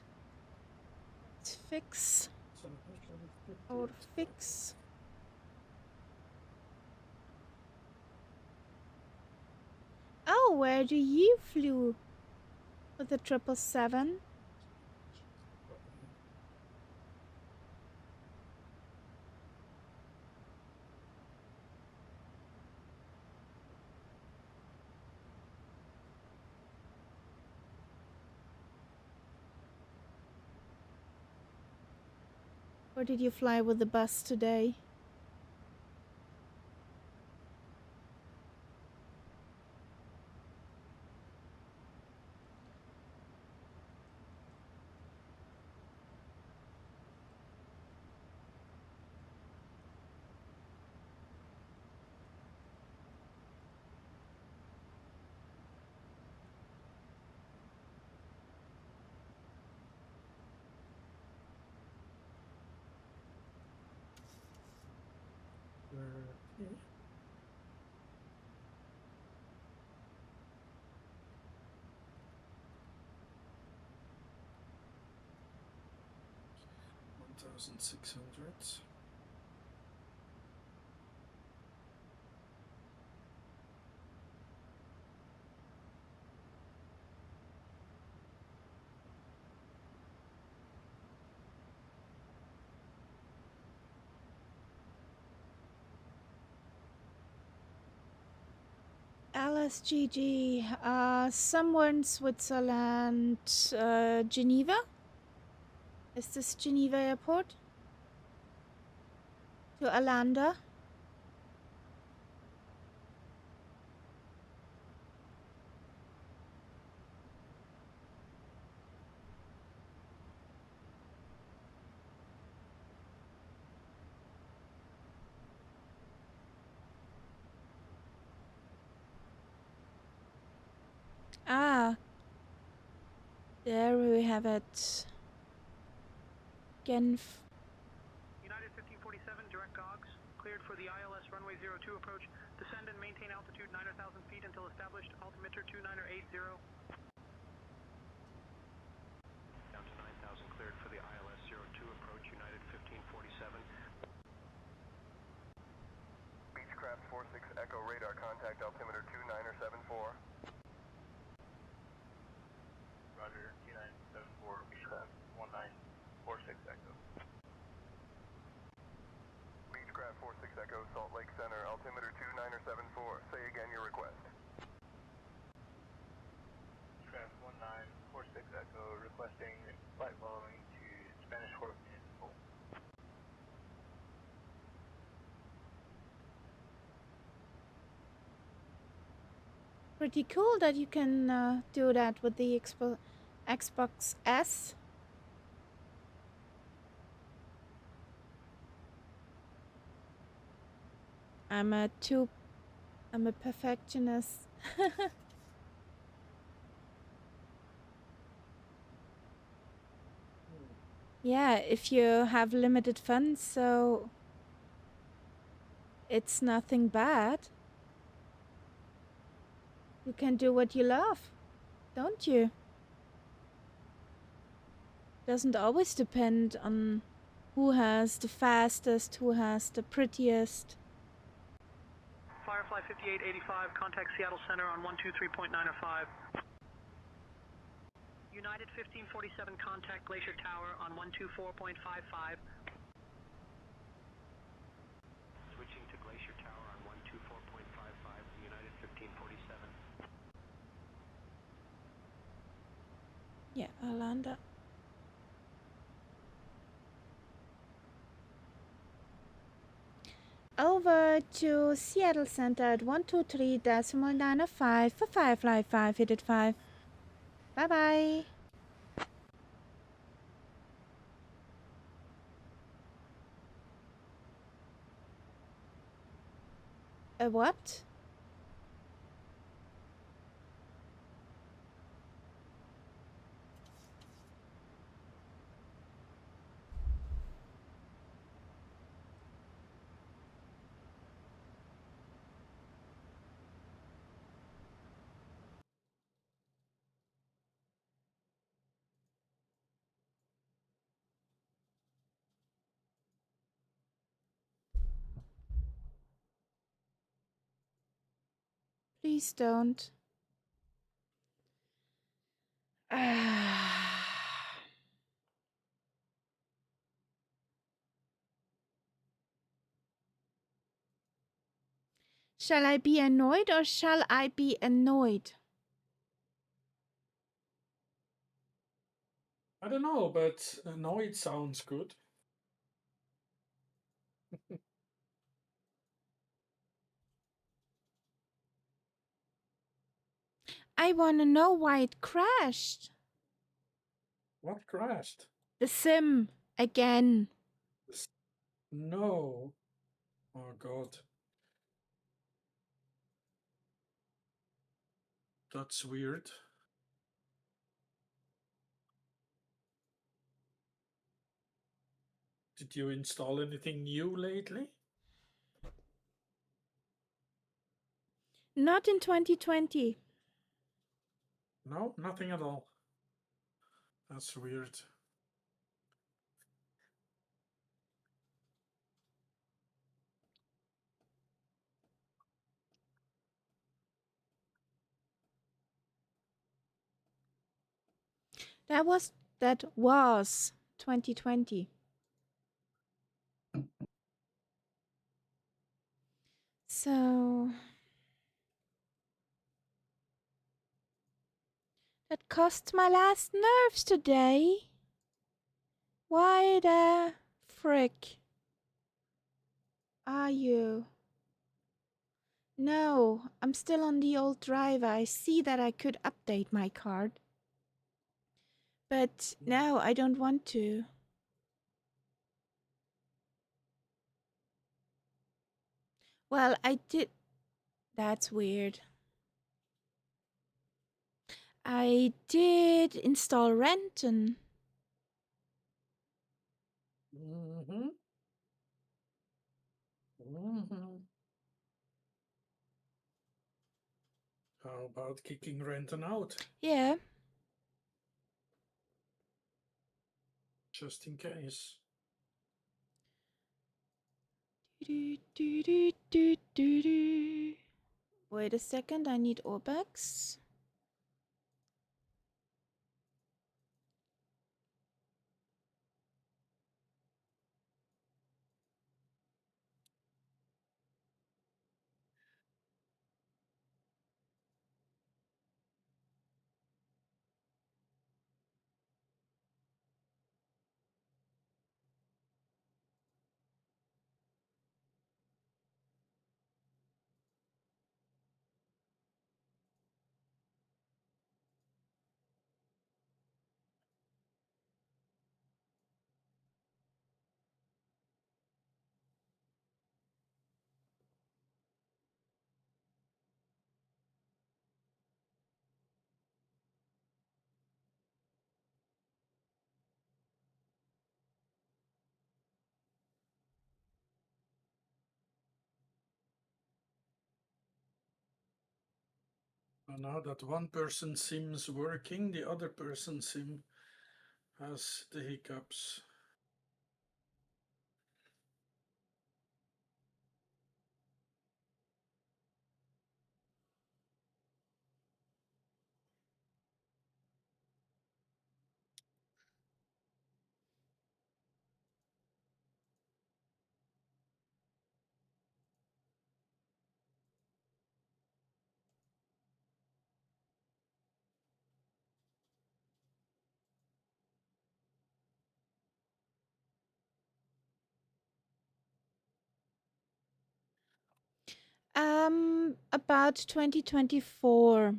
Let's fix. Or fix. Oh, where do you flew? With the 777? Or did you fly with the bus today? Okay. $1,600. LSGG, somewhere in Switzerland, Geneva? Is this Geneva Airport? To Alanda? Ah, there we have it. Genf. United 1547, direct dogs, cleared for the ILS runway 02 approach. Descend and maintain altitude 9,000 feet until established. Altimeter 2980. Down to 9,000, cleared for the ILS 02 approach. United 1547. Beechcraft 46 Echo radar contact altimeter 2974. Roger, 2974, Beechcraft 1946 Echo. Beechcraft 46 Echo, Salt Lake Center, altimeter 2974. Say again your request. Beechcraft 1946 Echo, requesting flight following to Spanish Fork in full. Pretty cool that you can do that with the Xbox S. I'm a perfectionist. Yeah, if you have limited funds, so it's nothing bad. You can do what you love, don't you? Doesn't always depend on who has the fastest, who has the prettiest. Firefly 5885, contact Seattle Center on 123.905. United 1547, contact Glacier Tower on 124.55. Switching to Glacier Tower on 124.55, United 1547. Yeah, Alanda. Over to Seattle Center at 123.905 for Firefly 585. Bye-bye. A what? Please don't. Shall I be annoyed or shall I be annoyed? I don't know, but annoyed sounds good. I want to know why it crashed. What crashed? The sim again. No. Oh God. That's weird. Did you install anything new lately? Not in 2020. No, nothing at all. That's weird. That was 2020. So that cost my last nerves today. Why the frick are you? No, I'm still on the old driver. I see that I could update my card. But no, I don't want to. Well, I did. That's weird. I did install Renton. Mm-hmm. Mm-hmm. How about kicking Renton out? Yeah. Just in case. Wait a second, I need Orbex. And now that one person sim's working, the other person sim has the hiccups. About 2024.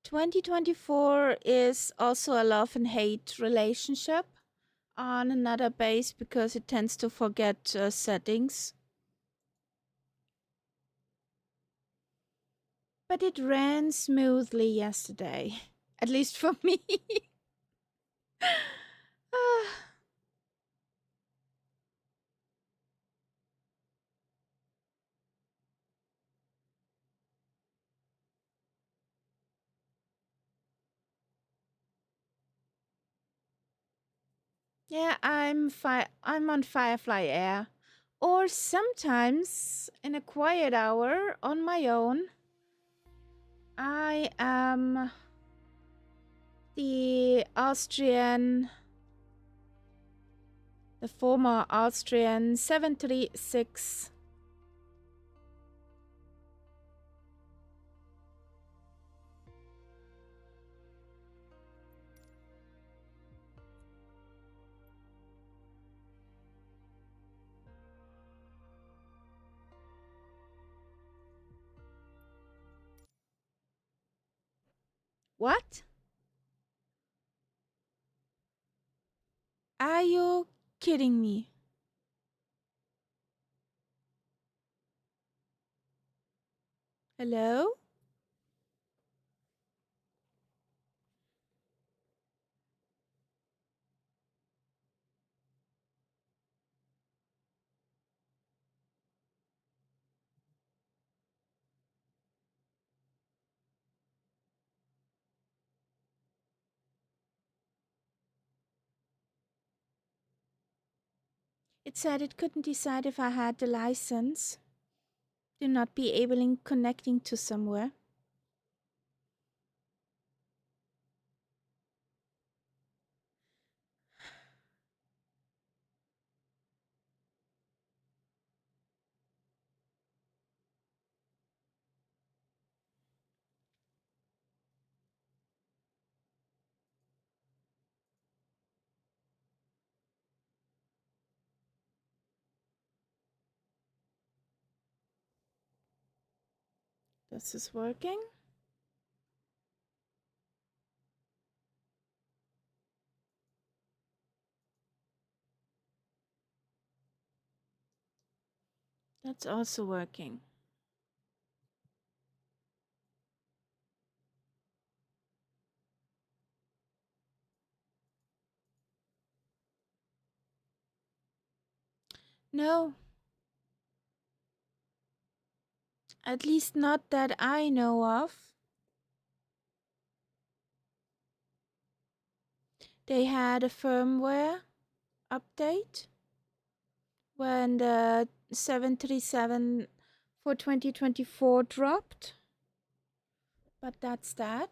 2024 is also a love and hate relationship on another base because it tends to forget settings. But it ran smoothly yesterday, at least for me. Yeah, I'm on Firefly Air, or sometimes in a quiet hour on my own I am the former Austrian 736. What? Are you kidding me? Hello? It said it couldn't decide if I had the license. Do not be able in connecting to somewhere. This is working. That's also working. No. At least not that I know of. They had a firmware update when the 737 for 2024 dropped. But that's that.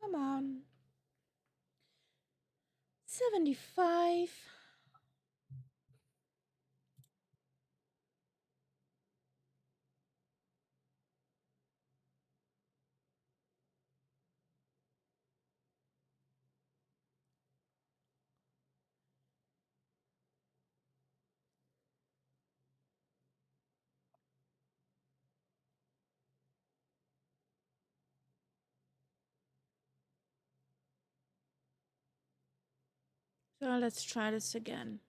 Come on. 75. So let's try this again.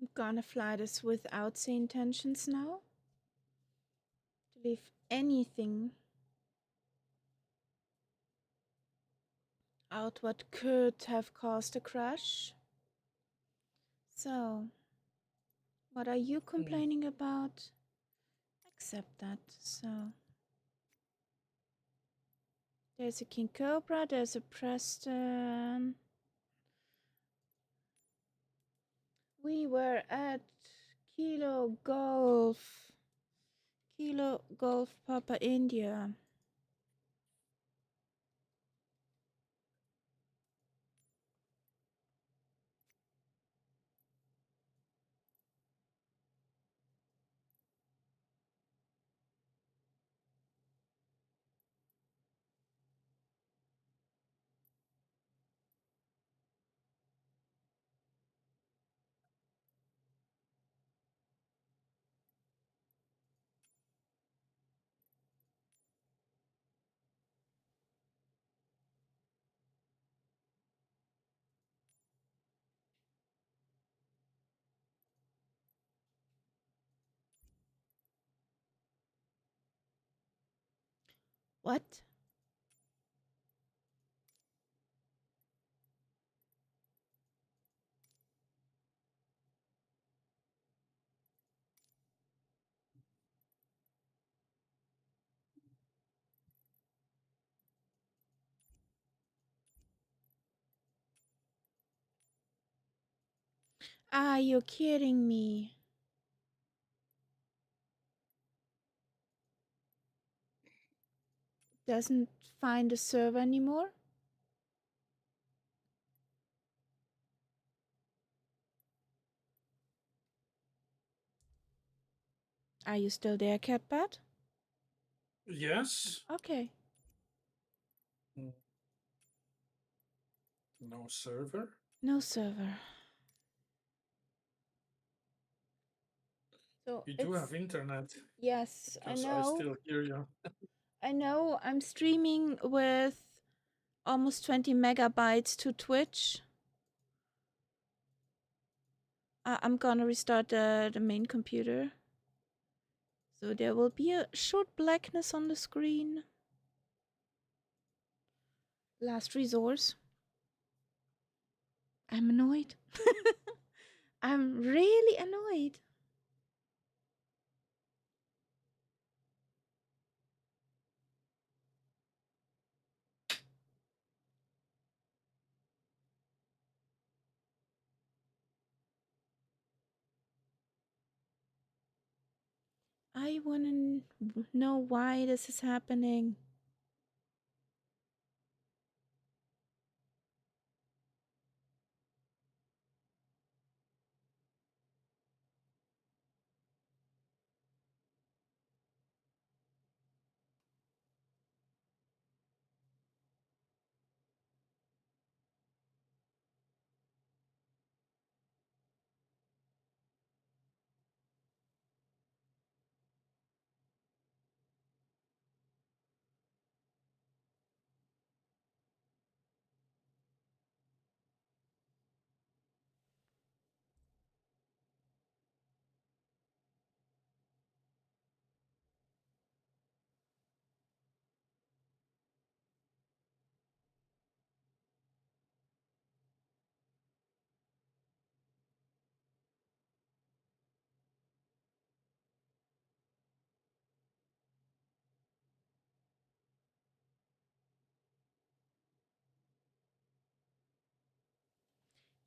I'm gonna fly this without the intentions now. To leave anything out what could have caused a crash. So, what are you complaining about? Accept that. So, there's a King Cobra, there's a Preston. We were at Kilo Golf Papa India. What? Ah, you're kidding me. Doesn't find the server anymore? Are you still there, Catbat? Yes. Okay. No server. No server. So You do have internet. Yes, I Because I know. still hear you. I know. I'm streaming with almost 20 megabytes to Twitch. I'm gonna restart the main computer. So there will be a short blackness on the screen. Last resource. I'm annoyed. I'm really annoyed. I wanna know why this is happening.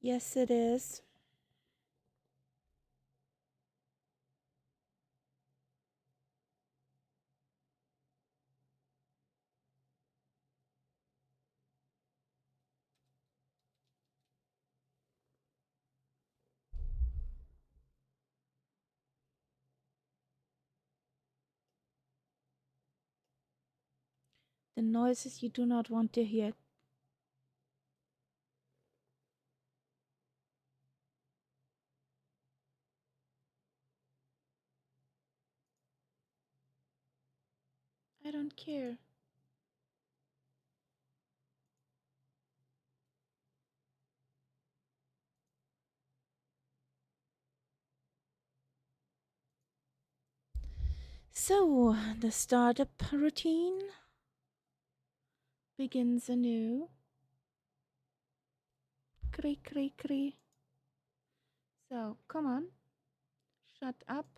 Yes, it is. The noises you do not want to hear. I don't care. So, the startup routine begins anew. Cree, cree, cree. So, come on. Shut up.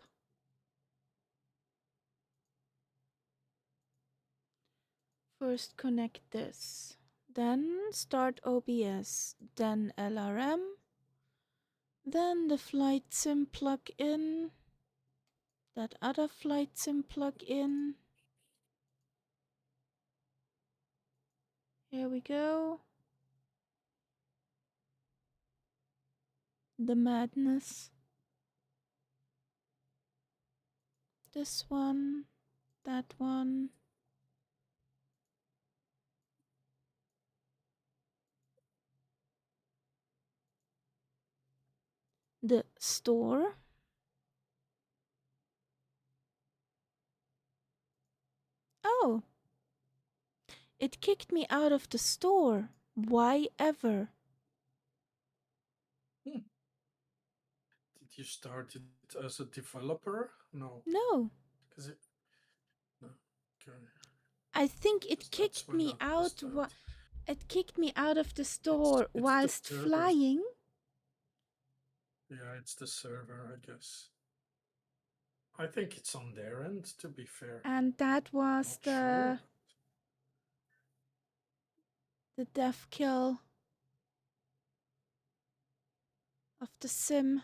First connect this. Then start OBS. Then LRM. Then the flight sim plug in. That other flight sim plug in. Here we go. The madness. This one. That one. The store. Oh. It kicked me out of the store. Why ever? Did you start it as a developer? No. No. Because it. No. Okay. I think it kicked me out. It kicked me out of the store whilst flying. Yeah, it's the server, I guess. I think it's on their end, to be fair. And that was the death kill of the sim.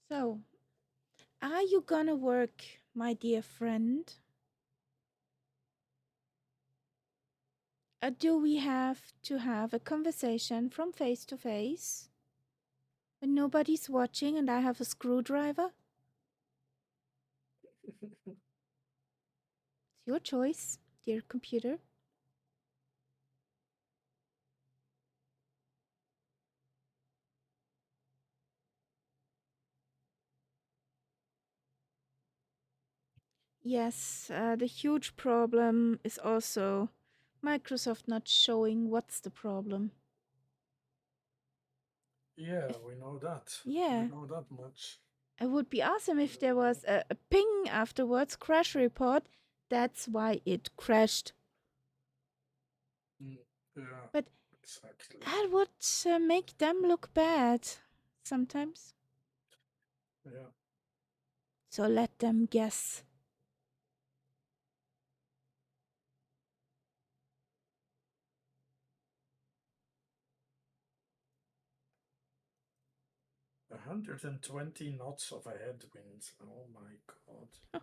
So, are you gonna work, my dear friend? Or do we have to have a conversation from face to face when nobody's watching and I have a screwdriver? It's your choice, dear computer. Yes, the huge problem is also Microsoft not showing what's the problem. Yeah, we know that. Yeah. We know that much. It would be awesome if there was a ping afterwards, crash report. That's why it crashed. Yeah, but exactly. That would make them look bad sometimes. Yeah. So let them guess. A 120 knots of a headwind. Oh my god.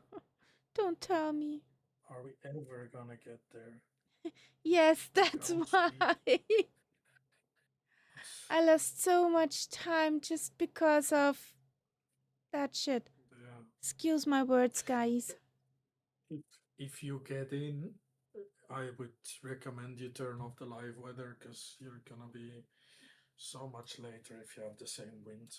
Don't tell me. Are we ever gonna get there? Yes, that's why. I lost so much time just because of that shit. Yeah. Excuse my words, guys. If you get in, I would recommend you turn off the live weather because you're gonna be so much later if you have the same wind.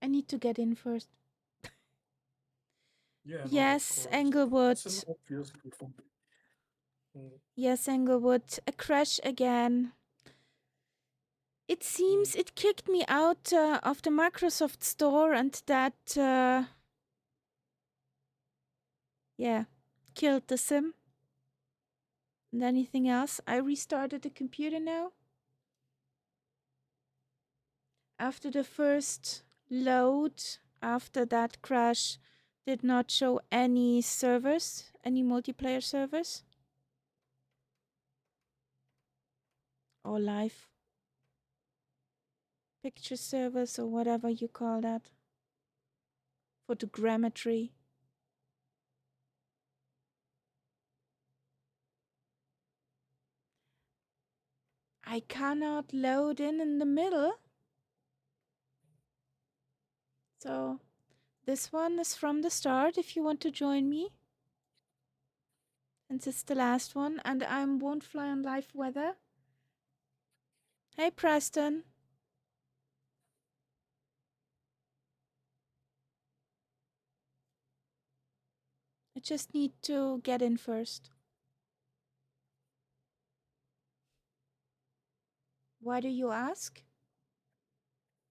I need to get in first. Yeah. Yes, no, Englewood. That's an obvious Yes, Englewood. A crash again. It seems it kicked me out of the Microsoft store and that, yeah, killed the sim. And anything else? I restarted the computer now. After the first load, after that crash, did not show any servers, any multiplayer servers. Or live picture servers or whatever you call that. Photogrammetry. I cannot load in the middle. So this one is from the start if you want to join me. Since it's the last one and I won't fly on live weather. Hey Preston. I just need to get in first. Why do you ask?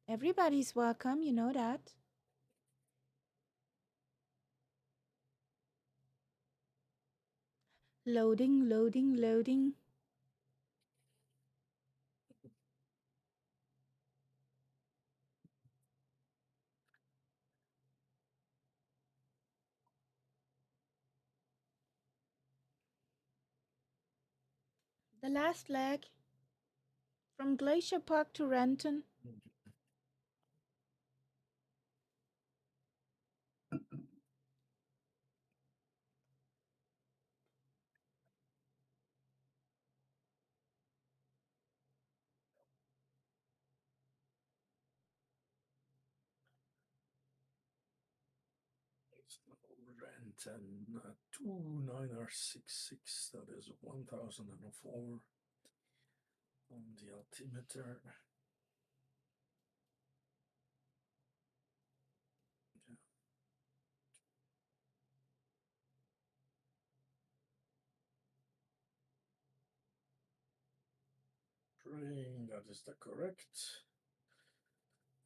Everybody's welcome, you know that. Loading, loading, loading. The last leg from Glacier Park to Renton. Renton 2966, that is 1004 on the altimeter. Praying that is the correct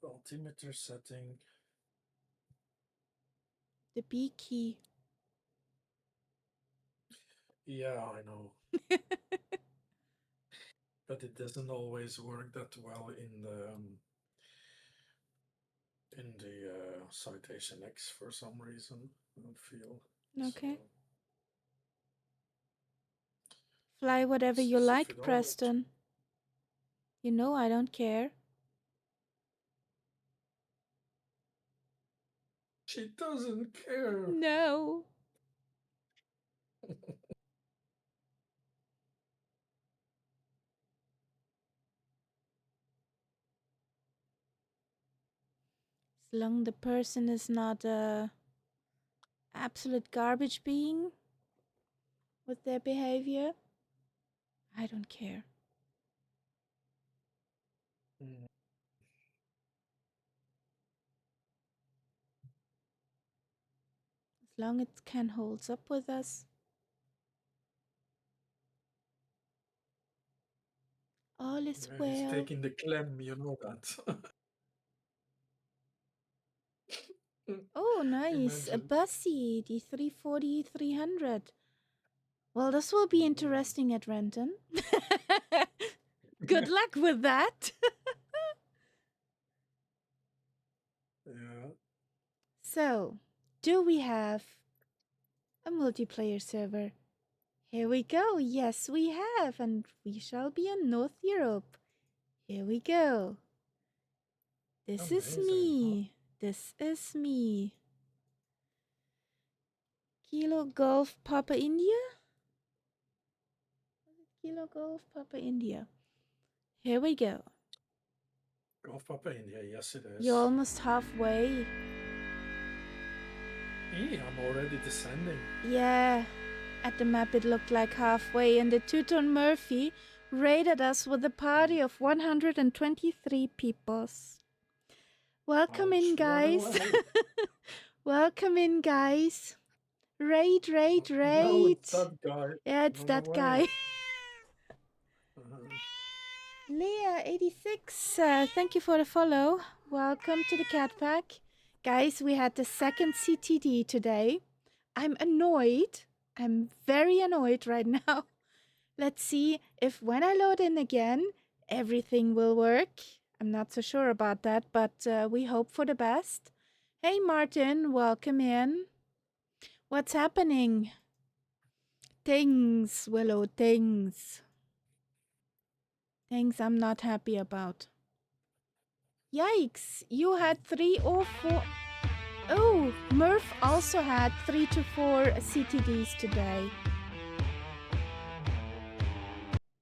altimeter setting. The B key. Yeah, I know. But it doesn't always work that well in the Citation X for some reason, I feel. Okay. So, fly whatever you like, Preston. You know I don't care. She doesn't care. No. As long the person is not a absolute garbage being with their behavior, I don't care. As long as it can holds up with us. All is well. He's taking the clem, you know that. Oh, nice. A bussy, the 340-300. Well, this will be interesting at Renton. Good luck with that. Yeah. So, do we have a multiplayer server? Here we go. Yes, we have. And we shall be in North Europe. Here we go. This is me. This is me. Kilo Golf Papa India? Kilo Golf Papa India. Here we go. Golf Papa India, yes it is. You're almost halfway. I'm already descending. Yeah, at the map it looked like halfway, and the Teuton Murphy raided us with a party of 123 peoples. Welcome in, guys. Welcome in, guys. Raid, raid, raid. No, it's that guy. Yeah, it's that guy. Leah86, thank you for the follow. Welcome to the Cat Pack. Guys, we had the second CTD today. I'm annoyed. I'm very annoyed right now. Let's see if when I load in again, everything will work. I'm not so sure about that, but we hope for the best. Hey, Martin, welcome in. What's happening? Things, Willow, things. Things I'm not happy about. Yikes, you had 3 or 4. Oh, Murph also had 3 to 4 CTDs today.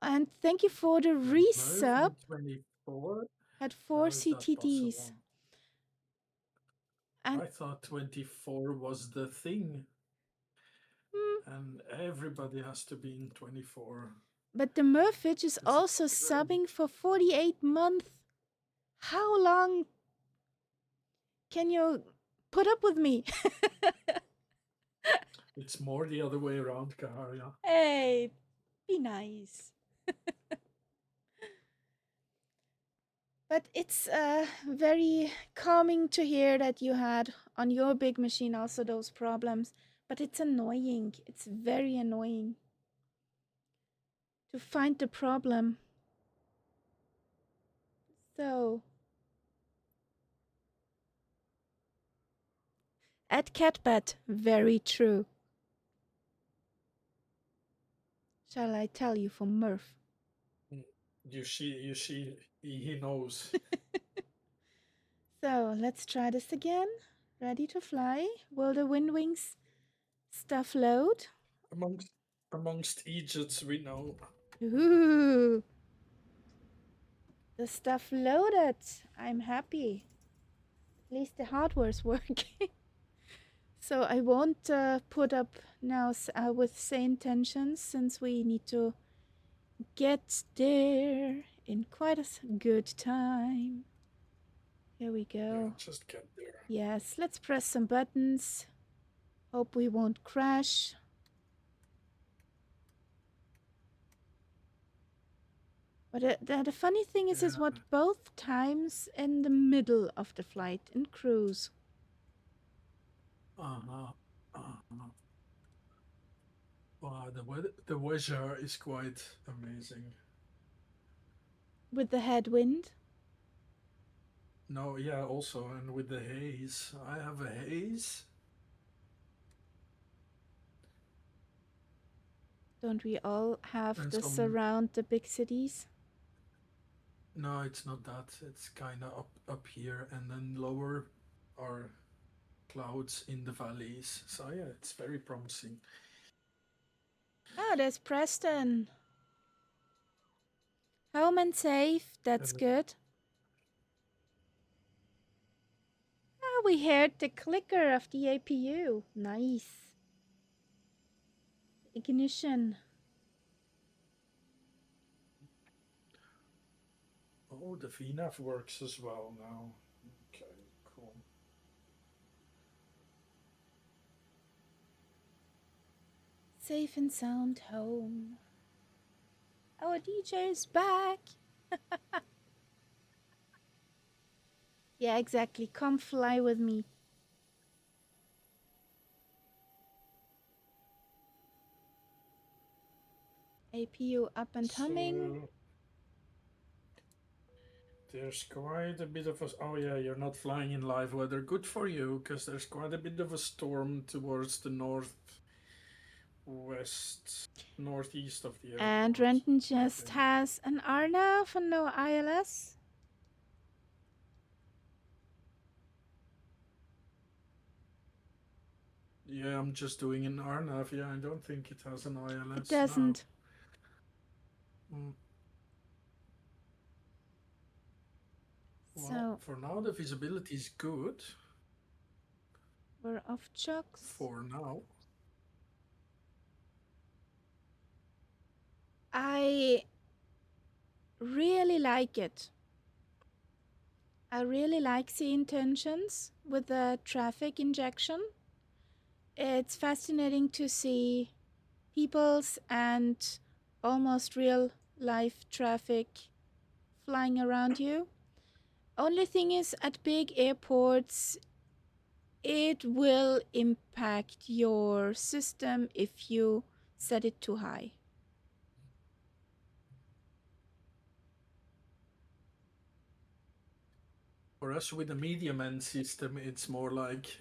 And thank you for the resub. 24? Had 4 How is that CTDs. possible? And I thought 24 was the thing. And everybody has to be in 24. but the Murphage is also subbing for 48 months. How long can you put up with me? It's more the other way around, KGRI. Hey, be nice. But it's very calming to hear that you had on your big machine also those problems. But it's annoying. It's very annoying to find the problem. So, at Catbat, very true. Shall I tell you for Murph? You see, he knows. So, let's try this again. Ready to fly? Will the wind wings stuff load? Amongst Egypts, we know. Ooh. The stuff loaded. I'm happy. At least the hardware's working. So I won't put up now with sane tensions since we need to get there in quite a good time. Here we go. Yeah, just get there. Yes, let's press some buttons. Hope we won't crash. But the funny thing is what both times in the middle of the flight in cruise. Wow, the weather is quite amazing. With the headwind? No, yeah, also, and with the haze. I have a haze. Don't we all have And this around the big cities? No, it's not that. It's kind of up here, and then lower are clouds in the valleys. So yeah, it's very promising. Oh, there's Preston. Home and safe. That's good. Oh, we heard the clicker of the APU. Nice. Ignition. Oh, the VNAV works as well now. Okay, cool. Safe and sound home. Our DJ is back. Yeah, exactly. Come fly with me. APU up and humming. There's quite a bit of a... Oh yeah, you're not flying in live weather. Good for you, because there's quite a bit of a storm towards the northeast of the airport. And Renton just has an RNAV and no ILS. Yeah, I'm just doing an RNAV. Yeah, I don't think it has an ILS. It doesn't. No. Well, So for now the visibility is good. We're off chocks. For now. I really like it. I really like the intentions with the traffic injection. It's fascinating to see people's and almost real life traffic flying around you. Only thing is, at big airports, it will impact your system if you set it too high. For us with the medium end system, it's more like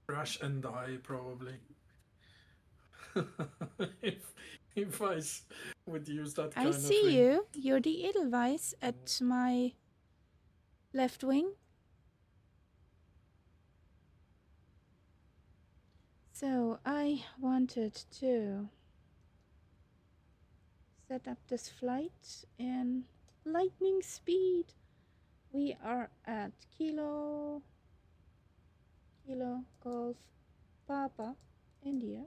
crash and die probably. if I would use that kind of thing. I see you. You're the Edelweiss at my left wing. So I wanted to set up this flight in lightning speed. We are at Kilo Golf Papa, India.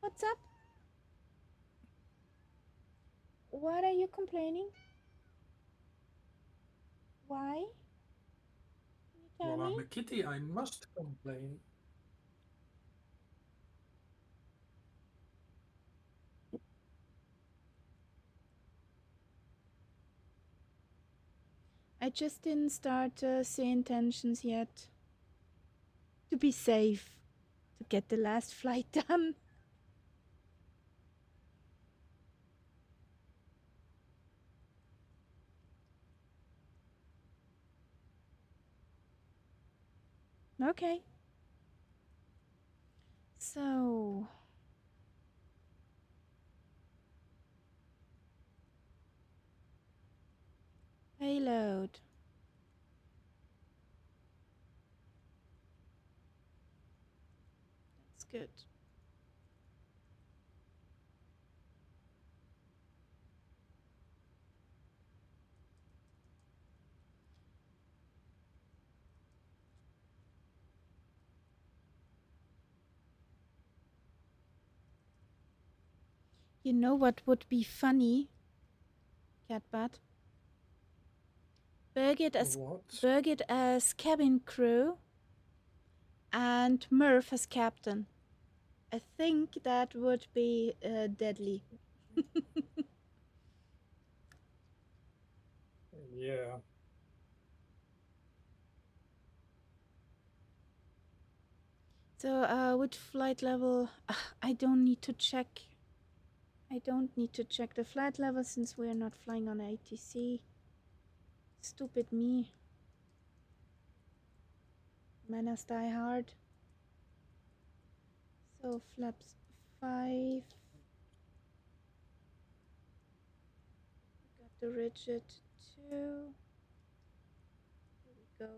What's up? What are you complaining? Why? Can you tell Well, me? I'm a kitty, I must complain. I just didn't start sea intentions yet. To be safe. To get the last flight done. Okay. So... payload. That's good. You know what would be funny, Catbat? Birgit as cabin crew and Murph as captain. I think that would be deadly. Yeah. So, with flight level, I don't need to check. I don't need to check the flight level since we're not flying on ATC. Stupid me. Manners die hard. So, flaps 5. Got the rigid 2. Here we go.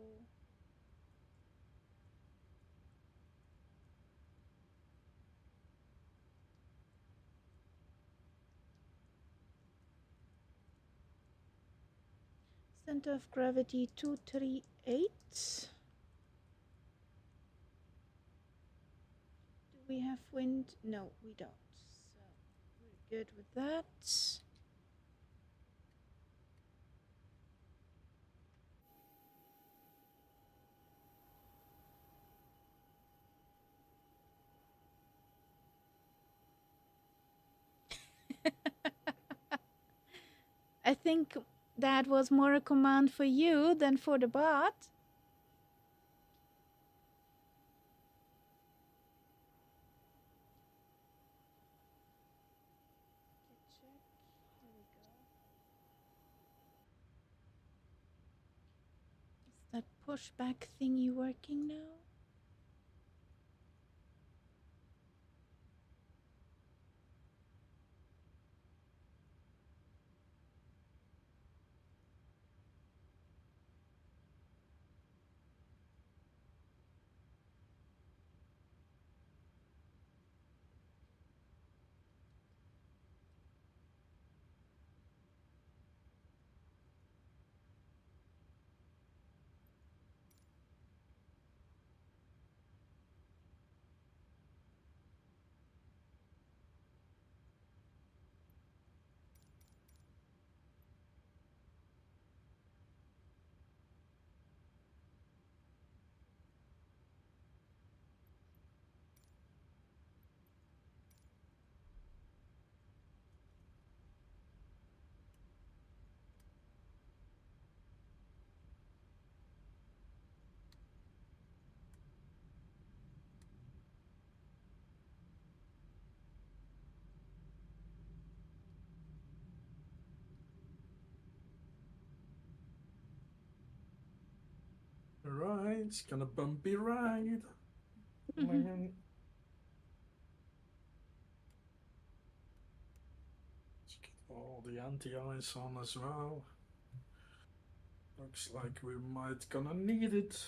Center of gravity 238. Do we have wind? No, we don't. So we're good with that. I think that was more a command for you than for the bot. Is that pushback thingy working now? Alright, it's gonna bumpy ride. Man. Let's get Oh, the anti-ice on as well. Looks like we might gonna need it.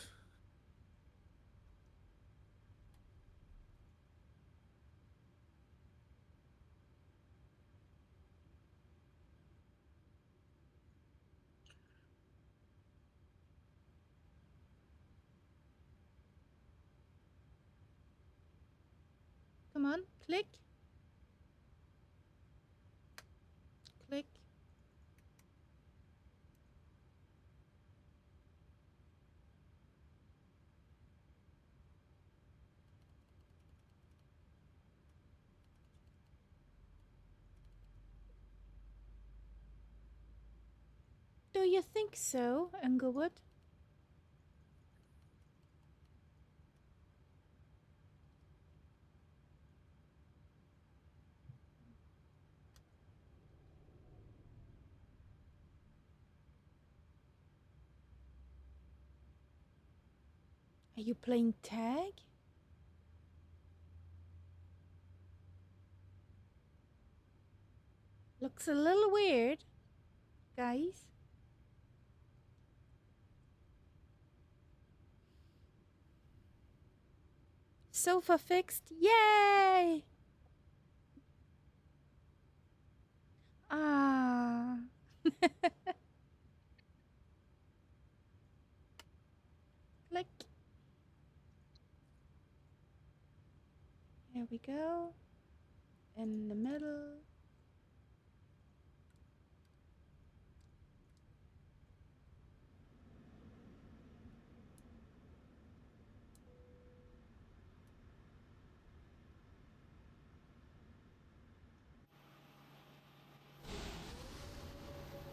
Come on, click. Click. Do you think so, Englewood? Are you playing tag? Looks a little weird, guys. Sofa fixed. Yay! Ah. Click. Here we go. In the middle.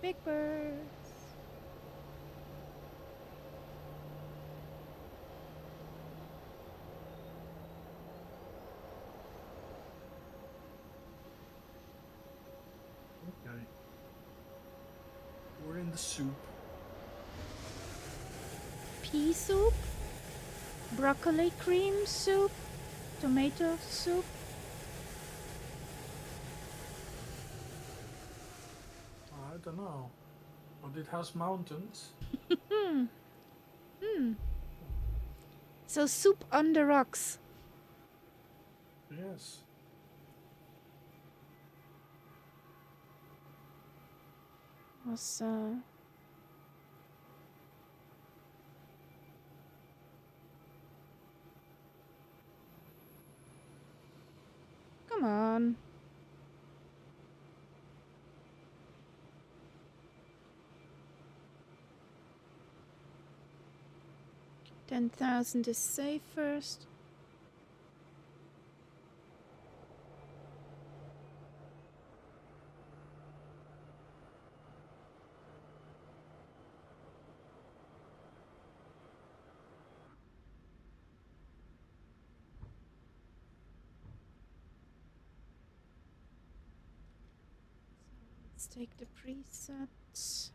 Big birds. Okay. We're in the soup. Pea soup. Broccoli cream soup. Tomato soup. I don't know. But it has mountains. So soup on the rocks. Yes. Also. Come on. $10,000 is safe first. Let's take the presets.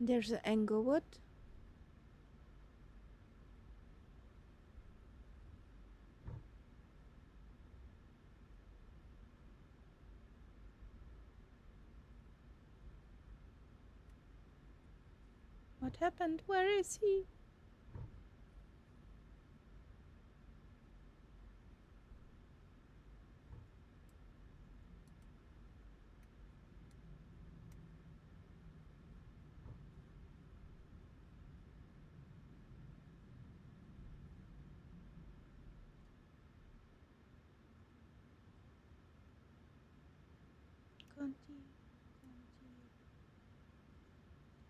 There's the Englewood. What happened? Where is he?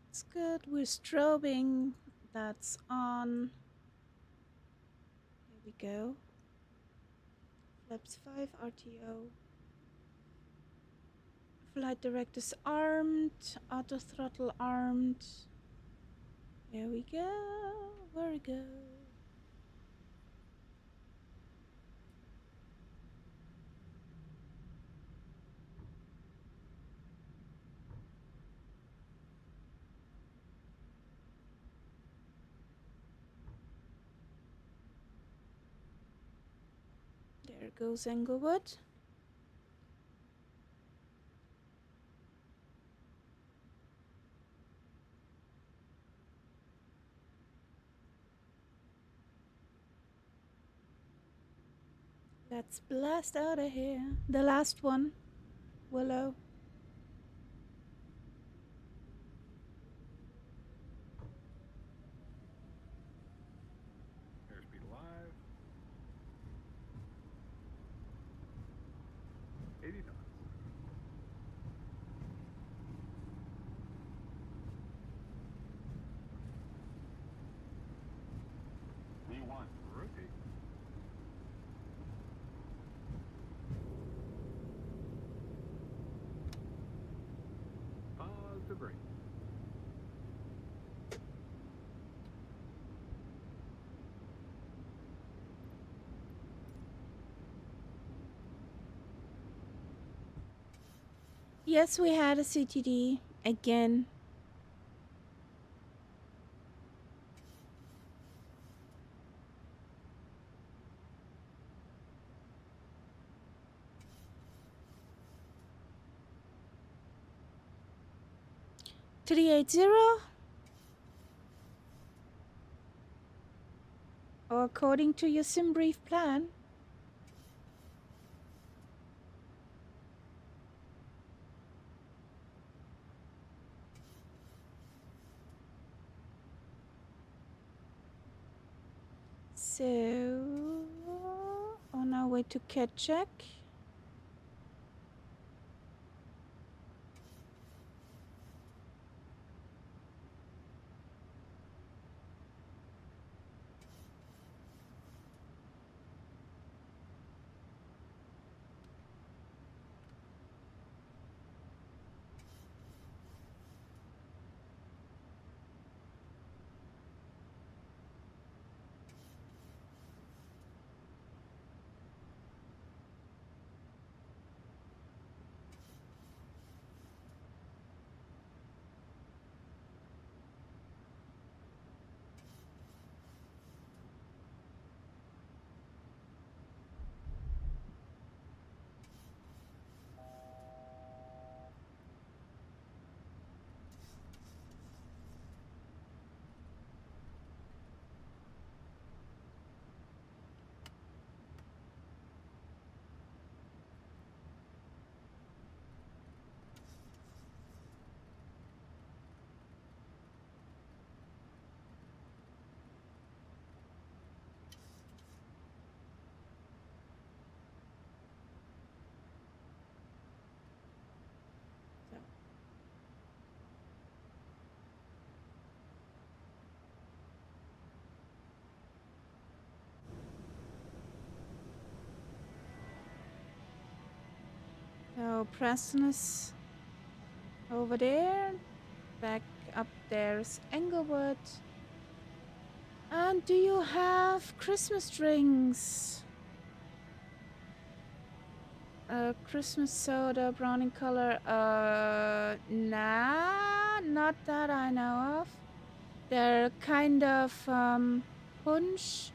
It's good. We're strobing. That's on. Here we go. Flaps 5 RTO. Flight directors armed. Auto throttle armed. Here we go. Very good. There goes Englewood. Let's blast out of here. The last one. Willow. Airspeed alive. 80 knots. V1. Rotate. Positive brake. Yes, we had a CTD again. $380. Or according to your sim brief plan. So, on our way to Ketchak. So Preston is over there. Back up there's Englewood. And do you have Christmas drinks? Christmas soda, brown in color. Nah, not that I know of. They're kind of punch.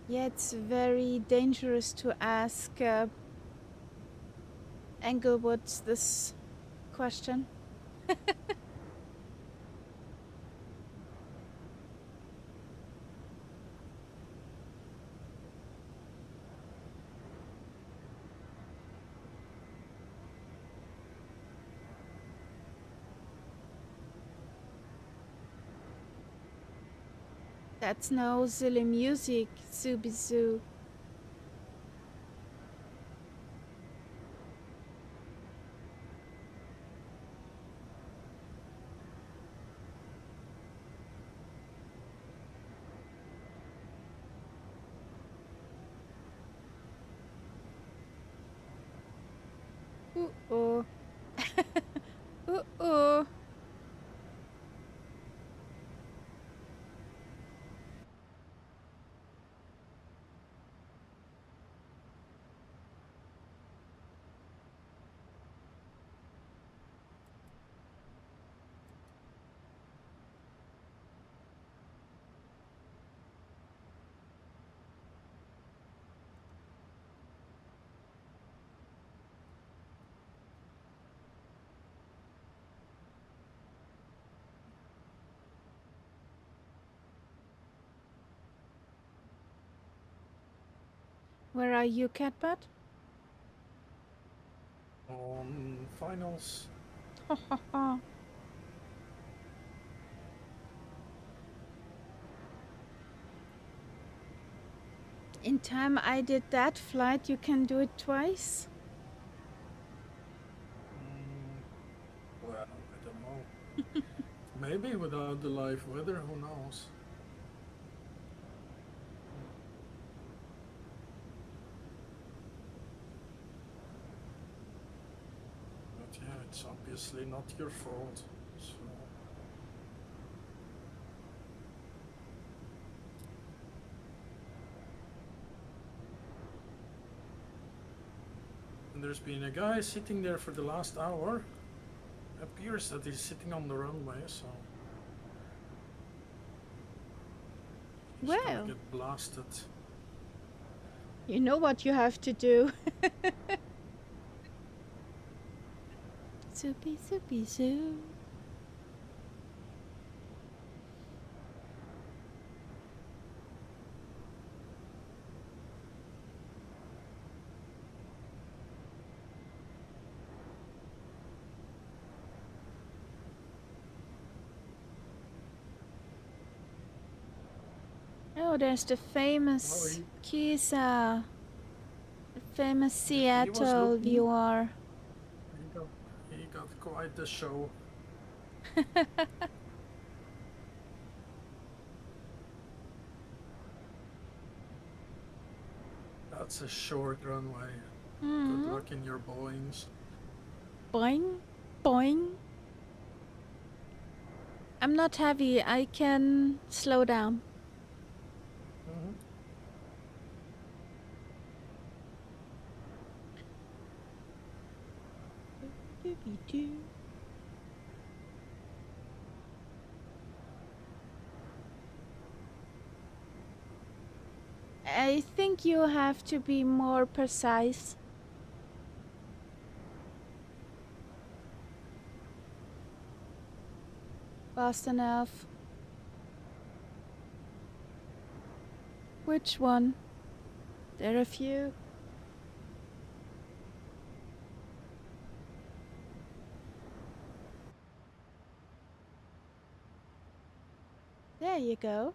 Yeah, it's very dangerous to ask Engelwood's this question. That's no silly music, Zubizu. Uh-oh. Uh-oh. Where are you, Catbot? On finals. In time I did that flight, you can do it twice? Well, I don't know. Maybe without the live weather, who knows? But yeah, it's obviously not your fault. So. And there's been a guy sitting there for the last hour. Appears that he's sitting on the runway, so. He's gonna get blasted. You know what you have to do. Soupy, soupy, soup. Oh, there's the famous KASE, the famous Seattle viewer. He got quite the show. That's a short runway. Good luck in your Boeings. Boing, boing. I'm not heavy, I can slow down. I think you have to be more precise. Fast enough. Which one? There are a few. There you go.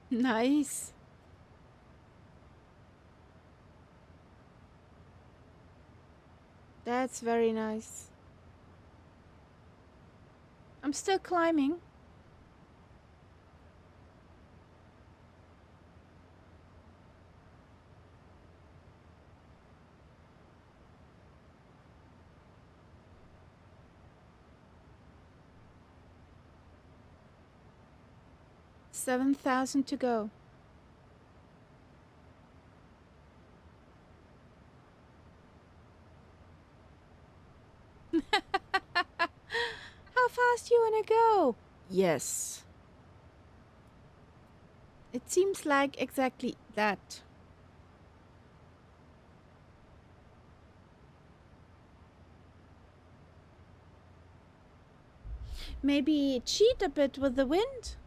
Nice. That's very nice. I'm still climbing. $7,000 to go. How fast you wanna go? Yes. It seems like exactly that. Maybe cheat a bit with the wind?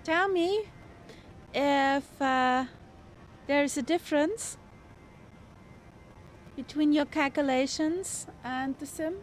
Tell me if there's a difference between your calculations and the sim.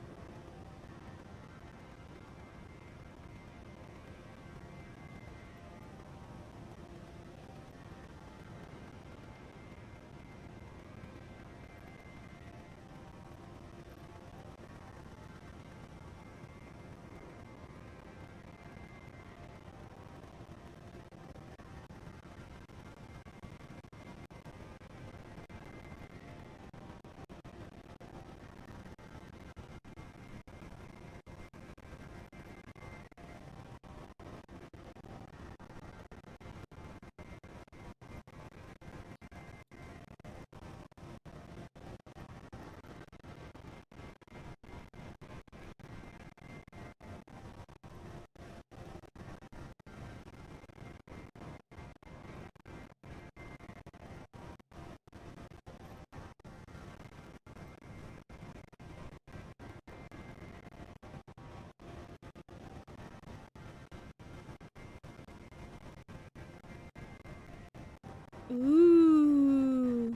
Ooh.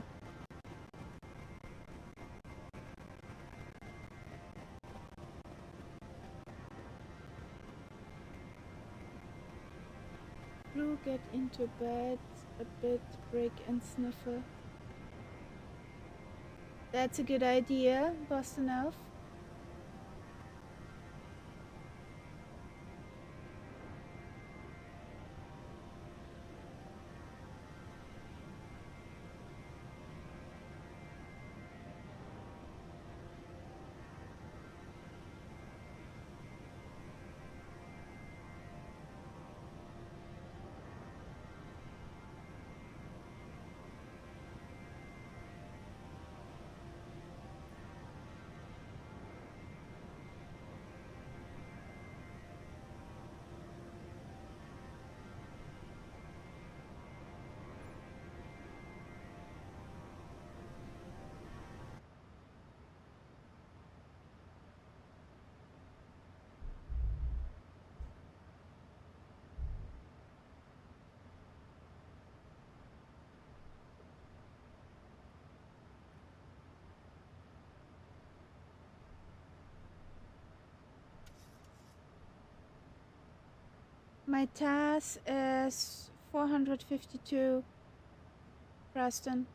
Blue, get into bed a bit, break and sniffer. That's a good idea, Boston Elf. My task is 452, Preston.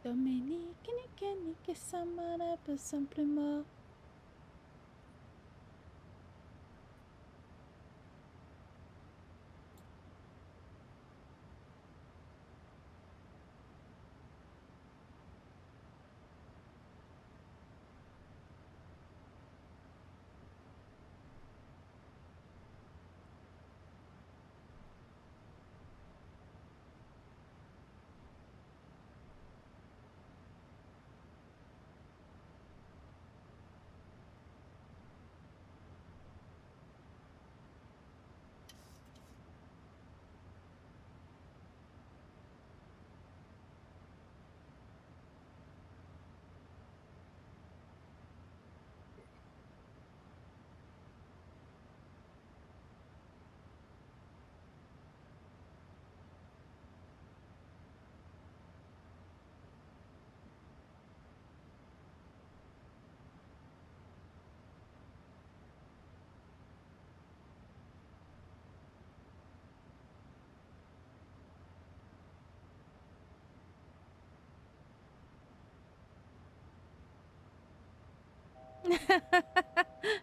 Dominique, que ça m'arrête simplement.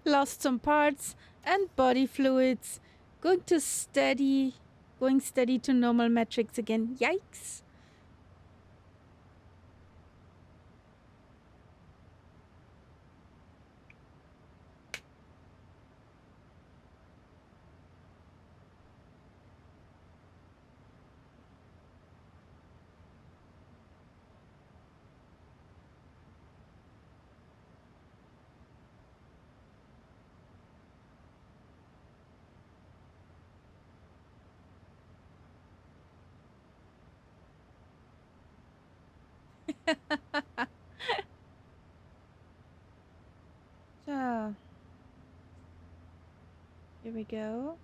Lost some parts and body fluids. Going steady to normal metrics again. Yikes. So, here we go.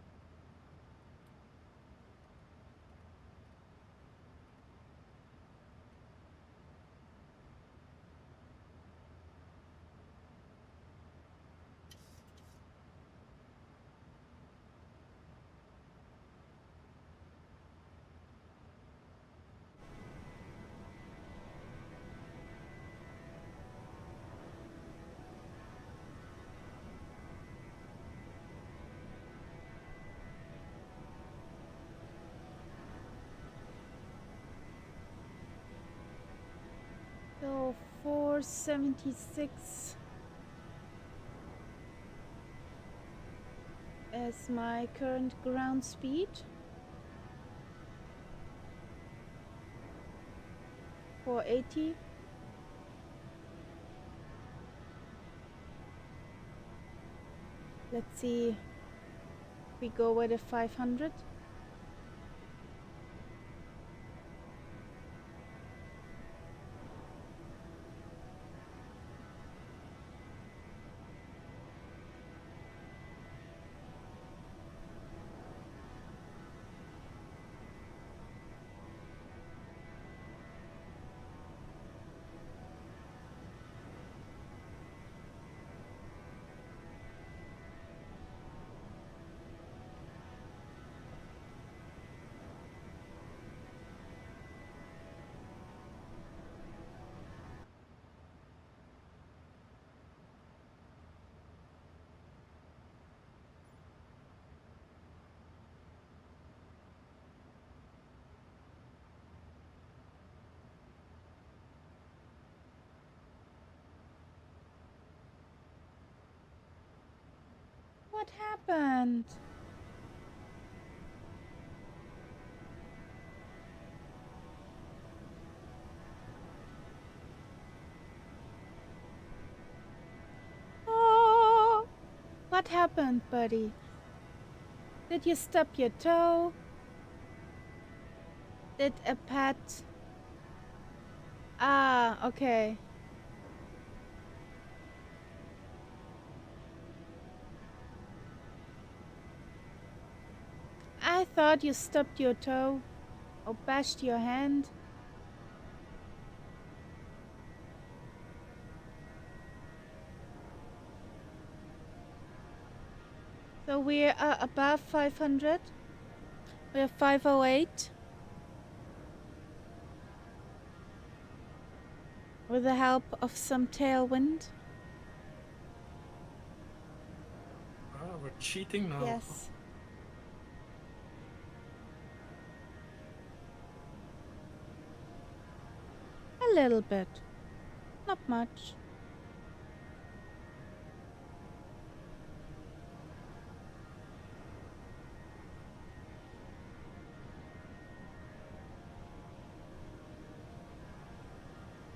So 476 is my current ground speed. 480. Let's see if we go with a 500. What happened? Oh, what happened, buddy? Did you stub your toe? Did a pet? Ah, okay. I thought you stubbed your toe or bashed your hand. So we're above 500. We're 508. With the help of some tailwind. Ah, we're cheating now. Yes. A little bit. Not much.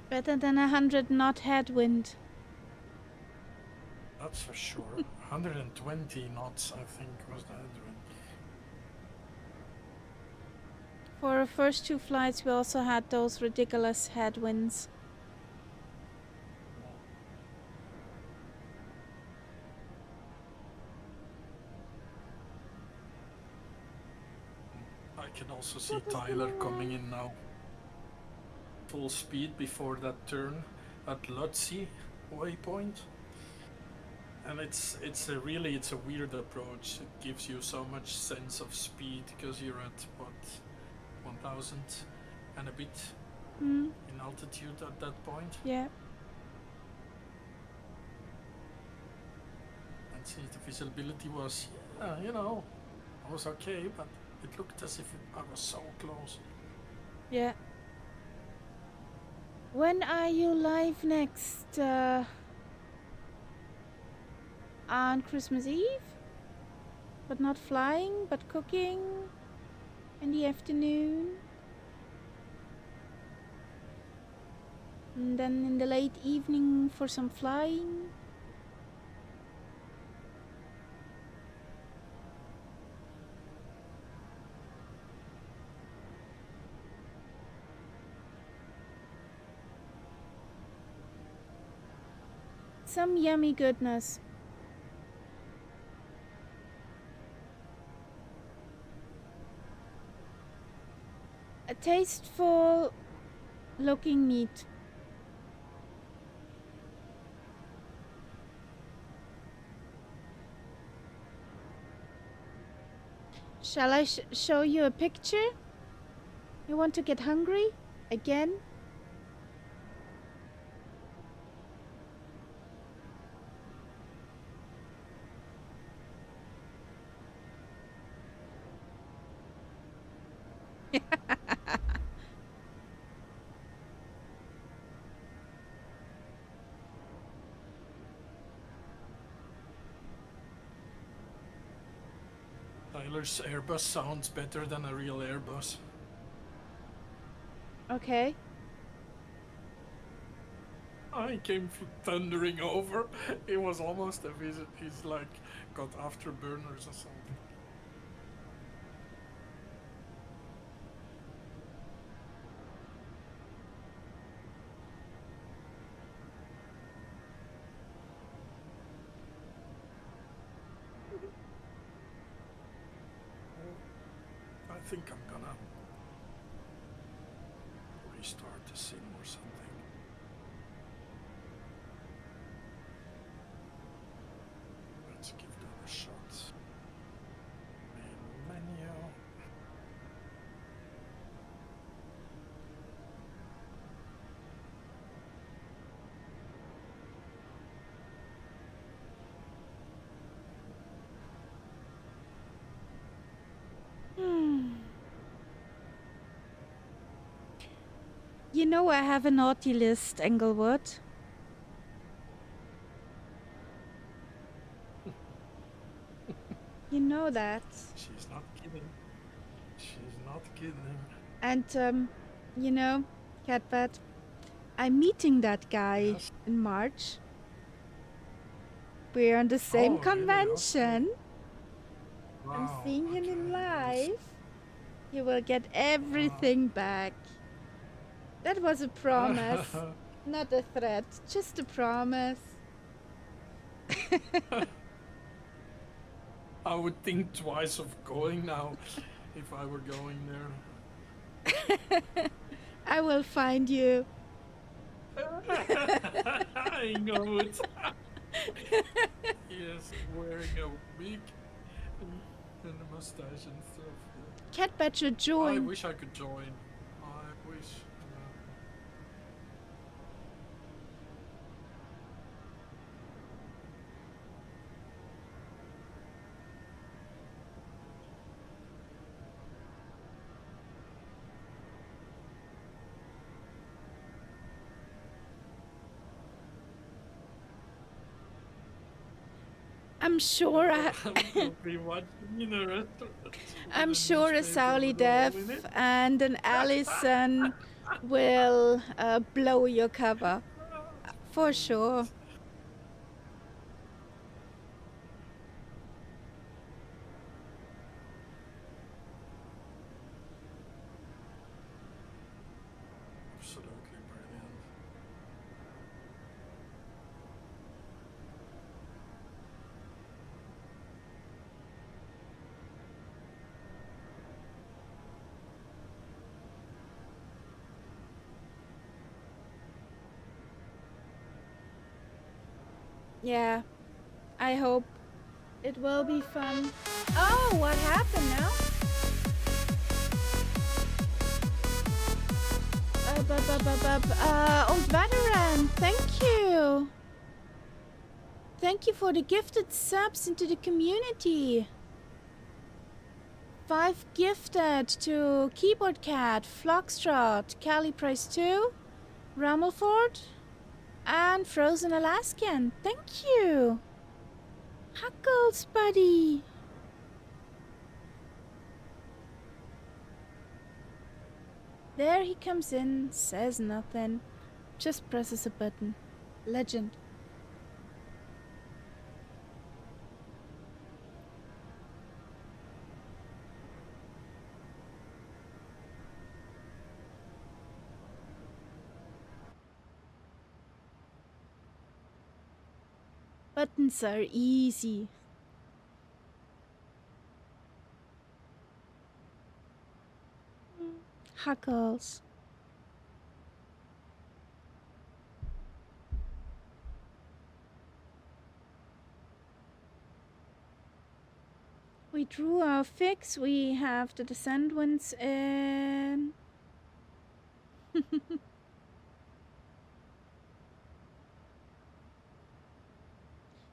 Better than 100 knot headwind. That's for sure. 120 knots, I think, was the headwind. For our first two flights, we also had those ridiculous headwinds. I can also see Tyler coming in now. Full speed before that turn at Lutzy waypoint. And it's a weird approach. It gives you so much sense of speed because you're at what, 1000 and a bit in altitude at that point. Yeah. see, the visibility was, I was okay, but it looked as if I was so close. Yeah. When are you live next? On Christmas Eve? But not flying, but cooking in the afternoon. And then in the late evening for some flying. Some yummy goodness. A tasteful looking meat. Shall I show you a picture? You want to get hungry again? Tyler's Airbus sounds better than a real Airbus. Okay. I came thundering over. It was almost as if he's like got afterburners or something. I think I'm gonna restart the sim or something. Let's give that a shot. Main menu. You know I have a naughty list, Englewood. You know that. She's not kidding. She's not kidding. And, you know, Catbat, I'm meeting that guy in March. We're on the same convention. Really? Okay. I'm Wow, seeing him in okay. live. You will get everything back. That was a promise, not a threat, just a promise. I would think twice of going now if I were going there. I will find you. I know it. Yes, wearing a wig and a mustache and stuff. Catbat should join. I wish I could join. I wish. I'm sure We'll be watching in a restaurant. I'm sure a Sauli Dev and an Allison will blow your cover. For sure. Absolutely brilliant. Yeah, I hope it will be fun. Oh, what happened now? Old veteran, thank you. Thank you for the gifted subs into the community. 5 gifted to Keyboard Cat, Flockstrot, Cali Price 2, Rammelford, and Frozen Alaskan. Thank you. Huckles, buddy. There he comes in, says nothing, just presses a button. Legend. Buttons are easy. Huckles. We drew our fix. We have the descent winds in.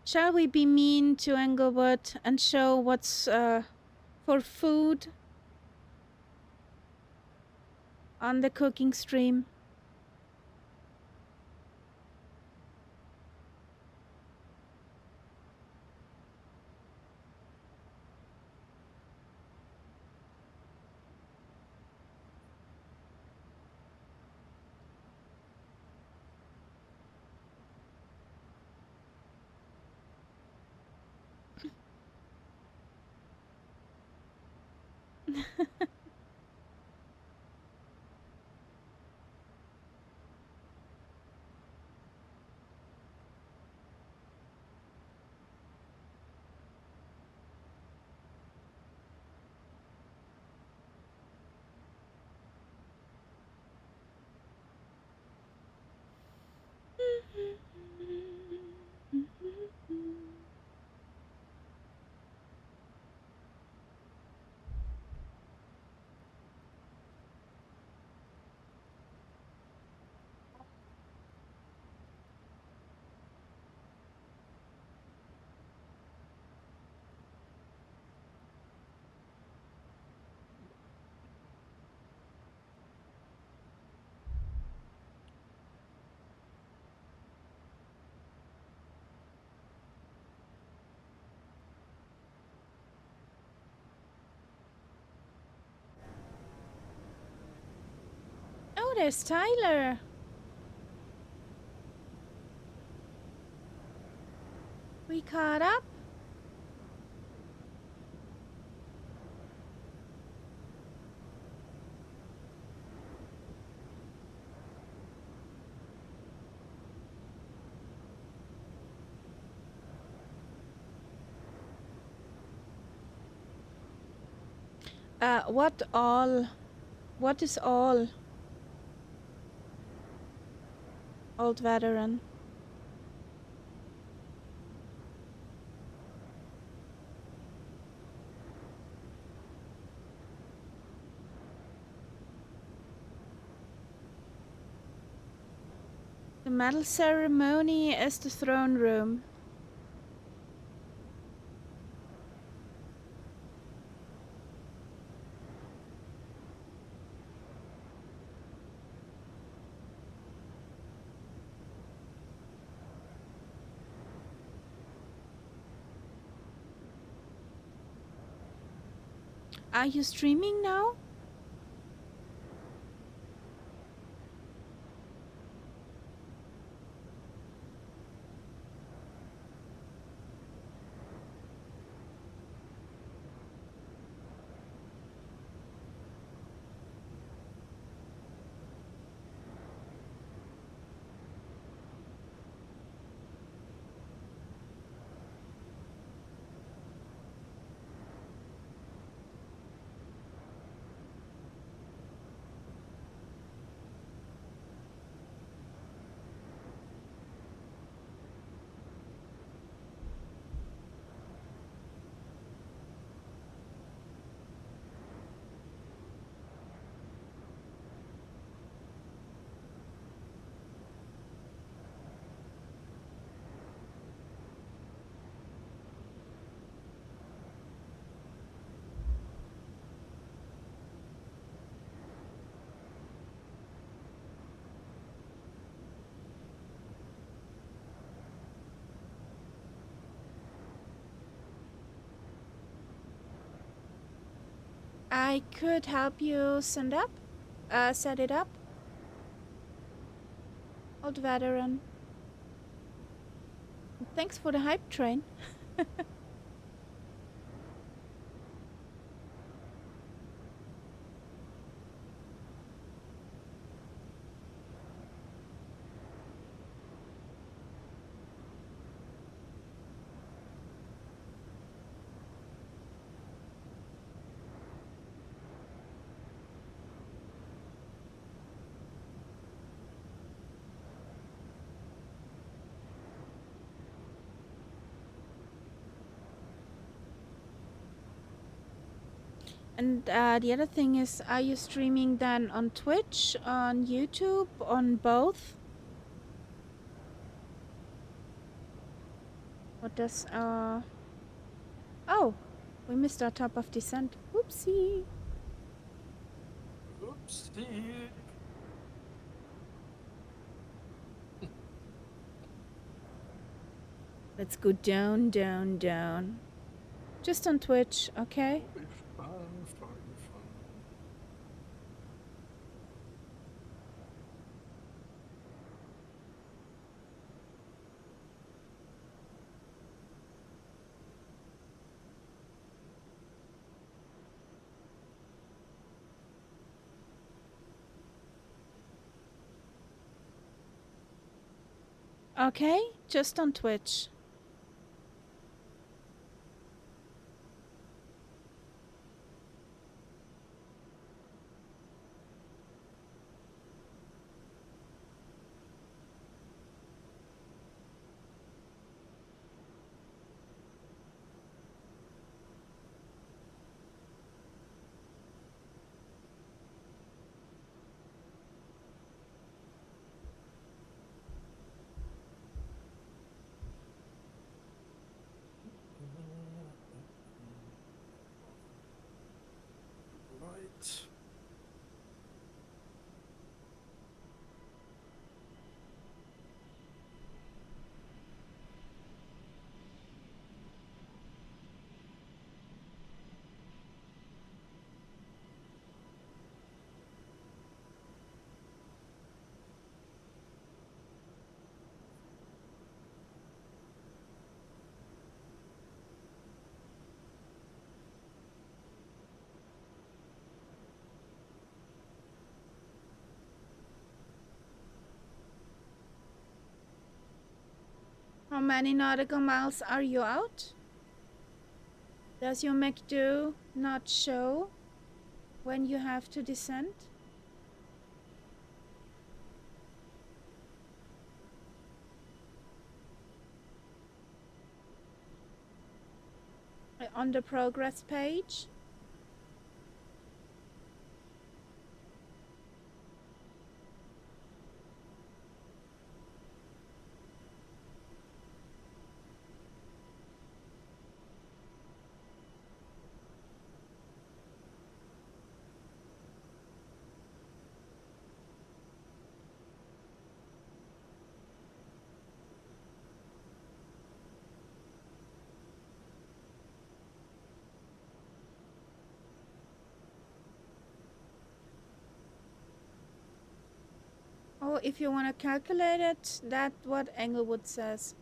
Shall we be mean to Englewood and show what's for food on the cooking stream? Oh, there's Tyler. We caught up. What all? What is all? Old veteran. The medal ceremony is the throne room. Are you streaming now? I could help you set it up. Old veteran. Thanks for the hype train. And the other thing is, are you streaming then on Twitch, on YouTube, on both? What does Oh, we missed our top of descent. Whoopsie. Oopsie. Let's go down, down, down. Just on Twitch, okay? Fun. Okay, just on Twitch. Right. How many nautical miles are you out? Does your McDo not show when you have to descend? On the progress page? Oh, if you want to calculate it, that's what Englewood says.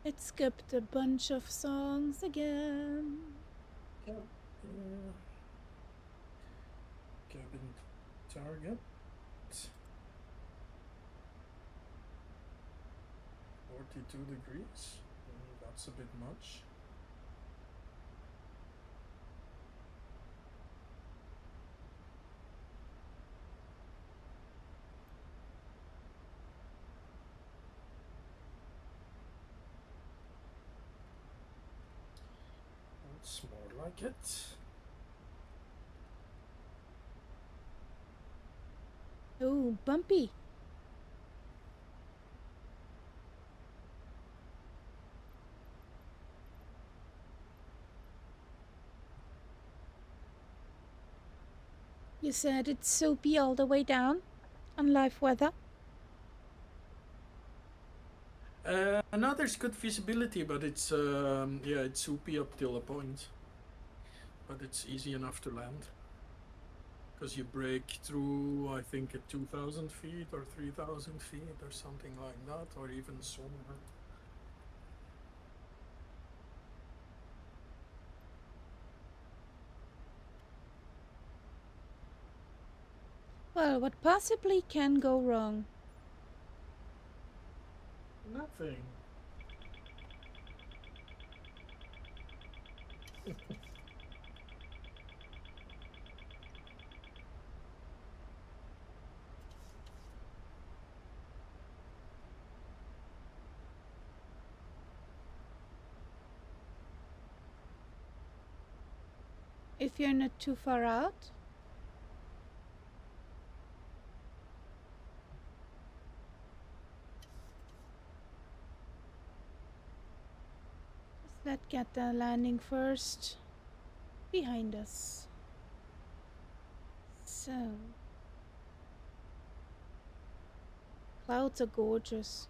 It skipped a bunch of songs again. Yep. Cabin target. 42 degrees. That's a bit much. That's more like it. Oh, bumpy. You said it's soapy all the way down on live weather? Now there's good visibility, but it's yeah, it's soupy up till a point. But it's easy enough to land. Because you break through, I think, at 2,000 feet or 3,000 feet or something like that, or even sooner. Well, what possibly can go wrong? Nothing. If you're not too far out? Let's get the landing first behind us. So, clouds are gorgeous.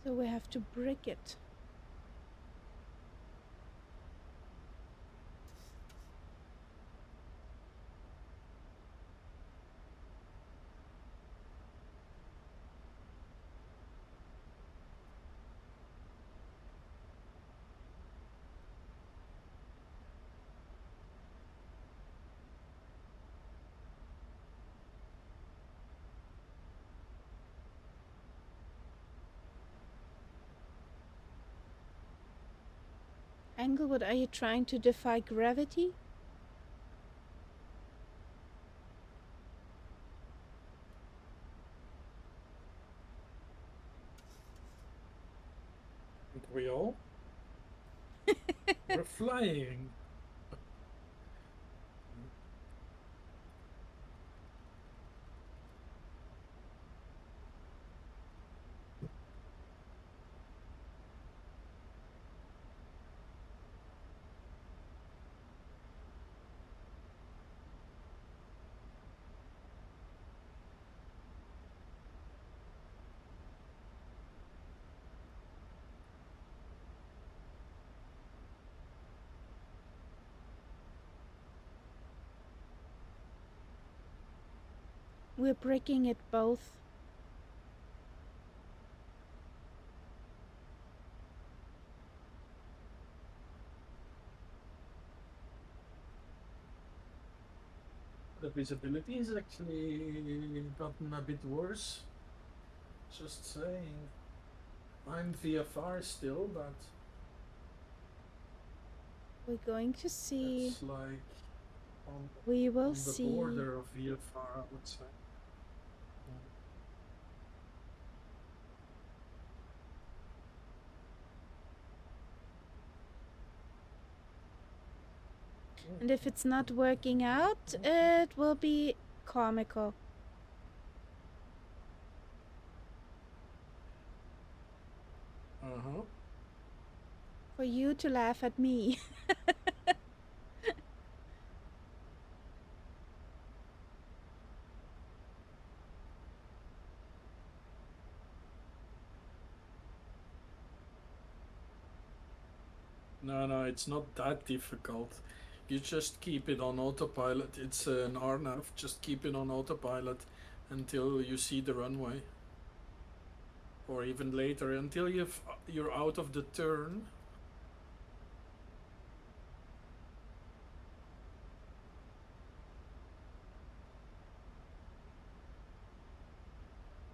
So we have to brick it. Englewood, are you trying to defy gravity? Aren't we all? We're flying. We're breaking it both. The visibility is actually gotten a bit worse. Just saying. I'm VFR still, but We're going to see. it's like on, We will on the see. border of VFR, I would say. And if it's not working out, it will be comical. Uh-huh. For you to laugh at me. No, it's not that difficult. You just keep it on autopilot. It's an RNAV. Just keep it on autopilot until you see the runway. Or even later, until you're out of the turn.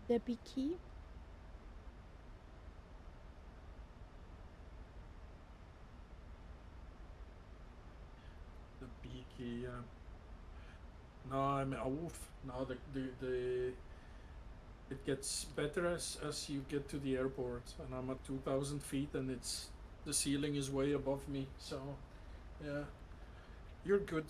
The B key. The B key, yeah. No, I'm off. No, the it gets better as you get to the airport, and I'm at 2,000 feet, and the ceiling is way above me. So, yeah, you're good.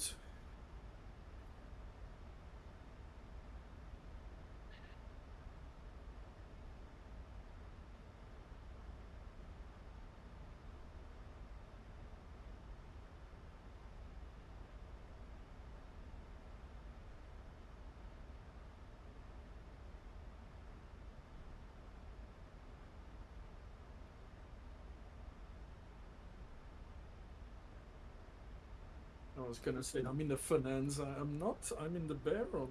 I was gonna say I'm in the finance. I'm not. I'm in the barrel.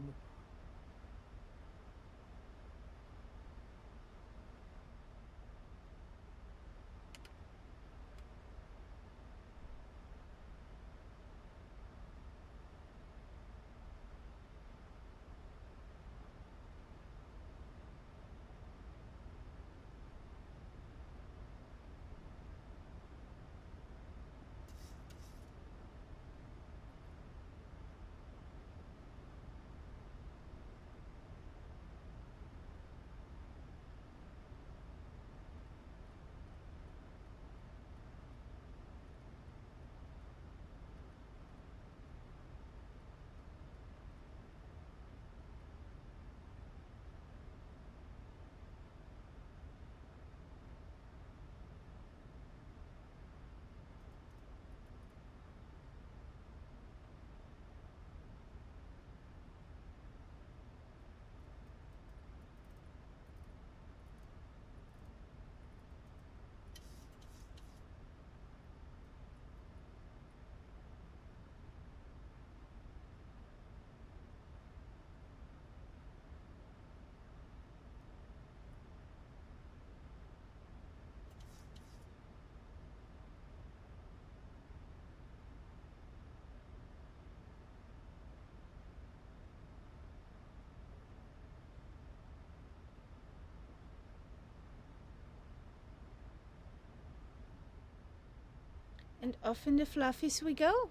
And off in the fluffies we go.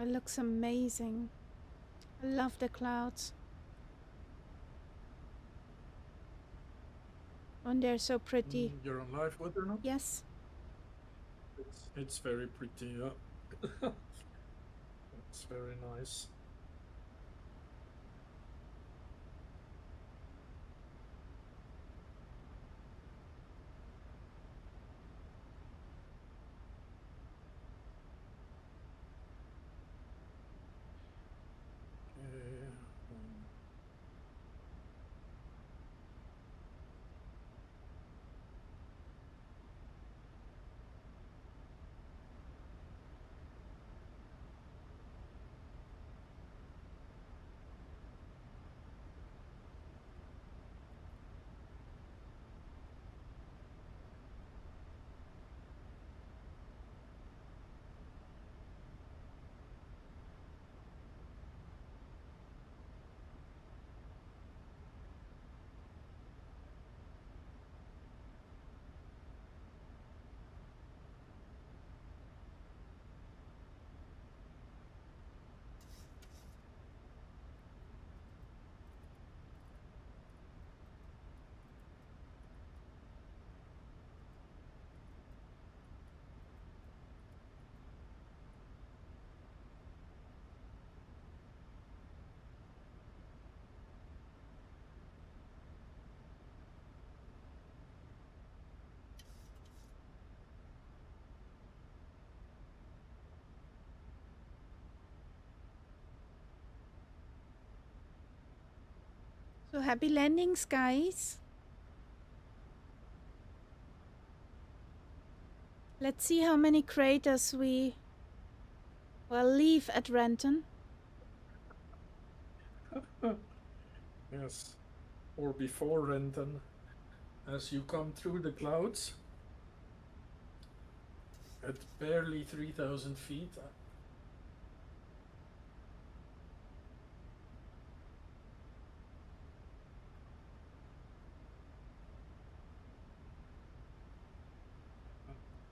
It looks amazing. I love the clouds. And they're so pretty. You're on live weather now? Yes. It's very pretty, yeah. It's very nice. happy landings, guys. Let's see how many craters we will leave at Renton. Yes, or before Renton, as you come through the clouds at barely 3,000 feet.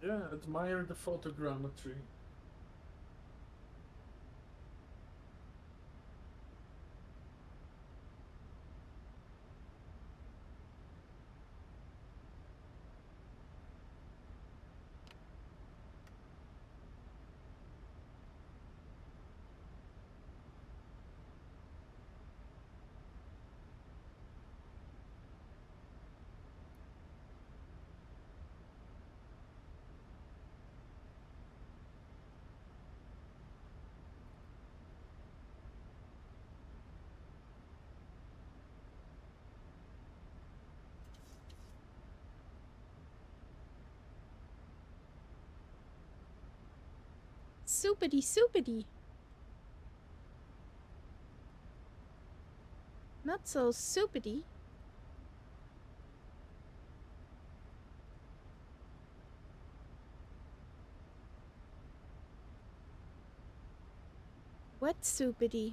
Yeah, admire the photogrammetry. Soupity, soupity. Not so soupity. What soupity?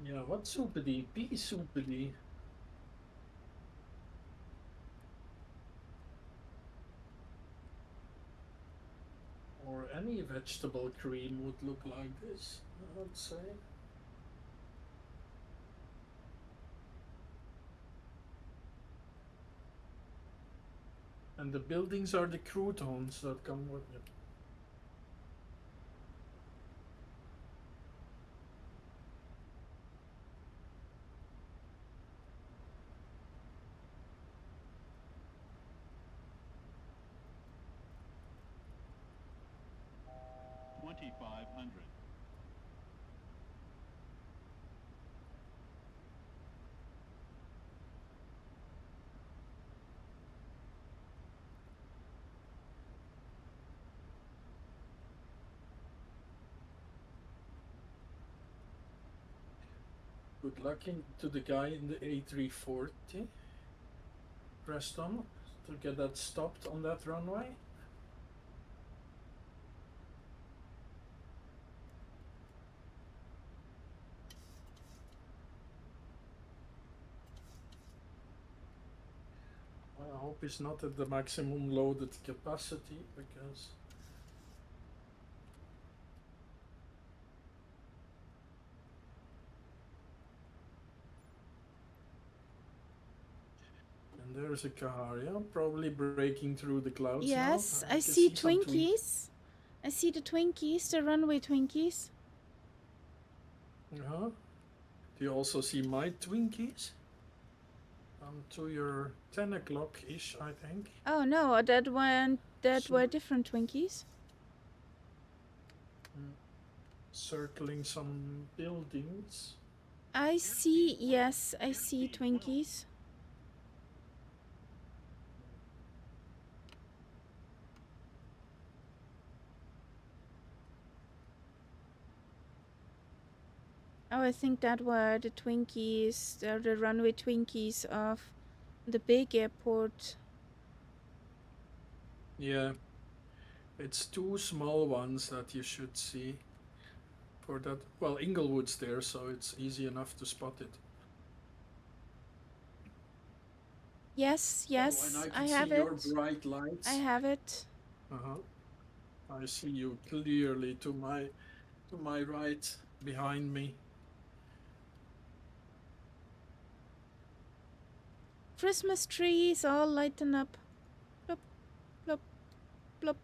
Yeah, what soupity? Pea soupity. Or any vegetable cream would look like this, I would say. And the buildings are the croutons that come with it. $2,500. Good luck to the guy in the A340. Preston, to get that stopped on that runway. I hope it's not at the maximum loaded capacity, because and there's a car, yeah, probably breaking through the clouds. Yes, now. I see Twinkies. I see the Twinkies, the runway Twinkies. Uh-huh. Do you also see my Twinkies? To your 10 o'clock-ish, I think. Oh no, that were different Twinkies. Circling some buildings. I see, yes, I see Twinkies. Oh, I think that were the Twinkies, the runway Twinkies of the big airport. Yeah, it's two small ones that you should see. For that, well, Inglewood's there, so it's easy enough to spot it. Yes, yes, and I see have your it. bright lights. I have it. I see you clearly to my right, behind me. Christmas trees all lighten up. Plop, plop, plop.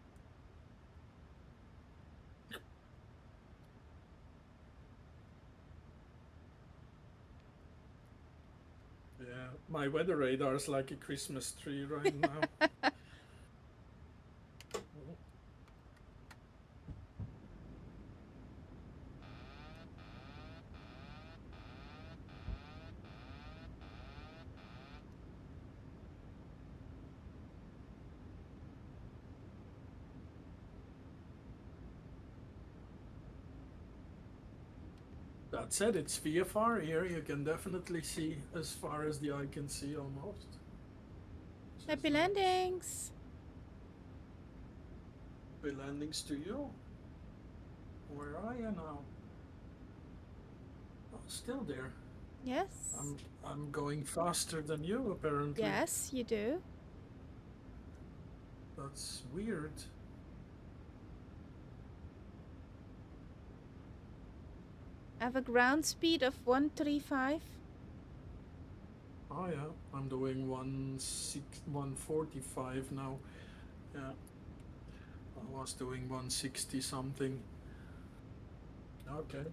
Yeah, my weather radar is like a Christmas tree right now. That said, it's VFR here. You can definitely see as far as the eye can see almost. Happy landings. Happy landings to you. Where are you now? Oh, still there. Yes. I'm going faster than you apparently. Yes, you do. That's weird. I have a ground speed of 135. Oh yeah, I'm doing 145 now. Yeah, I was doing 160 something. Okay,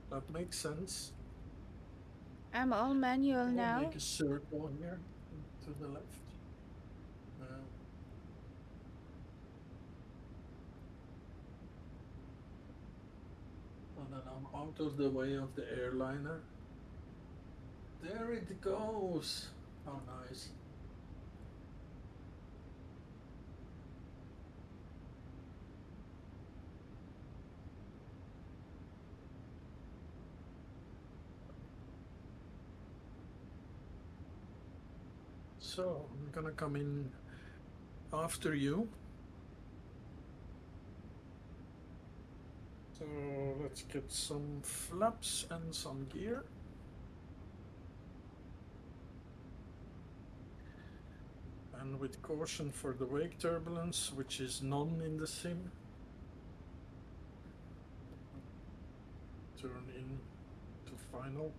that makes sense. I'm all manual now. Make a circle here to the left. And then I'm out of the way of the airliner. There it goes. How nice. So I'm gonna come in after you. So let's get some flaps and some gear. And with caution for the wake turbulence, which is none in the sim. Turn in to final.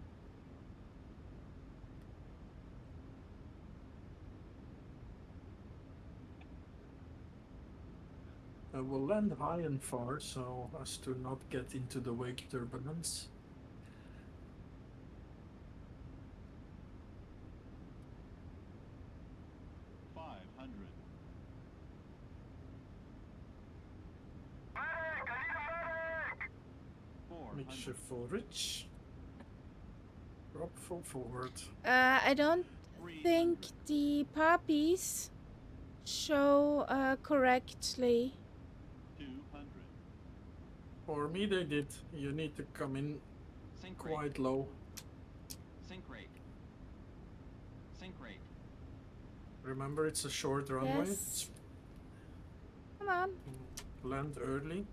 I will land high and far so as to not get into the wake turbulence. Mixture full rich. Drop full forward. I don't think the puppies show correctly. 200. For me they did. You need to come in quite low. Sink rate. Sink rate. Remember, it's a short runway. Yes. Come on. Land early.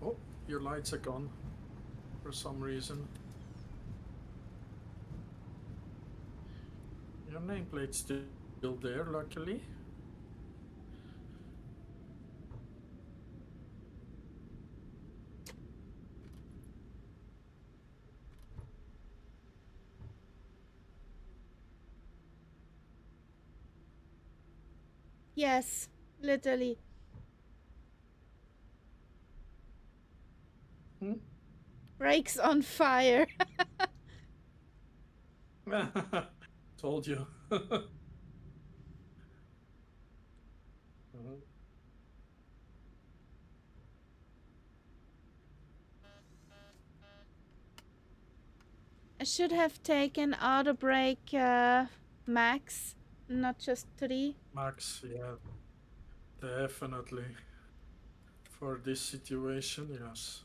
Oh, your lights are gone for some reason. Your nameplate's still there, luckily. Yes, literally. Brakes on fire. Told you. I should have taken auto brake max, not just 3. Max, yeah, definitely. For this situation, yes.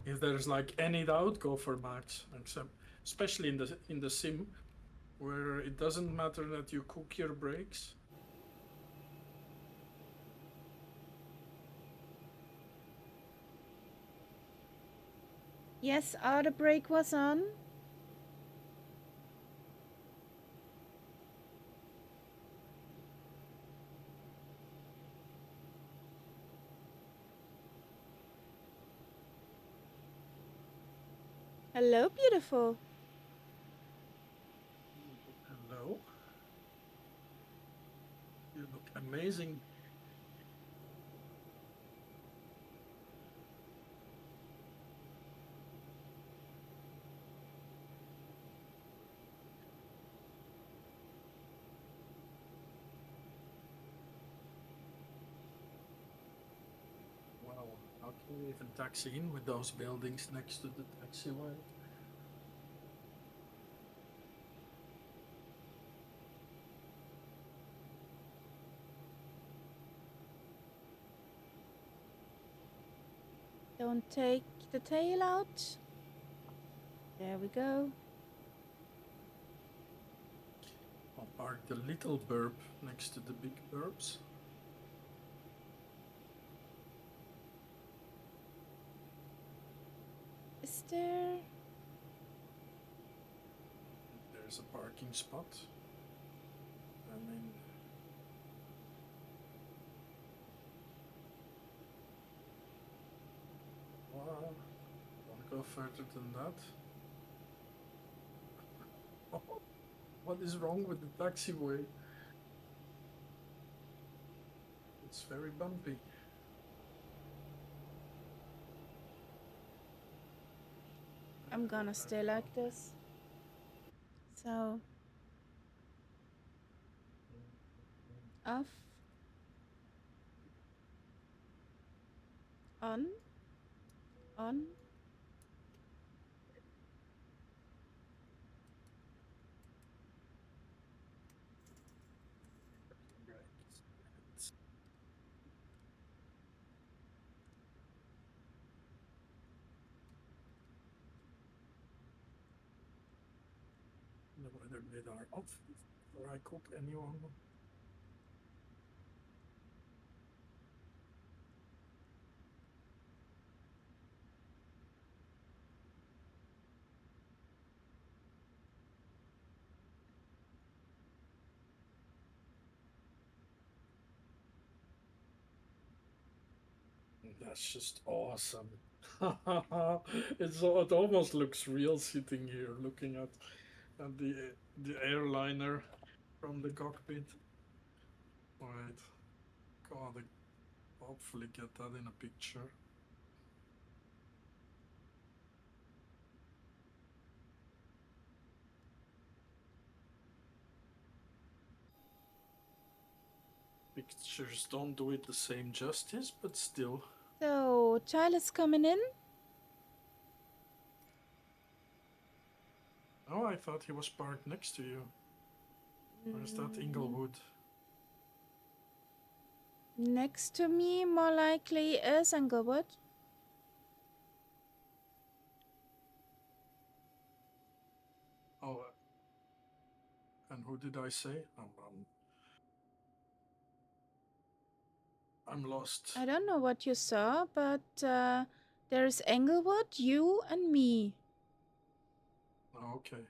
If there's like any doubt, go for max. Except, especially in the sim, where it doesn't matter that you cook your brakes. Yes, auto brake was on. Hello, beautiful. Hello. You look amazing. Wow, how can you even taxi in with those buildings next to the taxiway? Don't take the tail out. There we go. I'll park the little burp next to the big burps. Is there... There's a parking spot. I mean... Wanna go further than that? What is wrong with the taxiway? It's very bumpy. I'm gonna stay like this. So... Off. On. On. The weather radar off, or I cook anyone. That's just awesome. It almost looks real sitting here looking at the airliner from the cockpit. Right. God, hopefully get that in a picture. Pictures don't do it the same justice, but still. So, child is coming in. Oh, I thought he was parked next to you. Or is that Inglewood? Next to me, more likely, is Englewood. Oh, and who did I say? I'm lost. I don't know what you saw, but there's Englewood, you, and me. Oh, okay,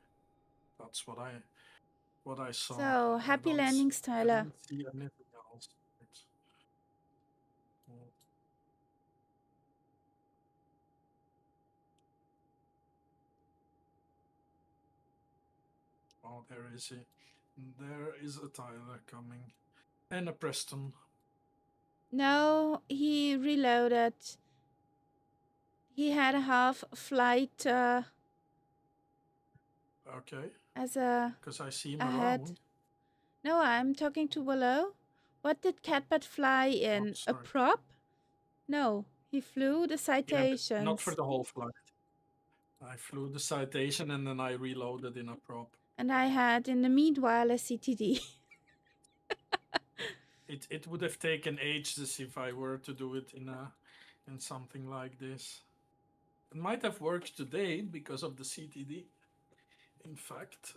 that's what I saw. So happy landings, Tyler. I didn't see anything else. Oh, there is he. There is a Tyler coming, and a Preston. No, he reloaded. He had a half flight. Okay. As a. Because I see him ahead. around. No, I'm talking to below. What did Catbird fly in? A prop? No, he flew the citations. Yeah, not for the whole flight. I flew the citation and then I reloaded in a prop. And I had in the meanwhile a CTD. It would have taken ages if I were to do it in something like this. It might have worked today because of the CTD. In fact.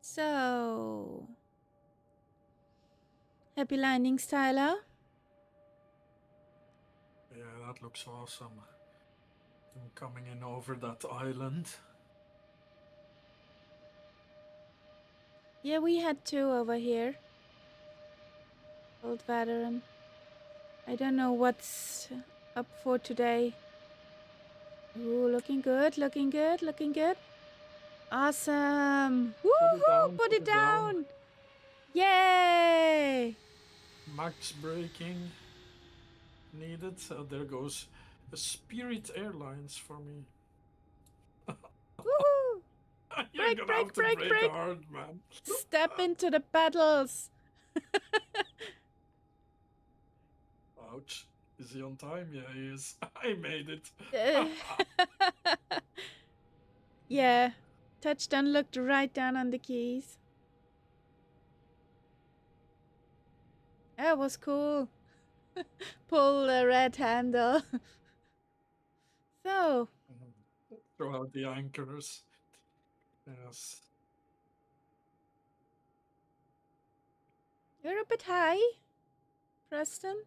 So, happy landings, Tyler. Yeah, that looks awesome. I'm coming in over that island. Yeah, we had two over here. Old veteran. I don't know what's up for today. Ooh, looking good, looking good, looking good. Awesome. Woohoo! Put it down. Yay! Max braking needed. There goes a Spirit Airlines for me. Woohoo! You're gonna have to brake hard, man. Step into the pedals. Ouch. Is he on time? Yeah, he is. I made it. Yeah. Touchdown looked right down on the keys. That was cool. Pull the red handle. So. Throw out the anchors. Yes. You're a bit high, Preston.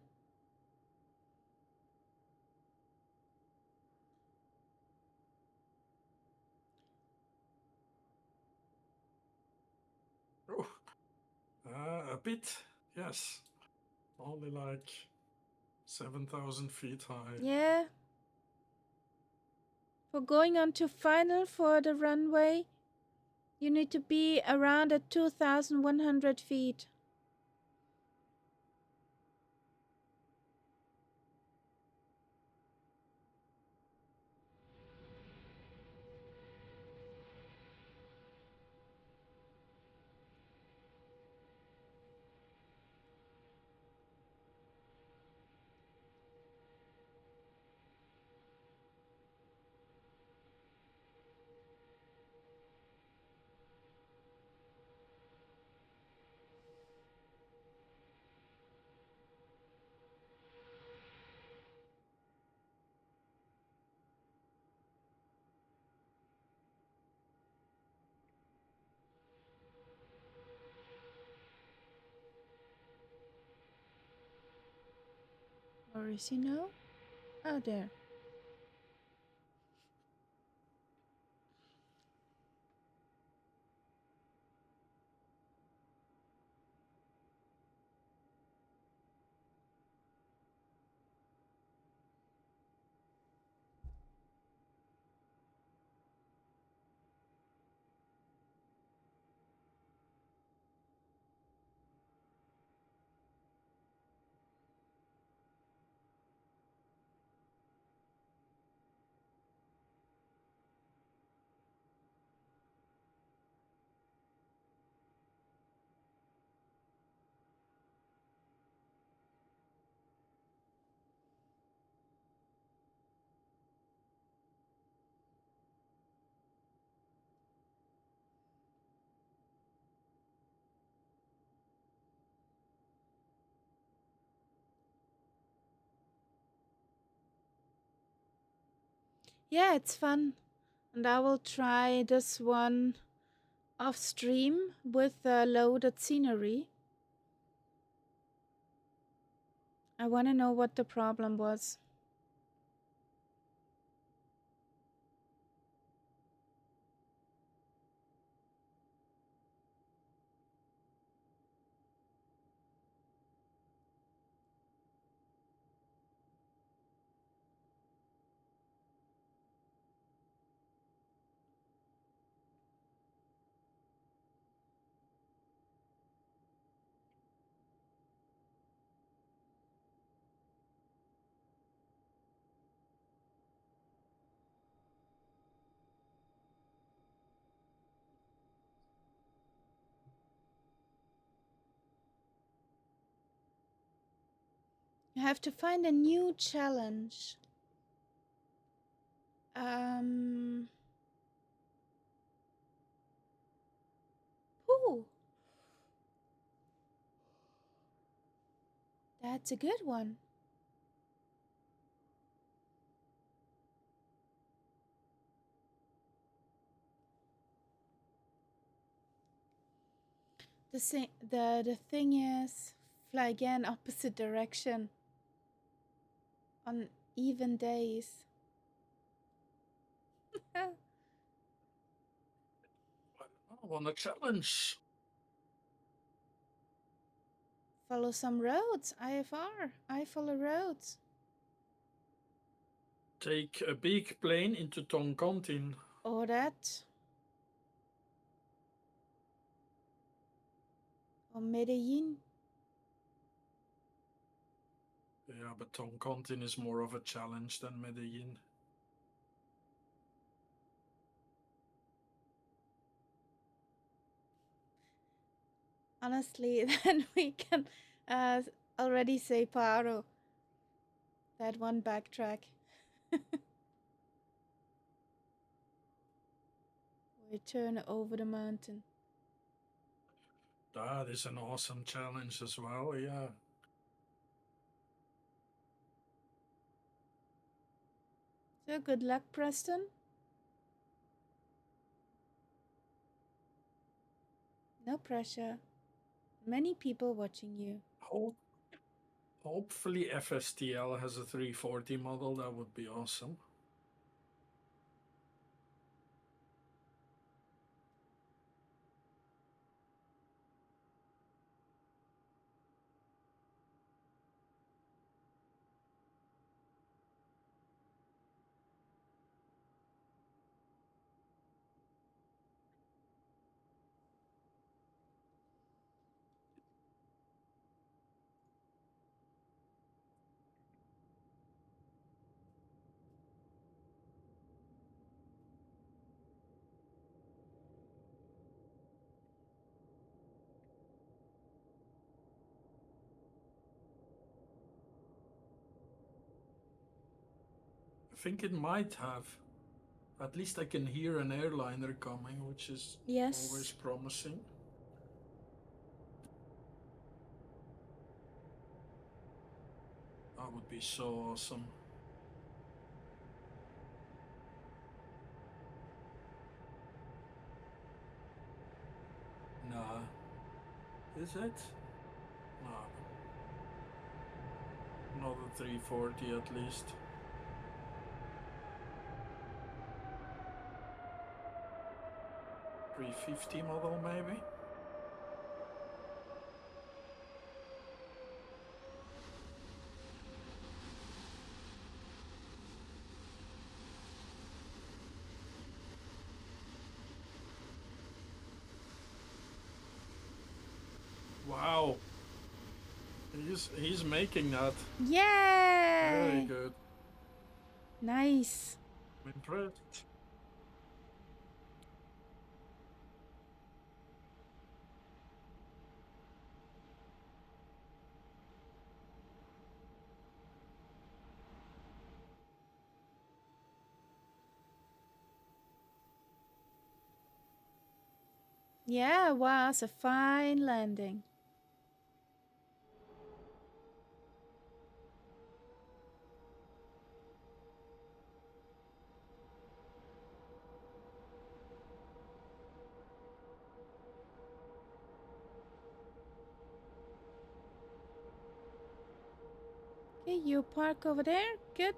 Oh, a bit, yes. Only like 7,000 feet high. Yeah. For going on to final for the runway, you need to be around at 2,100 feet. Where is he now? Oh, there. Yeah, it's fun. And I will try this one off stream with loaded scenery. I want to know what the problem was. You have to find a new challenge. Ooh. That's a good one. The thing is, fly again opposite direction on even days. I want a challenge. Follow some roads, IFR. I follow roads. Take a big plane into Toncontin. Or that. Or Medellin. Yeah, but Toncontin is more of a challenge than Medellin. Honestly, then we can already say Paro. That one backtrack. We turn over the mountain. That is an awesome challenge as well, yeah. So good luck, Preston. No pressure. Many people watching you. Hopefully FSTL has a 340 model. That would be awesome. I think it might have. At least I can hear an airliner coming, which is always promising. That would be so awesome. Nah. Is it? Nah. Not a 340 at least. $350 model maybe? Wow. He's making that. Yay! Very good. Nice. I'm impressed. Yeah, it was a fine landing. Okay, you park over there. Good.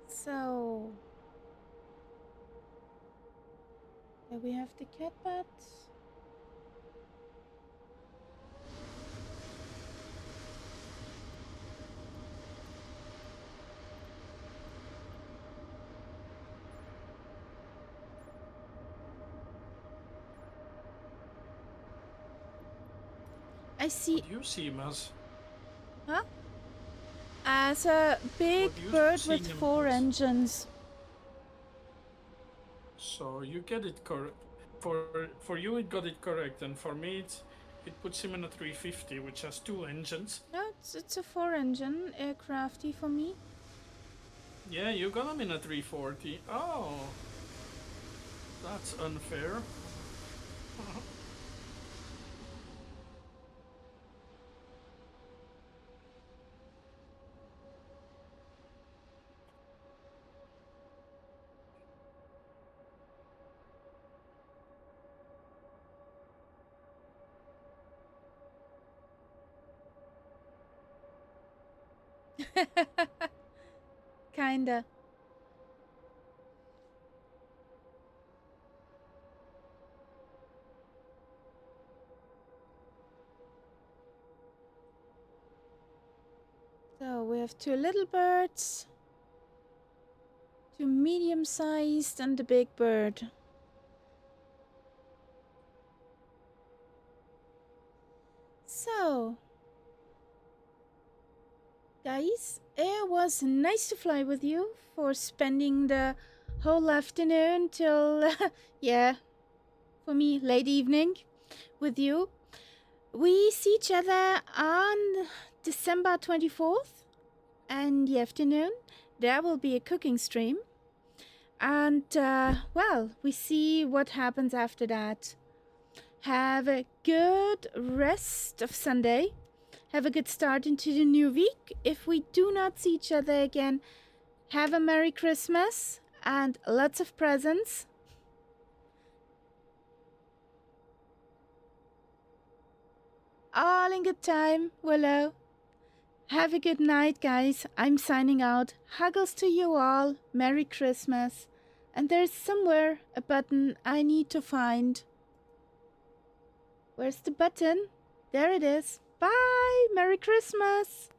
So, here we have the catbird. I see. What do you see him as? Huh? As a big bird with 4 engines. So you get it correct. For you it got it correct, and for me it puts him in a 350, which has 2 engines. No, it's a 4-engine aircrafty for me. Yeah, you got him in a 340. Oh, that's unfair. Kinda. So we have 2 little birds, 2 medium-sized, and a big bird. So, guys, it was nice to fly with you for spending the whole afternoon till, yeah, for me, late evening with you. We see each other on December 24th in the afternoon. There will be a cooking stream. And, well, we see what happens after that. Have a good rest of Sunday. Have a good start into the new week. If we do not see each other again, Have a Merry Christmas and lots of presents. All in good time, Willow. Have a good night, guys. I'm signing out. Huggles to you all. Merry Christmas. And there's somewhere a button I need to find. Where's the button? There it is. Bye. Merry Christmas.